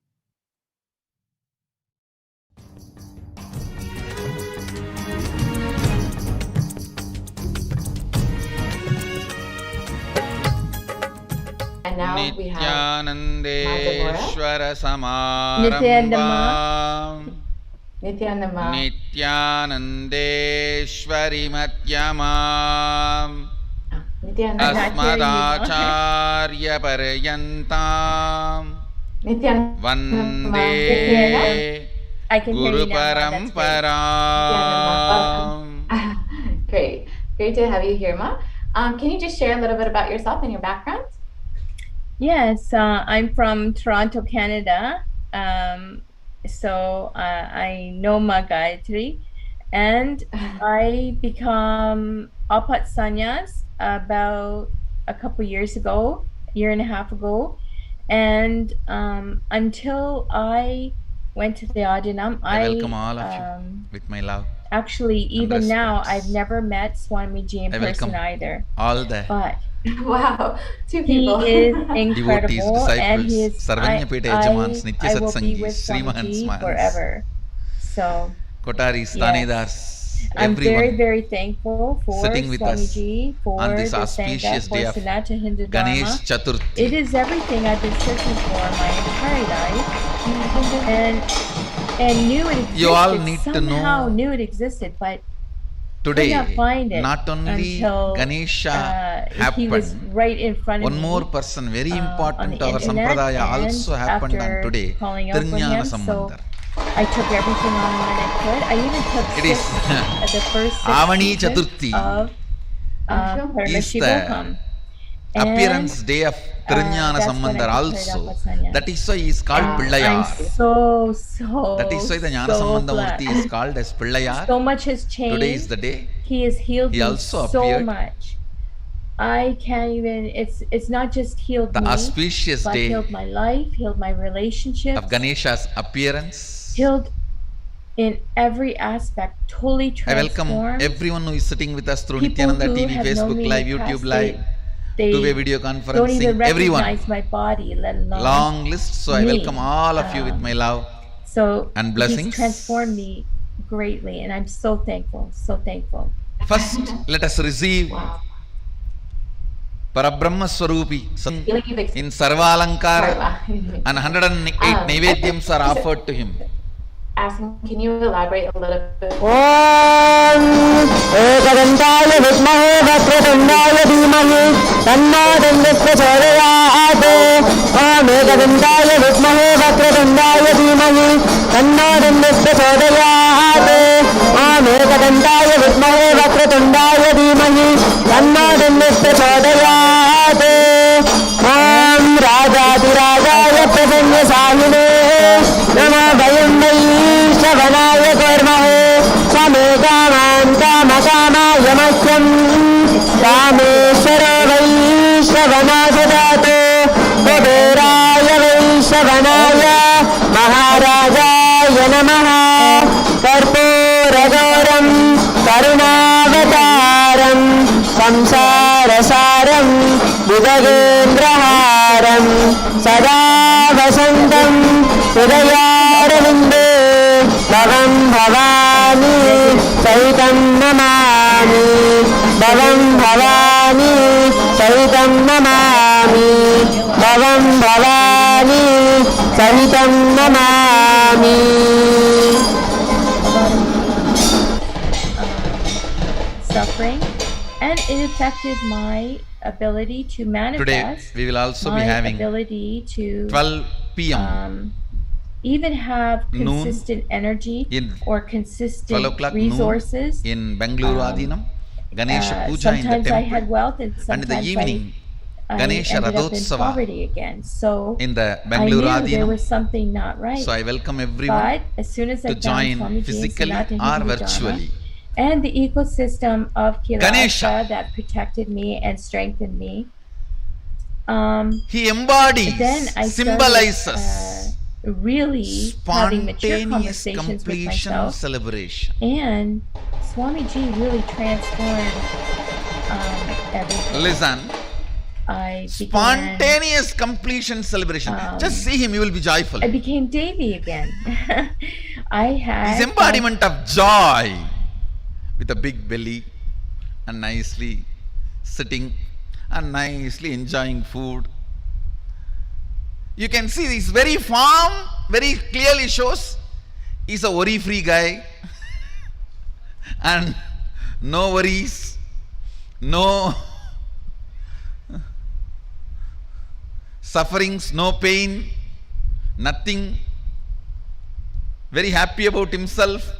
And now we have Nithyanandeshwara Nithyanandama. Samarambam Nithyanandeshwari Madhyamam Asmadacharya Paryantam Vande Guru Paramparam. Great to have you here, Ma. Can you just share a little bit about yourself and your background? Yes, I'm from Toronto, Canada. So I know Ma Gayatri, and I become Apat Sannyas about a couple years ago, year and a half ago, and until I went to the Adinam, I welcome all of you with my love. Actually, even now, I've never met Swamiji in person either. All the but wow, two people. He is incredible, devotees, and he is. I will be with Swamiji forever. So Kotaris, Tanedars, I'm very, everyone very thankful for sitting with us Swamiji, for on this the Sangha, auspicious for day of Sanatana Hindu Ganesh Dharma. It Chaturthi. is everything I've been searching for my entire life, and knew it existed. You all need to Somehow know knew it existed, but could today, not find it not only until Ganesha he was happened, right in front of one me. more person very On important the to our internet, Sampradaya and also happened on after today, calling out for Tirnyana him, so Sambandhar. I took everything on when I could. I even took It is the first 6 Avani seasons Chaturthi of is the Parashakti. appearance day of Tirnyana that's when I Sambandhar declared also. Apasanya. That is why he is called Pillayar. I'm so That is why the Jnana Sambandha Murti is called as Pillayar. So much has changed. Today is the day. He has healed He me also so appeared. much. I can't even. It's not just healed The me, auspicious but day healed my life, healed my relationships, of Ganesha's appearance. healed in every aspect. Totally I welcome transformed. everyone who is sitting with us through People Nithyananda who TV, have known Facebook me in Live, the YouTube past, Live, they two-way video don't even conferencing, everyone. recognize my body, let alone Long list, so I me. welcome all of you with my love So and blessings. he's transformed me greatly, and I'm so thankful, so thankful. First, let us receive Parabrahma Swarupi in Sarvalankara, and 108 Naivedyams are offered to him. Asking, can you elaborate a little bit? ॐ एकदन्ताय विद्महे वक्रतुण्डाय धीमहि तन्नो दण्डप्रचोदयात् ॐ एकदन्ताय विद्महे वक्रतुण्डाय धीमहि तन्नो दण्डप्रचोदयात् ॐ एकदन्ताय विद्महे वक्रतुण्डाय धीमहि तन्नो दण्डप्रचोदयात् ॐ राजाधिराजाय प्रसन्नसायिने नमो वयं वै श्रवणाय कुर्महे समे कामान् कामकामाय मह्यं रामेश्वरो वै श्रवणाय ददातु कुबेराय वै श्रवणाय महाराजाय नमः कर्पूरगौरं करुणावतारं संसारसारं बुधगेन्द्रहारं सदा वसन्तं हृदयारविन्दे भवं भवानी सहितं नमामि भवं भवानी सहितं नमामि भवं भवानी सहितं Namami Suffering, and it affected my ability to manifest. Today, we will also be my having ability to 12 p.m. Even have noon consistent energy in or 12 consistent o'clock resources. noon in Bangalore Adinam, Ganesha Puja in the Sometimes I had temple, wealth, and and in sometimes the evening, I Ganesha ended up in Radhotsava poverty again. So in the I Bangalore knew there Adinam. was something not right. So I welcome everyone But as soon as I to found join Swamiji physically and Sanatana or Hindu Dharma, virtually. and the ecosystem of Kailasa Ganesha. that protected me and strengthened me. He embodies, Then I symbolizes really having mature spontaneous conversations with completion myself, celebration. and Swamiji really transformed everything. Listen, I began, spontaneous completion celebration. Just see him, you will be joyful. I became Devi again. I had His embodiment of joy with a big belly and nicely sitting and nicely enjoying food. You can see this very form very clearly shows he's a worry-free guy and no worries, no sufferings, no pain, nothing. Very happy about himself,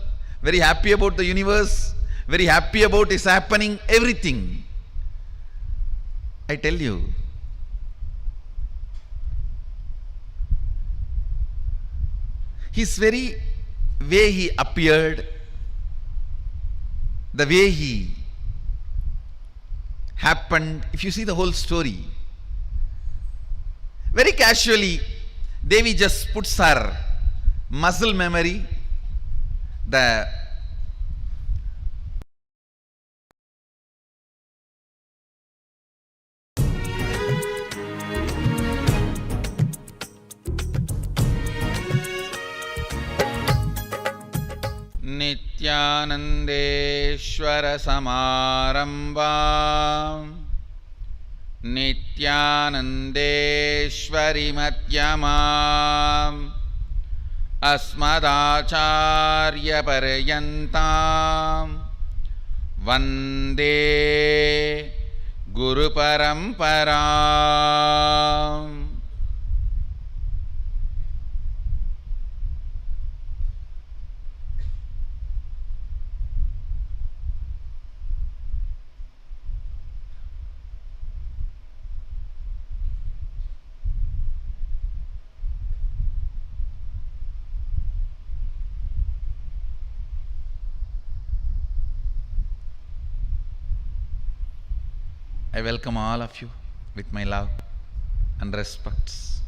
very happy about the universe, very happy about his happening, everything. I tell you, his very way he appeared, the way he happened, if you see the whole story, very casually, Devi just puts her muscle memory, the Nithyananda नित्यानन्देश्वरसमारम्भाम् नित्यानन्देश्वरिमध्यमाम् अस्मदाचार्यपर्यन्ताम् वन्दे गुरुपरम्पराम्. I welcome all of you with my love and respects.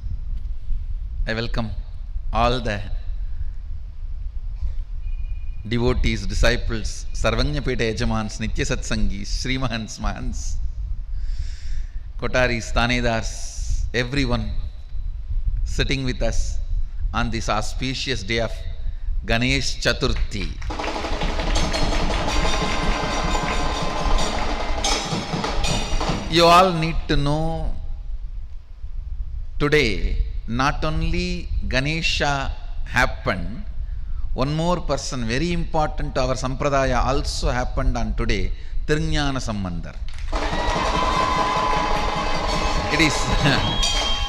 I welcome all the devotees, disciples, Sarvanyapeta Yajamans, Nitya Satsangis, Srimahans, Mahans, Kotaris, Tanedars, everyone sitting with us on this auspicious day of Ganesh Chaturthi. You all need to know today not only Ganesha happened, one more person very important to our Sampradaya also happened on today, Tirunjana Sambandhar. It is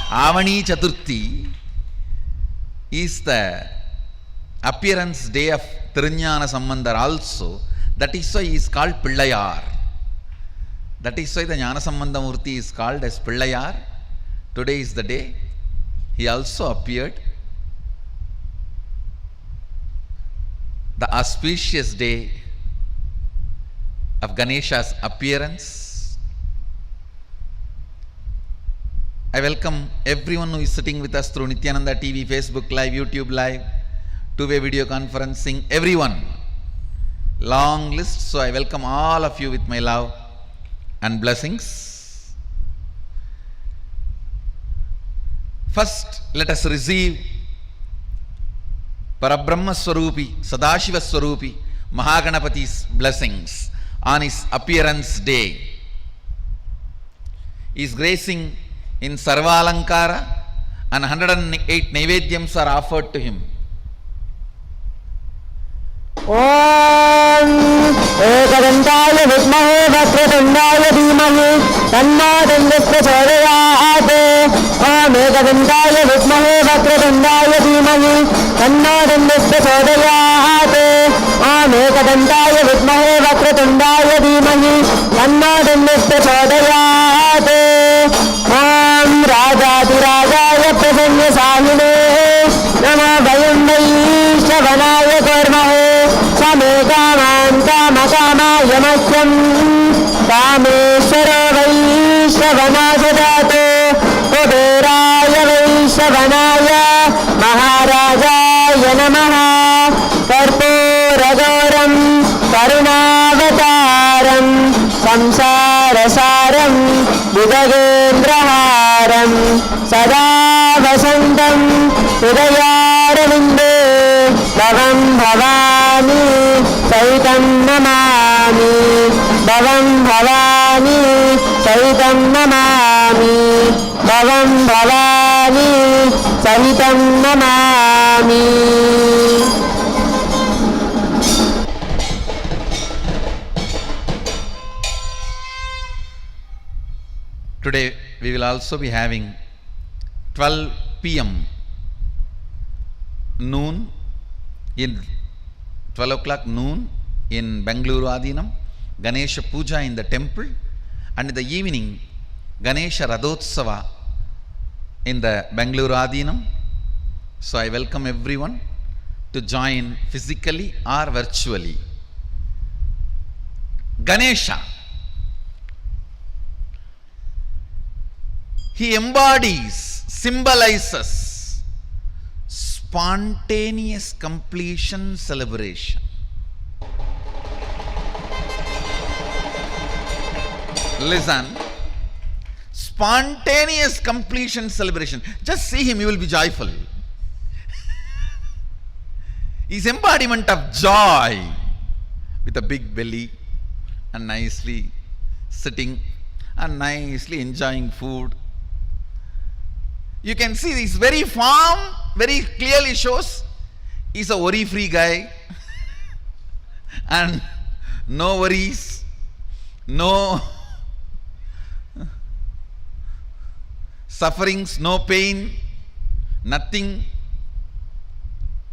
Avani Chaturthi is the appearance day of Tirunjana Sambandhar also. That is why he is called Pillayar. That is why the Jnanasambandha Murti is called as Pillayar. Today is the day. He also appeared. The auspicious day of Ganesha's appearance. I welcome everyone who is sitting with us through Nithyananda TV, Facebook Live, YouTube Live, two-way video conferencing, everyone. Long list, so I welcome all of you with my love and blessings. First, let us receive Parabrahma Swarupi, Sadashiva Swarupi, Mahaganapati's blessings on his appearance day. He is gracing in Sarvalankara and 108 Naivedyams are offered to him. ॐ एकदन्ताय विद्महे वक्रतुण्डाय धीमहि तन्नो प्रचोदयात् ॐ एकदन्ताय विद्महे वक्रतुण्डाय धीमहि तन्नो प्रचोदयात् ॐ एकदन्ताय विद्महे वक्रतुण्डाय धीमहि तन्नो प्रचोदयात् ॐ राजाधिराजाय प्रसन्नसायिने नमो वयं वैश्रवणाय कुर्महे समे कामान् कामकामाय मह्यं कामेश्वरो वैश्रवणाय ददातु कुबेराय वैश्रवणाय महाराजाय नमः कर्पूरगौरं करुणावतारं संसारसारं बुधगेन्द्रहारं सदा वसन्तं हृदयारविन्दे भवं भवानी सहितं नमामि भवं भवानी सहितं नमामि भवं भवानी सहितं Namami. Today we will also be having 12 p.m. noon in 12 o'clock noon in Bengaluru Adinam, Ganesha Puja in the temple, and in the evening Ganesha Radhotsava in the Bengaluru Adinam. So I welcome everyone to join physically or virtually. Ganesha, he embodies, symbolizes spontaneous completion celebration. Listen, spontaneous completion celebration. Just see him, you will be joyful. He's embodiment of joy. with a big belly and nicely sitting and nicely enjoying food. You can see this very form very clearly shows he's a worry-free guy and no worries, no sufferings, no pain, nothing.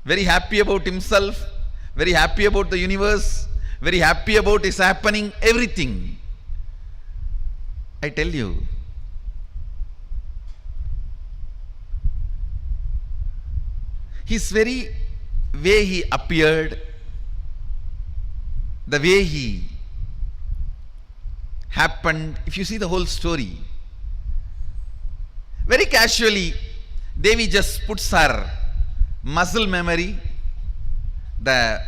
Very happy about himself, very happy about the universe, very happy about his happening, everything. I tell you, his very way he appeared, the way he happened, if you see the whole story, very casually, Devi just puts her muscle memory, the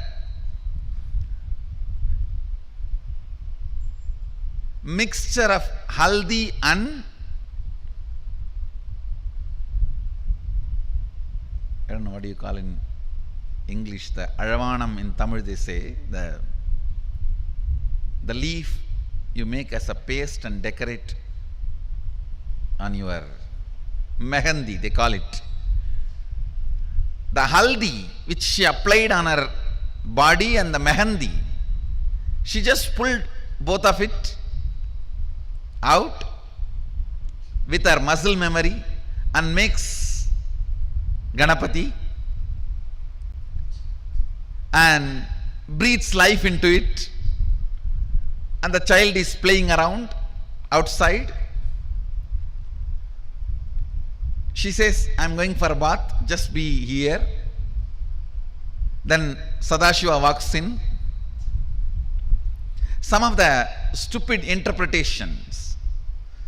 mixture of haldi and I don't know what do you call in English, the aravanam in Tamil they say, the leaf you make as a paste and decorate on your mehendi, they call it. The haldi which she applied on her body and the mehendi, she just pulled both of it out with her muscle memory and makes Ganapati and breathes life into it, and the child is playing around outside. She says, I'm going for a bath, just be here. Then Sadashiva walks in. Some of the stupid interpretations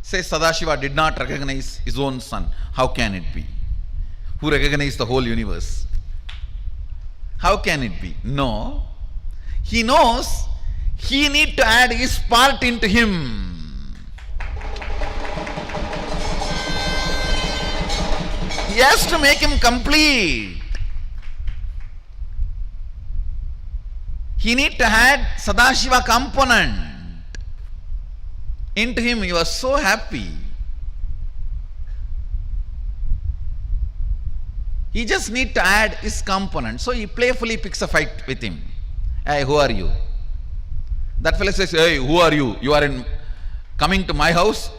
say Sadashiva did not recognize his own son. How can it be? Who recognized the whole universe? How can it be? No. He knows he need to add his part into him. He has to make him complete. He need to add Sadashiva component into him. He was so happy. He just need to add his component. So he playfully picks a fight with him. Hey, who are you? That fellow says, hey, who are you? You are coming to my house?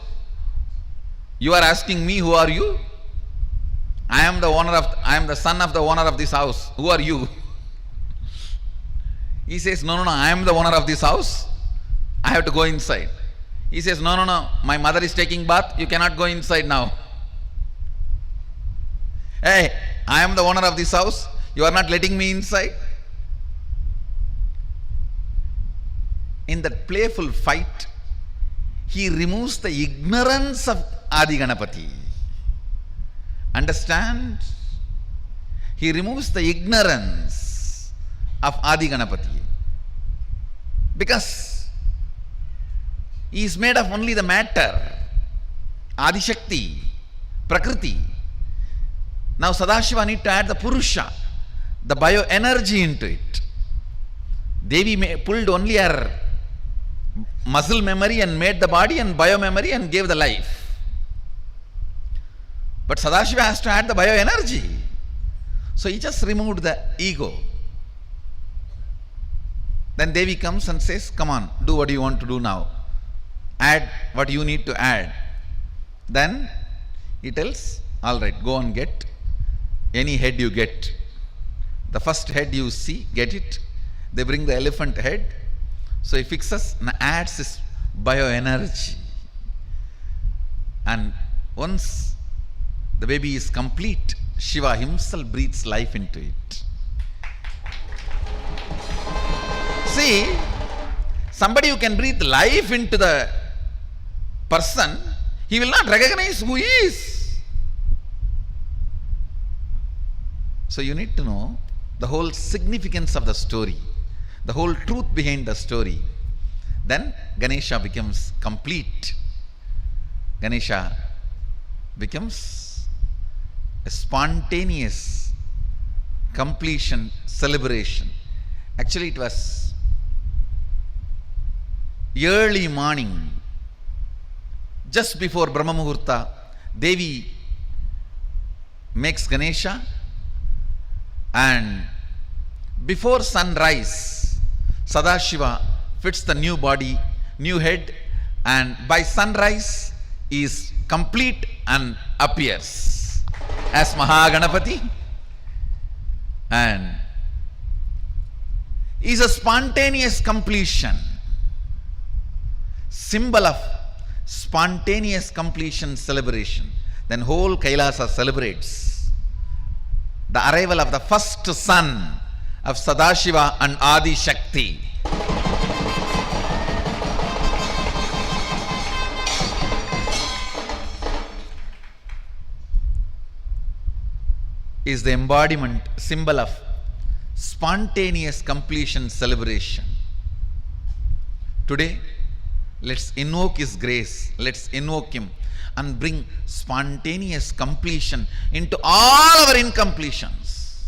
You are asking me, who are you? I am the son of the owner of this house. Who are you? He says, no, I am the owner of this house. I have to go inside. He says, no, my mother is taking bath. You cannot go inside now. Hey, I am the owner of this house. You are not letting me inside. In that playful fight, he removes the ignorance of Adi Ganapati. Understand? He removes the ignorance of Adi Ganapati. Because he is made of only the matter, Adi Shakti, Prakriti. Now Sadashiva need to add the Purusha, the bioenergy into it. Devi pulled only her muscle memory and made the body and biomemory and gave the life. But Sadashiva has to add the bioenergy. So he just removed the ego. Then Devi comes and says, come on, do what you want to do now. Add what you need to add. Then he tells, all right, go and get any head you get. The first head you see, get it. They bring the elephant head. So he fixes and adds his bioenergy. And once the baby is complete, Shiva himself breathes life into it. See, somebody who can breathe life into the person, he will not recognize who he is. So you need to know the whole significance of the story, the whole truth behind the story. Then Ganesha becomes complete. Ganesha becomes a spontaneous completion celebration. Actually, it was early morning, just before Brahma Muhurta, Devi makes Ganesha, and before sunrise, Sadashiva fits the new body, new head, and by sunrise is complete and appears as Mahaganapati, and is a spontaneous completion, symbol of spontaneous completion celebration. Then whole Kailasa celebrates the arrival of the first son of Sadashiva and Adi Shakti. Is the embodiment, symbol of spontaneous completion celebration. Today, let's invoke His grace, let's invoke Him and bring spontaneous completion into all our incompletions.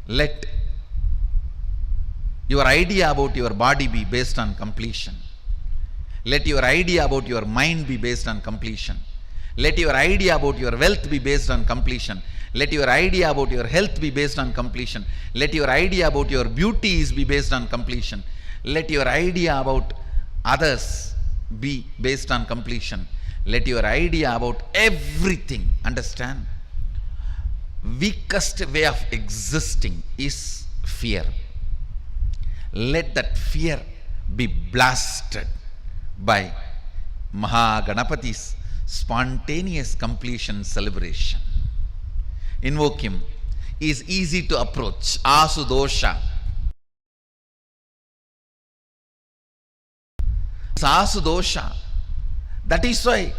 Let your idea about your body be based on completion. Let your idea about your mind be based on completion. Let your idea about your wealth be based on completion. Let your idea about your health be based on completion. Let your idea about your beauties be based on completion. Let your idea about others be based on completion. Let your idea about everything, understand, weakest way of existing is fear. Let that fear be blasted by Mahaganapati's spontaneous completion celebration. Invoke him. He is easy to approach. Asudosha. Asudosha. That is why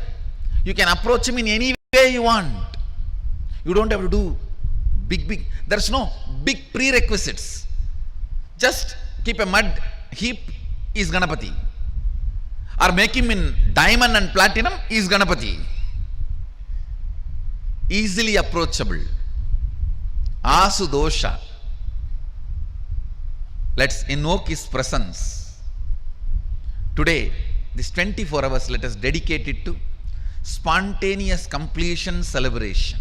you can approach him in any way you want. You don't have to do big. There's no big prerequisites. Just keep a mud heap is Ganapati. Or make him in diamond and platinum is Ganapati. Easily approachable. Asudosha. Let's invoke his presence. Today, this 24 hours, let us dedicate it to spontaneous completion celebration.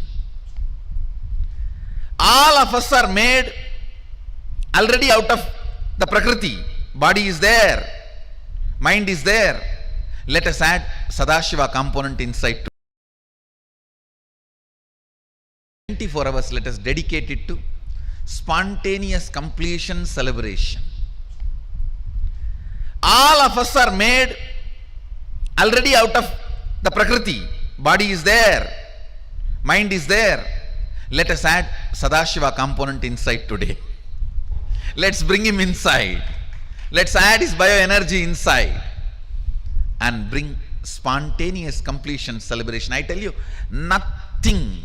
All of us are made already out of the Prakriti. Body is there. Mind is there. Let us add Sadashiva component inside. 24 hours, let us dedicate it to spontaneous completion celebration. All of us are made already out of the Prakriti. Body is there. Mind is there. Let us add Sadashiva component inside today. Let's bring him inside. Let's add his bioenergy inside and bring spontaneous completion celebration. I tell you, nothing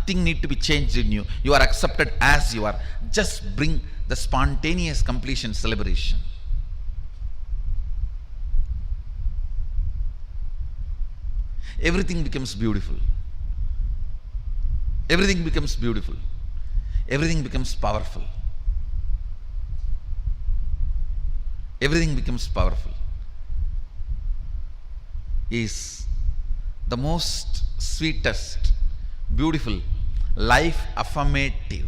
need to be changed in you. You are accepted as you are. Just bring the spontaneous completion celebration. Everything becomes beautiful. Everything becomes beautiful. Everything becomes powerful. Everything becomes powerful. Is the most sweetest, beautiful, life affirmative,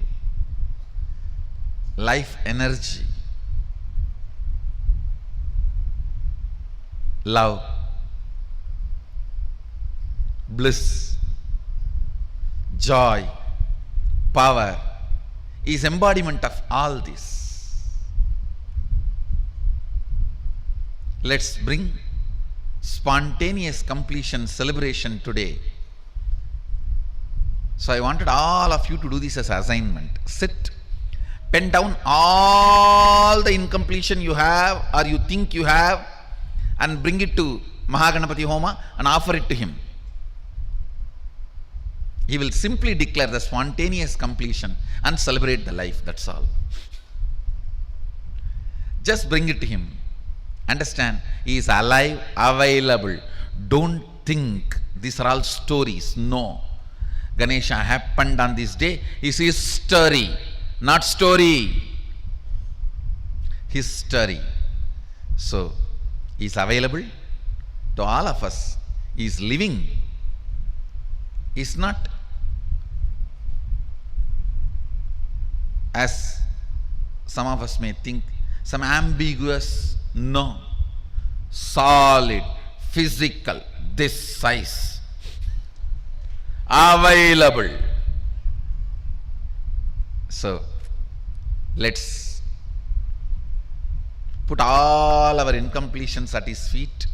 life energy, love, bliss, joy, power is embodiment of all this. Let's bring spontaneous completion celebration today. So I wanted all of you to do this as assignment. Sit, pen down all the incompletion you have or you think you have and bring it to Mahaganapati Homa and offer it to him. He will simply declare the spontaneous completion and celebrate the life, that's all. Just bring it to him. Understand, he is alive, available. Don't think these are all stories. No. Ganesha happened on this day is history, not story. History. So, he is available to all of us. He is living. He is not as some of us may think, some ambiguous. No. Solid, physical, this size. Available. So, let's put all our incompletions at his feet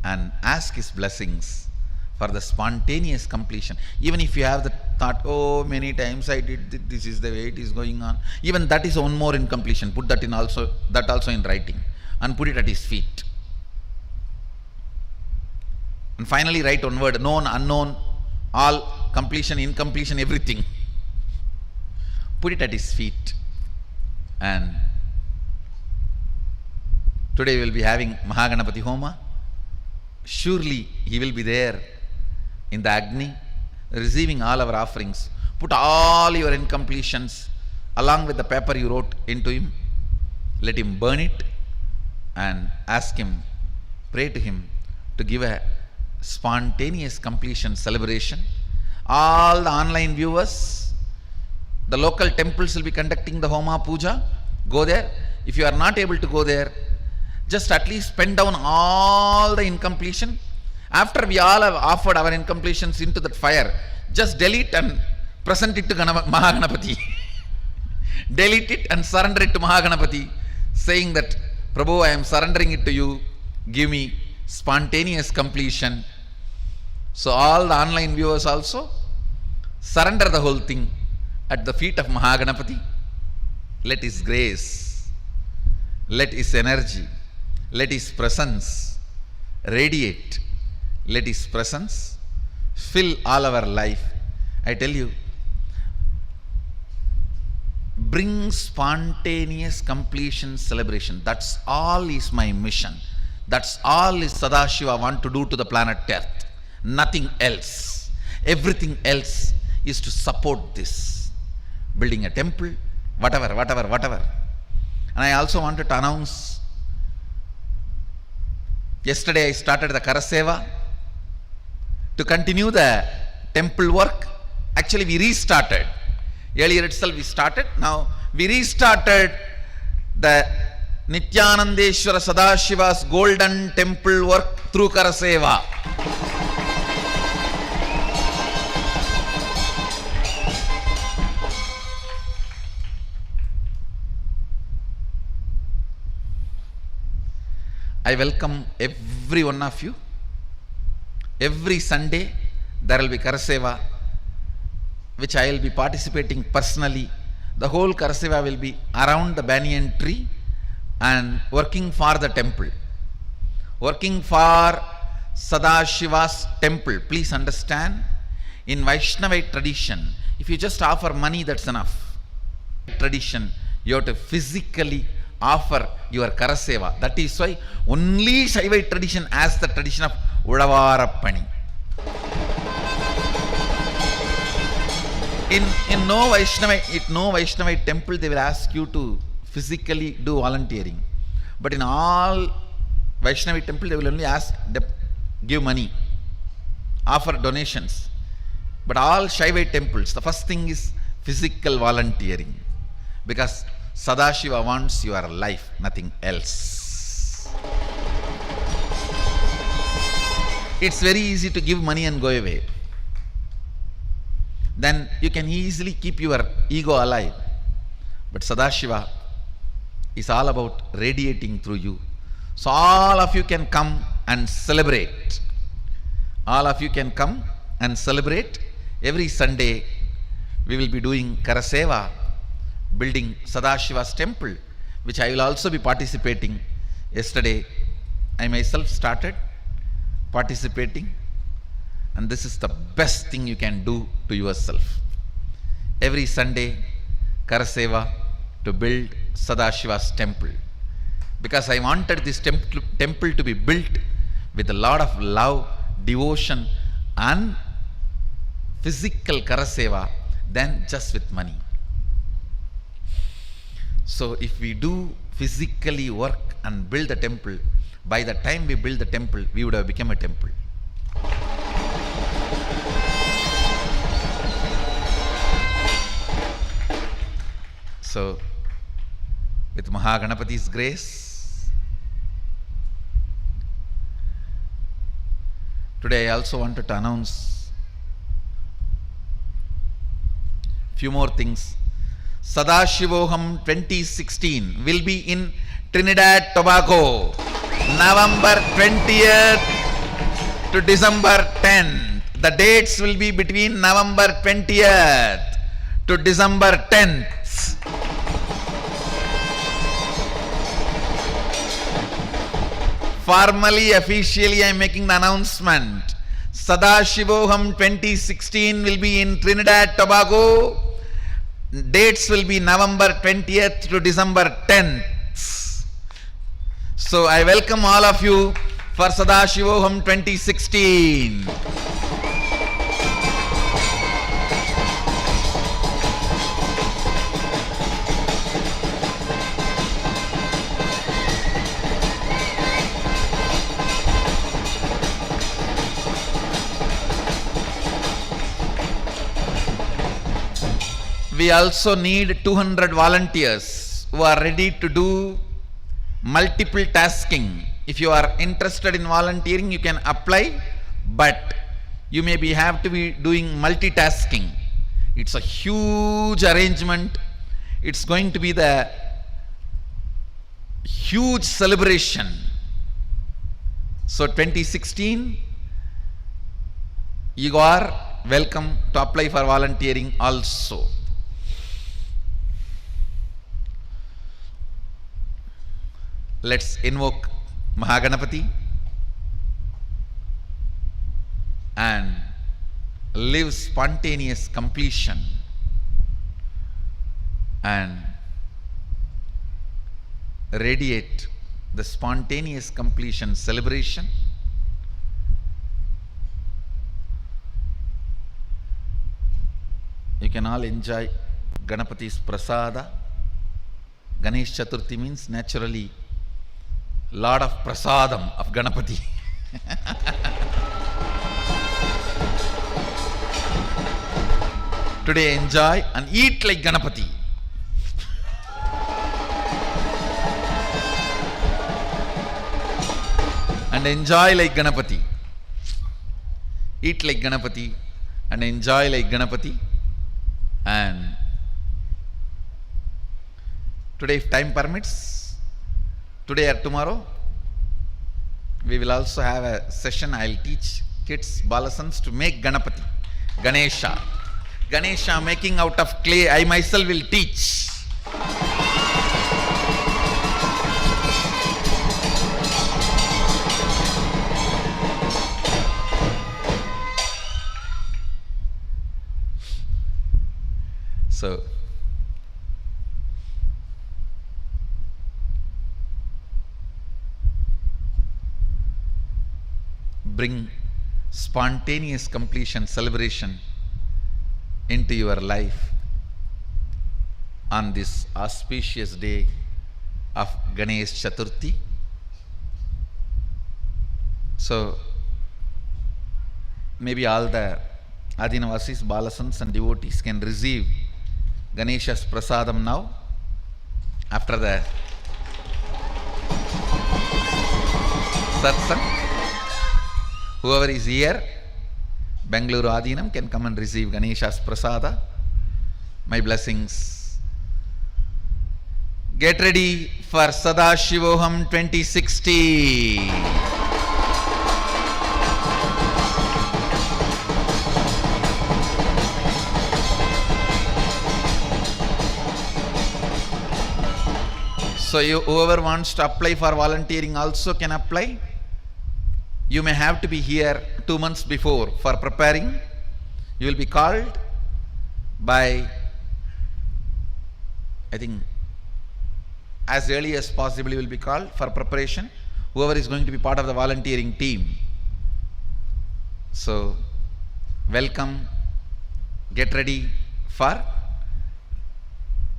and ask his blessings for the spontaneous completion. Even if you have the thought, oh, many times I did this is the way it is going on, even that is one more incompletion. Put that in also, that also in writing, and put it at his feet. And finally write one word: known, unknown, all, completion, incompletion, everything. Put it at his feet. And today we will be having Mahaganapati Homa. Surely he will be there in the Agni, receiving all our offerings. Put all your incompletions along with the paper you wrote into him. Let him burn it and ask him, pray to him to give a spontaneous completion celebration. All the online viewers, the local temples will be conducting the Homa Puja. Go there. If you are not able to go there, just at least pen down all the incompletion. After we all have offered our incompletions into that fire, just delete and present it to Mahaganapati. Delete it and surrender it to Mahaganapati, saying that, Prabhu, I am surrendering it to you. Give me spontaneous completion. So all the online viewers also surrender the whole thing at the feet of Mahaganapati. Let his grace, let his energy, let his presence radiate. Let his presence fill all our life. I tell you, bring spontaneous completion celebration. That's all is my mission. That's all is Sadashiva want to do to the planet Earth. Nothing else. Everything else is to support this. Building a temple, whatever. And I also wanted to announce, yesterday I started the Karaseva to continue the temple work. Actually, we restarted. Earlier itself we started. Now we restarted the Nithyanandeshwara Sadashiva's golden temple work through Karaseva. I welcome every one of you. Every Sunday there will be Karaseva, which I will be participating personally. The whole Karaseva will be around the banyan tree and working for the temple, working for Sadashiva's temple. Please understand, in Vaishnavite tradition, if you just offer money, that's enough. Tradition, you have to physically offer your Karaseva. That is why only Shaivite tradition as the tradition of Udavarappani. In no Vaishnavite temple they will ask you to physically do volunteering. But in all Vaishnavite temple they will only ask, give money, offer donations. But all Shaivite temples, the first thing is physical volunteering. Because Sadashiva wants your life, nothing else. It's very easy to give money and go away. Then you can easily keep your ego alive. But Sadashiva is all about radiating through you. So all of you can come and celebrate. All of you can come and celebrate. Every Sunday we will be doing Karaseva, building Sadashiva's temple, which I will also be participating. Yesterday I myself started participating, and this is the best thing you can do to yourself. Every Sunday Karaseva to build Sadashiva's temple, because I wanted this temple to be built with a lot of love, devotion and physical Karaseva than just with money. So if we do physically work and build the temple, by the time we build the temple, we would have become a temple. So, with Mahaganapati's grace, today I also wanted to announce few more things. Sadashivoham 2016 will be in Trinidad Tobago, November 20th to December 10th. The dates will be between November 20th to December 10th. Formally, officially, I am making the announcement. Sadashivoham 2016 will be in Trinidad Tobago. Dates will be November 20th to December 10th. So I welcome all of you for Sadashivoham 2016. We also need 200 volunteers who are ready to do multiple tasking. If you are interested in volunteering, you can apply, but you maybe have to be doing multitasking. It's a huge arrangement. It's going to be the huge celebration. So 2016, you are welcome to apply for volunteering also. Let's invoke Mahaganapati and live spontaneous completion and radiate the spontaneous completion celebration. You can all enjoy Ganapati's prasada. Ganesh Chaturthi means naturally lot of prasadam of Ganapati. Today enjoy and eat like Ganapati. And enjoy like Ganapati. Eat like Ganapati and enjoy like Ganapati. And today, if time permits, today or tomorrow, we will also have a session. I will teach kids, balasans, to make Ganapati, Ganesha. Ganesha making out of clay, I myself will teach. So, bring spontaneous completion celebration into your life on this auspicious day of Ganesh Chaturthi. So, maybe all the Adinavasis, Balasans and devotees can receive Ganesha's prasadam now, after the satsang. Whoever is here, Bengaluru Adinam, can come and receive Ganesha's prasada. My blessings. Get ready for Sadashivoham 2016. So whoever wants to apply for volunteering also can apply. You may have to be here 2 months before for preparing. You will be called by, I think, as early as possible you will be called for preparation, whoever is going to be part of the volunteering team. So, welcome, get ready for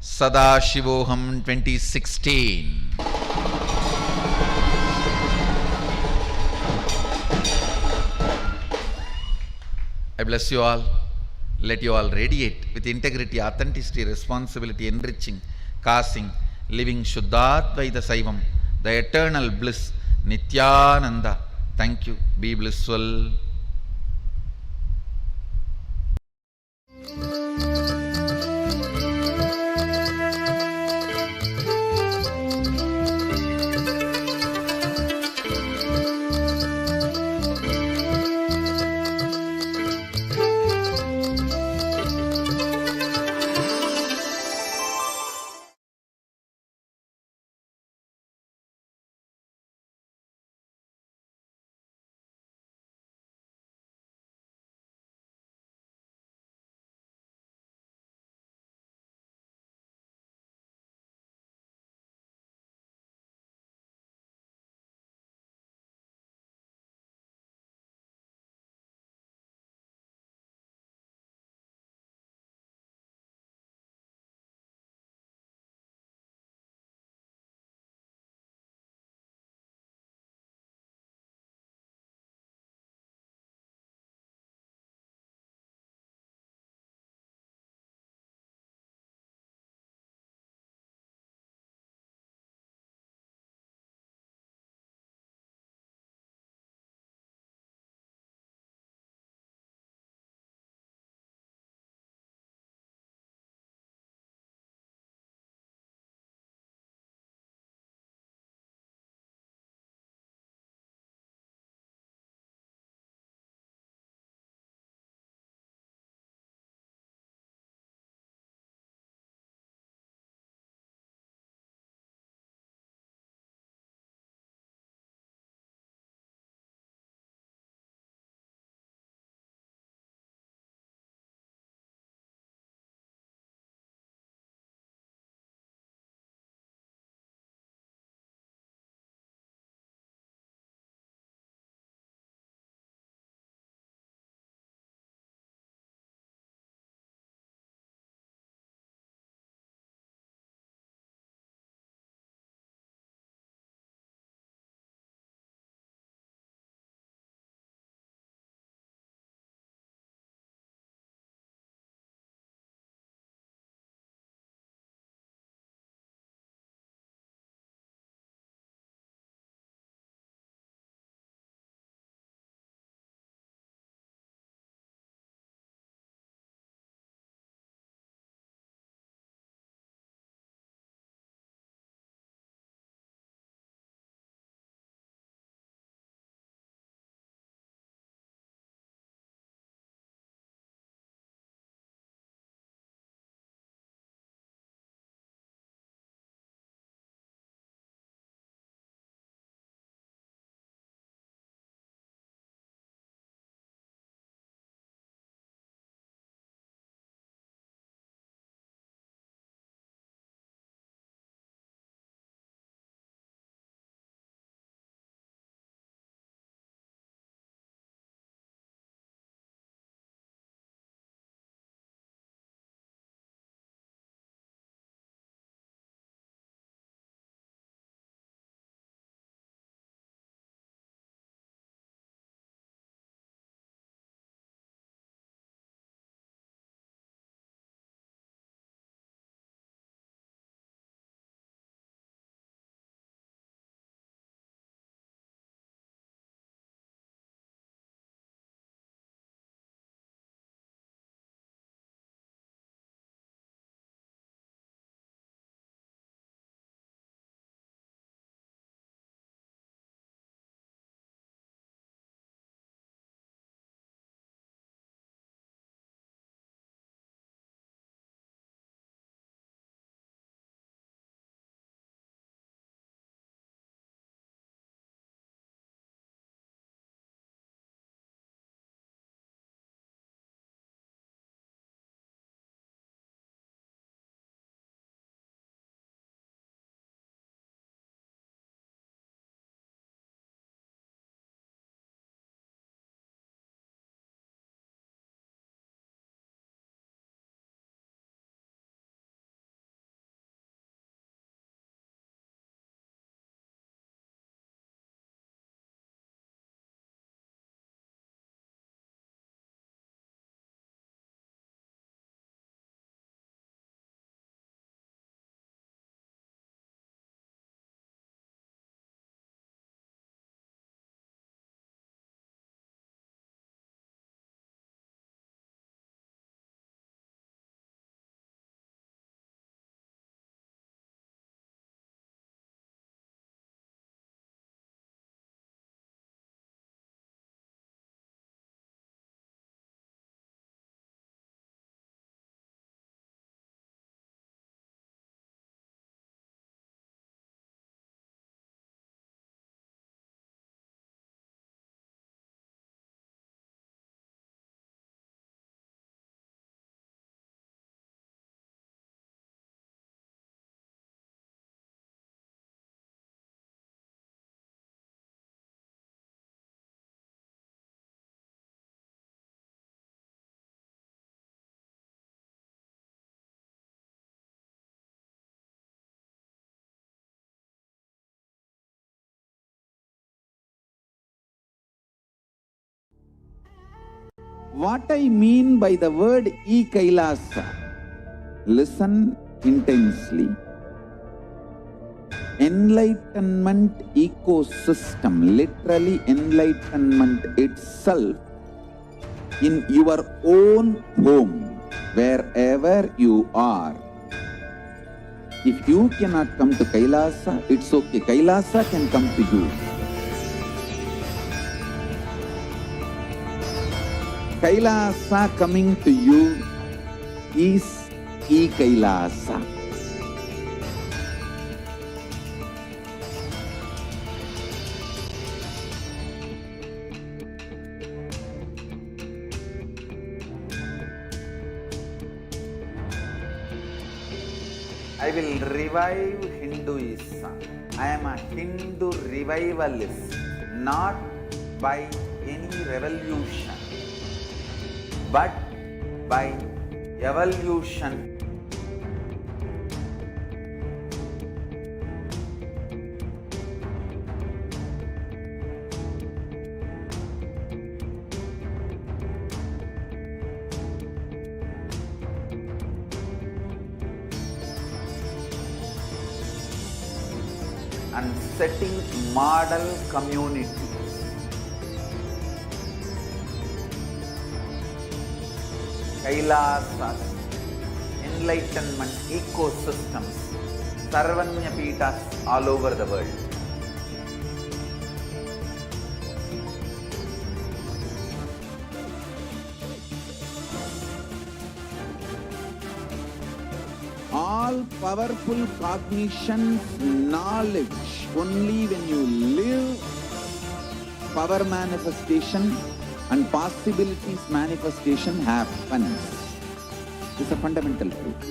Sadashivoham 2016. I bless you all. Let you all radiate with integrity, authenticity, responsibility, enriching, causing, living Shuddhatvaita Saivam, the eternal bliss, Nithyananda. Thank you. Be blissful. What I mean by the word Kailasa, listen intensely. Enlightenment ecosystem, literally enlightenment itself, in your own home, wherever you are. If you cannot come to Kailasa, it's okay. Kailasa can come to you. Kailasa coming to you is Kailasa. I will revive Hinduism. I am a Hindu revivalist, not by any revolution, but by evolution. And setting model communities. Kailasas, enlightenment ecosystems, Sarvanya Pitas all over the world. All powerful cognition, knowledge, only when you live, power manifestation and possibilities manifestation happens. This is a fundamental truth.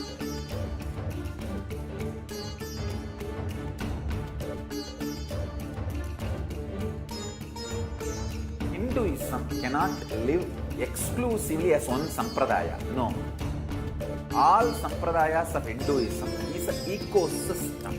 Hinduism cannot live exclusively as one sampradaya. No. All sampradayas of Hinduism is an ecosystem.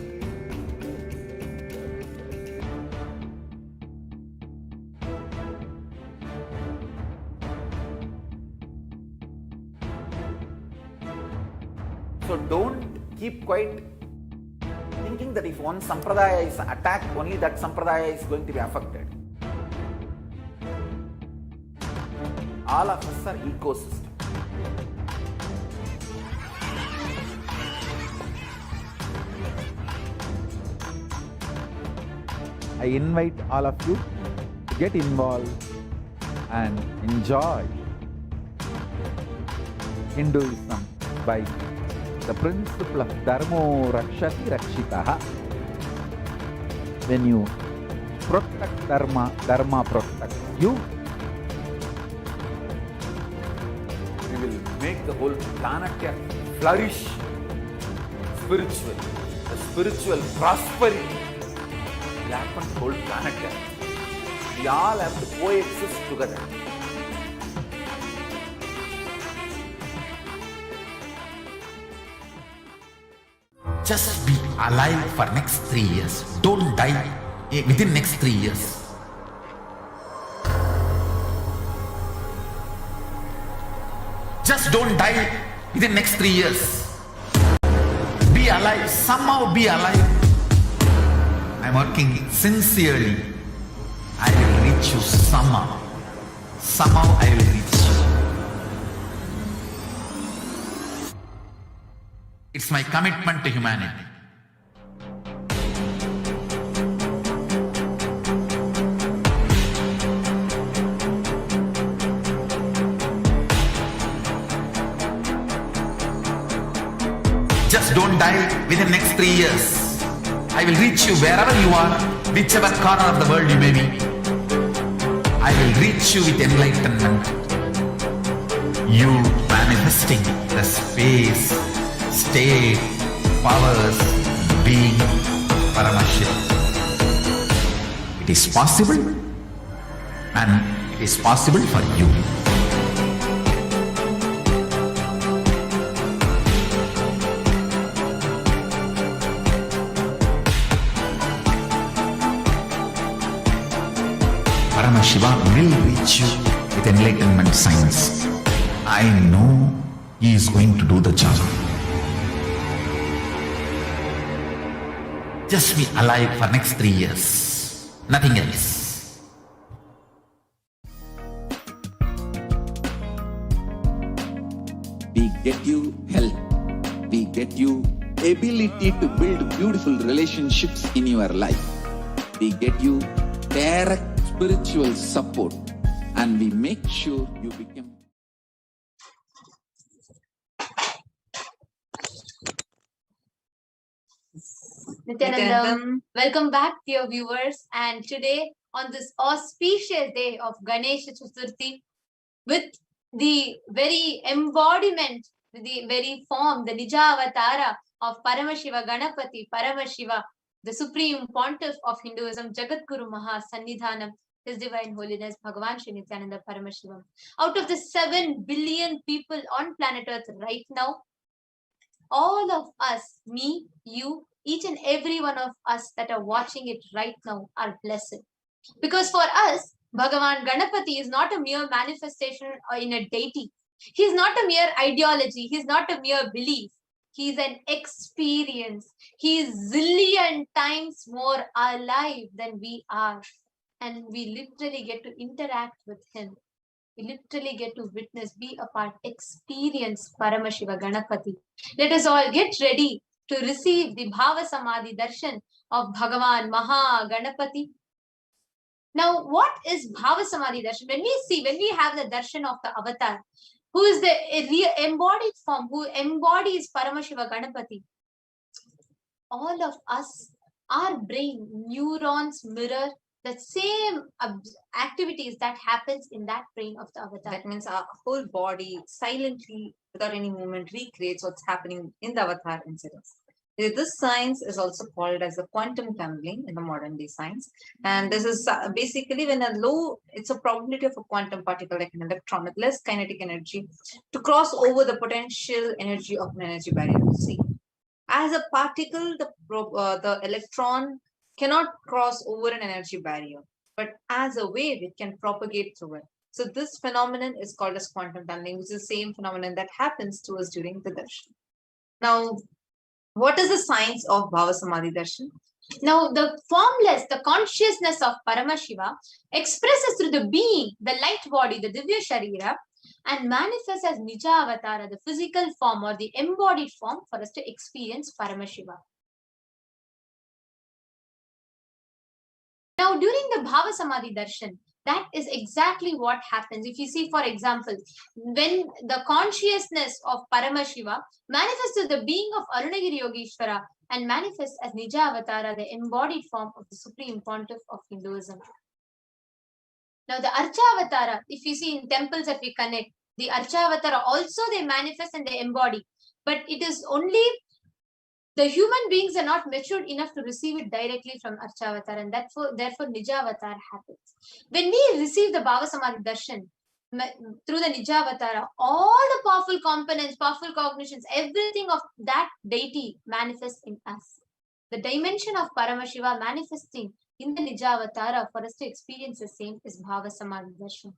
So don't keep quiet thinking that if one sampradaya is attacked, only that sampradaya is going to be affected. All of us are ecosystems. I invite all of you to get involved and enjoy Hinduism by the principle of Dharmo Rakshati Rakshitaha. When you protect Dharma, Dharma protects you. We will make the whole planet flourish spiritually. The spiritual prosperity will happen to the whole planet. We all have to coexist together. Just be alive for next 3 years. Don't die within next 3 years. Just don't die within next 3 years. Be alive. Somehow be alive. I'm working sincerely. I will reach you somehow. Somehow I will reach you. It's my commitment to humanity. Just don't die within next 3 years. I will reach you wherever you are, whichever corner of the world you may be. I will reach you with enlightenment. You manifesting the space, state, powers, being Paramashivoham. It is possible, and it is possible for you. Paramashivoham will reach you with with enlightenment science. I know he is going to do the job. Just be alive for next 3 years. Nothing else. We get you health. We get you ability to build beautiful relationships in your life. We get you direct spiritual support, and we make sure you become. Nithyanandam, welcome back, dear viewers. And today, on this auspicious day of Ganesha Chaturthi, with the very embodiment, the very form, the Nija Avatara of Paramashiva Ganapati, Paramashiva, the Supreme Pontiff of Hinduism, Jagadguru Maha Sannidhanam, His Divine Holiness Bhagavan Sri Nithyananda Paramashivam. Out of the 7 billion people on planet Earth right now, all of us, me, you, each and every one of us that are watching it right now are blessed. Because for us, Bhagavan Ganapati is not a mere manifestation or in a deity. He is not a mere ideology. He is not a mere belief. He is an experience. He is zillion times more alive than we are. And we literally get to interact with him. We literally get to witness, be a part, experience Paramashiva Ganapati. Let us all get ready to receive the Bhava Samadhi Darshan of Bhagavan Maha Ganapati. Now, what is Bhava Samadhi Darshan? When we have the darshan of the avatar, who is the embodied form, who embodies Paramashiva Ganapati, all of us, our brain, neurons mirror the same activities that happens in that brain of the avatar. That means our whole body silently, without any movement, recreates what's happening in the avatar incidents. This science is also called as the quantum tunneling in the modern day science. And this is basically when it's a probability of a quantum particle like an electron with less kinetic energy to cross over the potential energy of an energy barrier. See, as a particle, the electron cannot cross over an energy barrier, but as a wave, it can propagate through it. So this phenomenon is called as quantum tunneling, which is the same phenomenon that happens to us during the darshan. Now, what is the science of Bhava Samadhi Darshan? Now, the formless, the consciousness of Paramashiva expresses through the being, the light body, the Divya Sharira, and manifests as Nija Avatara, the physical form or the embodied form for us to experience Paramashiva. Now, during the Bhava Samadhi Darshan, that is exactly what happens. If you see, for example, when the consciousness of Paramashiva manifests as the being of Arunagiri Yogeshwara and manifests as Nija Avatara, the embodied form of the Supreme Pontiff of Hinduism. Now, the Archa Avatara, if you see in temples that we connect, the Archa Avatara also they manifest and they embody. But it is only the human beings are not matured enough to receive it directly from Archa Avatar, and therefore Nija Avatar happens. When we receive the Bhava Samadhi Darshan through the Nija Avatara, all the powerful components, powerful cognitions, everything of that deity manifests in us. The dimension of Paramashiva manifesting in the Nija Avatara for us to experience the same is Bhava Samadhi Darshan.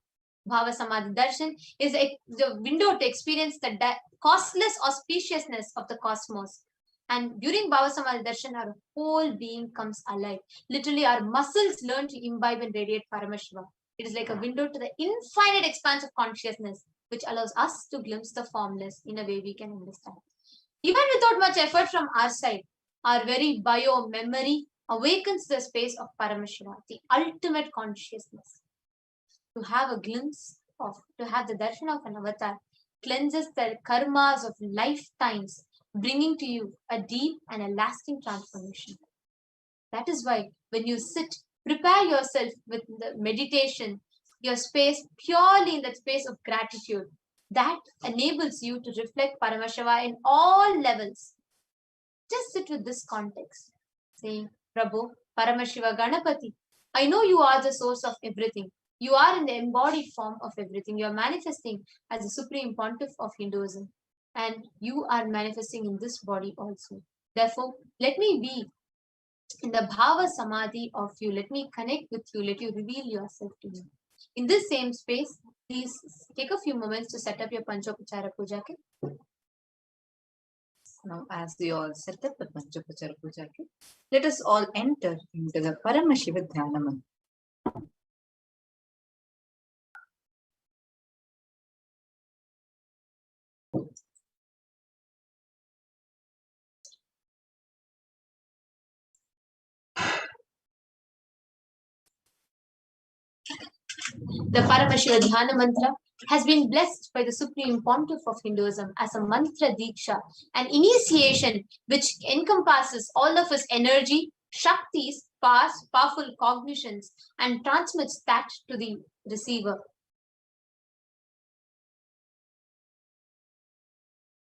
Bhava Samadhi Darshan is the window to experience the costless auspiciousness of the cosmos. And during Bhava Samadhi Darshan, our whole being comes alive. Literally, our muscles learn to imbibe and radiate Paramashiva. It is like a window to the infinite expanse of consciousness, which allows us to glimpse the formless in a way we can understand. Even without much effort from our side, our very bio-memory awakens the space of Paramashiva, the ultimate consciousness. To have a glimpse of, to have the darshan of an avatar, cleanses the karmas of lifetimes, bringing to you a deep and a lasting transformation. That is why when you sit, prepare yourself with the meditation, your space purely in that space of gratitude. That enables you to reflect Paramashiva in all levels. Just sit with this context, saying, Prabhu, Paramashiva Ganapati, I know you are the source of everything. You are in the embodied form of everything. You are manifesting as the Supreme Pontiff of Hinduism. And you are manifesting in this body also. Therefore, let me be in the Bhava Samadhi of you. Let me connect with you. Let you reveal yourself to me. In this same space, please take a few moments to set up your Panchopachara Puja kit. Now, as we all set up the Panchopachara Puja kit, let us all enter into the Paramashiva Dhyana Mantra. The Paramashiva Dhyana Mantra has been blessed by the Supreme Pontiff of Hinduism as a mantra diksha, an initiation which encompasses all of his energy, shaktis, powers, powerful cognitions, and transmits that to the receiver.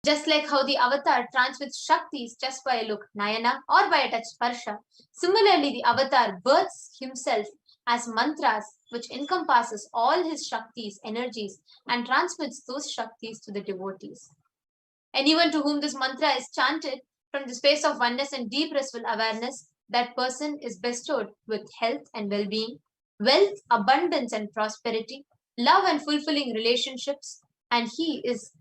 Just like how the avatar transmits shaktis just by a look, nayana, or by a touch, sparsha, similarly the avatar births himself as mantras which encompasses all his shaktis, energies, and transmits those shaktis to the devotees. Anyone to whom this mantra is chanted from the space of oneness and deep restful awareness, that person is bestowed with health and well-being, wealth, abundance and prosperity, love and fulfilling relationships, and he is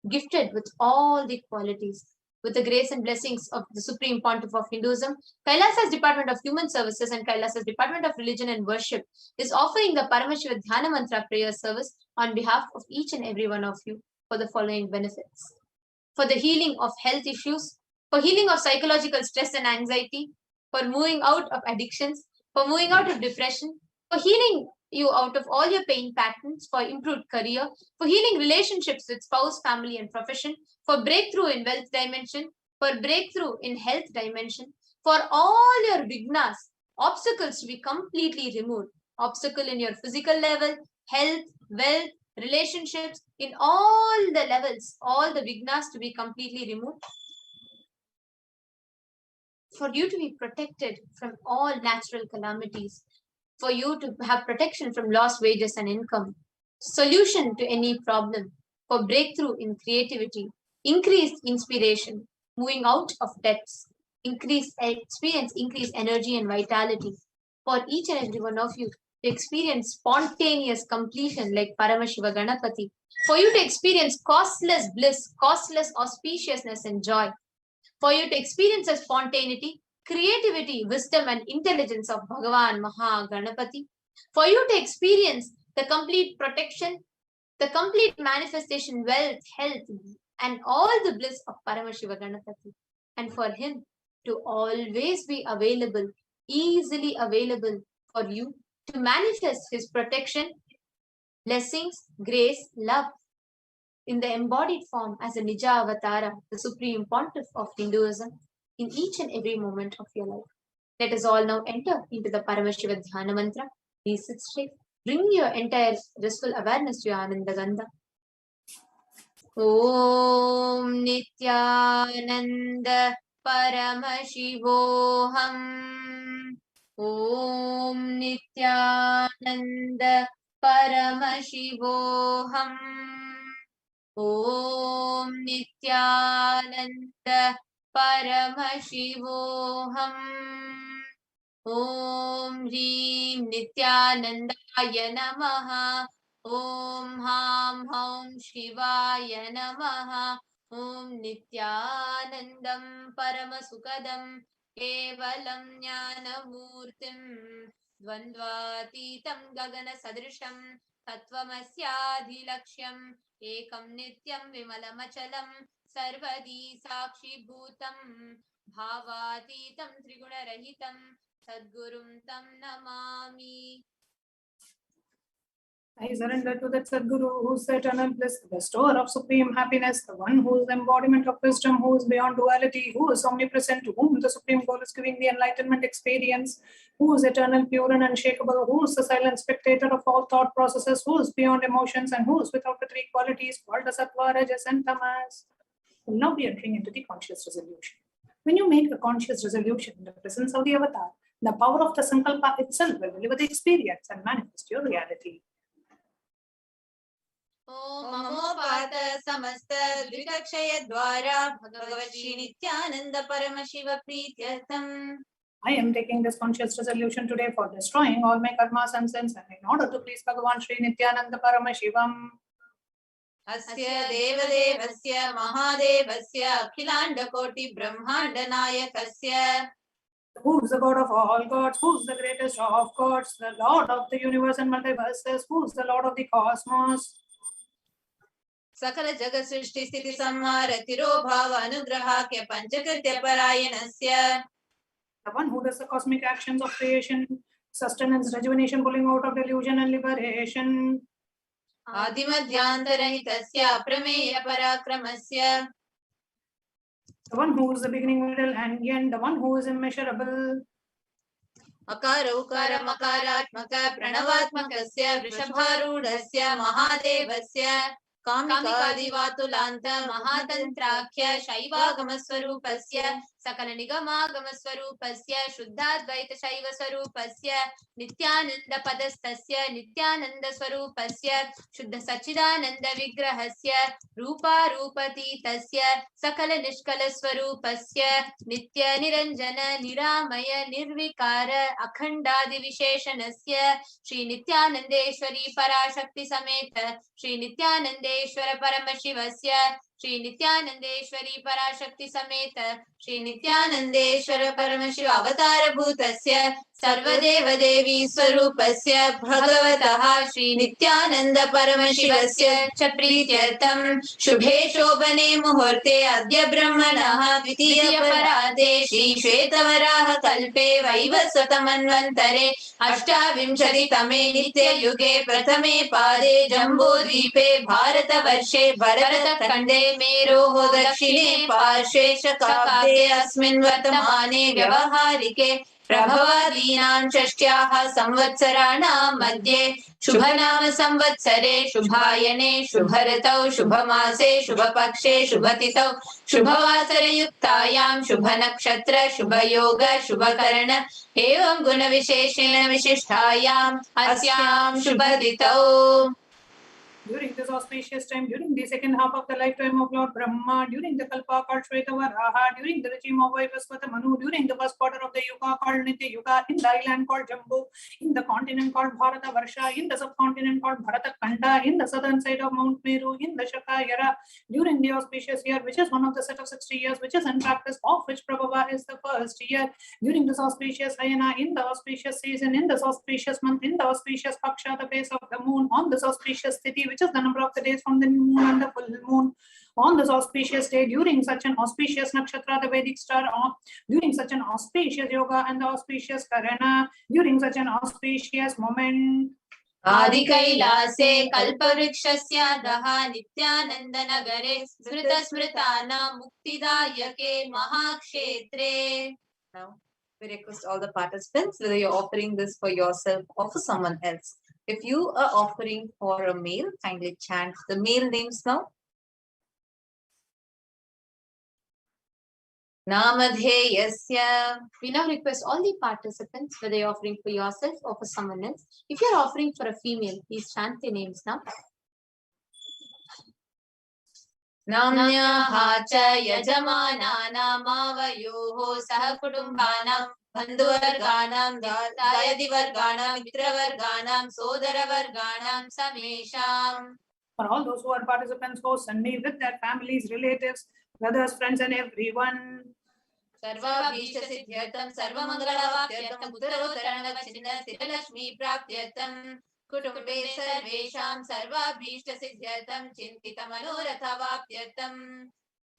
gifted with all the qualities. With the grace and blessings of the Supreme Pontiff of Hinduism, Kailasa's Department of Human Services and Kailasa's Department of Religion and Worship is offering the Paramashiva Dhyana Mantra prayer service on behalf of each and every one of you for the following benefits. For the healing of health issues, for healing of psychological stress and anxiety, for moving out of addictions, for moving out of depression, for healing you out of all your pain patterns, for improved career, for healing relationships with spouse, family, and profession, for breakthrough in wealth dimension, for breakthrough in health dimension, for all your vignas, obstacles to be completely removed, obstacle in your physical level, health, wealth, relationships, in all the levels, all the vignas to be completely removed, for you to be protected from all natural calamities, for you to have protection from lost wages and income, solution to any problem, for breakthrough in creativity, increased inspiration, moving out of debts, increased experience, increased energy and vitality, for each and every one of you to experience spontaneous completion like Paramashiva Ganapati, for you to experience costless bliss, costless auspiciousness and joy, for you to experience a spontaneity, creativity, wisdom, and intelligence of Bhagavan Maha Ganapati, for you to experience the complete protection, the complete manifestation, wealth, health, and all the bliss of Paramashiva Ganapati, and for him to always be available, easily available for you to manifest his protection, blessings, grace, love in the embodied form as a Nija Avatara, the Supreme Pontiff of Hinduism, in each and every moment of your life. Let us all now enter into the Paramashiva Dhyana Mantra. Please sit straight. Bring your entire restful awareness to your Ananda Gandha. Om Nithyananda Paramashivoham. Om Nithyananda Paramashivoham. Om Nithyananda Paramashivoham. Om Hrim Nithyanandaya Namaha. Om Ham Haum Shivaya Namaha. Om Nithyanandam Paramasukadam Kevalam Jnanamurtim Dvandvatitam Gagana Sadrisham Tattvamasyaadhilaksham Ekam Nityam Vimalamachalam Sarvadi Sakshi Bhutam Bhavatitam Triguna-rahitam Sadgurum Tam Namami. I surrender to that Sadguru, who is the eternal bliss, the bestower of supreme happiness, the one who is the embodiment of wisdom, who is beyond duality, who is omnipresent, to whom the Supreme Goal is giving the enlightenment experience, who is eternal, pure and unshakable, who is the silent spectator of all thought processes, who is beyond emotions, and who is without the three qualities called the Sattva, Rajas, and Tamas. We'll now be entering into the conscious resolution. When you make a conscious resolution in the presence of the avatar, the power of the Sankalpa itself will deliver the experience and manifest your reality. Om Mamopata Samasta Dvikakshaya Dwara Bhagavad Shri Nithyananda Paramashiva Prityartham I am taking this conscious resolution today for destroying all my karmas and sins, and in order to please Bhagavan Sri Nithyananda Paramashivam. Asya Devadevasya Mahadevasya Akhilanda Koti Brahmanda Nayakasya. Who is the God of all gods? Who is the greatest of gods? The Lord of the universe and multiverses. Who is the Lord of the cosmos? Sakala Jagat Srishti Sthiti Samhara Tiro Bhava Anugrahakya Panchakritya Parayanasya. The one who does the cosmic actions of creation, sustenance, rejuvenation, pulling out of delusion and liberation. Adimadhyantarahitasya Prameya Parakramasya. The one who is the beginning, middle, and end. The one who is immeasurable. Akara Ukara Makaratmaka Pranavatmakasya Vrishabharudasya Mahadevasya. Kamikadivatulanta Mahatantrakhya Shaivagamaswarupasya Sakala Nigamagamaswarupasya Shuddhadvaita Shaiva Swarupasya Nityananda Padastasya Nityananda Swarupasya Shuddha Sachidananda Vigrahasya Rupa Rupatitasya Sakala Nishkala Swarupasya Nitya Niranjana Niramaya Nirvikara Akhandadi Visheshanasya Shri Nithyanandeshwari Parashakti Sameta Shri Nithyanandeshwara Paramashivasya Shri Nithyanandeshwari Parashakti Sameta Shri Nithyanandeshwara Paramashiva Avatara Bhutasya Sarvadeva Devi Swarupasya Bhagavataha Shri Nithyananda Paramashivasya Chaprityartam Shubhe Shobhane Muhurte Adya Brahmanaha Dvitiya Parade Shri Shvetavaraha Kalpe Vaivasvatamanvantare Ashtavimshati Tame Nitya Yuge Prathame Pade Jambu Dvipe Bharata Varshe Bharata Kande Meroho Dakshine Parshve Shakabde Asmin Vartamane Vyavaharike Prabhavadinam Shashtyaha Samvatsarana Madhye Shubhanama Samvatsare Shubhayane Shubharatau Shubhamase Shubhapakshe Shubhatitau Shubhavasara Yuktayam Shubhanakshatra Shubhayoga Shubhakarana Evam Guna Visheshena Vishishtayam Asyam Shubhaditau. During this auspicious time, during the second half of the lifetime of Lord Brahma, during the Kalpa called Shvetavaraha, during the regime of Vaivasvata Manu, during the first quarter of the Yuga called Nitya Yuga, in the island called Jambu, in the continent called Bharata Varsha, in the subcontinent called Bharata Kanda, in the southern side of Mount Meru, in the Shakayara, during the auspicious year, which is one of the set of 60 years, which is in practice, of which Prabhava is the first year, during this auspicious Ayana, in the auspicious season, in this auspicious month, in the auspicious Paksha, the base of the moon, on this auspicious Tithi, which is the number of the days from the moon and the full moon, on this auspicious day, during such an auspicious nakshatra, the Vedic star, during such an auspicious yoga and the auspicious karana, during such an auspicious moment. Adi Kailase Kalpavrikshasya Daha Nityananda Nagare Smrita Smritana Muktidayake Mahakshetre. Now, we request all the participants, whether you're offering this for yourself or for someone else. If you are offering for a male, kindly chant the male names now. Namadheyasya. We now request all the participants, whether you're offering for yourself or for someone else. If you're offering for a female, please chant the names now. Namnyaha cha yajamana namavayoho sahakutumbhanam bandhuvarganam dayadivarganam mitravarganam sodaravarganam samesham. For all those who are participants, hosts and me with their families, relatives, brothers, friends and everyone. Sarva Bhishta Siddhyartam Sarva Mangalavapyatam Uttarottaranavachinna Siddhalakshmi Praptyatam Kutumbe Sarvesham Sarva Bhishta Siddhyartam Chintita Manorathavapyatam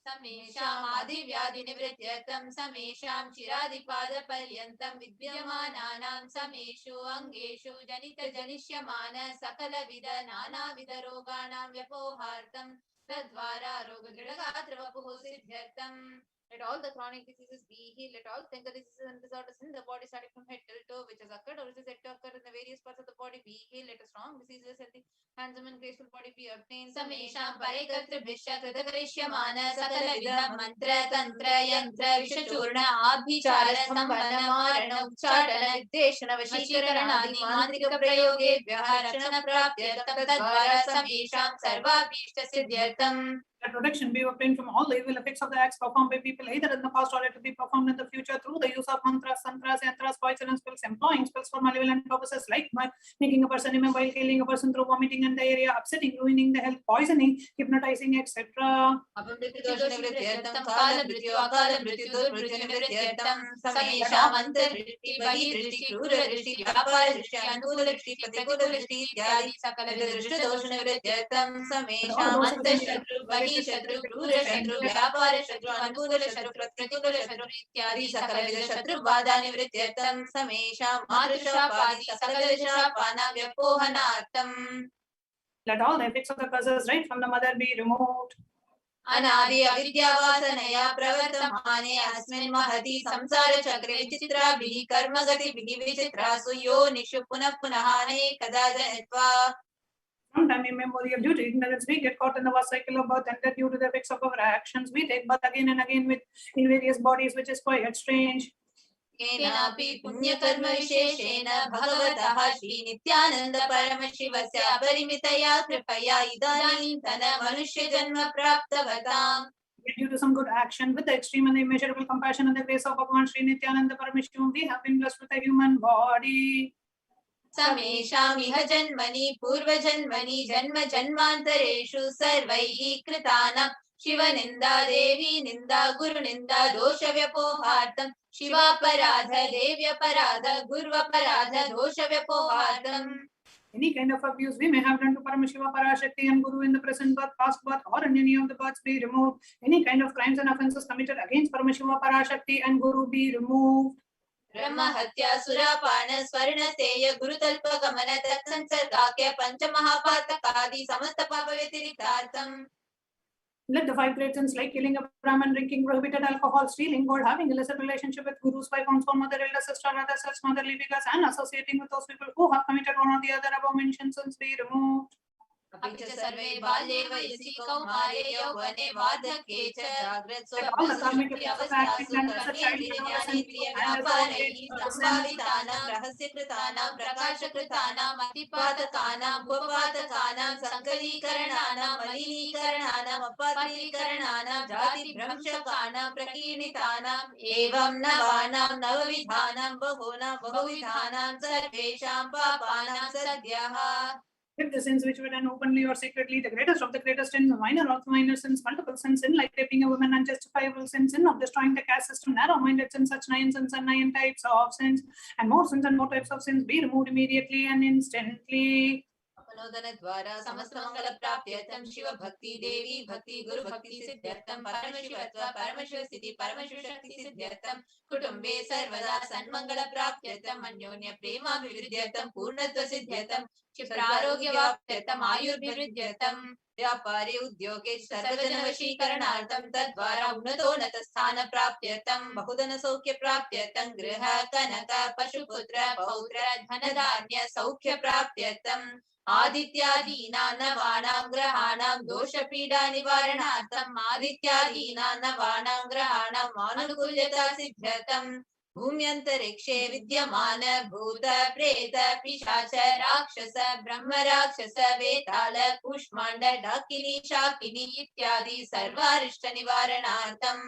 Samesham Adi Vyadi Nivrityartam Samesham Chiradi Pada Paryantam Vidyamananam Sameshu Angeshu Janita Janishyamana Sakala Vida Nana Vida Roganam Vyapohartam Tadvara Roga Gidagatravapuho Siddhyartam. Let all the chronic diseases be healed. Let all thinker diseases and disorders in the body starting from head till toe, which has occurred or which is yet to occur in the various parts of the body be healed. Let a strong, diseaseless, healthy, handsome and graceful body be obtained. Samesham parekatra bhishya kritakarishya sakala vida mantra tantra yantra vishachurna abhichara sambhana marana uchchadana nirdeshana vashীকরণ adi mantrika prayoge vyarachana praptyartam tadvara samesham sarva bhishta siddhyartam. That protection be obtained from all the evil effects of the acts performed by people either in the past or to be performed in the future through the use of mantras, tantras, yantras, poison spells, employing spells for malevolent purposes like making a person immobile, killing a person through vomiting in the area, upsetting, ruining the health, poisoning, hypnotizing, etc. Let all the effects of the curses right from the mother be removed. अनादि अविद्यावासनया प्रवर्तमाने अस्मिन् महति संसार चक्रे विचित्राभिः कर्मगतिभिः विचित्रासु योनिषु पुनः पुनः अनेकदा जनयित्वा. Sometime immemorial due to ignorance, we get caught in the vast cycle of birth and death due to the effects of our actions. We take birth again and again in various bodies, which is quite strange. केनापि पुण्यकर्म विशेषेण भगवतः श्री नित्यानंद परमशिवस्य अपरिमितया कृपया इदानीन्तन मनुष्य जन्म प्राप्तवताम्. Due to some good action, with the extreme and the immeasurable compassion and the grace of Bhagavan Sri Nithyananda Paramashivam, we have been blessed with a human body. समेषामिह जन्मनि पूर्वजन्मनि जन्म जन्मान्तरेषु सर्वैः कृतानां शिवनिन्दा देवी निन्दा गुरुनिन्दा दोषव्यपोहार्थं शिवापराध देव्यपराध गुर्वपराध दोषव्यपोहार्थम्. Any kind of abuse we may have done to Paramashiva, Parashakti and Guru in the present birth, past birth or in any of the births be removed. Any kind of crimes and offences committed against Paramashiva, Parashakti and Guru be removed. ब्रह्म हत्या सुरापान स्वर्ण सेय गुरुतल्प गमन तत्संसर्गाख्य पंचमहापातकादि समस्त पाप व्यतिरिक्तार्थम्. Let the 5 great sins like killing a Brahman, drinking prohibited alcohol, stealing gold, having illicit relationship with Guru's wife, own mother, elder sister, other such motherly figures, and associating with those people who have committed one or the other above mentioned sins be removed. अपि च सर्वे बाल्ये वयसि कौमारे यौवने वार्धक्ये च जाग्रत् स्वप्नावस्थासु कर्मेन्द्रियाणीन्द्रियव्यापारैः सम्भावितानां रहस्यकृतानां प्रकाशकृतानां अतिपातकानां उपपातकानां सङ्कलीकरणानां मलिनीकरणानाम् अपातीकरणानां जातिभ्रंशकानां प्रकीर्णितानाम् एवं नवानां नवविधानां बहुविधानां सर्वेषां पापानां सद्यः. If the sins which were done openly or secretly, the greatest of the greatest sins, minor of the minor sins, multiple sins, sin like raping a woman, unjustifiable sins, sin of destroying the caste system, narrow-minded sins, such 9 sins and 9 types of sins, and more sins and more types of sins be removed immediately and instantly. अपनोदन द्वारा समस्त मंगल प्राप्त्यर्थं शिव भक्ति देवी भक्ति गुरु भक्ति सिद्ध्यर्थं परमशिवत्व परमशिव स्थिति परमशिव शक्ति सिद्ध्यर्थं कुटुंबे सर्वदा सन्मंगल प्राप्त्यर्थं अन्योन्य प्रेमाभिवृद्ध्यर्थं पूर्णत्व सिद्ध्यर्थं क्षिप्रारोग्य वाप्त्यर्थं आयुर्भिवृद्ध्यर्थं व्यापारे उद्योगे सर्वजन वशीकरणार्थं तद्वारा उन्नतोन्नत स्थान प्राप्त्यर्थं बहुधन सौख्य प्राप्त्यर्थं गृह कनक पशुपुत्र पौत्र धनधान्य सौख्य प्राप्त्यर्थं आदित्यादीनां नवानां ग्रहाणां दोषपीडा निवारणार्थं आदित्यादीनां नवानां ग्रहाणां मानुकूल्यता सिद्ध्यर्थं भूम्यन्तरिक्षे विद्यमान भूत प्रेत पिशाच राक्षस ब्रह्म राक्षस वेताल कूष्माण्ड डाकिनी शाकिनी इत्यादि सर्वारिष्ट निवारणार्थं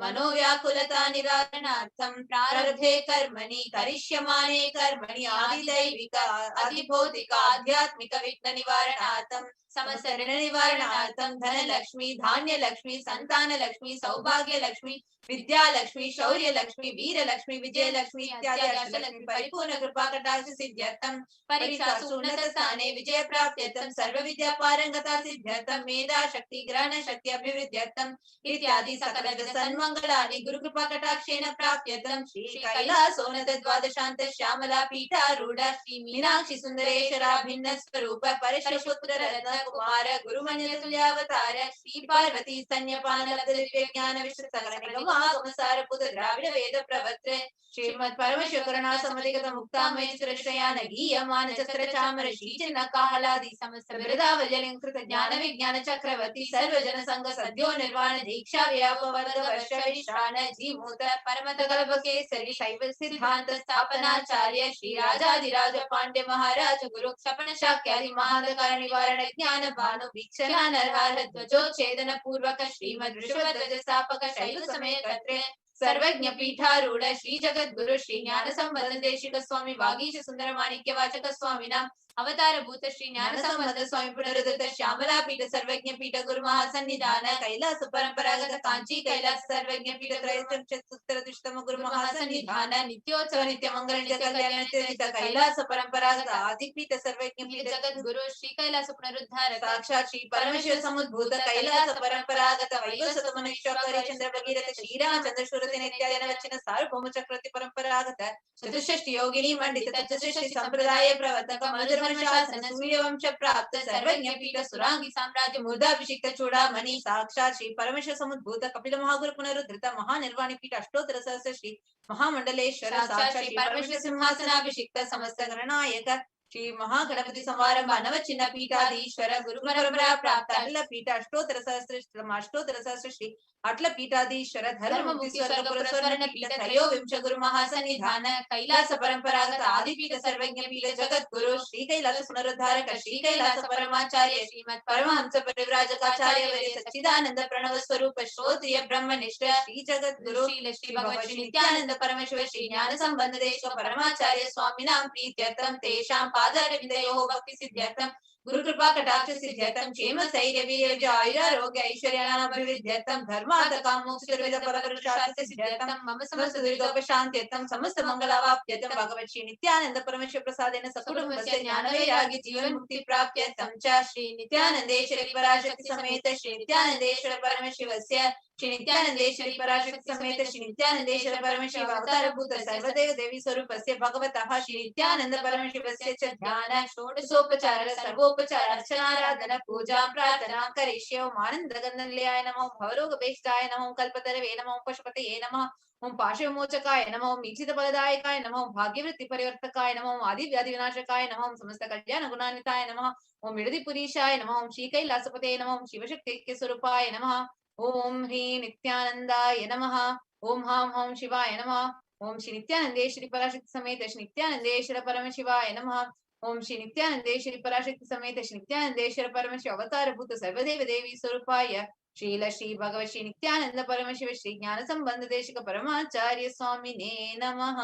मनोव्याकुलता निवारणार्थं प्रारब्धे कर्मणि करिष्यमाणे कर्मणि आदिदैविक अधिभौतिक आध्यात्मिक विघ्न निवारणार्थं समस्त ऋण निवारणार्थं धनलक्ष्मी धान्यलक्ष्मी संतानलक्ष्मी सौभाग्यलक्ष्मी विद्यालक्ष्मी शौर्यलक्ष्मी वीरलक्ष्मी विजयलक्ष्मी इत्यादि अष्टलक्ष्मी परिपूर्ण कृपा कटाक्ष सिद्ध्यर्थं परीक्षासु उन्नत स्थाने विजय प्राप्त्यर्थं सर्व विद्या पारंगता सिद्ध्यर्थं मेधा शक्ति ग्रहण शक्ति अभिवृद्ध्यर्थं इत्यादि सकल सन्मंगलानि गुरु कृपा कटाक्षेण प्राप्त्यर्थं श्री कैलासोन्नत द्वादशान्त श्यामला पीठारूढ़ श्री मीनाक्षी सुंदरेश्वरा भिन्न स्वरूप परशुपुत्र रत्न कुमार गुरुमन्य तुल्यावतार श्री पार्वती स्तन्यपान दिव्य ज्ञान विश्व सकल निगमागमसार पुत्र द्राविड वेद प्रवक्त्र श्रीमद् परमशिव करुणा समधिगत मुक्तामय चित्रश्रयान गीयमान चक्र चामर श्रीचिन्ह काहलादि समस्त बिरदावल्यलंकृत ज्ञान विज्ञान चक्रवर्ती सर्वजन संग सद्यो निर्वाण दीक्षा व्यापवर्ग वर्ष हर्ष विश्रान जीमूत परमत कल्प केसरी शैव सिद्धांत स्थापनाचार्य श्री राजाधिराज पांड्य महाराज गुरु क्षपण शाक्यादि महाधकार निवारण ज्ञान भानु वीक्षणा नरहार ध्वजोच्छेदन पूर्वक श्रीमद ऋषभध्वज स्थापक शैव समय कर्त्रे सर्वज्ञ पीठारूढ़ श्री जगद्गुरु श्री ज्ञान संबंध देशिक स्वामी वागीश सुंदर माणिक्य वाचक स्वामिना अवतार भूत श्री ज्ञान संबंध स्वामी पुनरुद्धृत श्यामला पीठ सर्वज्ञ पीठ गुरु महासन्निधान कैलास परंपरागत कांची कैलास सर्वज्ञ पीठ त्रयस्तम गुरु महासन्निधान नित्योत्सव नित्य मंगल नित्य कल्याण नित्य कैलास परंपरागत आदिपीठ सर्वज्ञ पीठ जगत गुरु श्री कैलास पुनरुद्धार साक्षात श्री परमेश्वर समुद्भूत कैलास परंपरागत वैवस्वत मनुष्य चंद्र भगीरथ श्रीरामचंद्र शूरते नित्यायन वच्चिन सार्वभौम चक्रवर्ती परंपरागत चतुष्षष्टि योगिनी मंडित चतुष्षष्टि संप्रदाय प्रवर्तक मधुर शासन सूर्यवंश प्राप्त सर्वज्ञ पीठ सुरांगी साम्राज्य मूर्धाभिषिक्त चूड़ामणि साक्षात श्री परमेश्वर समुद्भूत कपिल महागुरु पुनरुद्धृत महानिर्वाणी पीठ अष्टोत्तर सहस्र श्री महामंडलेश्वर साक्षात श्री परमेश्वर सिंहासनाभिषिक्त समस्त गणनायक श्री महागणपति समारंभ नव चिन्ह पीठाधीश्वर गुरु परंपरा प्राप्त अटल पीठ अष्टोत्तर सहस्र श्री अटल पीठाधीश्वर धर्म मुक्ति स्वर्ग पुरस्वर्ण पीठ त्रयोविंश गुरु महासन्निधान कैलास परंपरागत आदिपीठ सर्वज्ञ पीठ जगत गुरु श्री कैलास पुनरुद्धारक श्री कैलास परमाचार्य श्रीमद परमहंस परिव्राजकाचार्य वे सच्चिदानंद प्रणव स्वरूप श्रोत्रिय ब्रह्मनिष्ठ श्री जगत गुरु श्री भगवत श्री नित्यानंद परमेश्वर श्री ज्ञान संबंध देश परमाचार्य स्वामिनां प्रीत्यर्थम तेषां पादारविन्दयोः भक्ति सिद्ध्यर्थम गुरु कृपा कटाक्ष सिद्ध्यर्थम क्षेम स्थैर्य वीर्य विजय आयुरारोग्य ऐश्वर्याणाभिवृद्ध्यर्थम धर्मार्थ काम मोक्ष चतुर्विध फलपुरुषार्थ सिद्ध्यर्थम मम समस्त दुरितोपशान्त्यर्थम समस्त मंगलावाप्त्यर्थम भगवत श्री नित्यानंद परमेश्वर प्रसादेन सकुटुम्बस्य ज्ञानवैराग्य जीवन मुक्ति प्राप्त्यर्थम च श्री नित्यानंदेश्वरी पराशक्ति समेत श्री नित्यानंदेश्वर परमशिवस्य श्री नित्यानंदेश्वरी पराशक्ति समेत श्री नित्यानंदेश्वर परमशिव अवतार भूत सर्वदेव देवी स्वरूपस्य भगवतः श्री नित्यानंद परमशिवस्य च ध्यान षोडशोपचार सर्वोपचार अर्चनाराधना पूजा प्रार्थना करिष्ये। ओम आनंद गंधनिलयाय नमः, भवरोगभेष्टाय नमः, कल्पतरवे नमः, पशुपतये नमः, ओम पाशविमोचकाय नमः, ओम ईक्षित फलदायकाय नमः, ओम भाग्यवृत्ति परिवर्तकाय नमः, ओम आदि व्याधि विनाशकाय नमः, ओम समस्त कल्याण गुणान्विताय नमः, ओम विरधिपुरीशाय नमः, ओम श्री कैलासपतये नमः, ओम शिवशक्ति ऐक्य स्वरूपाय नमः, ओम ह्रीं नित्यानंदाय नमः, ओम हां हौं शिवाय नमः, ओम श्री नित्यानंदेश्वरी पराशक्ति समेत श्री नित्यानंदेश्वर परमशिवाय नमः, ओम श्री नित्यानंदेश्वरी पराशक्ति समेत श्री नित्यानंदेश्वर परमशिव अवतार भूत सर्वदेव देवी स्वरूपाय श्रील श्री भगवत श्री नित्यानंद परमशिव श्री ज्ञान संबंध देशिक परमाचार्य स्वामिने नमः।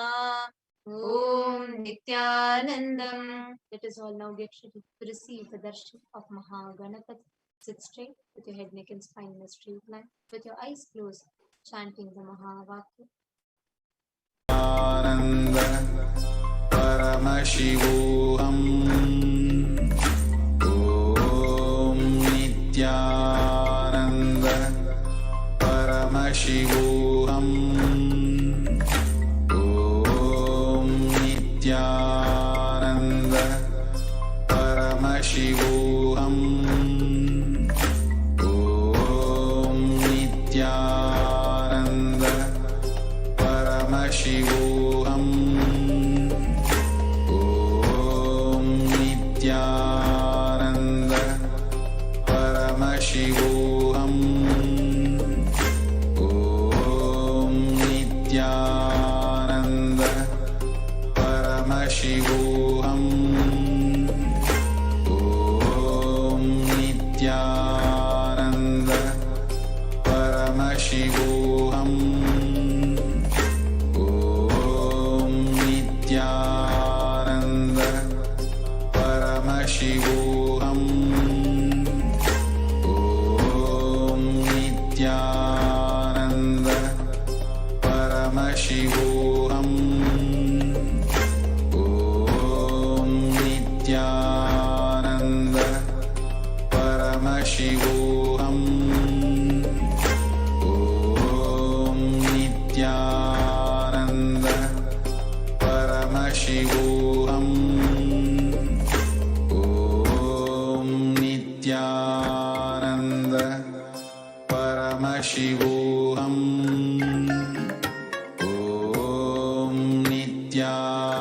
ओम Nityanandam. Let us all now get ready to receive the darshan of Mahaganapati. Sit straight with your head, neck and spine in a straight line, with your eyes closed, chanting the Mahavakya. Ananda Paramashivoham Om Nithyananda Paramashivoham Om Nithyananda Paramashivoham Om Nithyananda Paramashivoham Om Nithyananda Paramashivoham Om Nithyananda Paramashivoham Om Nithyananda Paramashivoham Om Nithyananda Paramashivoham Om Nithyananda Paramashivoham Om Nithyananda Paramashivoham Om Nithyananda Paramashivoham Om Nithyananda Paramashivoham Om Nithyananda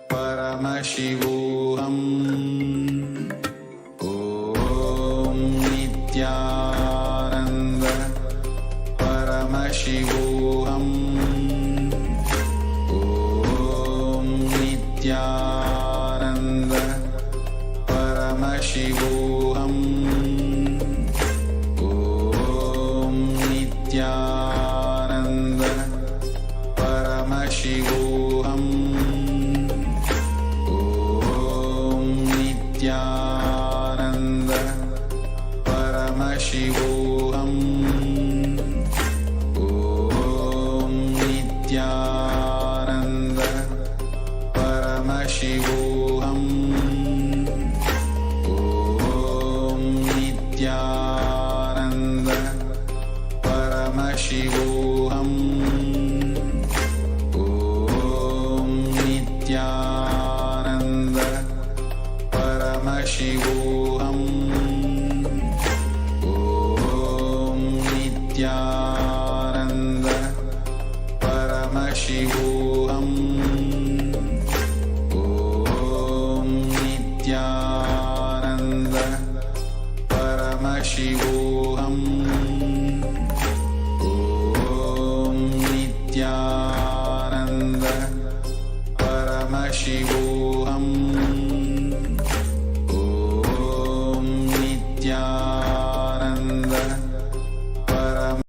Paramashivoham Om Nithyananda Nithyananda Paramashivoham. Om Nithyananda Paramashivoham. Om Nithyananda Paramashivoham. Om Nithyananda Paramashivoham. Om Nithyananda Paramashivoham. Om Nithyananda Paramashivoham. Om Nithyananda Paramashivoham. Om Nithyananda Paramashivoham. Om Nithyananda Param.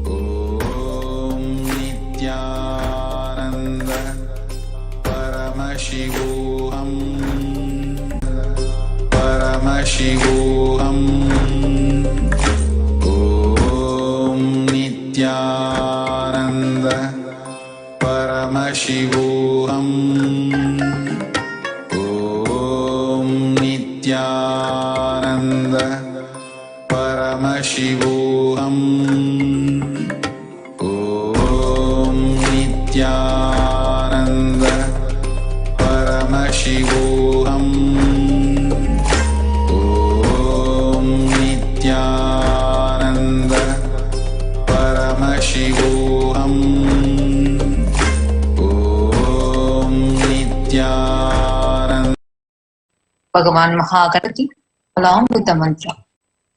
Om Nithyananda Paramashivoham. Paramashivoham. Om Nithyananda Paramashivoham. Om Nithyananda Paramashivoham. Om Nithyananda Paramashivoham. Om Nithyananda Paramashivoham. Om Nithyananda. Bhagavan Mahaganapati along with the mantra.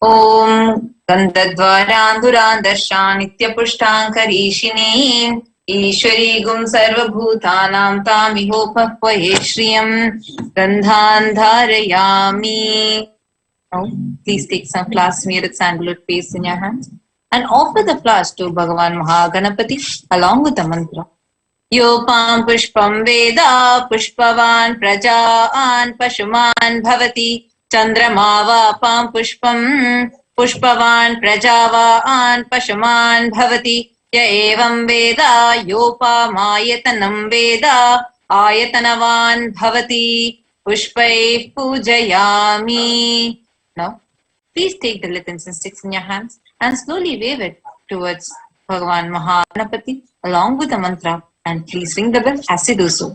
Om Gandhadvarandurandarsha Nityapushtankarishini Ishwari Gum Sarvabhutanam Tamihopapvaye Shriyam Gandhandharayami. Now, please take some flowers near its angular face in your hands and offer the flowers to Bhagavan Mahaganapati along with the mantra. Yopam pushpam veda pushpavan prajaan pashuman bhavati chandramavapam pushpam pushpavan prajavaan pashuman bhavati ya evam veda yopamayatanam veda ayatanavan bhavati pushpai pujayami. Now, please take the lit incense sticks in your hands and slowly wave it towards Bhagavan Mahaganapati along with the mantra. And please ring the bell as you do so.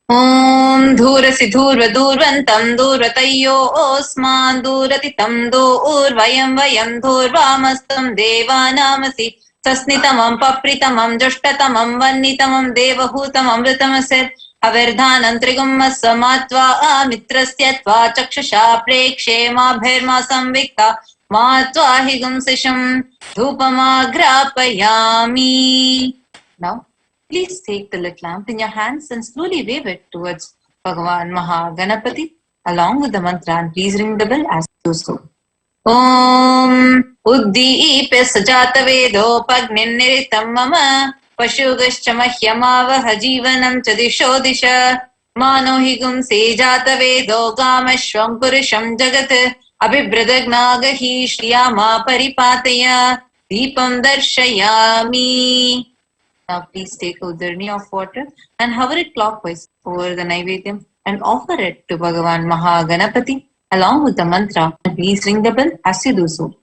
Om Dhurasi Dhurva Dhurvantam Dhurvatayyo Osman Dhuratitam Dhurvayam Vayam Dhurvamastam Devanamasi Sasnitamam Papritamam Jashtatamam Vannitamam Devahutamam Amritamaset Averdhanam Trigummasamatva Mitrastyatva Chakshasha Prekshema Bherma Samvikta Matva Higumsisham Dhupamagrapayami. Now, please take the lit lamp in your hands and slowly wave it towards Bhagavan Mahaganapati along with the mantra and please ring the bell as you do so. Om Uddipe Sajata Vedo Pagniniritam Mama Pashugascha Mahyamavaha Jivanam Chadisho Disha Manohigum Sejata Vedo Gamashvam Purusham Jagat Abhibradagnaga Shriyama Paripataya Deepam Darshayami. Now please take a udharni of water and hover it clockwise over the Naivedyam and offer it to Bhagavan Mahaganapati along with the mantra and please ring the bell as you do so.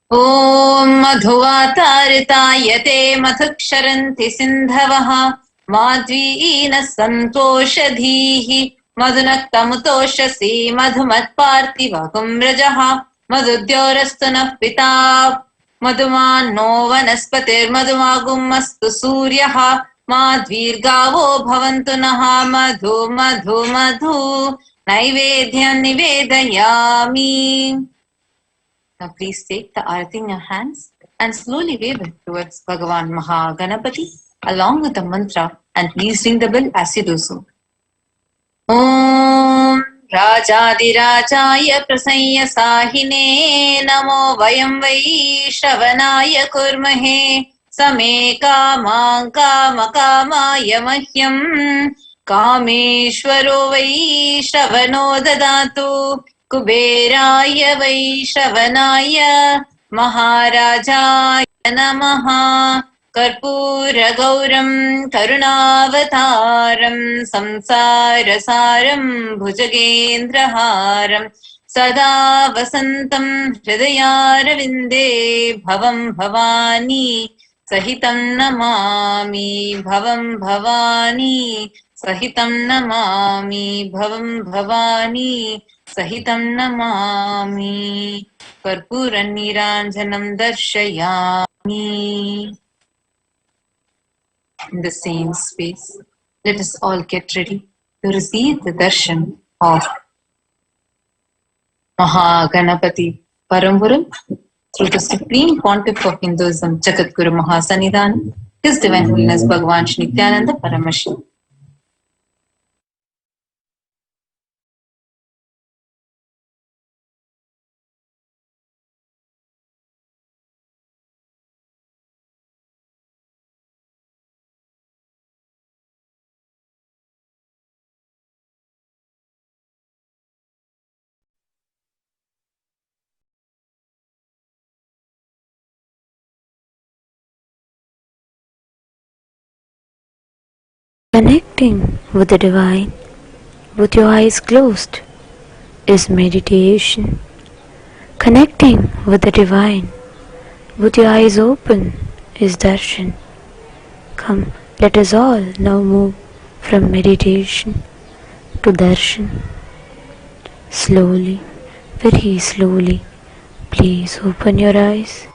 Om Madhuvatartayate Madhuksharanti Sindhavaha Madhvina Santoshadhihi Madhunaktamutoshasi Madhumatpartiva Kumrajaha Madhudyorastuna Pita Madhuman no vanaspatir madhumagummastu suryaha madhvirgavo bhavantu naha madhu madhu madhu naivedyam nivedayami. Now please take the arati in your hands and slowly wave it towards Bhagavan Mahaganapati along with the mantra and please ring the bell as you do so. Om राजाधिराजाय प्रसंय साहिने नमो वयं वै श्रवणाय कुर्महे समे कामां कामकामाय मह्यं कामेश्वरो वै श्रवणो ददातु कुबेराय वै श्रवणाय महाराजाय नमः कर्पूरगौरं करुणावतारं संसारसारं भुजगेन्द्रहारं सदा वसन्तं हृदयारविन्दे भवं भवानी सहितं नमामि भवं भवानी सहितं नमामि भवं भवानी सहितं नमामि कर्पूरनीराञ्जनं दर्शयामि. In the same space, let us all get ready to receive the darshan of Mahaganapati Parampuram through the Supreme Pontiff of Hinduism, Jagadguru Mahasannidhanam, His Divine Holiness Bhagavan Shri Nithyananda Paramashivam. Connecting with the divine with your eyes closed is meditation. Connecting with the divine with your eyes open is darshan. Come, let us all now move from meditation to darshan. Slowly, very slowly, please open your eyes.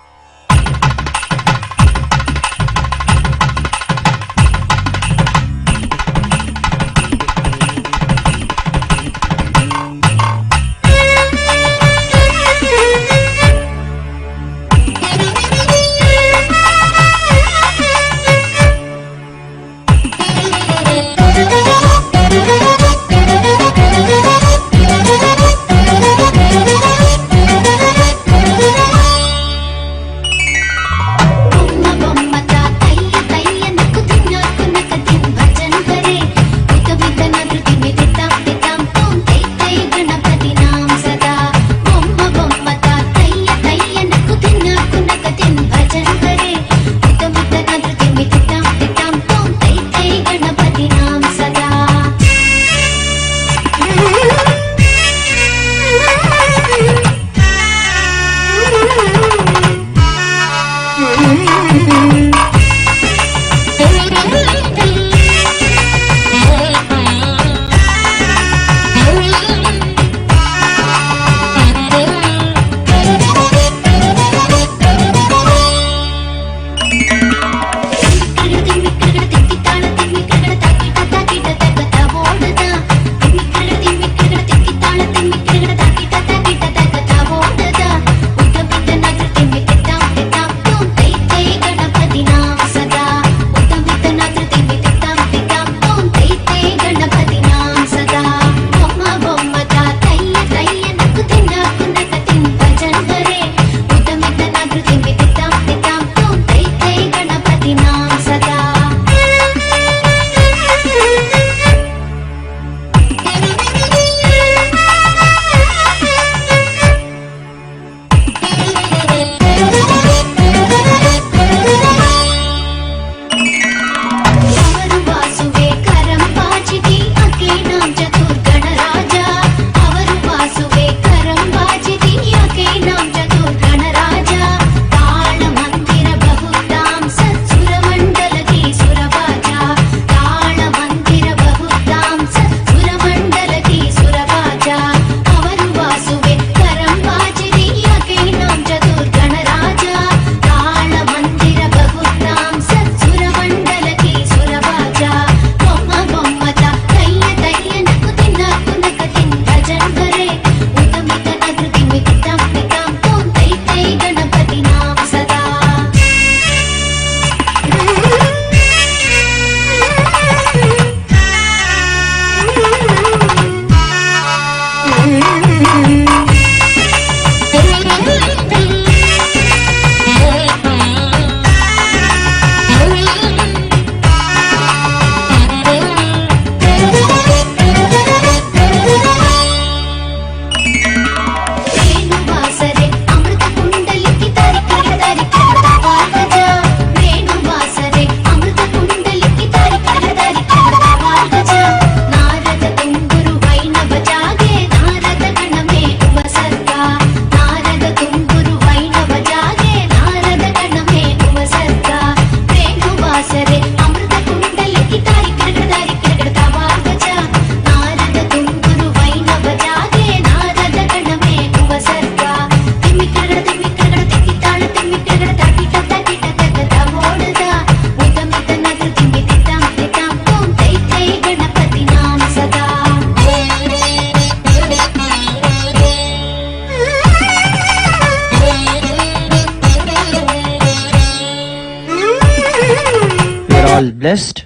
blessed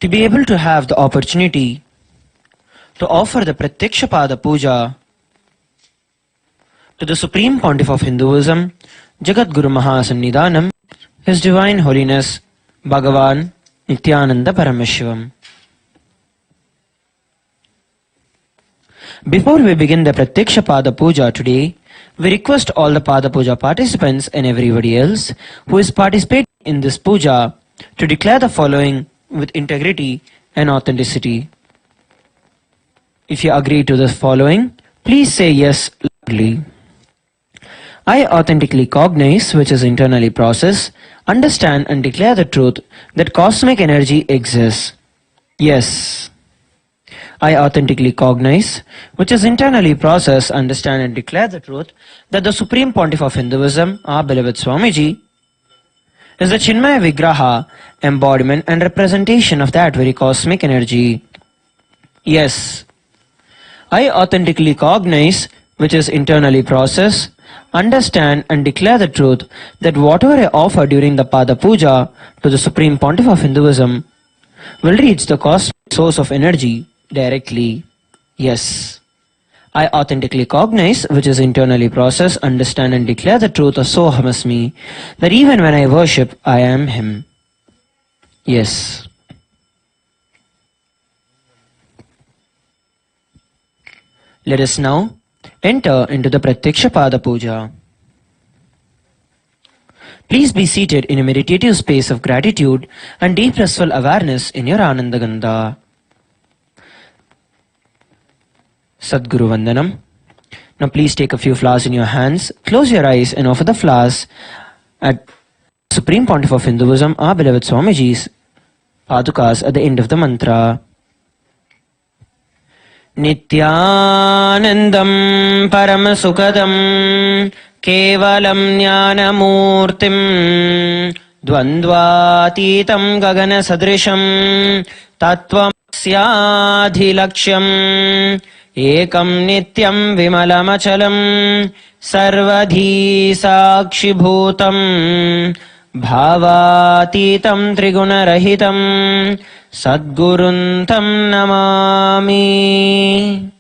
to be able to have the opportunity to offer the Pratyakshapada Puja to the Supreme Pontiff of Hinduism, Jagat Guru Mahasannidhanam, His Divine Holiness Bhagavan Nithyananda Paramashivam. Before we begin the Pratyakshapada Puja today, we request all the Pada Puja participants and everybody else who is participating in this puja to declare the following with integrity and authenticity. If you agree to the following, please say yes loudly. I authentically cognize, which is internally process, understand and declare the truth that cosmic energy exists. Yes. I authentically cognize, which is internally process, understand and declare the truth that the Supreme Pontiff of Hinduism, our beloved Swamiji, is the Chinmaya Vigraha, embodiment and representation of that very cosmic energy. Yes. I authentically cognize, which is internally process, understand and declare the truth that whatever I offer during the Pada Puja to the Supreme Pontiff of Hinduism will reach the cosmic source of energy directly. Yes. I authentically cognize, which is internally process, understand and declare the truth of Sohamasmi, that even when I worship, I am Him. Yes. Let us now enter into the Pratyakshapada Puja. Please be seated in a meditative space of gratitude and deep restful awareness in your Anandagandha. Sadguru Vandanam. Now please take a few flowers in your hands, close your eyes and offer the flowers at Supreme Pontiff of Hinduism, our beloved Swamiji's Padukas at the end of the mantra. Nithyanandam Paramasukadam Kevalam Jnanamurtim Dvandvatitam Gagana Sadrisham Tattvamasyaadhilaksham Ekam Nityam Vimalamachalam Sarvadhi Sakshibhutam Bhavatitam Trigunarahitam Sadguruntam Namami.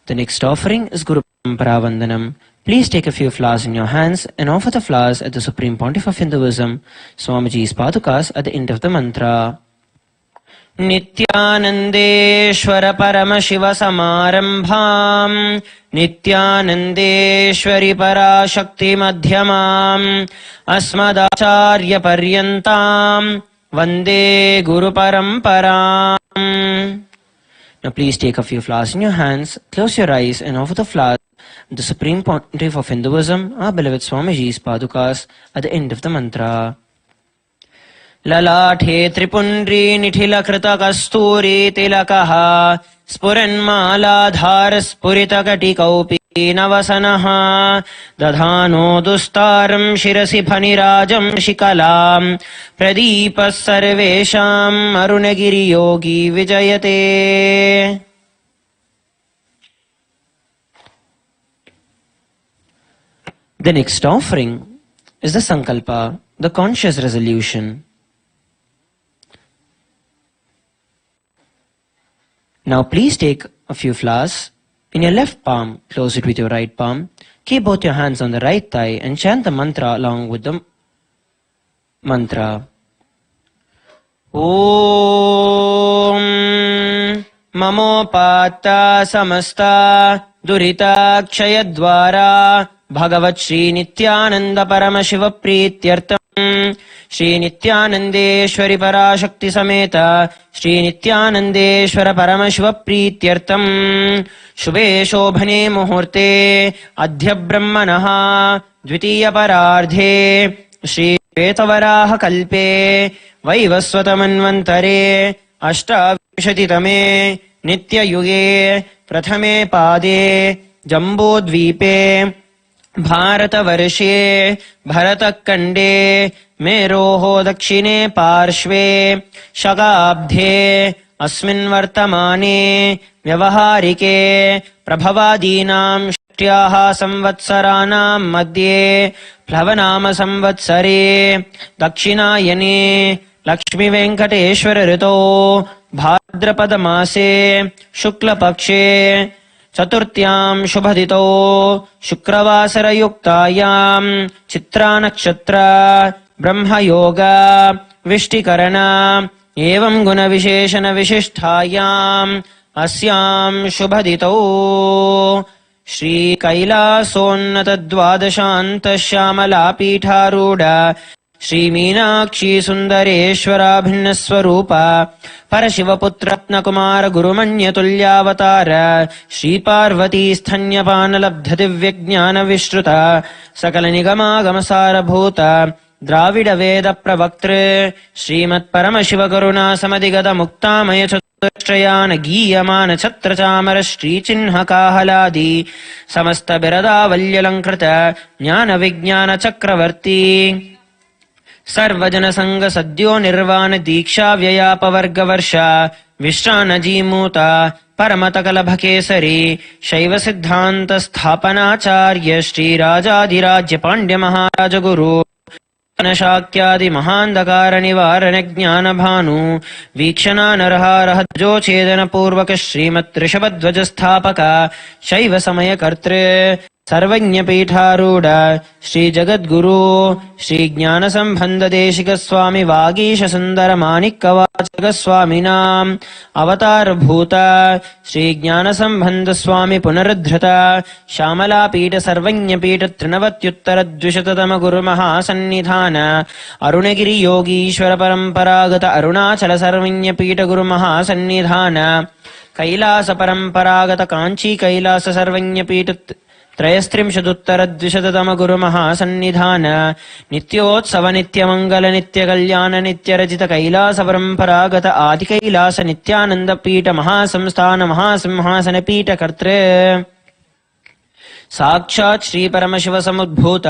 The next offering is Guru Parampara Vandanam. Please take a few flowers in your hands and offer the flowers at the Supreme Pontiff of Hinduism, Swamiji's Padukas at the end of the mantra. Nithyanandeshwara Paramashiva Samarambham Nithyanandeshwari Parashakti Madhyamam Asmadacharya Paryantam Vande Guru Paramparam. Now please take a few flowers in your hands, close your eyes and offer the flowers to the Supreme Pontiff of Hinduism, our beloved Swamiji's Padukas at the end of the mantra. Lalathe Tripundri Nithila Krita Kasturi Tilakaha Spuranmaladhar Spurita Katikaupi Navasanaha Dadhano Dustaram Shirasi Phanirajam Shikalam Pradipas Sarvesham Arunagiri Yogi Vijayate. The next offering is the Sankalpa, the conscious resolution. Now please take a few flowers. In your left palm, close it with your right palm. Keep both your hands on the right thigh and chant the mantra along with the mantra. Om Mamopata Samasta Durita Kshayadvara Bhagavat Shri Nithyananda Paramashiva Prityartam Shri Nithyanandeshwari Parashakti Sameta Shri Nithyanandeshwara Paramashiva Prityartam Shubhe Shobhane Muhurte Adhya Brahmanaha Dvitiya Parardhe Shri Vetavaraha Kalpe Vaivasvatamanvantare Ashtavishati Nitya Yuge Prathame Pade Jambodvipe Bharatavarshye Bharatakande Meroho Dakshine Parshve Shagabdhe Asmin Vartamane Vyavaharike Prabhavadinam Shtyaha Samvatsaranam Madhye Plavanama Samvatsare Dakshinayane Lakshmi Venkateshwara ऋतौ भाद्रपद मासे शुक्लपक्षे चतुर्थ्यां शुभदितौ शुक्रवासरयुक्तायां चित्रा नक्षत्र ब्रह्मयोग विष्टिकरण एवं गुणविशेषण विशिष्टायाम् अस्यां शुभदितौ श्री कैलासोन्नत द्वादशान्त श्यामला पीठारूढ़ श्री मीनाक्षी सुंदरेश्वराभिन्न स्वरूप परशिवपुत्र रत्नकुमार गुरुमन्यतुल्यावतार श्री पार्वती स्तन्यपान लब्ध दिव्य ज्ञान विश्रुत सकल निगमागम सारभूत द्राविड वेद प्रवक्तृ श्रीमत् परमशिव करुणा समधिगत मुक्तामय चतुष्टयान गीयमान छत्र चामर श्री चिन्ह काहलादि समस्त बिरदावल्यलंकृत ज्ञान विज्ञान चक्रवर्ती सर्वजन संग सद्यो निर्वाण दीक्षा व्ययापवर्ग वर्ष विश्रान जीमूत परमतकलभ केसरी शैव सिद्धांत स्थापनाचार्य श्री राजाधिराज्य पांड्य महाराज गुरु शाक्यादि महांधकार निवारण ज्ञान भानु वीक्षणा नरहारहजो छेदन पूर्वक श्रीमत् ऋषभध्वज स्थापक शैव समय कर्तृ सर्वज्ञ पीठारूढ़ श्री जगद्गुरु श्री ज्ञान संबंध देशिक स्वामी वागीश सुंदर माणिक्य वाचक स्वामिनाम अवतार भूत श्री ज्ञान संबंध स्वामी पुनरुद्धृत श्यामला पीठ सर्वज्ञ पीठ त्रिनवत्युत्तर द्विशततम गुरु महासन्निधान अरुणगिरि योगीश्वर परंपरागत अरुणाचल सर्वज्ञ पीठ गुरु महासन्निधान कैलास परंपरागत कांची कैलास सर्वज्ञ पीठ त्रयस्त्रिंशदुत्तर द्विशततम गुरु महासन्निधान नित्योत्सव नित्यमंगल नित्य कल्याण नित्य रचित कैलास परंपरागत आदि कैलास नित्यानंद पीठ महासंस्थान महासिंहासन पीठ कर्तृ साक्षात् श्री परमशिव समुद्भूत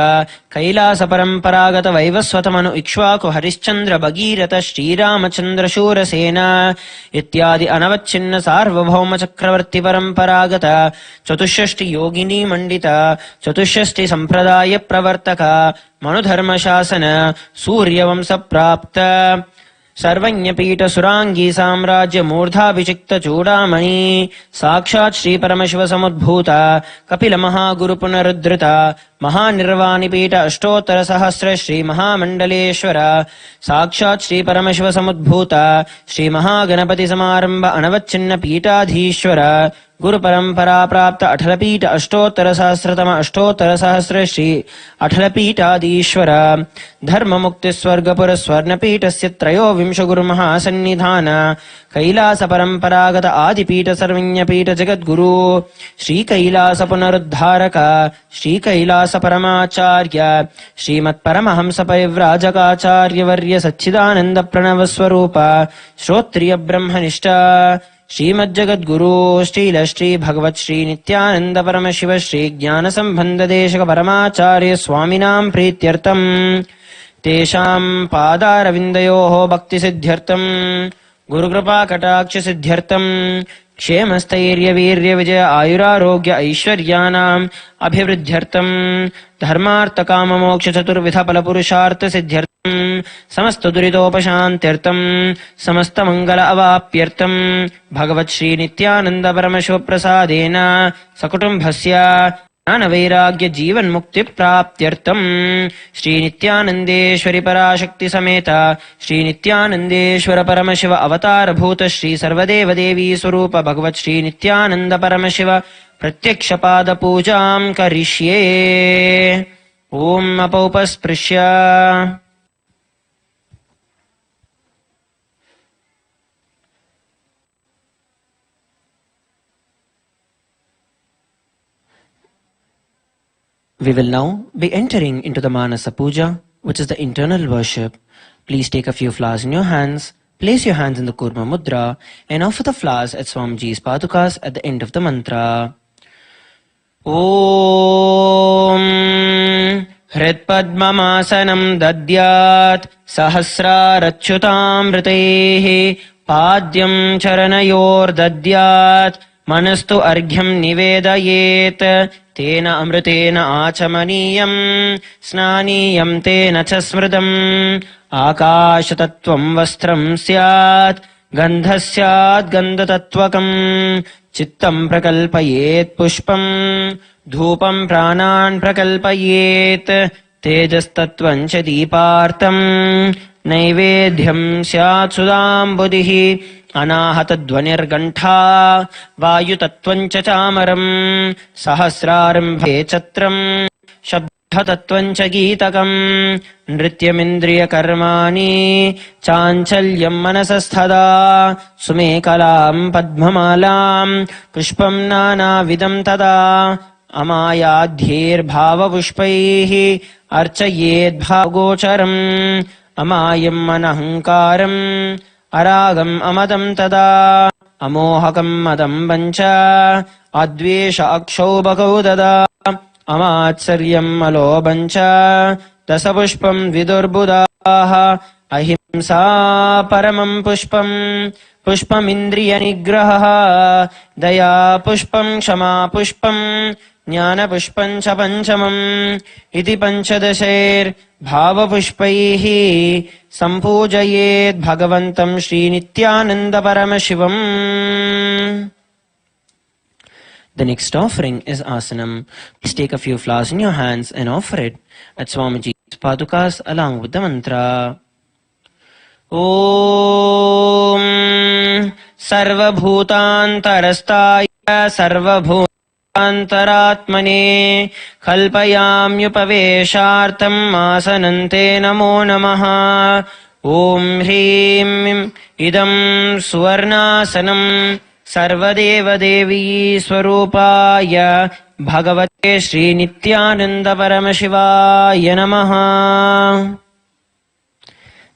कैलास परंपरागत वैवस्वत मनु इक्ष्वाकु हरिश्चंद्र भगीरथ श्रीरामचंद्र शूरसेन इत्यादि अनवच्छिन्न सार्वभौम चक्रवर्ती परंपरागत चतुष्षष्टि योगिनी मंडित चतुष्षष्टि संप्रदाय प्रवर्तक मनुधर्म शासन सूर्यवंश प्राप्त सर्वज्ञपीठ सुरांगी साम्राज्य मूर्धाभिषिक्त चूड़ामणि साक्षात् श्री परमशिव समुद्भूत कपिल महागुरु पुनरुद्धृत महानिर्वाणिपीठ अष्टोत्तर सहस्र श्री महामंडलेश्वर साक्षात् श्री परमशिव समुद्भूत श्री महागणपति समारंभ अनवच्छिन्न पीठाधीश्वर गुरु परंपरा प्राप्त अठलपीठ अष्टोत्तर सहस्रतम अष्टोत्तर सहस्र श्री अठलपीठाधीश्वर धर्म मुक्ति स्वर्गपुर स्वर्णपीठस्य त्रयोविंश गुरु महासन्निधान कैलास परंपरागत आदिपीठ सर्वज्ञपीठ जगद्गुरु श्री कैलास पुनरुद्धारक श्री कैलास परमाचार्य श्रीमत् परमहंस परिव्राजकाचार्य वर्य सच्चिदानंद प्रणव स्वरूप श्रोत्रिय ब्रह्मनिष्ठ श्रीमज्जगद्गुरु श्रील श्री भगवत श्री नित्यानंद परमशिव श्री ज्ञान संबंध देशक परमाचार्य स्वामिनां प्रीत्यर्थम तेषां पादारविन्दयोः भक्ति सिद्ध्यर्थम गुरुकृपा कटाक्ष सिद्ध्यर्थम क्षेम स्थैर्य वीर्य विजय आयुरारोग्य ऐश्वर्यानाम् अभिवृद्ध्यर्थम धर्मार्थ काम मोक्ष चतुर्विध फल पुरुषार्थ सिद्ध्यर्थम समस्त दुरितोपशान्त्यर्थम समस्त मंगल अवाप्यर्थम भगवत् श्री नित्यानंद परमशिव प्रसादेन सकुटुम्बस्य ज्ञान वैराग्य जीवन मुक्ति प्राप्त्यर्थम श्री नित्यानंदेश्वरी पराशक्ति समेत श्री नित्यानंदेश्वर परमशिव अवतार भूत श्री सर्वदेव देवी स्वरूप भगवत् श्री नित्यानंद परमशिव प्रत्यक्ष पाद पूजां करिष्ये ओम अपौपस्पृश्य We will now be entering into the Manasa Puja, which is the internal worship. Please take a few flowers in your hands, place your hands in the Kurma Mudra, and offer the flowers at Swamiji's Padukas at the end of the mantra. Om Hritpadmamasanam dadyat sahasrarachyutamritehi padyam charanayor dadyat manastu arghyam nivedayet तेन अमृतेन आचमनीयं स्नानीयं तेन च स्मृतम् आकाशतत्त्वं वस्त्रं स्यात् गन्धः स्यात् गन्धतत्त्वकम् चित्तं प्रकल्पयेत् पुष्पं धूपं प्राणान् प्रकल्पयेत् तेजस्तत्त्वं च दीपार्तं नैवेद्यं स्यात् सुधाम्बुधिः अनाहतध्वनिर्गण्ठा वायुतत्त्वं च चामरं सहस्रारम्भे छत्रं शब्दतत्त्वं च गीतकं नृत्यमिन्द्रियकर्माणि चाञ्चल्यं मनसस्तदा सुमेकलां पद्ममालां पुष्पं नानाविधं तदा अमायाध्यैर्भावपुष्पैः अर्चयेद्भावगोचरम् अमायम् अनहङ्कारम् अरागम् अमदं तदा अमोहकं मदं वञ्च अद्वेष अक्षोभकौ तदा अमात्सर्यम् अलोभं च दशपुष्पं विदुर्बुधाः अहिंसा परमं पुष्पं पुष्पमिन्द्रियनिग्रहः दया पुष्पं क्षमा पुष्पं ज्ञानपुष्पं च पञ्चमम् इति पञ्चदशैर्भावपुष्पैः सम्पूजयेत् भगवन्तं श्रीनित्यानन्दपरमशिवम्. The next offering is asanam. Please take a few flowers in your hands and offer it at Swamiji's padukas along with the mantra. Om Sarvabhutantarastaya Sarvabhutantaratmane Kalpayamyupaveshartam Asanante Namo Namaha. Om Hrim Idam Suvarnasanam Sarvadeva Devi Swarupaya Bhagavate Shri Nithyananda Paramashivaya Namaha.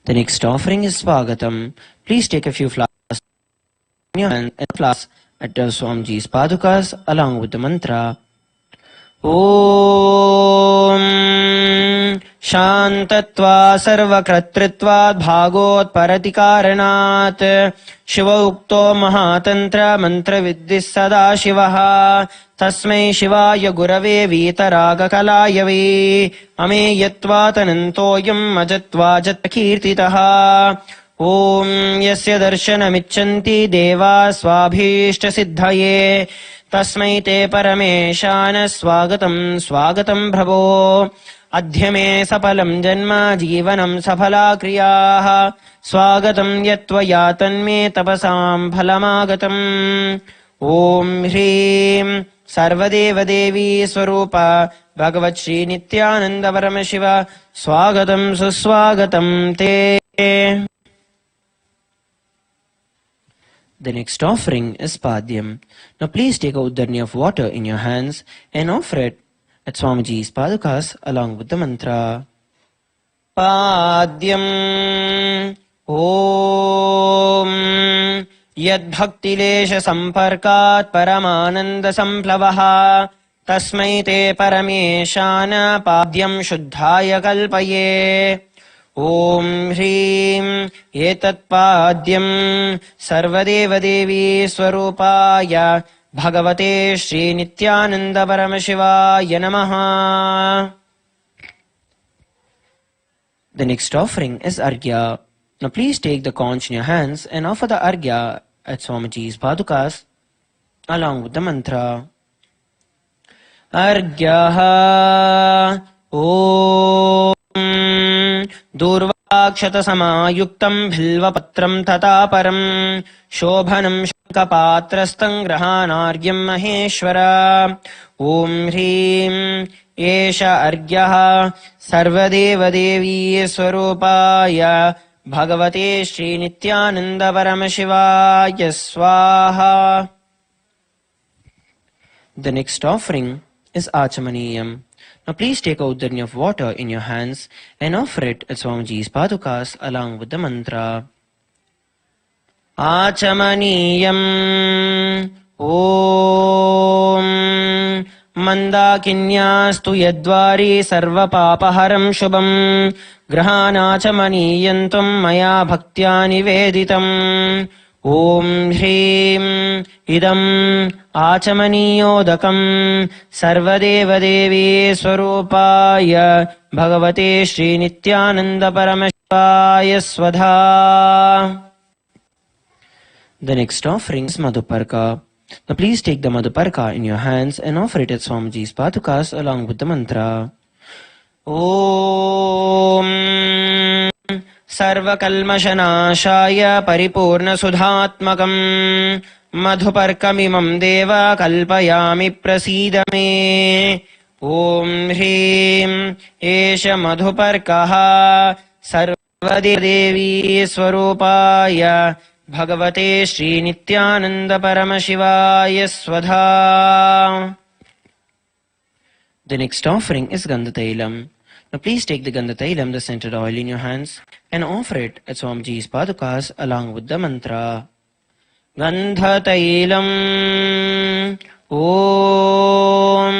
The next offering is Swagatam. Please take a few flowers in your hand and flowers at Swamiji's padukas along with the mantra. Om Shantatva Sarvakratritva Bhagot Paratikaranat Shiva Ukto Mahatantra Mantra Viddhis Sada Shivaha Tasmai Shivaya Gurave Vitaraga Kalayave Ameyatva Tanantoyam Majatva Jatakirtitaha Om Yasya Darshanamichanti Deva Swabhishta Siddhaye Tasmai Te Parameshana Swagatam Swagatam Prabho Adhyame Sapalam Janma Jivanam Safala Kriyaha Swagatam Yatvaya Tanme Tapasam Phalamagatam. Om Hrim Sarvadeva Devi Swarupa Bhagavat Shri Nithyananda Paramashiva Swagatam Suswagatam Te. The next offering is Padyam. Now please take a uddarni of water in your hands and offer it at Swamiji's padukas along with the mantra. Padyam Om Yad Bhaktilesha Samparkat Paramananda Samplavaha Tasmai Te Parameshana Padyam Shuddhaya Kalpaye. Om Hrim Etat Padyam Sarvadeva Devi Swarupaya Bhagavate Shri Nithyananda Paramashivaya Namaha. The next offering is Arghya. Now please take the conch in your hands and offer the Arghya at Swamiji's padukas along with the mantra. Arghyaha Om Durvakshata Samayuktam Bhilvapatram Tataparam Shobhanam Shakapatrastam Grahanargyam Maheshwara. Om Hrim Esha Argyaha Sarvadeva Devi Swarupaya Bhagavate Shri Nithyananda Paramashivaya Swaha. The next offering is Achamaniyam. Now please take a uddarni of water in your hands and offer it at Swamiji's padukas along with the mantra. Achamaniyam Om Mandakinyastu Yadvari Sarva Papaharam Shubham Grahanachamaniyantum Maya Bhaktya Niveditam. ॐ ह्रीं इदम् आचमनीयोदकं सर्वदेवदेवी स्वरूपाय भगवते श्रीनित्यानन्दपरमशिवाय स्वधा. The next offering is Madhuparka. Now please take the Madhuparka in your hands and offer it at Swamiji's Padukas along with the mantra. Om Sarvakalmashanashaya Paripurnasudhatmakam Madhuparkamimam Deva Kalpayami Prasidame. Om Hrim Esha Madhuparkaha Sarvadevi Swarupaya Bhagavate Shri Nithyananda Paramashivam Svadha. The next offering is Gandhatailam. Now please take the Gandhatailam, the scented oil, in your hands and offer it at Swamiji's Padukas along with the mantra. Gandhatailam Om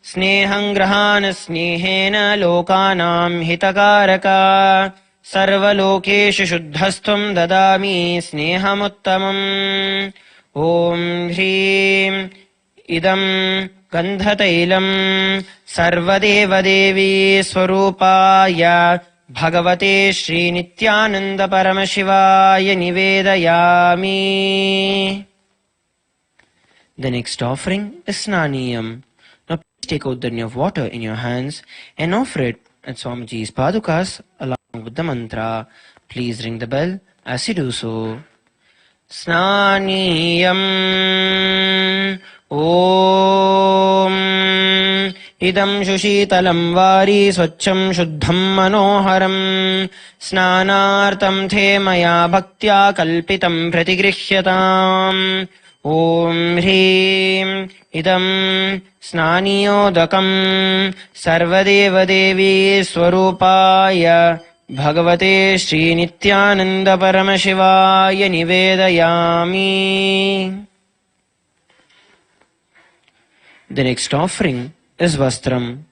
Sneham Grahana Snehena Lokanam Hitakaraka Sarvalokeshu Shuddhastham Dadami Snehamuttamam. Om Hrim Idam Gandhatailam Sarvadevadevi Swarupaya Bhagavate Shri Nithyananda Paramashivaya Nivedayami. The next offering is Snaniyam. Now please take out the of water in your hands and offer it at Swamiji's Padukas along with the mantra. Please ring the bell as you do so. Snaniyam Om Idam Shushitalam Vari Swacham Shuddham Manoharam Snanartam The Maya Bhaktya Kalpitam Pratigrihyataam. Om Hrim Idam Snaniyodakam Sarvadevadevi Swarupaya Bhagavate Shri Nithyananda Paramashivaya Nivedayami. The next offering is Vastram.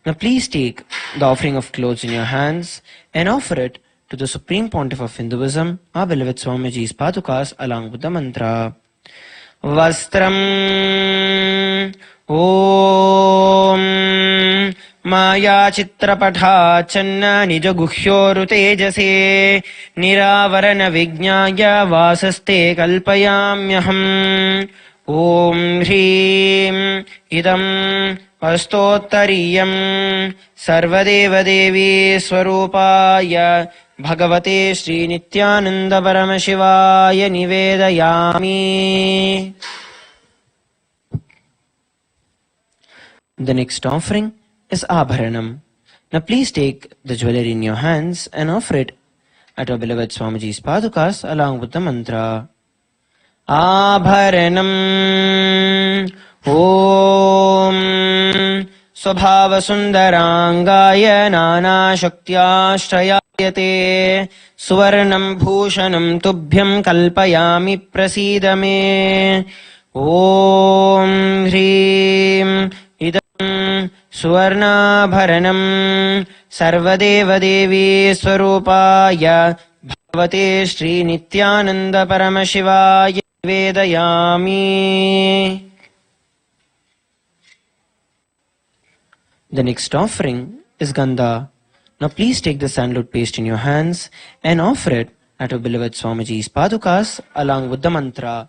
Now please take the offering of clothes in your hands and offer it to the Supreme Pontiff of Hinduism, our beloved Swamiji's Padukas along with the mantra. Vastram Om Maya Chitrapatha Channa Nijaguhyoru Tejase Niravarana Vijnaya Vasaste Kalpayamyaham. Om Hrim Idam Astottariyam Sarvadevadevi Swarupaya Bhagavate Shri Nithyananda Paramashivaya Nivedayami. The next offering is Abharanam. Now please take the jewelry in your hands and offer it at our beloved Swamiji's Padukas along with the mantra. Abharanam Om Swabhava Sundarangaya Nana Shaktyashrayayate Suvarnam Bhushanam Tubhyam Kalpayami Prasidame. Om Hrim Idam Suvarnabharanam Sarvadevadevi Swarupaya Bhagavate Shri Nithyananda Paramashivaya Nivedayami. The next offering is Gandha. Now please take the sandalwood paste in your hands and offer it at our beloved Swamiji's Padukas along with the mantra.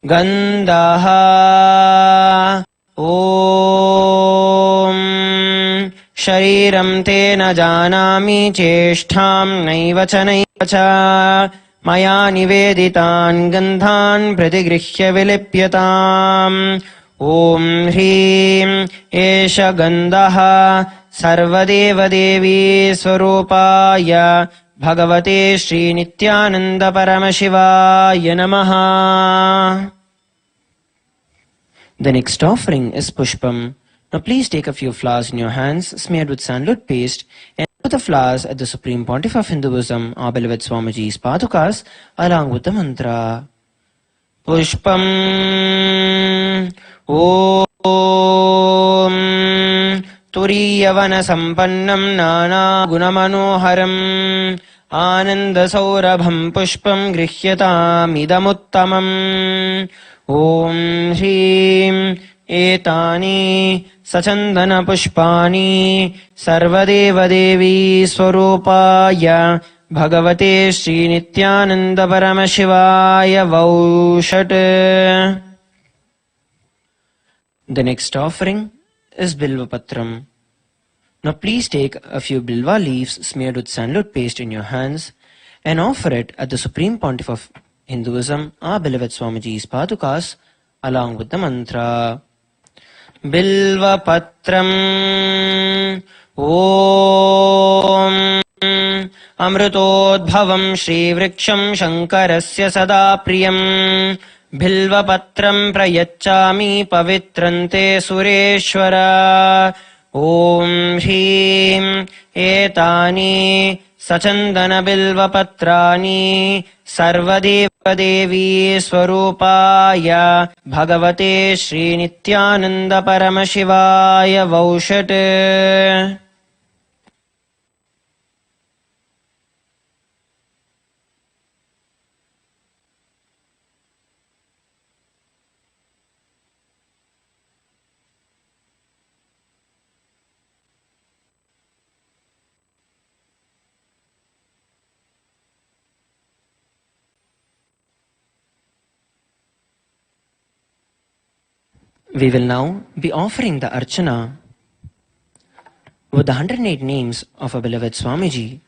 Gandha Om Shariram Tena Janami Cheshtham Naiva Cha Naiva Cha Maya Niveditan Gandhan Pratigrihya Vilipyatam. Om Hrim Esha Gandha Sarvadevadevi Swarupaya Bhagavate Shri Nithyananda Paramashivaya Namaha. The next offering is Pushpam. Now please take a few flowers in your hands smeared with sandalwood paste and put the flowers at the Supreme Pontiff of Hinduism, our beloved Swamiji's Padukas along with the mantra. Pushpam Om Turiyavana Sampannam Nana Gunamanoharam आनन्दसौरभं पुष्पं गृह्यतामिदमुत्तमम् ॐ ह्रीं एतानि सचन्दनपुष्पाणि सर्वदेवदेवी स्वरूपाय भगवते श्रीनित्यानन्दपरमशिवाय वौषट्. The next offering is Bilva Patram. Now please take a few Bilva leaves smeared with sandalwood paste in your hands and offer it at the Supreme Pontiff of Hinduism, our beloved Swamiji's Padukas, along with the mantra. Bilva Patram Om Amrutodbhavam Shri Vriksham Shankarasya Sada Priyam Bilvapatram Prayachami Pavitrante Sureshwara. Om Hrim Etani Sachandana Bilvapatrani Sarvadeva Devi Swarupaya Bhagavate Shri Nithyananda Paramashivaya Vaushat. We will now be offering the Archana with the 108 names of our beloved Swamiji.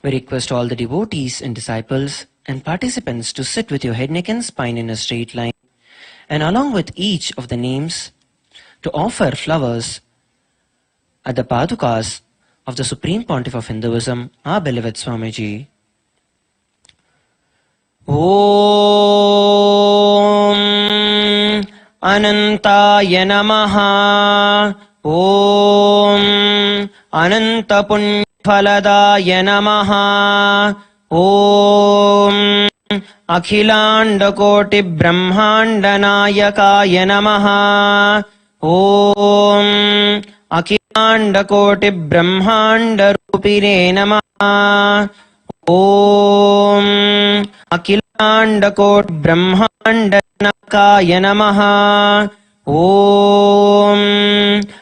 We request all the devotees and disciples and participants to sit with your head, neck and spine in a straight line, and along with each of the names to offer flowers at the Padukas of the Supreme Pontiff of Hinduism, our beloved Swamiji. Om Anantaya Namaha. Om Ananta Punyaphaladaya Namaha. Om Akhilanda Koti Brahmanda Nayakaya Namaha. Om Akhilanda Koti Brahmanda Rupine Namaha. Om Akhilanda Koti Brahmanda Nakaya Namaha. Om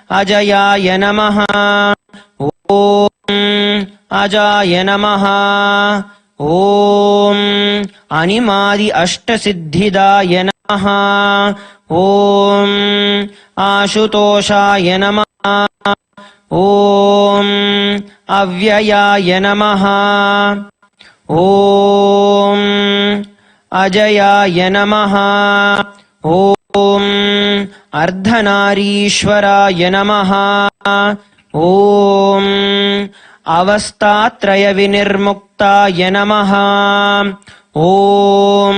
Ajayaya Namaha. Om Ajaya Namaha. Om Animadi Ashtasiddhidaya Namaha. Om Ashutoshaya Namaha. Om Avyayaya Namaha. Om Ajayaya Namaha. Om Ardhanarishwaraya Namaha. Om Avastatraya Vinirmuktaya Namaha. Om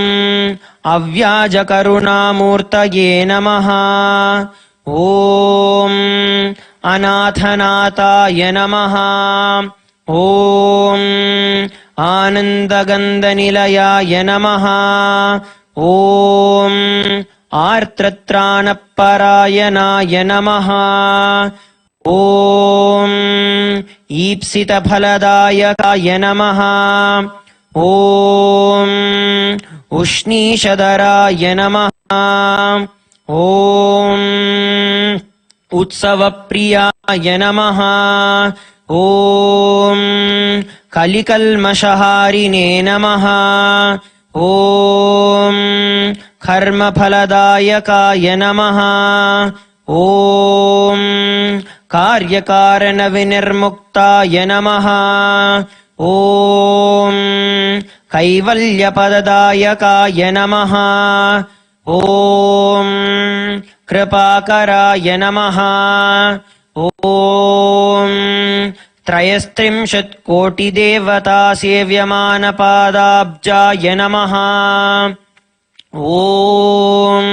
Avyajakarunamurtaye Namaha. Om Anathanataya Namaha. Om Anandagandhanilaya Namaha. Om Artratranaparayana Namaha. Om Ipsita Phaladayakaya Namaha. Om Ushnishadharaya Namaha. Om Utsavapriyaya Namaha. Om Kalikalmashaharine Namaha. Om Karmaphaladayakaya Namaha. Om Karyakarana Vinirmuktaya Namaha. Om Kaivalyapadadayakaya Namaha. Om Kripakaraya Namaha. Om Trayastrimshat Koti Devata Sevyamana Padabjaya Namaha. Om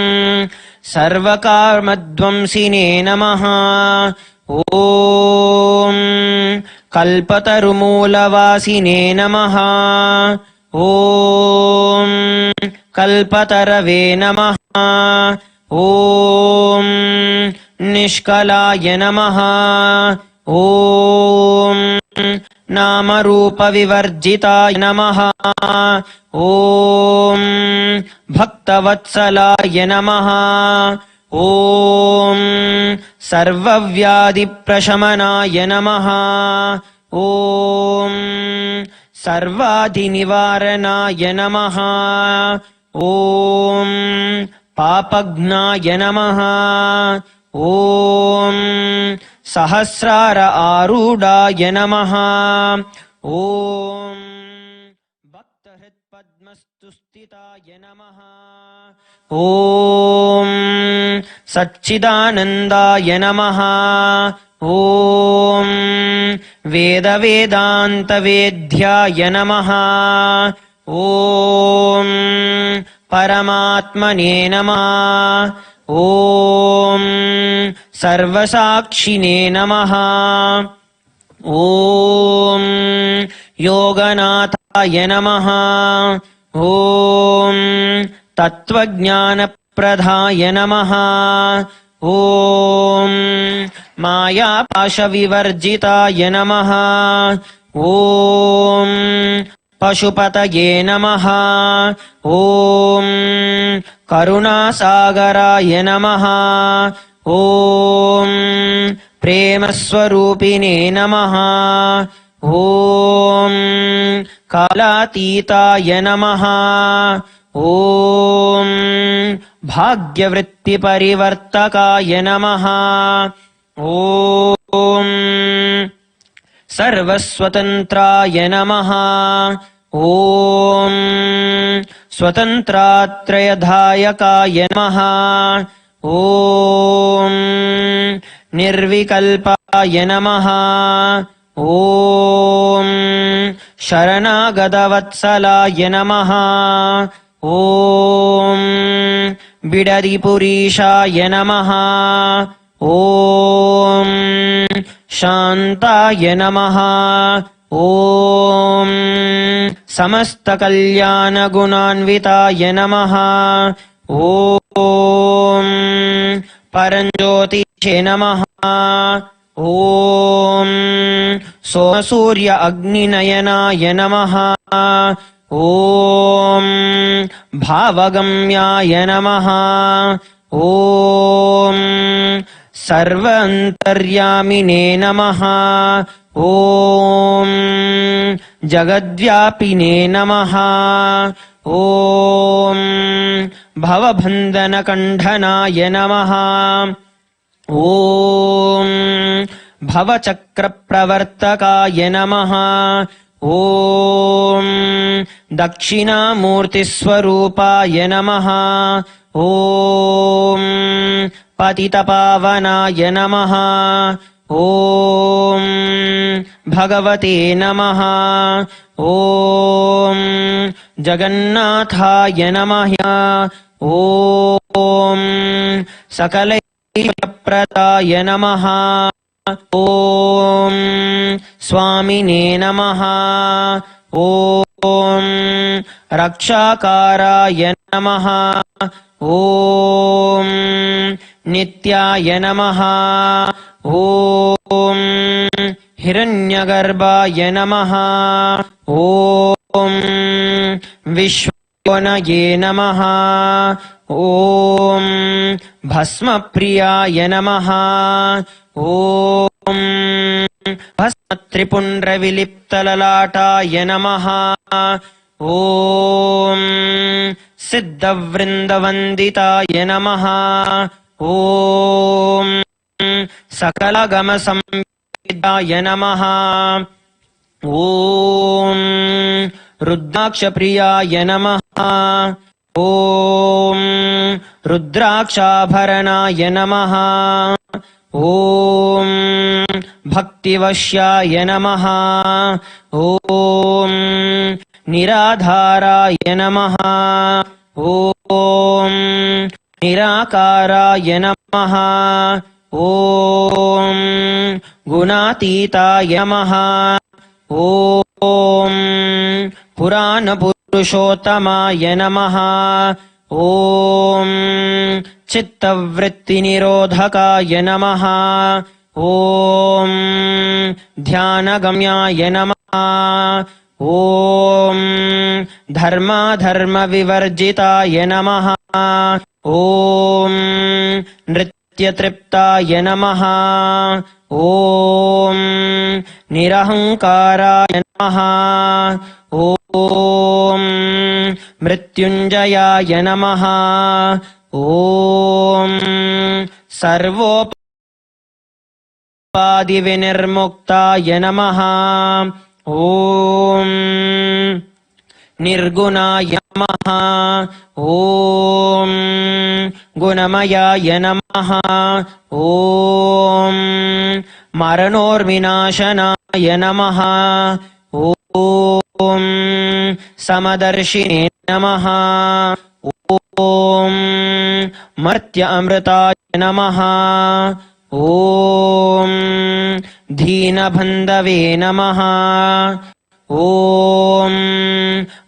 Sarvakarmadvamsine Namaha. Om Kalpatarumulavasine Namaha. Om Kalpatarave Namaha. Om Nishkalaya Namaha. ॐ नामरूपविवर्जिताय नमः। ॐ भक्तवत्सलाय नमः। ॐ सर्वव्याधिप्रशमनाय नमः। ॐ सर्वाधिनिवारणाय नमः। ॐ पापघ्नाय नमः। ॐ सहस्रार आरूढाय नमः। ॐ भक्तहृत्पद्मस्तुस्थिताय नमः। ॐ सच्चिदानन्दाय नमः। ॐ वेदवेदान्तवेद्याय नमः। ॐ परमात्मने नमः। ॐ सर्वसाक्षिणे नमः। ॐ योगनाथाय नमः। ॐ तत्त्वज्ञानप्रदाय नमः। ॐ मायापाशविवर्जिताय नमः। ॐ पशुपतये नमः। ॐ करुणासागराय नमः। ॐ प्रेमस्वरूपिणे नमः। ॐ कालातीताय नमः। ॐ भाग्यवृत्तिपरिवर्तकाय नमः। ॐ सर्वस्वतन्त्राय नमः। ॐ स्वतन्त्रात्रयदायकाय नमः। ॐ निर्विकल्पाय नमः। ॐ शरणागतवत्सलाय नमः। ॐ बिडदिपुरीशाय नमः। ॐ शान्ताय नमः। ॐ समस्तकल्याणगुणान्विताय नमः। ॐ परञ्ज्योतिषे नमः। ॐ सोमसूर्य अग्निनयनाय नमः। ॐ भावगम्याय नमः। ॐ सर्वान्तर्यामिने नमः। ॐ जगद्व्यापिने नमः। ॐ भवबन्धनकण्ठनाय नमः। ॐ भवचक्रप्रवर्तकाय नमः। ॐ दक्षिणामूर्तिस्वरूपाय नमः। ॐ पतितपावनाय नमः। ॐ भगवते नमः। ॐ जगन्नाथाय नमः। ॐ सकलैश्वर्यप्रदाय नमः। ॐ स्वामिने नमः। ॐ रक्षाकाराय नमः। ॐ नित्याय नमः। ॐ हिरण्यगर्भाय नमः। ॐ विश्वोनये नमः। ॐ भस्मप्रियाय नमः। ॐ भस्मत्रिपुण्ड्रविलिप्तललाटाय नमः। ॐ सिद्धवृन्दवन्दिताय नमः। ॐ सकलगमसंविदाय नमः। ॐ रुद्राक्षप्रियाय नमः। ॐ रुद्राक्षाभरणाय नमः। ॐ भक्तिवश्याय नमः। ॐ निराधाराय नमः। ॐ निराकाराय नमः। ॐ गुणातीताय नमः। ॐ पुराणपुरुषोत्तमाय नमः। ॐ चित्तवृत्तिनिरोधकाय नमः। ॐ ध्यानगम्याय नमः। ॐ धर्माधर्मविवर्जिताय नमः। ॐ नृत्यतृप्ताय नमः। ॐ निरहङ्काराय नमः। ॐ मृत्युञ्जयाय नमः। ॐ सर्वोपाधिविनिर्मुक्ताय नमः। ॐ निर्गुणाय नमः। ॐ गुणमयाय नमः। ॐ मरणोर्विनाशनाय नमः। ॐ समदर्शिने नमः। ॐ मर्त्य अमृताय नमः। ॐ दीनबन्धवे नमः। ॐ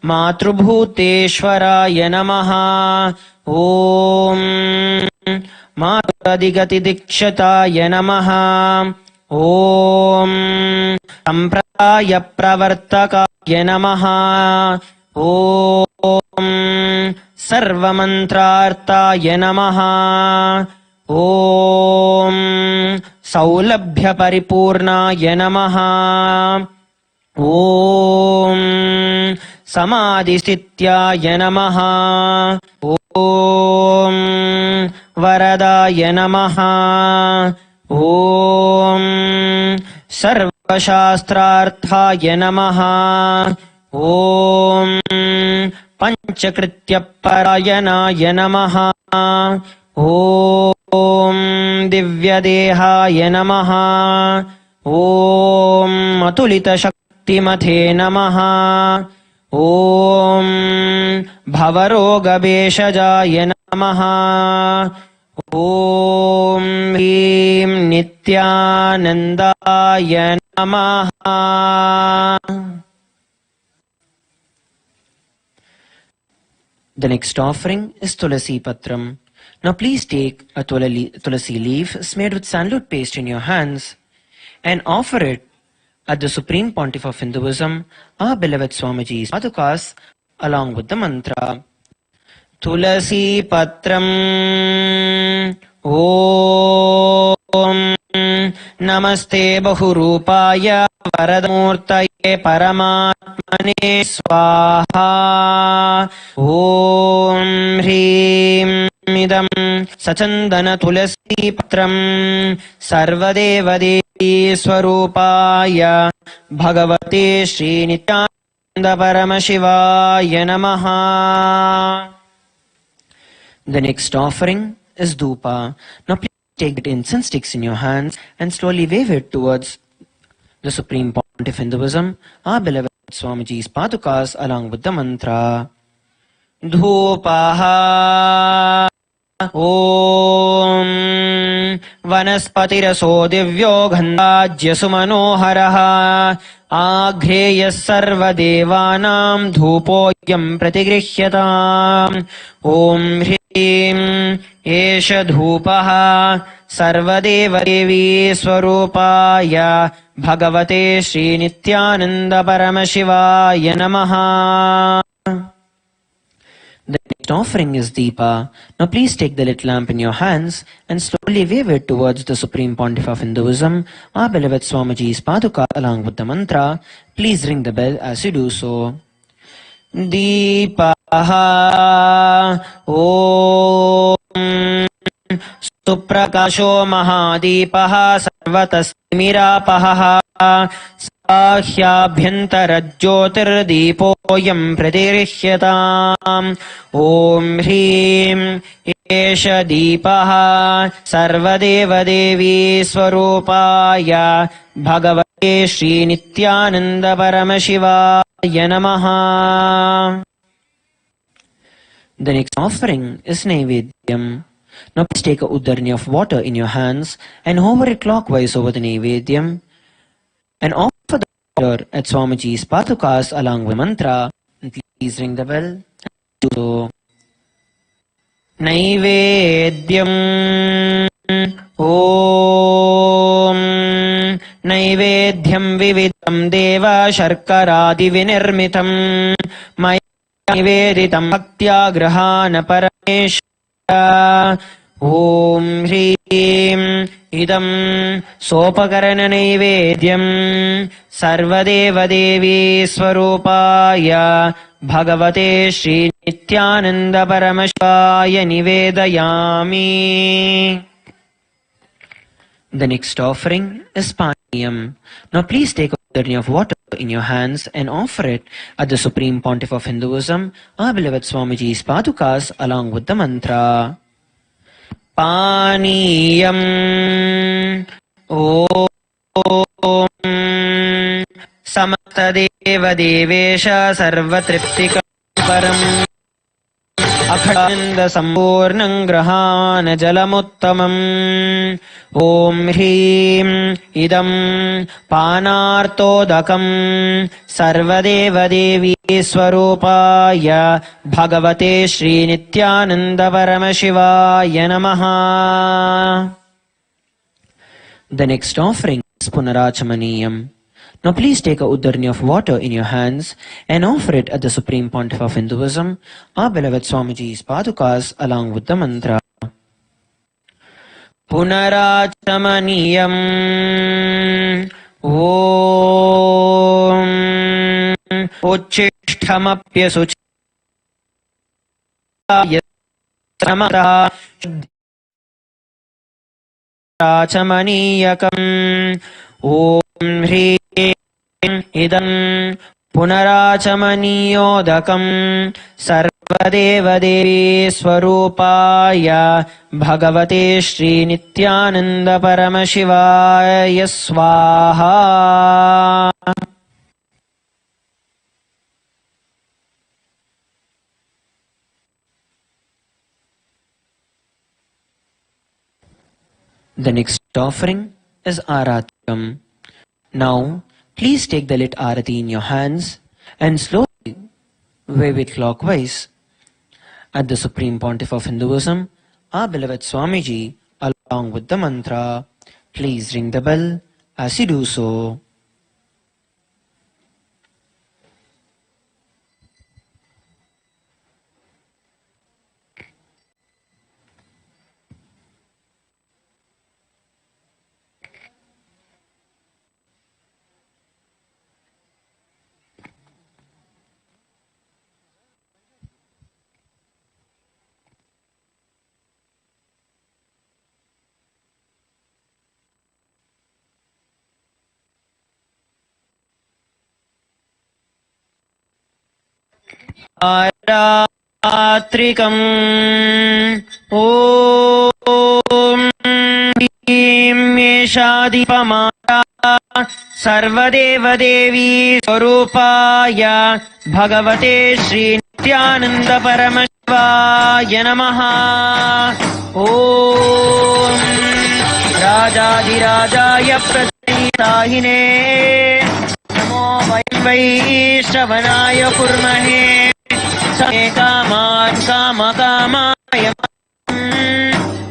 मातृभूतेश्वराय नमः। ॐ मातुरधिगतिदीक्षिताय नमः। ॐ सम्प्रदायप्रवर्तकाय नमः। ॐ सर्वमन्त्रार्थाय नमः। ॐ सौलभ्यपरिपूर्णाय नमः। ॐ समाधिस्थित्याय नमः। ॐ वरदाय नमः। ॐ सर्वशास्त्रार्थाय नमः। ॐ पञ्चकृत्यपरायणाय नमः। ॐ दिव्यदेहाय नमः। ॐ अतुलितशक्तिमथे नमः। ॐ भवरोगभेषजाय नमः। ॐ ह्रीं नित्यानन्दाय नमः। The next offering is Tulasi Patram. Now please take a Tulasi leaf smeared with sandalwood paste in your hands and offer it at the Supreme Pontiff of Hinduism, our beloved Swamiji's padukas, along with the mantra. Tulasi Patram Om Namaste Bahurupaya Varadamurtaye Paramatmane Swaha. Om Hrim Idam Sachandana Tulasi Patram Sarvadeva Devi Swarupaya Bhagavate Shri Nithyananda Paramashivaya Namaha. The next offering is Dhupa. Now please take the incense sticks in your hands and slowly wave it towards the Supreme Pontiff of Hinduism, our beloved Swamiji's padukas, along with the mantra. Dhupaha Om Vanaspatiraso Divyo Gandhajyasu Manoharaha Aghreyas Sarvadevanam Dhupoyam Pratigrihyataam. Om Hrim Esha Dhupaha Sarvadeva Devi Swarupaya Bhagavate Shri Nithyananda Paramashivaya Namaha. The next offering is Deepa. Now please take the lit lamp in your hands and slowly wave it towards the Supreme Pontiff of Hinduism, our beloved Swamiji's paduka, along with the mantra. Please ring the bell as you do so. Deepaha Om Suprakasho Mahadipaha Sarvatasmirapaha Sahyabhyantarajyotirdeepoyam pradirihyatam. Om Hrim Esha Deepaha Sarvadeva Devi Swarupaya Bhagavate Shri Nithyananda Paramashivaya Namaha. The next offering is Naivedyam. Now please take a uddarni of water in your hands and hover it clockwise over the Naivedyam and offer the water at Swamiji's padukas along with mantra. And please ring the bell. So, Naivedyam Om नैवेद्यं विविधं देव शर्करादिविनिर्मितं मया निवेदितं भक्त्या गृहाण परमेश्वर। ॐ ह्रीं इदं सोपकरणनैवेद्यं सर्वदेवदेवी स्वरूपाय भगवते श्रीनित्यानन्दपरमशिवाय निवेदयामि। The next offering is Paniyam. Now please take a gurney of water in your hands and offer it at the Supreme Pontiff of Hinduism, our beloved Swamiji's Padukas, along with the mantra. Paniyam Om Samastadeva Devesha Sarvatriptikam Param अखंड संपूर्णं ग्रहाण जलमुत्तमम्। ॐ ह्रीं इदं पानार्तोदकं सर्वदेवदेवी स्वरूपाय भगवते श्रीनित्यानन्दपरमशिवाय नमः। The next offering is Punarachamaniyam. Now please take a uddarni of water in your hands and offer it at the Supreme Pontiff of Hinduism, our beloved Swamiji's Padukas, along with the mantra. Punarachamaniyam Om Uchishtamapyasuchaya Samata Rachamaniyakam Om Hri Idam Punarachamaniodakam Sarvadevadevi Swarupaya Bhagavate Shri Nityananda Paramashivaya Swaha. The next offering is Aratyam. Now, please take the lit arati in your hands and slowly wave it clockwise at the Supreme Pontiff of Hinduism, our beloved Swamiji, along with the mantra. Please ring the bell as you do so. Aratrikam Om Shadipamara Sarvadeva Devi Swarupaya Bhagavate Shri Nityananda Paramashivaya Namaha. Om Rajadirajaya Prasadahine Namo Vayam Vaishnavanaya Kurmahe Same Kaman Kama Kamaya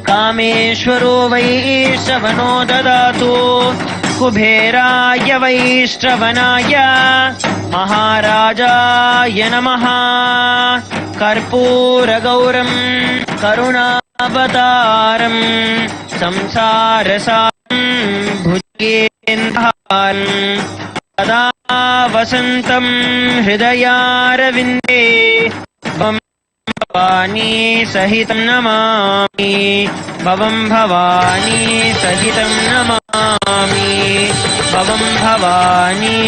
Kameshwaro Vaishnavano Dadatu Kubheraya Vaishnavanaya Maharajaya Namaha. Karpura Gauram Karunavataram Samsarasaram Bhujendharam Sada Vasantam Hridayarvinde Bhavam Bhavani Sahitam Namami Bhavam Bhavani Sahitam Namami Bhavam Bhavani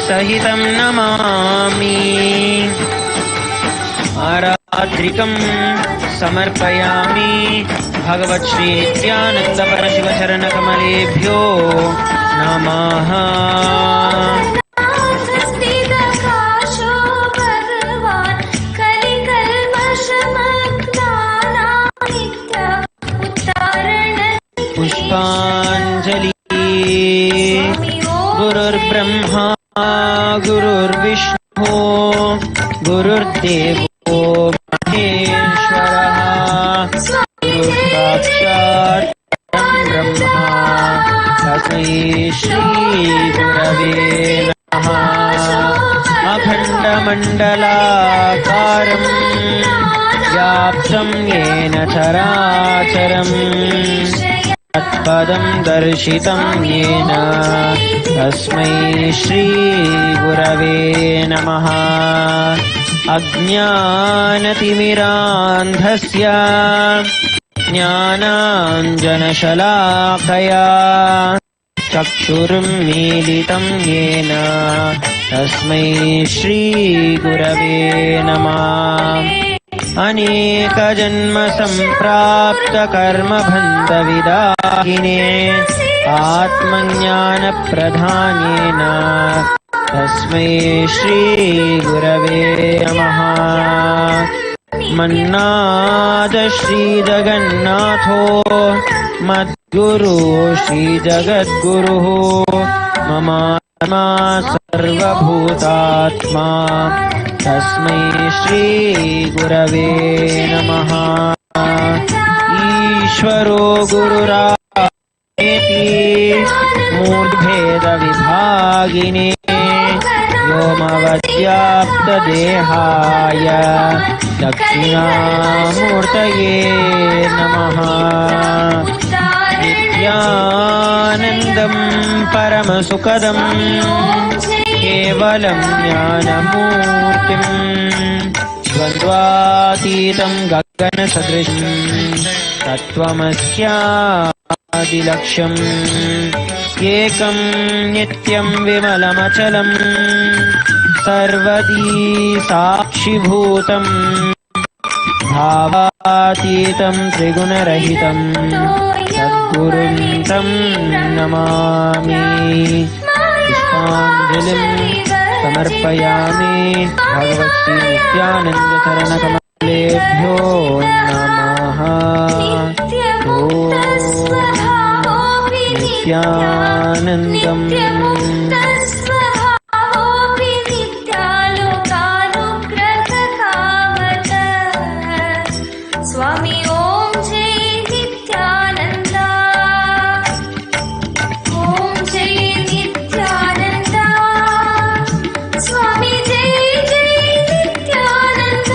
Sahitam Namami. Aratrikam Samarpayami Bhagavat Shri Nityananda Parashiva Charana Kamalebhyo Namaha. Pushpanjali. Gurur Brahma Gurur Vishnu Gurur Devo Maheshwara Gurur Sakshat Brahma Tasmai Shri खण्डमण्डलाकारम् व्याप्तं येन चराचरम् तत्पदं दर्शितं येन तस्मै श्रीगुरवे नमः। अज्ञानतिमिरान्धस्य ज्ञानाञ्जनशलाकया चक्षुरुन्मीलितं येन तस्मै श्रीगुरवे नमः। अनेकजन्मसम्प्राप्तकर्मबन्धविदाहिने आत्मज्ञानप्रधानेन तस्मै श्रीगुरवे नमः। मन्नादश्रीजगन्नाथो मद्गुरु श्रीजगद्गुरुः ममात्मा सर्वभूतात्मा तस्मै श्रीगुरवे नमः। ईश्वरो गुरुरात्मेति मूर्तिभेदविभागिने व्योमवद्व्याप्तदेहाय दक्षिणामूर्तये नमः। नित्यानन्दं परमसुखदं केवलं ज्ञानमूर्तिं द्वन्द्वातीतं गगनसदृशं तत्त्वमस्यादिलक्ष्यम् एकं नित्यं विमलमचलं सर्वदी साक्षिभूतं भावातीतं त्रिगुणरहितं सद्गुरुं तं नमामि। पुष्पाञ्जलिं समर्पयामि भगवत्श्री नित्यानन्दचरणकमलेभ्यो नमः। नित्यानन्दम् स्वामी ओम जय नित्यानंद, ओम जय नित्यानंद, स्वामी जय जय नित्यानंद,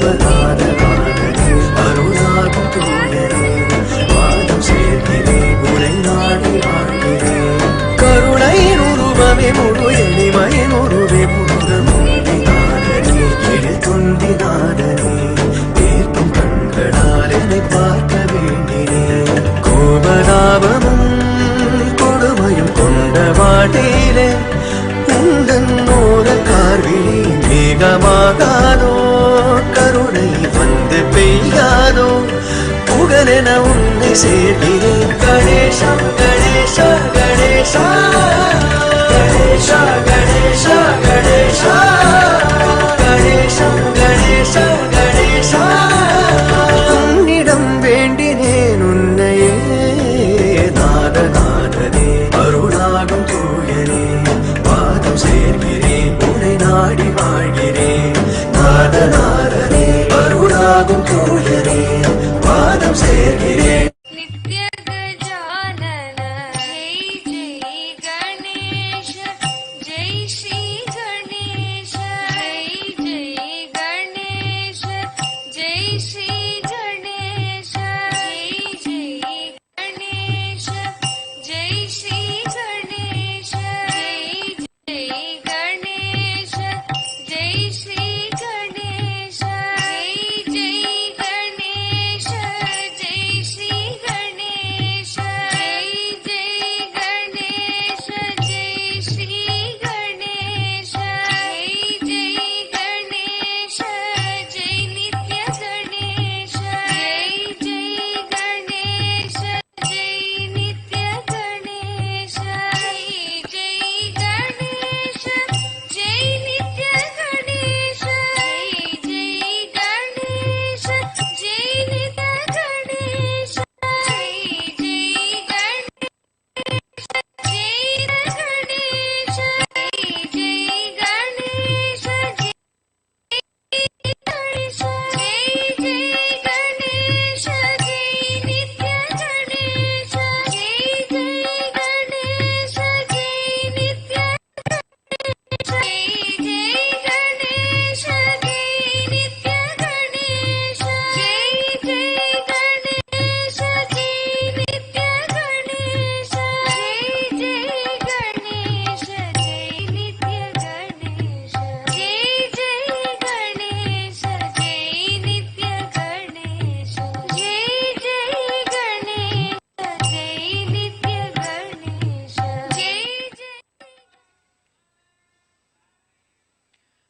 நாதநாதனே அருளாகும் தூயனே பாதம் சேர்க்கிறேன் உரை நாடி வாழ்கிறேன் கருணை உருவமே முழு எளிமையின் உருவே முருக முந்திநாதனே எழில் துந்திநாதனே தீர்க்கும் கண்களால் என்னை பார்க்க வேண்டினேன் கோபதாபமும் கொடுமையும் கொண்ட வாட்டிலே உந்தன் நூற கார்விழி மேகமாகாதோ கருணை வந்து பெய்யாதோ புகழென உன்னை சேர்கிறேன் கணேசா கணேசா கணேசா கணேசா கணேசா கணேசா கணேசா கணேசா கணேசா உன்னிடம் வேண்டினேன் உன்னையே நாதநாதனே அருளாகும் தூயனே பாதம் சேர்கிறேன் உன்னை நாடி வாழ்கிறேன் நாதநாதனே அருளாகும் தூயனே பாதம் சேர்கிறேன்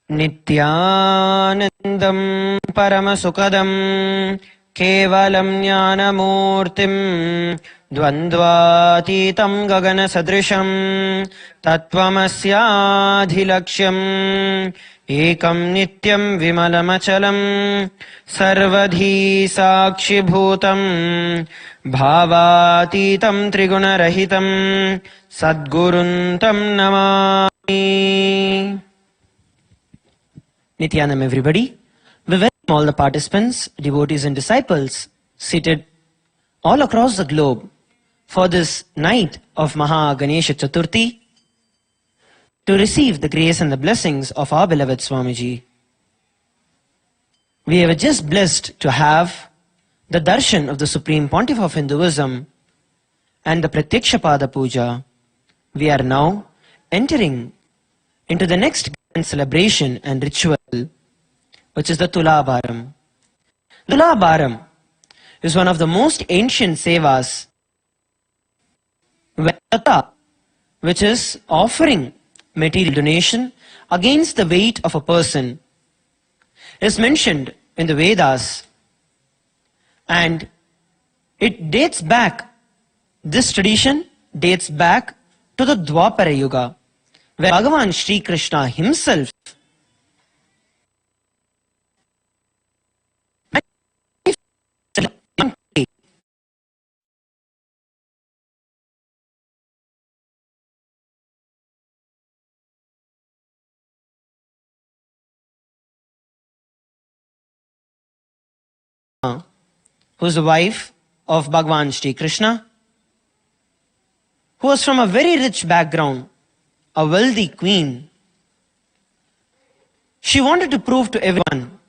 नित्यानन्दं परमसुखदं केवलं ज्ञानमूर्तिं द्वन्द्वातीतं गगनसदृशं तत्त्वमस्याधिलक्ष्यम् एकं नित्यं विमलमचलं सर्वधी साक्षिभूतं भावातीतं त्रिगुणरहितं सद्गुरुं तं Namami. Nithyanam, everybody. We welcome all the participants, devotees and disciples seated all across the globe for this night of Maha Ganesha Chaturthi to receive the grace and the blessings of our beloved Swamiji. We were just blessed to have the darshan of the Supreme Pontiff of Hinduism and the Pratyakshapada Puja. We are now entering into the next celebration and ritual, which is the Tulabharam. Tulabharam is one of the most ancient sevas, which is offering material donation against the weight of a person, is mentioned in the Vedas, and it dates back, this tradition dates back to the Dwapara Yuga, where Bhagavan Shri Krishna himself who is the wife of Bhagavan Shri Krishna, who was from a very rich background, a wealthy queen. She wanted to prove to everyone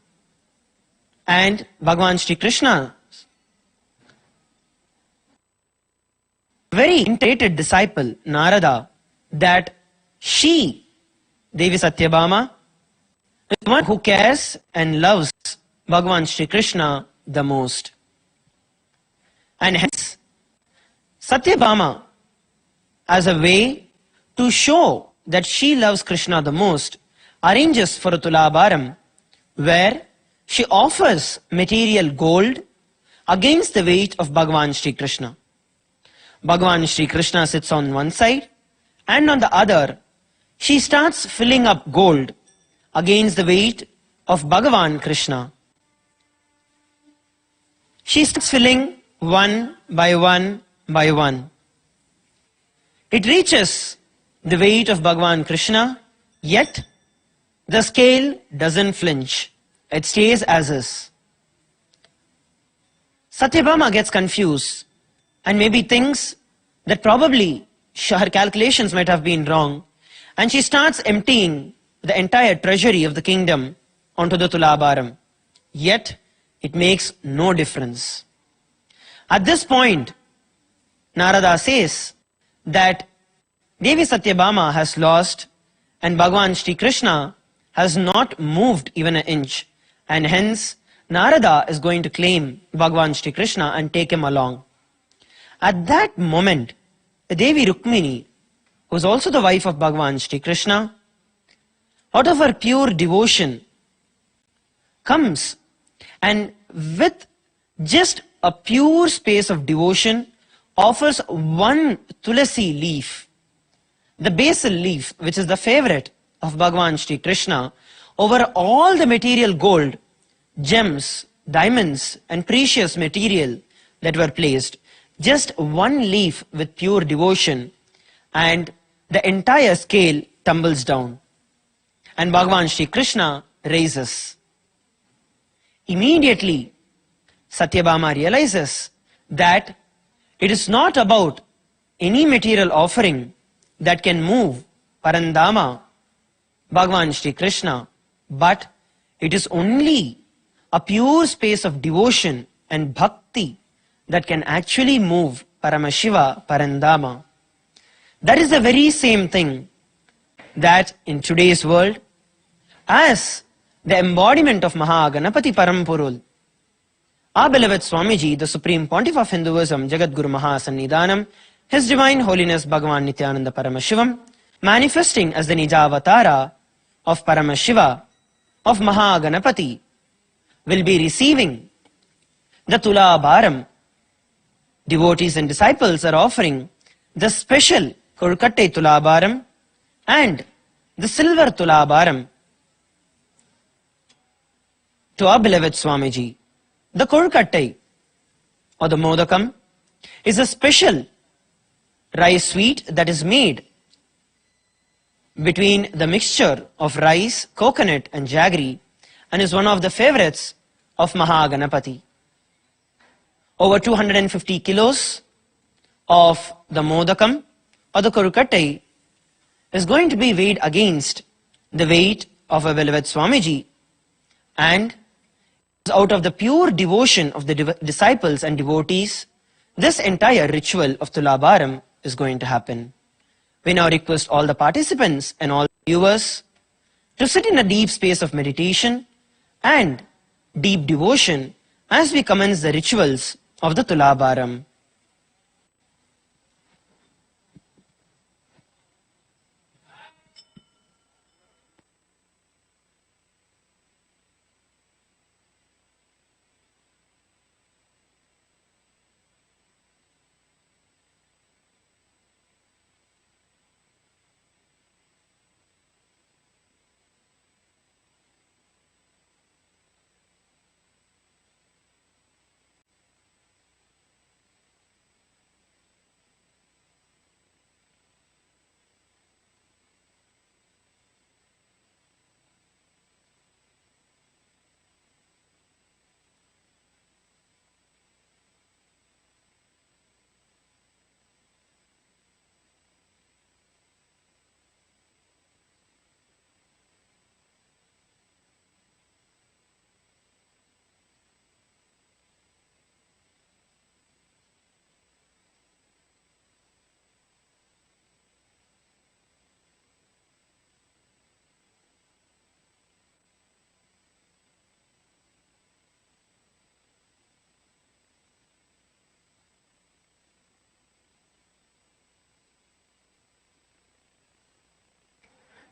And Bhagavan Shri Krishna, very integrated disciple, Narada, that she, Devi Satyabhama, is the one who cares and loves Bhagavan Shri Krishna the most. And hence, Satyabhama, as a way to show that she loves Krishna the most, arranges for a Tulabharam where she offers material gold against the weight of Bhagavan Shri Krishna. Bhagavan Shri Krishna sits on one side, and on the other, she starts filling up gold against the weight of Bhagavan Krishna. She starts filling one by one by one. It reaches the weight of Bhagavan Krishna, yet the scale doesn't flinch. It stays as is. Satyabhama gets confused and maybe thinks that probably her calculations might have been wrong, and she starts emptying the entire treasury of the kingdom onto the Tulabharam. Yet, it makes no difference. At this point, Narada says that Devi Satyabhama has lost and Bhagavan Shri Krishna has not moved even an inch, and hence Narada is going to claim Bhagavan Shri Krishna and take him along. At that moment, the Devi Rukmini, who is also the wife of Bhagavan Shri Krishna, out of her pure devotion, comes and with just a pure space of devotion offers one tulasi leaf, the basil leaf, which is the favorite of Bhagavan Shri Krishna, over all the material gold, gems, diamonds and precious material that were placed. Just one leaf with pure devotion, and the entire scale tumbles down. And Bhagavan Shri Krishna raises. Immediately, Satyabhama realizes that it is not about any material offering that can move Parandama, Bhagavan Shri Krishna, but it is only a pure space of devotion and bhakti that can actually move Paramashiva, Parandama. That is the very same thing that in today's world, as the embodiment of Mahaganapati Parampurul, our beloved Swamiji, the Supreme Pontiff of Hinduism, Jagadguru Mahasannidhanam, His Divine Holiness Bhagavan Nithyananda Paramashivam, manifesting as the Nijavatara of Paramashiva, of Mahaganapati, will be receiving the Tulabharam. Devotees and disciples are offering the special Kurkatte Tulabharam and the silver Tulabharam to our beloved Swamiji. The Kurkatte or the Modakam is a special rice sweet that is made between the mixture of rice, coconut and jaggery, and is one of the favorites of Mahaganapati. Over 250 kilos of the Modakam or the Kurkatte is going to be weighed against the weight of a beloved Swamiji, and out of the pure devotion of the disciples and devotees, this entire ritual of Tulabharam is going to happen. We now request all the participants and all viewers to sit in a deep space of meditation and deep devotion as we commence the rituals of the Tulabharam.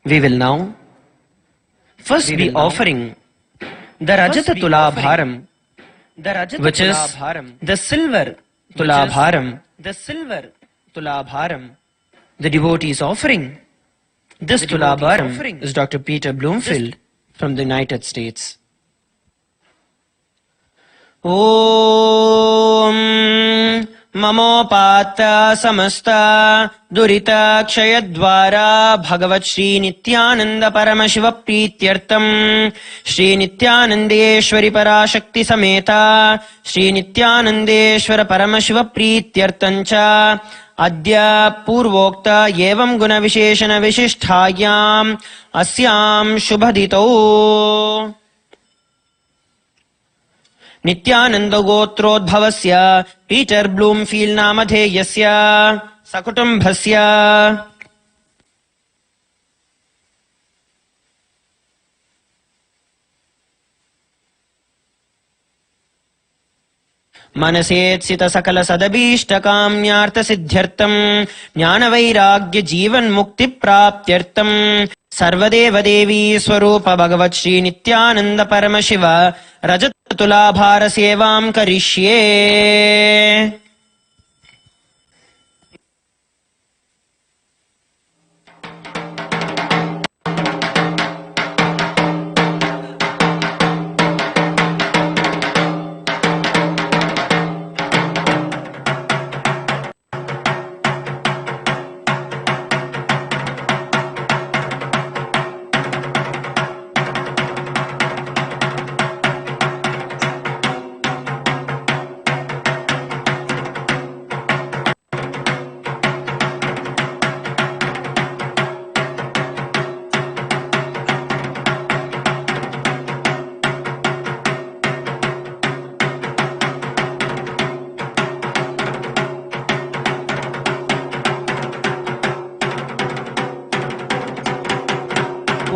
We will now first be offering the Rajata Tulabharam, which is the silver Tulabharam. The devotees offering this Tulabharam is Dr. Peter Bloomfield from the United States. Om Mamopata Samasta Durita Kshayadvara Bhagavat Shri Nithyananda Paramashiva Prityartam Shri Nithyanandeshwari Parashakti Sameta Shri Nithyanandeshwara Paramashiva Prityartancha Adya Purvokta Yevam Guna Visheshana Vishisthayam Asyam Shubhadito Nithyananda Gotrodbhavasya Peter Bloomfield Namadheyasya Sakutumbhasya मनसेत्सित सकल सदभीष्टकाम्यार्थ सिद्ध्यर्थम ज्ञान वैराग्य जीवन मुक्ति प्राप्त्यर्थम सर्वदेव देवी स्वरूप भगवत श्री नित्यानंद परमशिव रजत तुलाभार सेवां करिष्ये.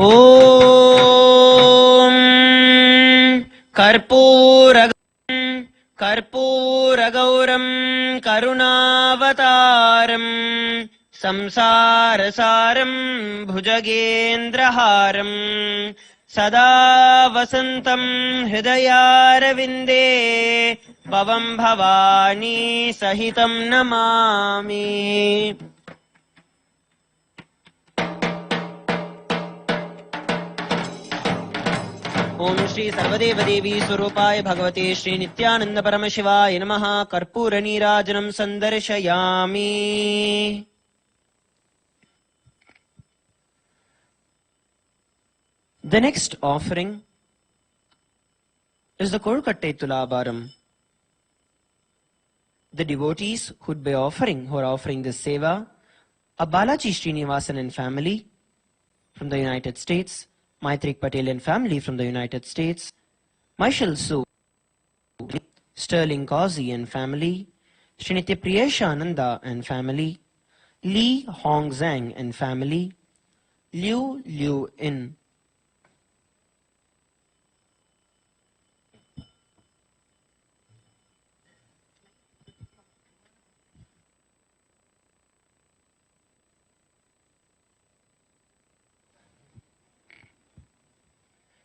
Om Karpuragauram Karunavataram Samsarasaram Bhujagendraharam Sada Vasantam Hridayarvinde Pavam Bhavani Sahitam Namami. ओम श्री सर्वदेव देवी स्वरूपाय भगवते श्री नित्यानंद परमशिवाय नमः. कर्पूर नीराजनं संदर्शयामि. The next offering is the Kolkatte Tulabharam. The devotees who are offering this seva are Balaji Srinivasan and family from the United States, Maitrik Patel and family from the United States, Michael Su, Sterling Kazi and family, Srinitya Priyeshananda and family, Li Hong Zhang and family, Liu Liu In.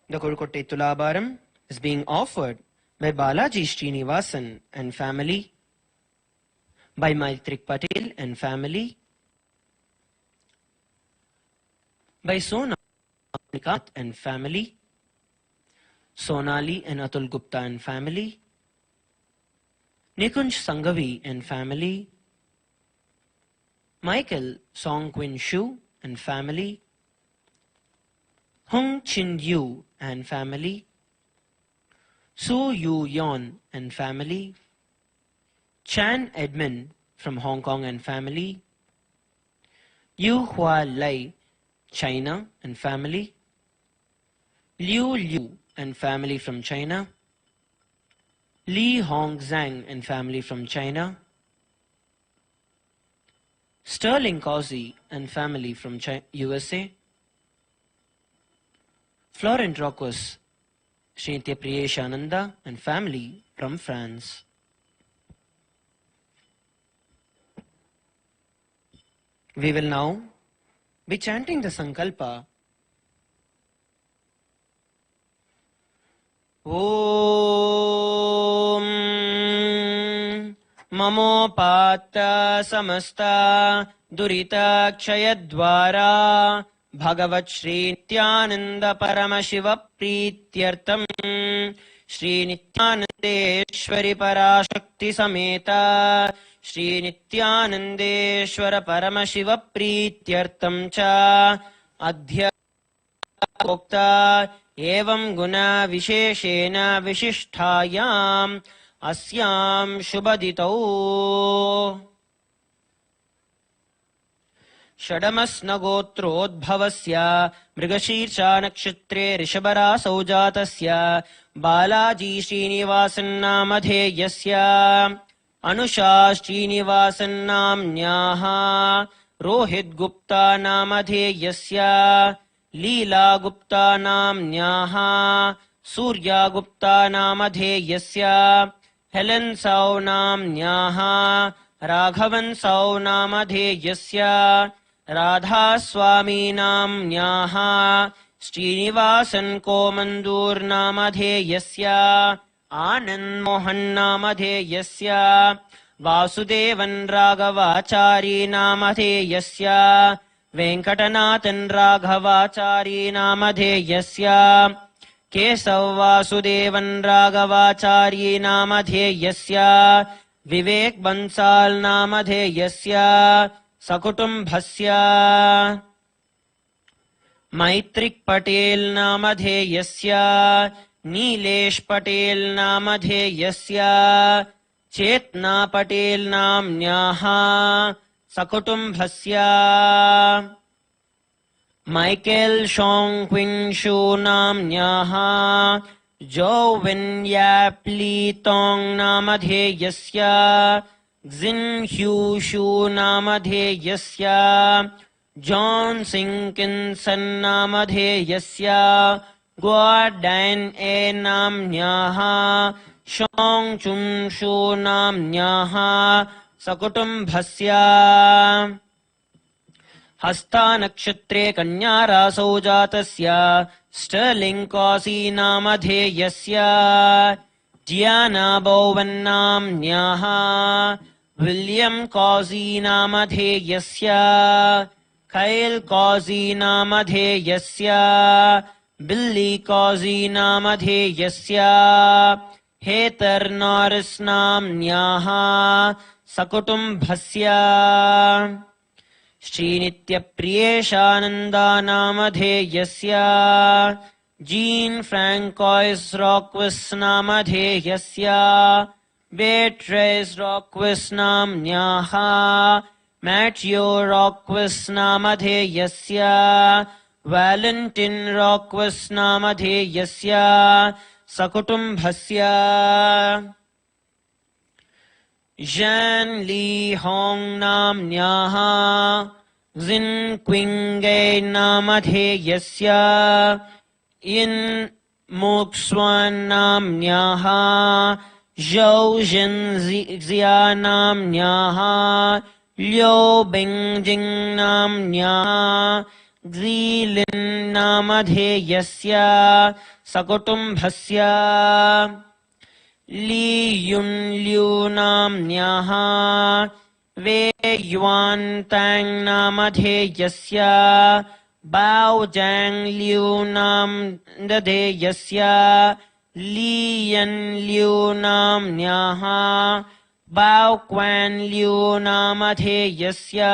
The Kolkatte Tulabharam is being offered by Balaji Srinivasan and family, by Maitrik Patel and family, by Sonali and family, Sonali and Atul Gupta and family, Nikunj Sangavi and family, Michael Song Quin Shu and family, Hung Chin Yu and family, Su Yu Yon and family, Chan Edmund from Hong Kong and family, Yu Hua Lai, China and family, Liu Liu and family from China, Li Hong Zhang and family from China, Sterling Kazi and family from USA, Florent Rocos, Srinitya Priyeshananda and family from France. We will now be chanting the Sankalpa ॐ ममोपात्त समस्त दुरिताक्षयद्वारा भगवत् श्रीनित्यानन्द परमशिव प्रीत्यर्थम् श्रीनित्यानन्देश्वरि पराशक्ति समेत श्रीनित्यानन्देश्वर परमशिव प्रीत्यर्थं च अध्य उक्ता एवं गुणा विशेषेण विशिष्टायाम् अस्यां शुभदितौ षडमस्नगोत्रोद्भवस्य मृगशीर्षा नक्षत्रे ऋषभरासौ जातस्य बालाजी श्रीनिवासन्नामधेयस्य अनुषा श्रीनिवासन्नाम्न्याः रोहितगुप्ता नामधेयस्य लीला गुप्ता नाम्न्याः सूर्या गुप्ता नामधेयस्य हेलेन् सौ नाम्न्याः राघवन् सौ नामधेयस्य राधास्वामी नाम्न्याः श्रीनिवासन् कोमन्दूर् नामधेयस्य आनन्दमोहन् नामधेयस्य वासुदेवन् राघवाचारी नामधेयस्य वेङ्कटनाथन् राघवाचारी नामधेयस्य केशव वासुदेवन् राघवाचारी नामधेयस्य विवेक बंसाल् नामधेयस्य सकुटुम्बस्य मैत्रिक पटेल नामधेयस्य नीलेश पटेल नामधेयस्य चेतना पटेल नाम्न्याः सकुटुम्बस्य माइकेल शोंक्विंशु नाम्न्याः जोविन् याप्लीतोङ् नामधेयस्य Xin Hu नामधेयस्य जॉन सिंकिन्सन् नामधेयस्य ग्वाडैन् ए नाम्न्याः शोङ् चुन् शु नाम्न्याः सकुटुम्बस्य हस्ता नक्षत्रे कन्यारासौ जातस्य स्टर्लिङ्ग् कॉसी नामधेयस्य जियाना बोवन् नाम्न्याः विलियम् कॉसी नामधेयस्य कैल् कॉसी नामधेयस्य बिल्ली कॉसी नामधेयस्य हेतर् नॉरिस् नाम्न्याः सकुटुम्बस्य श्रीनित्यप्रियेशानन्दा नामधेयस्य जीन् फ्राङ्कोइस् रॉक्विस् नामधेयस्य बेट्रेस् रॉक्विस् नाम्न्याः मैथ्यू रॉक्विस् नामधेयस्य वेलेन्टिन् रॉक्विस् नामधेयस्य सकुटुम्बस्य Zhan Li Hong नाम्न्याः Xin Qingei नामधेयस्य In Muxuan नाम्न्याः Zhou Zhenzia नाम्न्याः Liu Bingjing नाम्न्याः Xilin नामधेयस्य सकुटुम्बस्य ली युन् ल्यू नाम्न्याः वे युआन् ताङ्ग् नामधेयस्य बाओ जाङ्ग् ल्यू नामधेयस्य लीयन् ल्यू नाम्न्याः बाओ क्वान् ल्यू नामधेयस्य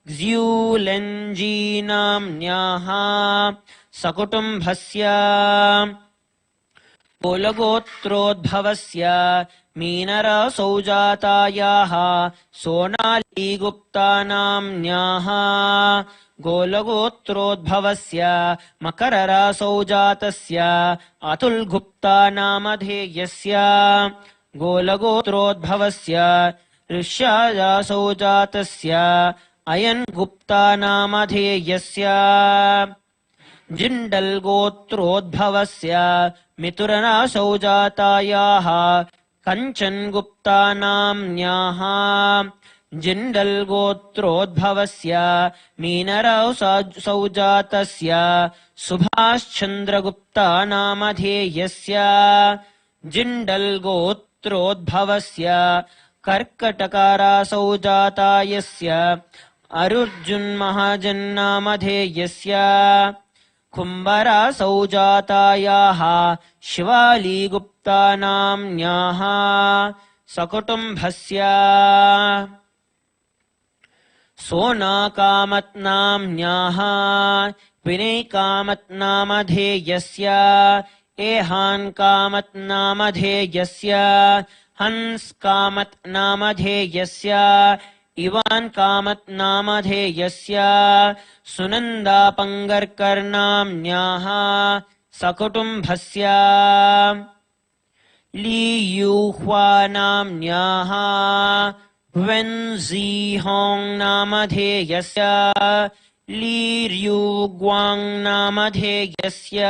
क्स्यू लेन्जी नाम्न्याः सकुटुम्बस्य गोलगोत्रोद्भवस्य मीनरासौ जातायाः सोनाली गुप्ता नाम्न्याः गोलगोत्रोद्भवस्य मकररासौ जातस्य अतुल गुप्ता नामधेयस्य गोलगोत्रोद्भवस्य ऋष्यारासौ जातस्य अयन् गुप्ता नामधेयस्य जिण्डल् गोत्रोद्भवस्य मिथुनरासौ जातायाः कञ्चन् गुप्ता नाम्न्याः जिण्डल् गोत्रोद्भवस्य मीनराव सौजातस्य सुभाषचन्द्रगुप्ता नामधेयस्य जिण्डल् गोत्रोद्भवस्य कर्कटकारासौजातायस्य अर्जुन्महाजन्नामधेयस्य कुम्भरासौजातायाः शिवालीगुप्ता नाम्न्याः सकुटुम्बस्य सोनाकामत् नाम्न्याः विनयकामत् नामधेयस्य एहान् कामत् नामधेयस्य हंस कामत् नामधेयस्य इवान् कामत् नामधेयस्य सुनन्दापङ्गर्कर्नाम्न्याः सकुटुम्बस्य लीयूह्वा नाम्न्याः वेन्ज़ीहोङ् नामधेयस्य लीर्यूग्वाङ् नामधेयस्य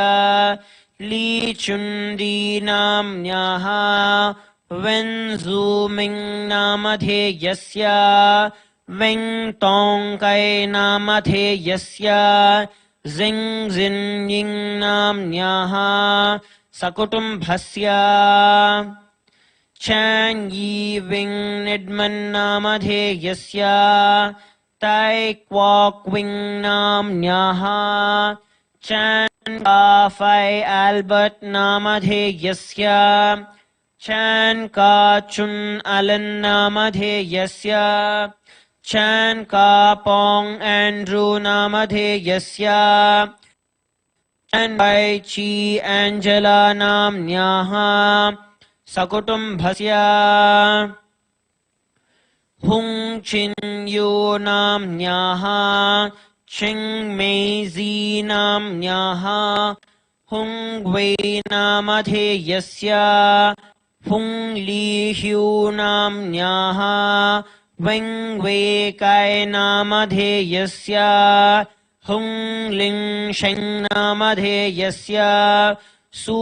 लीचुण्डी नाम्न्याः वेन्ज़ूमिङ् नामधेयस्य वेङ्टोङ्कै नामधेयस्य ज़िङ् नाम्न्याः सकुटुम्बस्य चैन् यी विङ् निड्मन् नामधेयस्य तै क्वाक् विङ् नाम्न्याः चैन् काफै आल्बर्ट् नामधेयस्य चैन् का चुन् अलन् नामधेयस्य चैन् का पोङ् एण्ड्रू नामधेयस्य चैन् बै ची एञ्जला नाम्न्याः सकुटुम्बस्य हुङ् चिन् यो नाम्न्याः चिङ् मेज़ी नाम्न्याः हुङ् वै नामधेयस्य हुङ् ली ह्यू नाम्न्याः वैङ् वै कै नामधेयस्य हुङ् लिङ् शैङ् नामधेयस्य सू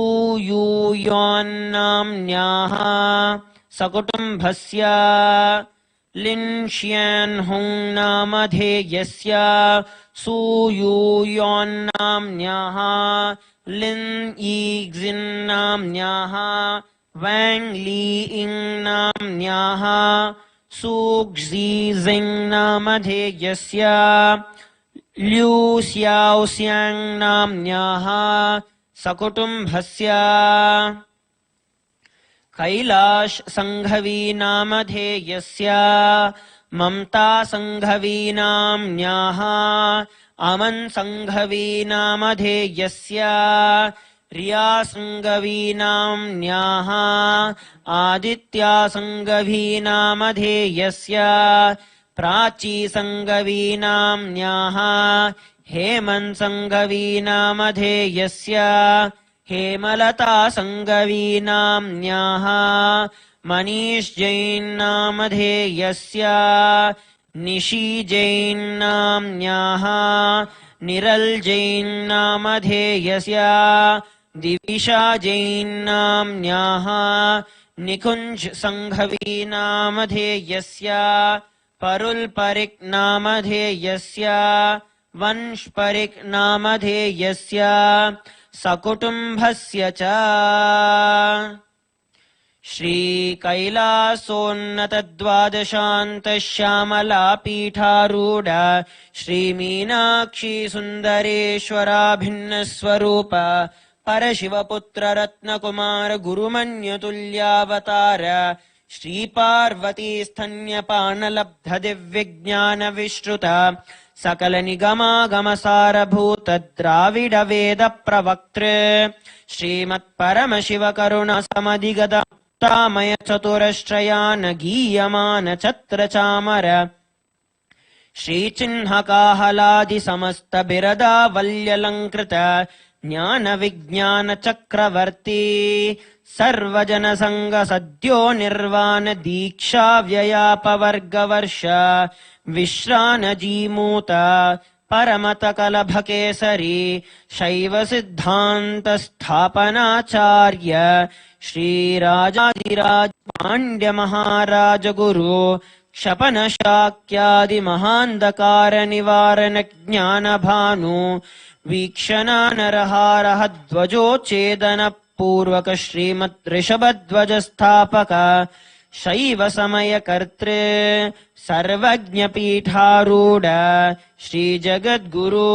यू यान् नाम्न्याः सकुटुम्बस्य लिन् श्यान् हुङ् नामधेयस्य सू यू यान् नाम्न्याः लिन् ईग्जिन् नाम्न्याः वैङ् ली इङ् नाम्न्याः सूक्झीजिङ् नामधेयस्य ल्यू स्याओ स्याङ् नाम्न्याः सकुटुम्बस्य कैलाश संघवी नामधेयस्य ममता संघवी नाम्न्याः अमन् संघवी नामधेयस्य रिया संघवी नाम्न्याः आदित्या संघवी नामधेयस्य प्राची संघवी नाम्न्याः हेमन् संघवी नामधेयस्य हेमलता संघवी नाम्न्याः मनीष जैन् नामधेयस्य निशी जैन् नाम्न्याः निरल जैन् नामधेयस्य दिविशा जैन् नाम्न्याः निकुञ्ज संघवी नामधेयस्य परुल परिक् नामधेयस्य वंश परिक् नामधेयस्य सकुटुम्बस्य च श्री कैलासोन्नतद्वादशान्त श्यामला पीठारूढ श्री मीनाक्षी सुन्दरेश्वराभिन्नस्वरूप परशिवपुत्र रत्नकुमार गुरुमन्यतुल्यावतार श्री पार्वती स्तन्यपानलब्ध दिव्यज्ञान विश्रुत सकल निगमागमसारभूत द्राविड वेद प्रवक्तृ श्रीमत्परमशिव करुणा समधिगतामय चतुरश्रयान गीयमान छत्र चामर श्रीचिह्नकाहलादि समस्त बिरदा वल्यलङ्कृत ज्ञान विज्ञान चक्रवर्ती सर्वजन संग सद्यो निर्वाण दीक्षा व्ययापवर्गवर्ष विश्रान जीमूत परमत कलभ केसरी शैव सिद्धांत स्थापनाचार्य श्री राजाधिराज पांड्य महाराज गुरु क्षपनशाक्यादिमहान्धकारनिवारणज्ञानभानु वीक्षणानरहारहध्वजोच्छेदनपूर्वक श्रीमद्ऋषभध्वजस्थापक शैव समयकर्तृ सर्वज्ञपीठारूढ श्रीजगद्गुरु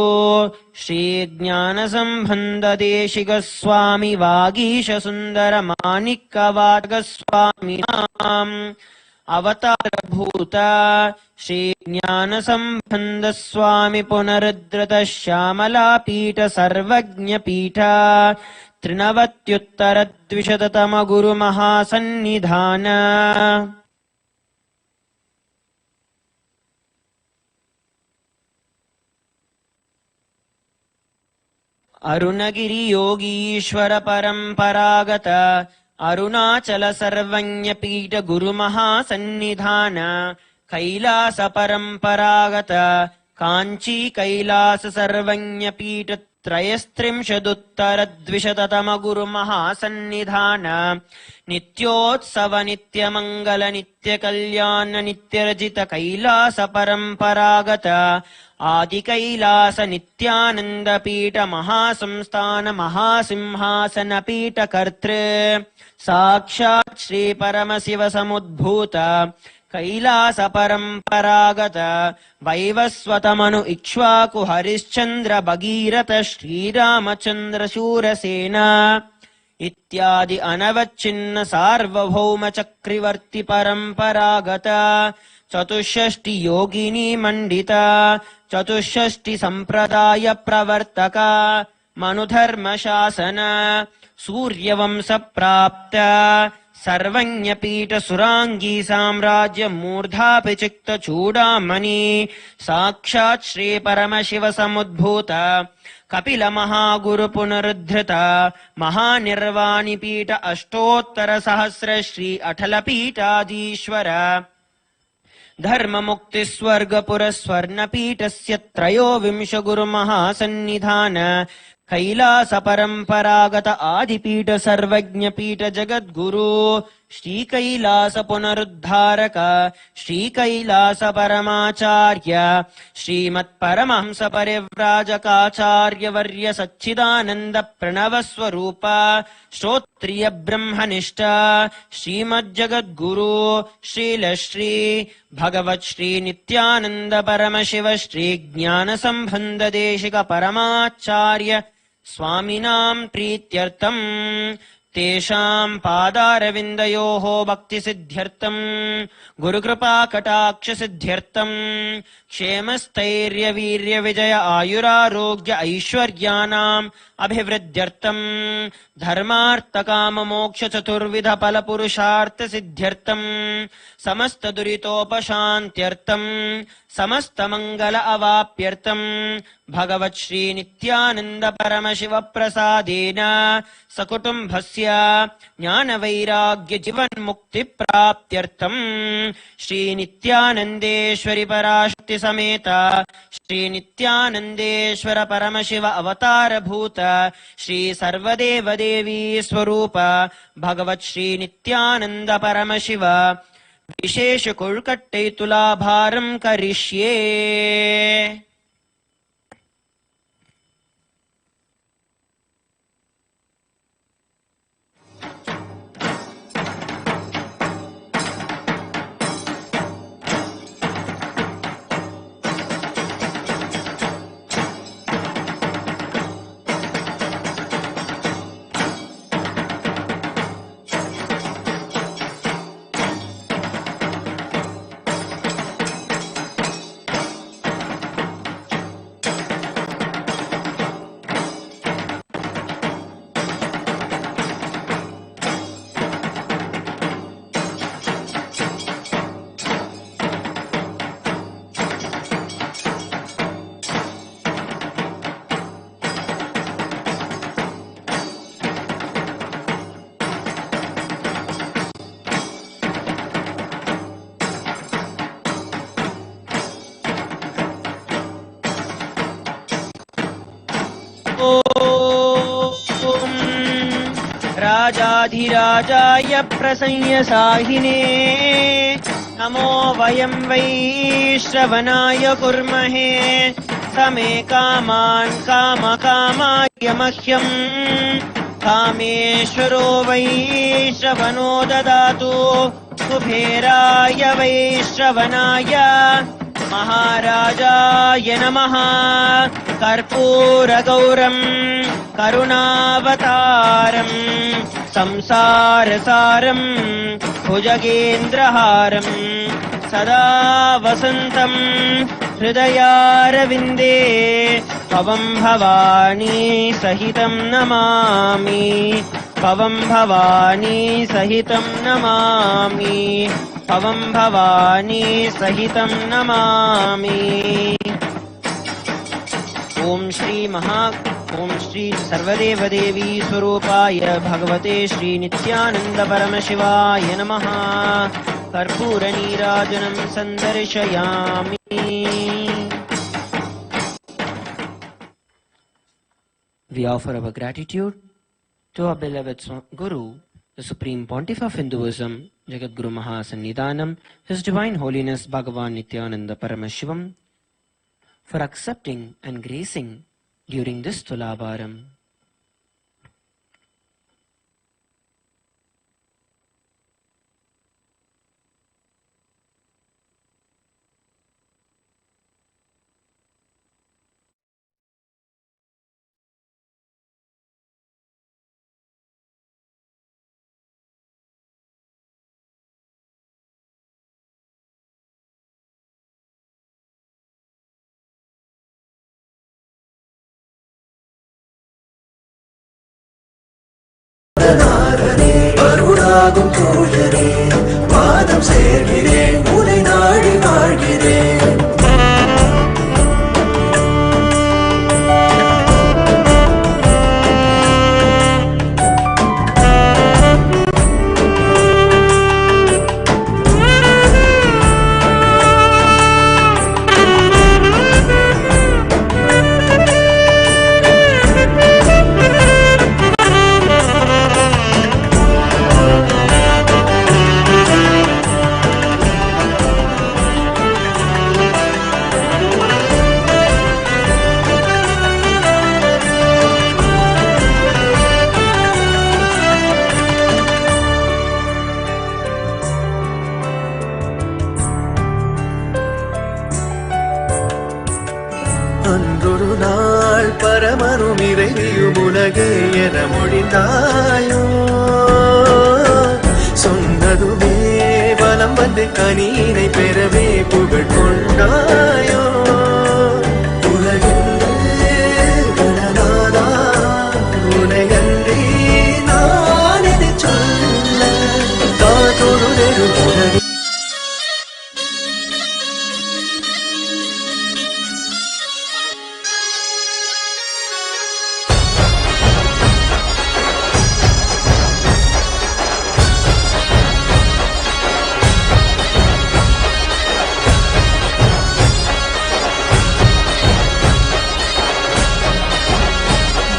श्रीज्ञानसम्बन्धदेशिकस्वामि वागीशसुन्दरमाणिक्यवाटकस्वामिनाम् अवतारभूत श्रीज्ञानसम्बन्धस्वामि पुनरुद्धृत श्यामलापीठ सर्वज्ञपीठ त्रिनवत्युत्तरद्विशततम गुरुमहासन्निधान अरुणगिरि योगीश्वर परम्परागत अरुणाचल सर्वज्ञपीठ गुरुमहासन्निधान कैलास परम्परागत काञ्ची कैलास सर्वज्ञपीठ त्रयस्त्रिंशदुत्तरद्विशततम गुरुमहासन्निधान नित्योत्सव नित्यमङ्गल नित्यकल्याण नित्यरजित कैलास परम्परागत आदिकैलास नित्यानन्दपीठ महासंस्थान महासिंहासनपीठ कर्तृ साक्षात् श्री परमशिव समुद्भूत कैलास परम्परागत वैवस्वतमनु इक्ष्वाकु हरिश्चन्द्र भगीरथ श्रीरामचन्द्र शूरसेन इत्यादि अनवच्छिन्न सार्वभौम चक्रवर्ति परम्परागत चतुष्षष्टि योगिनी मंडित चतुष्षष्टि संप्रदाय प्रवर्तक मनुधर्म शासन सूर्यवंश प्राप्त सर्वज्ञपीठ सुरांगी साम्राज्य मूर्धापिचिक्त चूडामणि साक्षात् श्री परमशिव समुद्भूत कपिल महागुरु पुनरुद्धृत महानिर्वाणि पीठ अष्टोत्तर सहस्र श्री अटल पीठाधीश्वर धर्म मुक्ति स्वर्गपुर स्वर्णपीठस्य त्रयोविंश गुरुमहासन्निधान कैलास परम्परागत आदिपीठ सर्वज्ञपीठ जगद्गुरु श्री कैलास पुनरुद्धारक श्री कैलास परमाचार्य श्रीमत् परमहंस परिव्राजकाचार्य वर्य सच्चिदानंद प्रणव स्वरूप श्रोत्रिय ब्रह्मनिष्ठ श्रीमज्जगद्गुरु श्रीलश्री भगवत् श्री नित्यानंद परमशिव श्री ज्ञान संबंध देशिक परमाचार्य स्वामिनां प्रीत्यर्थम् तेषां पादारविन्दयोः भक्तिसिद्ध्यर्थं गुरुकृपा कटाक्ष सिद्ध्यर्थं क्षेमस्थैर्य वीर्य विजय आयुरारोग्य ऐश्वर्याणाम् अभिवृद्ध्यर्थं धर्मार्थ काम मोक्ष चतुर्विध फल पुरुषार्थ सिद्ध्यर्थं समस्त दुरितोपशान्त्यर्थं समस्त मंगल अवाप्यर्थं भगवत् श्री नित्यानंद परमशिव प्रसादेन सकुटुम्बस्य ज्ञान वैराग्य जीवन मुक्ति प्राप्त्यर्थं श्री नित्यानंदेश्वरी पराशक्ति समेत श्री नित्यानंदेश्वर परमशिव अवतार भूत श्री सर्वदेव देवी स्वरूप भगवत् श्री नित्यानंद परमशिव विशेष कुळ्कट्टै तुलाभारं करिष्ये। राजाधिराजाय प्रसंयसाहिने नमो वयं वै श्रवणाय कुर्महे समे कामान् कामकामाय मह्यम् कामेश्वरो वै श्रवणो ददातु कुबेराय वै श्रवणाय महाराजाय नमः कर्पूरगौरं करुणावतारं संसारसारं भुजगेन्द्रहारं सदा वसन्तं हृदयारविन्दे पवं भवानी सहितं नमामि पवं भवानी सहितं नमामि पवं भवानी सहितं नमामि। ओम श्री सर्वदेवदेवी स्वरूपाय भगवते श्री नित्यानंद परमशिवाय नमः। कर्पूर नीराजनं संदर्शयामि। We offer our gratitude to our beloved Guru, the Supreme Pontiff of Hinduism, Jagadguru Mahasannidhanam, His Divine Holiness Bhagavan Nithyananda Paramashivam, for accepting and gracing during this Tulabharam. அருளாகும் தூயரே பாதம் சேர்கிறேன் உனை நாடி வாழ்கிறேன். அன்றொரு நாள் பரமரும் இறைவியும் உலகே என மொழிந்தாயோ, சொன்னதுமே வலம் வந்து கனியினை பெறவே புகழ் கொண்டாயோ. உலகென்று கணநாதா உனையன்றி நான் எதை சொல்ல காதொரு நெருங்குலகே.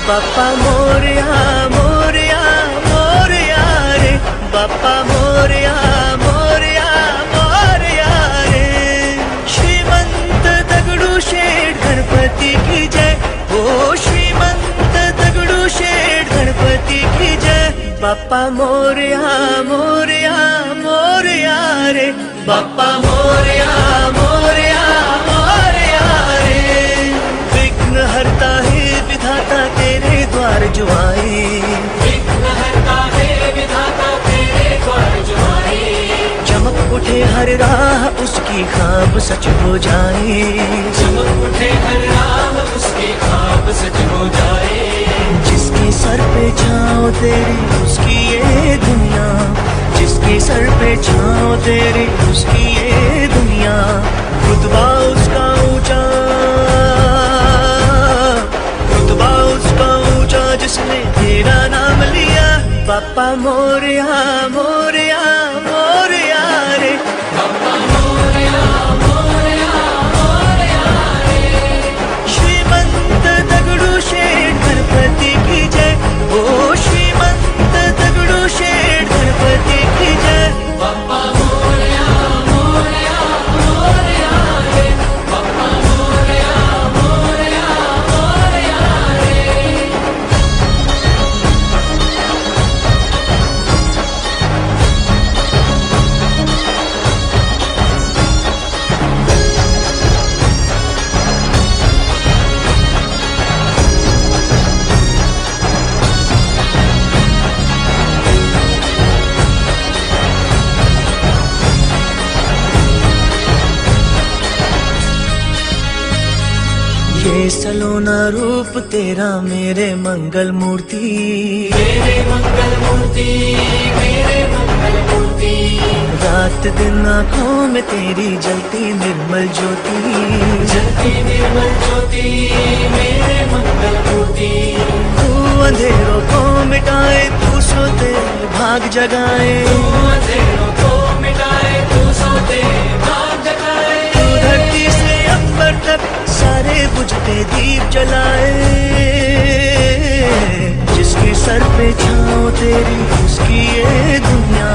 बाप्पा मोरया मोरया मोरया रे, बाप्पा मोरया मोरया मोरया रे. श्रीमंत दगडूशेठ गणपती की जय, ओ श्रीमंत दगडूशेठ गणपती की जय. बाप्पा मोरया मोरया मोरया रे, बाप्पा मोरया मोरया मोरया रे. विघ्न हरता है विधाता तेरे द्वार जो आए, विघ्न हरता है विधाता तेरे द्वार जो आए. चमक उठे हर राह उसकी ख्वाब सच हो जाए, चमक उठे हर राह उसकी ख्वाब सच हो जाए. जिसके सर पे छाँव तेरी उसकी ये दुनिया, जिसके सर पे छाँव तेरी उसकी ये दुनिया. रुतबा उसका ऊंचा, रुतबा उसका ऊंचा जिसने तेरा नाम लिया. बाप्पा मोरया मोरया मोरया रे, बाप्पा मोरया मोरया मोरया रे. श्रीमंत दगडूशेठ गणपती की जय, ओ श्रीमंत दगडूशेठ गणपती की जय. बाप्पा मोरया मोरया ये सलोना रूप तेरा मेरे मंगल मूर्ति, रात दिन आँखों में तेरी जलती निर्मल ज्योति, मेरे मंगल मूर्ति। तू अंधेरों को मिटाए, तू सोते भाग जगाए, तू धरती से अंबर तक सारे बुझते दीप जलाए। जिसके सर पे छाँव तेरी उसकी ये दुनिया,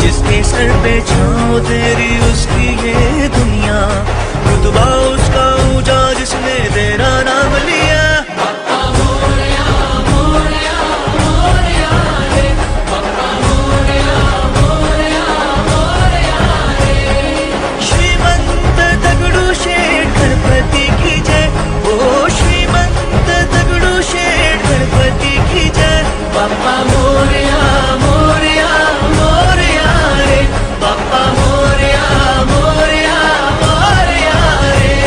जिसके सर पे छाँव तेरी उसकी ये दुनिया। रुतबा उसका ऊंचा जिसने तेरा नाम लिया। श्रीमंत दगड़ू शेठ गणपति की जय, ओ श्रीमंत दगड़ू शेठ गणपति की जय। बाप्पा मोरया मोरया मोरया रे, बाप्पा मोरया मोरया मोरया रे।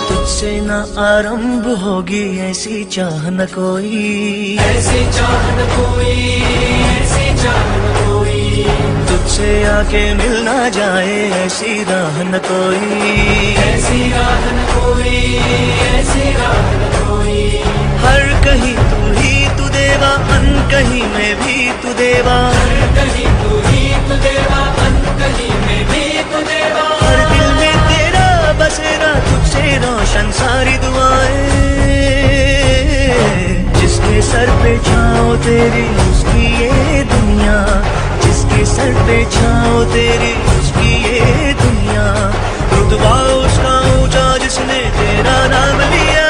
तुझसे न आरंभ होगी ऐसी चाह न कोई, ऐसी चाह न कोई, ऐसी चाह न कोई। तुझसे आके मिल ना जाए ऐसी राह न कोई, ऐसी राह न कोई, ऐसी राह न कोई। हर कहीं तू ही तू देवा, अन कहीं में भी तू देवा, हर कहीं तू ही तू देवा, अन कहीं में भी तू देवा। हर दिल में तेरा बसेरा, तुझसे रोशन सारी दुआएं। जिसके सर पे छाँव तेरी उसकी ये दुनिया, जिसके सर पे छाँव तेरी उसकी ये दुनिया। रुतबा उसका ऊंचा जिसने तेरा नाम लिया।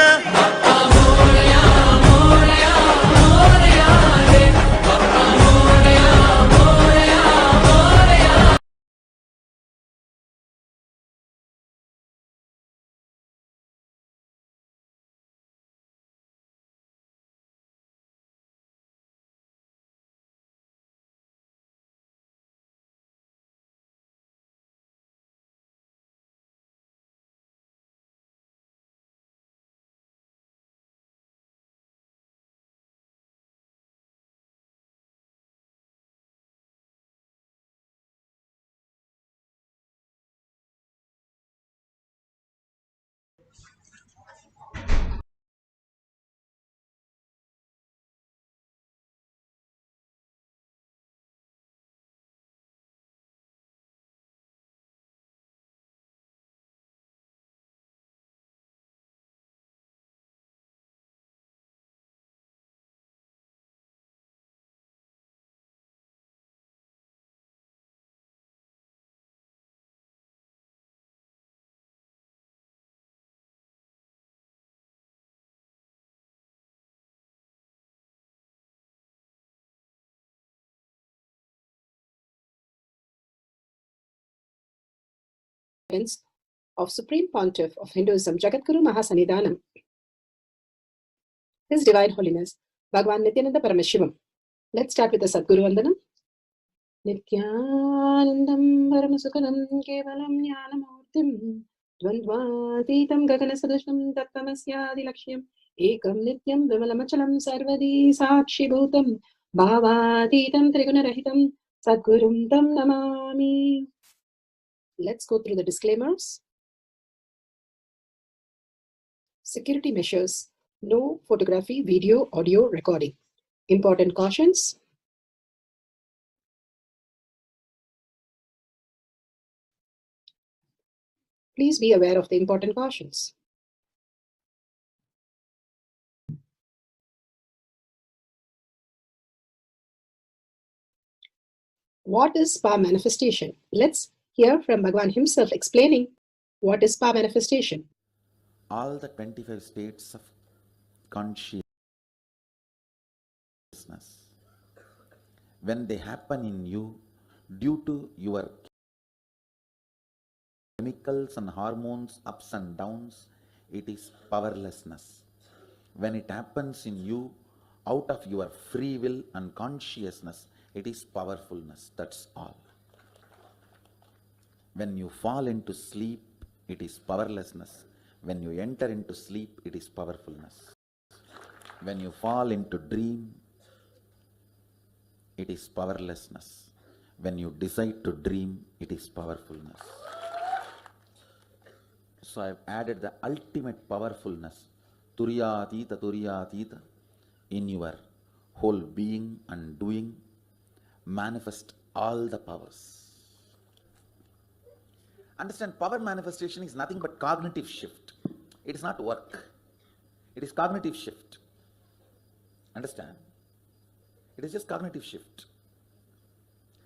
of Supreme Pontiff of Hinduism, Jagadguru Mahasannidhanam, His Divine Holiness, Bhagwan Nithyananda Paramashivam. Let's start with the Sadguru Vandanam. Nithyanandam Paramasukhanam Kevalam Jnanamurtim Dvandvatitam Gaganasadasham Tattamasyadi Lakshyam Ekam Nityam Vimalamachalam Sarvadi Sakshi Bhutam Bhavatitam Trigunarahitam Sadgurum Tam Namami. Let's go through the disclaimers. Security measures. No photography, video, audio recording. Important cautions. Please be aware of the important cautions. What is spa manifestation? Let's hear from Bhagwan himself explaining what is spa manifestation. All the 25 states of consciousness powerlessness. When they happen in you due to your chemicals and hormones ups and downs, it is powerlessness. When it happens in you out of your free will and consciousness, it is powerfulness. That's all. When you fall into sleep, it is powerlessness. When you enter into sleep, it is powerfulness. When you fall into dream, it is powerlessness. When you decide to dream, it is powerfulness. So I have added the ultimate powerfulness, Turiyatita, in your whole being and doing. Manifest all the powers. Understand, power manifestation is nothing but cognitive shift. It is not work. It is cognitive shift. Understand? It is just cognitive shift.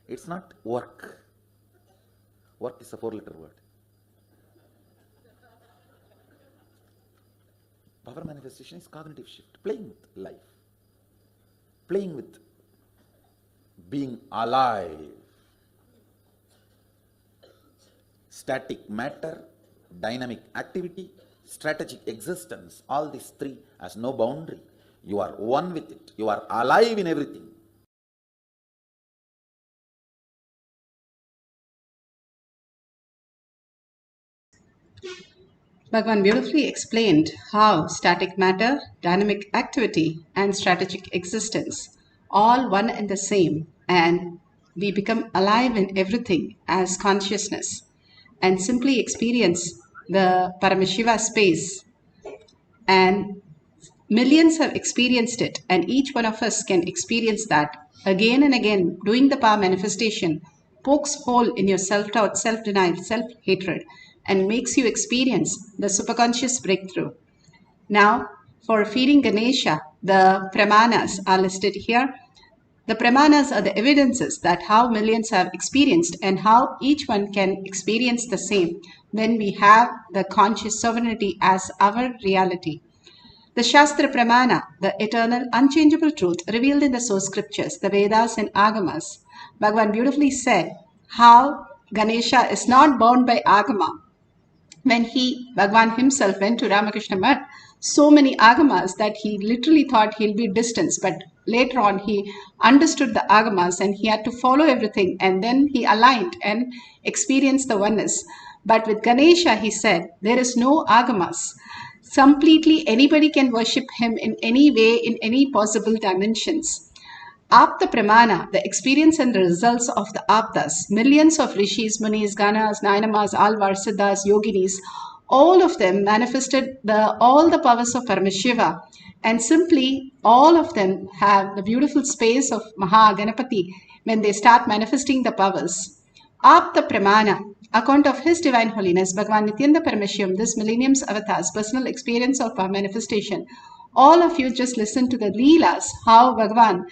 It's not work. Work is a 4-letter word. Power manifestation is cognitive shift. Playing with life. Playing with being alive. Static matter, dynamic activity, strategic existence, all these three has no boundary. You are one with it. You are alive in everything. Bhagavan beautifully explained how static matter, dynamic activity, and strategic existence all one and the same, and we become alive in everything as consciousness and simply experience the Paramashiva space. And millions have experienced it, and each one of us can experience that again and again. Doing the power manifestation pokes hole in your self-doubt, self-denial, self-hatred, and makes you experience the superconscious breakthrough. Now, for feeding Ganesha, the pramanas are listed here. The pramanas are the evidences that how millions have experienced and how each one can experience the same when we have the conscious sovereignty as our reality. The Shastra Pramana, the eternal, unchangeable truth revealed in the source scriptures, the Vedas and Agamas. Bhagavan beautifully said how Ganesha is not bound by Agama. When Bhagavan himself went to Ramakrishna Math, so many Agamas that he literally thought he'll be distanced, but later on he understood the Agamas and he had to follow everything, and then he aligned and experienced the oneness. But with Ganesha, he said, there is no Agamas. Completely anybody can worship him in any way, in any possible dimensions. Apta Pramana, the experience and the results of the Aptas, millions of rishis, munis, ganas, nainamas, alvars, siddhas, yoginis, all of them manifested all the powers of Paramashiva, and simply all of them have the beautiful space of Maha Ganapati when they start manifesting the powers. Apta Pramana, account of His Divine Holiness, Bhagavan Nithyananda Paramashivam, this millennium's avatar's personal experience of power manifestation. All of you just listen to the Leelas, how Bhagavan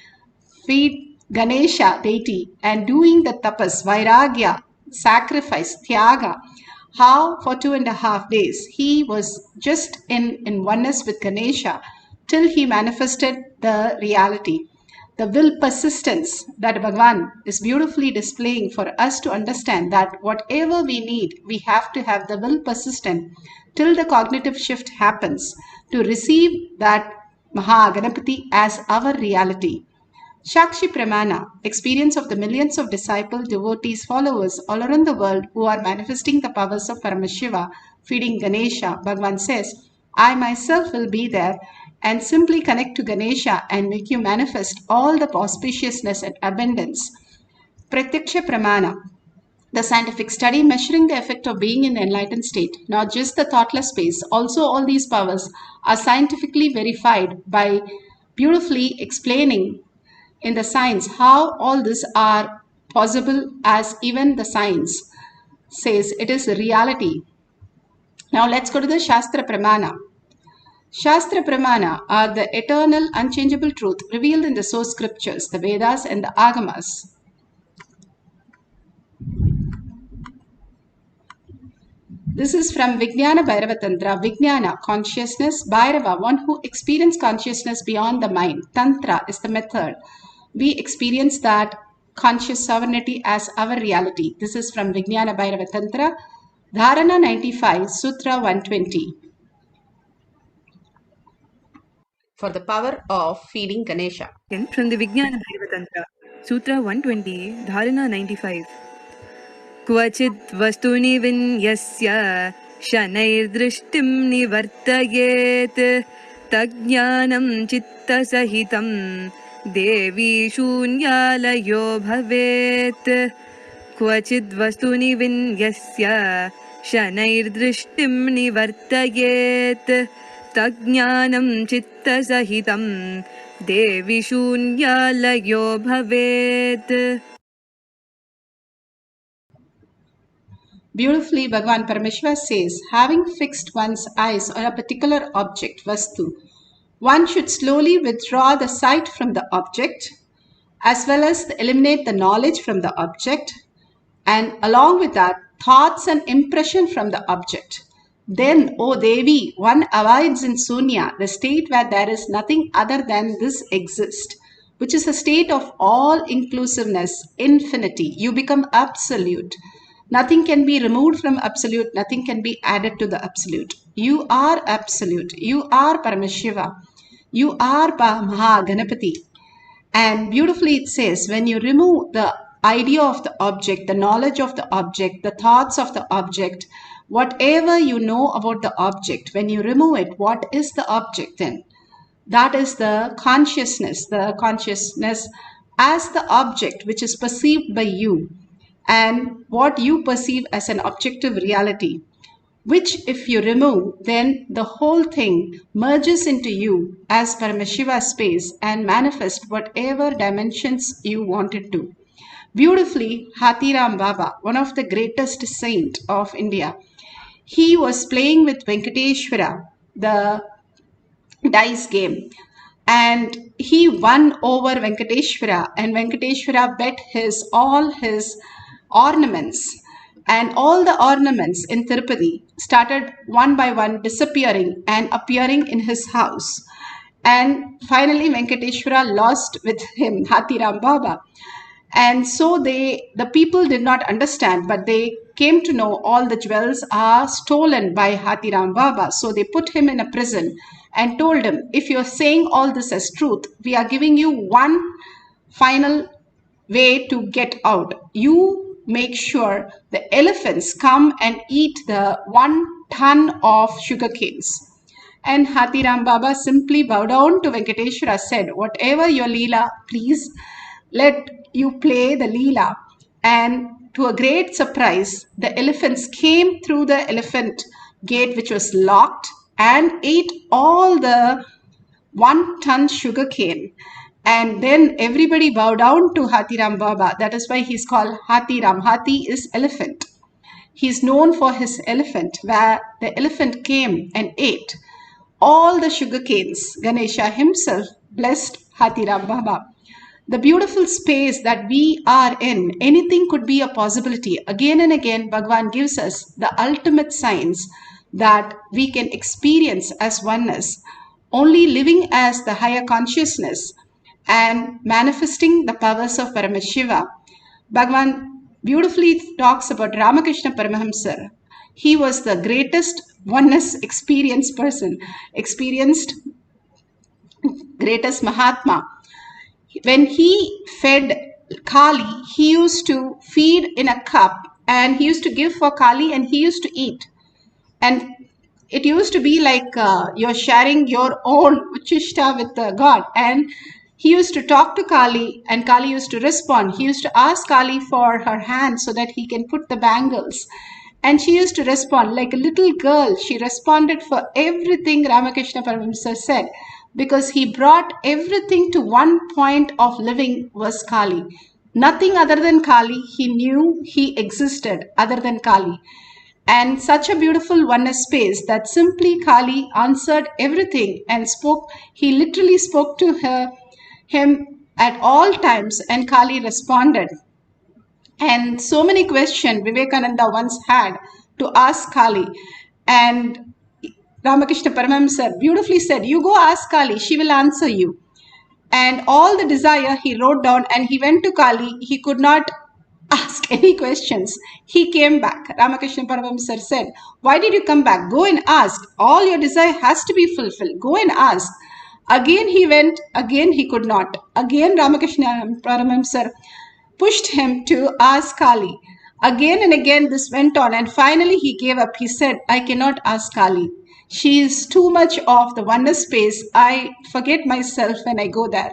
feed Ganesha deity and doing the tapas, vairagya, sacrifice, tyaga, how for 2.5 days he was just in oneness with Ganesha till he manifested the reality. The will persistence that Bhagavan is beautifully displaying for us to understand that whatever we need, we have to have the will persistent till the cognitive shift happens to receive that Maha Ganapati as our reality. Shakshi Pramana, experience of the millions of disciples, devotees, followers all around the world who are manifesting the powers of Paramashiva, feeding Ganesha. Bhagavan says, I myself will be there and simply connect to Ganesha and make you manifest all the auspiciousness and abundance. Pratyaksha Pramana, the scientific study measuring the effect of being in the enlightened state, not just the thoughtless space. Also, all these powers are scientifically verified by beautifully explaining in the science how all this are possible, as even the science says it is a reality. Now let's go to the Shastra Pramana. Shastra Pramana are the eternal, unchangeable truth revealed in the source scriptures, the Vedas and the Agamas. This is from Vijnana Bhairava Tantra. Vijnana, consciousness. Bhairava, one who experiences consciousness beyond the mind. Tantra is the method. We experience that conscious sovereignty as our reality. This is from Vijnana Bhairava Tantra. Dharana 95, Sutra 120. For the power of feeding Ganesha. From the Vijnana Bhairava Tantra, Sutra 120, Dharana 95. क्वचित् वस्तुनि विन्यस्य शनैर्दृष्टिं निवर्तयेत् तज्ज्ञानं चित्तसहितं देवी शून्यालयो भवेत् क्वचिद् वस्तुनि विन्यस्य शनैर्दृष्टिं निवर्तयेत् तज्ज्ञानं चित्तसहितं देवी शून्यालयो भवेत्. Beautifully, Bhagavan Paramashiva says, having fixed one's eyes on a particular object, Vastu, one should slowly withdraw the sight from the object, as well as eliminate the knowledge from the object, and along with that, thoughts and impression from the object. Then, O Devi, one abides in Sunya, the state where there is nothing other than this exist, which is a state of all-inclusiveness, infinity. You become absolute. Nothing can be removed from absolute. Nothing can be added to the absolute. You are absolute. You are Paramashiva. You are Maha Ganapati. And beautifully it says, when you remove the idea of the object, the knowledge of the object, the thoughts of the object, whatever you know about the object, when you remove it, what is the object then? That is the consciousness as the object which is perceived by you, and what you perceive as an objective reality, which if you remove, then the whole thing merges into you as Paramashiva space and manifest whatever dimensions you want it to. Beautifully, Hathiram Baba, one of the greatest saint of India, he was playing with Venkateshwara, the dice game, and he won over Venkateshwara, and Venkateshwara bet all his ornaments, and all the ornaments in Tirupati started one by one disappearing and appearing in his house. And finally Venkateshwara lost with him, Hathiram Baba. And so the people did not understand, but they came to know all the jewels are stolen by Hathiram Baba. So they put him in a prison and told him, if you're saying all this as truth, we are giving you one final way to get out. You make sure the elephants come and eat the 1 ton of sugar canes. And Hathiram Baba simply bowed down to Venkateshwara, said, whatever your Leela, please let you play the Leela. And to a great surprise, the elephants came through the elephant gate, which was locked, and ate all the 1 ton sugar cane. And then everybody bowed down to Hathiram Baba. That is why he's called Hathiram. Hathi is elephant. He's known for his elephant, where the elephant came and ate all the sugar canes. Ganesha himself blessed Hathiram Baba. The beautiful space that we are in, anything could be a possibility. Again and again, Bhagavan gives us the ultimate signs that we can experience as oneness, only living as the higher consciousness and manifesting the powers of Paramashiva. Bhagavan beautifully talks about Ramakrishna Paramahamsa. He was the greatest oneness experienced person, greatest Mahatma. When he fed Kali, he used to feed in a cup and he used to give for Kali and he used to eat. And it used to be like you're sharing your own Uchishta with God. And he used to talk to Kali and Kali used to respond. He used to ask Kali for her hand so that he can put the bangles. And she used to respond like a little girl. She responded for everything Ramakrishna Paramahamsa said, because he brought everything to one point of living was Kali. Nothing other than Kali. He knew he existed other than Kali. And such a beautiful oneness space that simply Kali answered everything and spoke. He literally spoke to him at all times and Kali responded. And so many questions Vivekananda once had to ask Kali. And Ramakrishna Paramahamsa beautifully said, you go ask Kali, she will answer you. And all the desire he wrote down, and he went to Kali. He could not ask any questions. He came back. Ramakrishna Paramahamsa said, why did you come back? Go and ask. All your desire has to be fulfilled. Go and ask. Again he went. Again he could not. Again Ramakrishna Paramahamsa pushed him to ask Kali. Again and again this went on, and finally he gave up. He said, I cannot ask Kali. She is too much of the oneness space. I forget myself when I go there.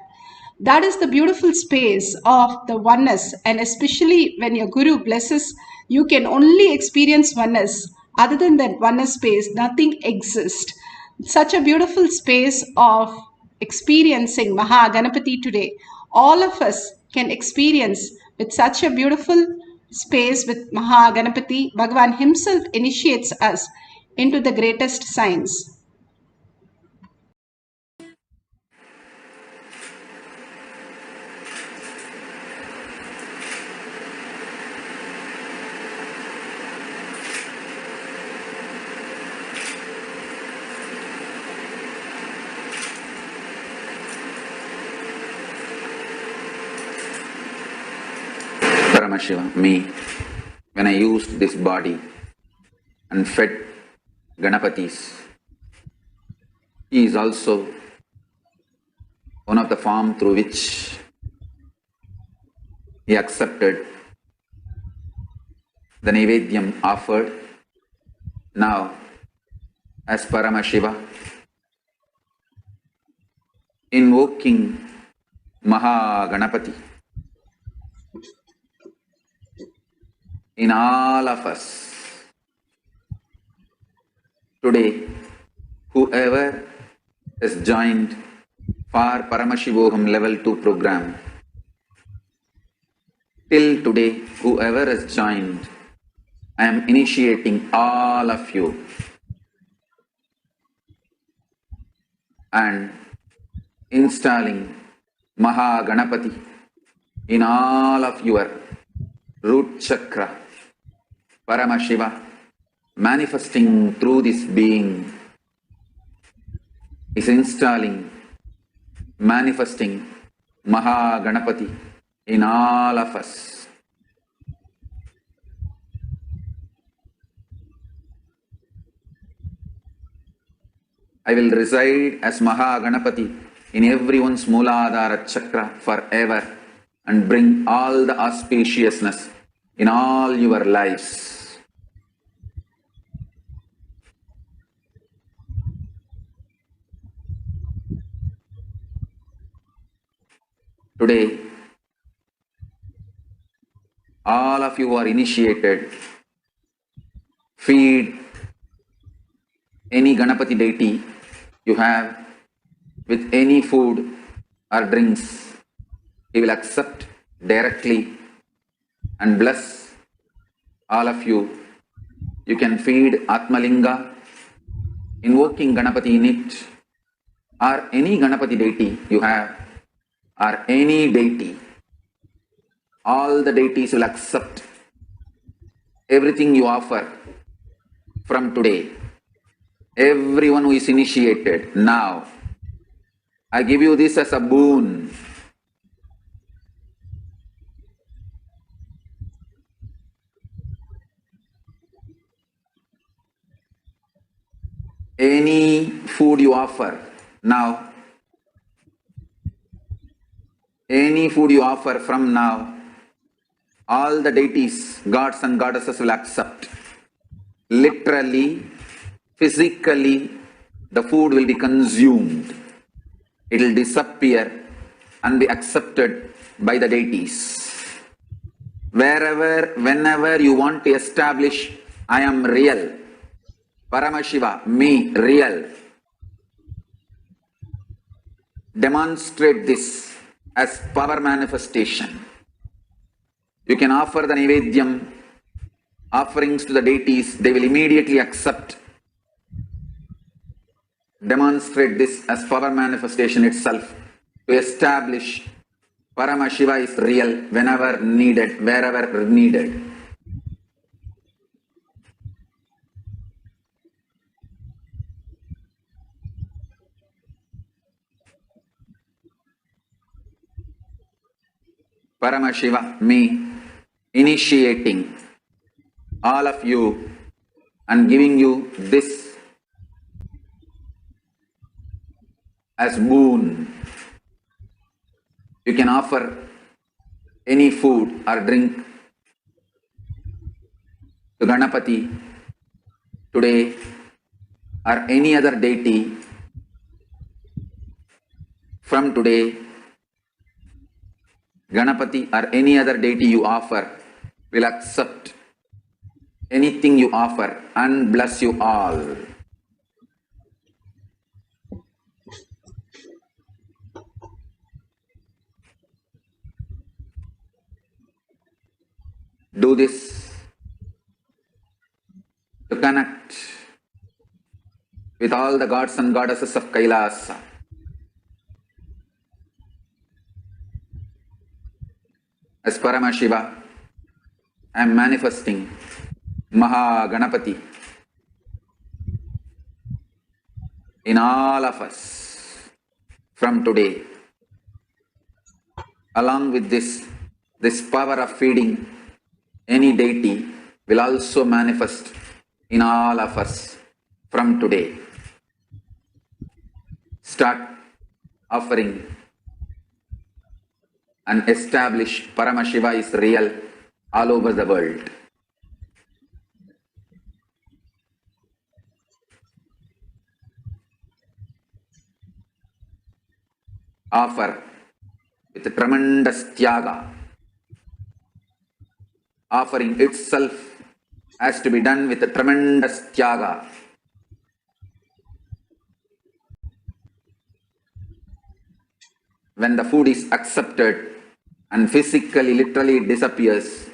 That is the beautiful space of the oneness, and especially when your Guru blesses, you can only experience oneness. Other than that oneness space, nothing exists. Such a beautiful space of experiencing Maha Ganapati today. All of us can experience with such a beautiful space with Maha Ganapati. Bhagavan himself initiates us into the greatest science. Paramashiva, me, when I used this body and fed Ganapatis, he is also one of the form through which he accepted the Naivedyam offered. Now, as Paramashiva, invoking Maha Ganapati in all of us. Today, whoever has joined for Paramashivoham Level 2 program, till today, whoever has joined, I am initiating all of you and installing Maha Ganapati in all of your root chakra. Paramashiva, manifesting through this being, is installing, manifesting Maha Ganapati in all of us. I will reside as Maha Ganapati in everyone's Mooladhara chakra forever and bring all the auspiciousness in all your lives. Today, all of you are initiated. Feed any Ganapati deity you have with any food or drinks. He will accept directly and bless all of you. You can feed Atmalinga, invoking Ganapati in it, or any Ganapati deity you have, or any deity. All the deities will accept everything you offer from today. Everyone who is initiated now, I give you this as a boon. Any food you offer now, any food you offer from now, all the deities, gods and goddesses will accept. Literally, physically, the food will be consumed. It will disappear and be accepted by the deities. Wherever, whenever you want to establish, I am real, Paramashiva, me, real, demonstrate this as power manifestation. You can offer the Naivedyam, offerings to the deities, they will immediately accept. Demonstrate this as power manifestation itself to establish Paramashiva is real whenever needed, wherever needed. Paramashiva, me, initiating all of you and giving you this as boon. You can offer any food or drink to Ganapati today or any other deity from today. Ganapati or any other deity you offer will accept anything you offer and bless you all. Do this to connect with all the gods and goddesses of Kailasa. As Paramashiva, I am manifesting Maha Ganapati in all of us from today. Along with this power of feeding any deity will also manifest in all of us from today. Start offering and establish Paramashiva is real all over the world. Offer with a tremendous tyaga. Offering itself has to be done with a tremendous tyaga. When the food is accepted and physically, literally disappears,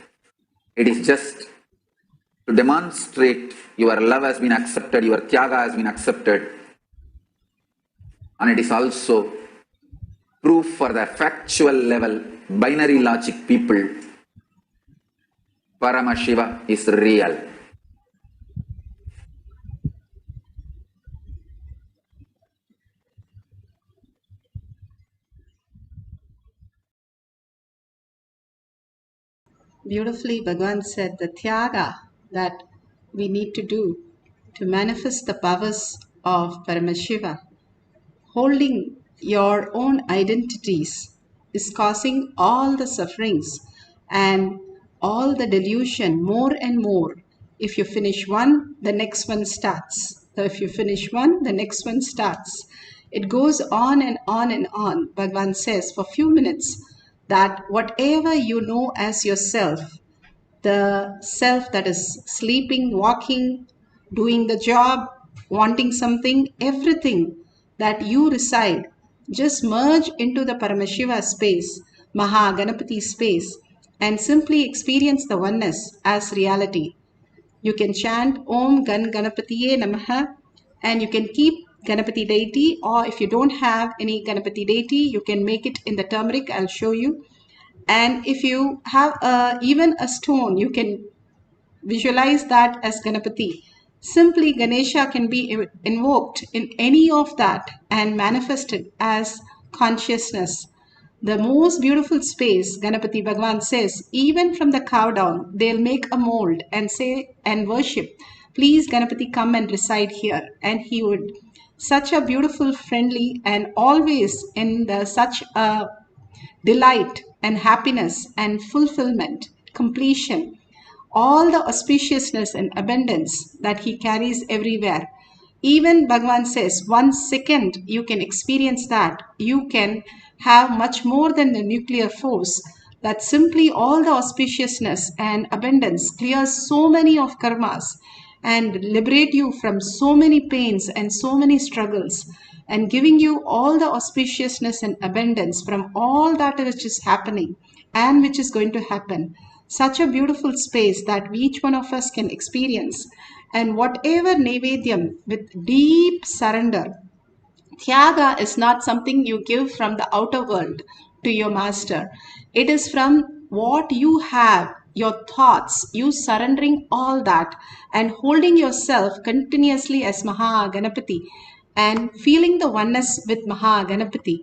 it is just to demonstrate your love has been accepted, your tyaga has been accepted, and it is also proof for the factual level, binary logic people, Paramashiva is real. Beautifully, Bhagavan said the tyaga that we need to do to manifest the powers of Paramashiva. Holding your own identities is causing all the sufferings and all the delusion more and more. If you finish one, the next one starts. So if you finish one, the next one starts. It goes on and on and on. Bhagavan says for a few minutes that whatever you know as yourself, the self that is sleeping, walking, doing the job, wanting something, everything that you reside, just merge into the Paramashiva space, Maha Ganapati space, and simply experience the oneness as reality. You can chant Om Gan Ganapatiye Namaha, and you can keep Ganapati deity, or if you don't have any Ganapati deity, you can make it in the turmeric. I'll show you. And if you have even a stone, you can visualize that as Ganapati. Simply Ganesha can be invoked in any of that and manifested as consciousness. The most beautiful space, Ganapati Bhagavan says, even from the cow down, they'll make a mold and say and worship, please Ganapati come and reside here. And he would, such a beautiful, friendly, and always in such a delight and happiness and fulfillment, completion, all the auspiciousness and abundance that he carries everywhere. Even Bhagavan says, 1 second you can experience that. You can have much more than the nuclear force. That simply all the auspiciousness and abundance clears so many of karmas and liberate you from so many pains and so many struggles, and giving you all the auspiciousness and abundance from all that which is happening and which is going to happen. Such a beautiful space that each one of us can experience. And whatever Nevedyam, with deep surrender, Tyaga is not something you give from the outer world to your master. It is from what you have, your thoughts, you surrendering all that and holding yourself continuously as Maha Ganapati and feeling the oneness with Maha Ganapati.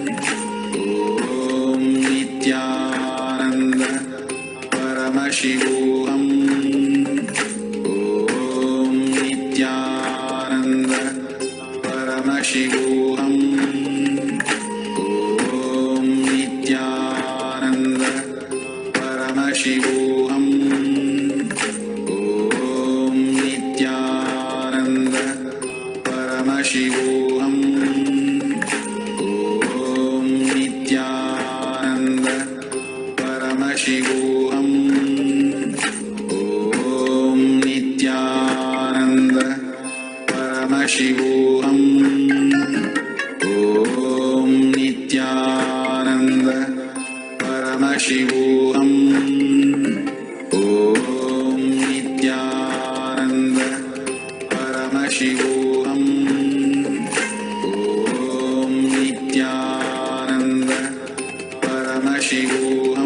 Paramashivoham. Om Nithyananda Paramashivoham. Om Nithyananda Paramashivoham.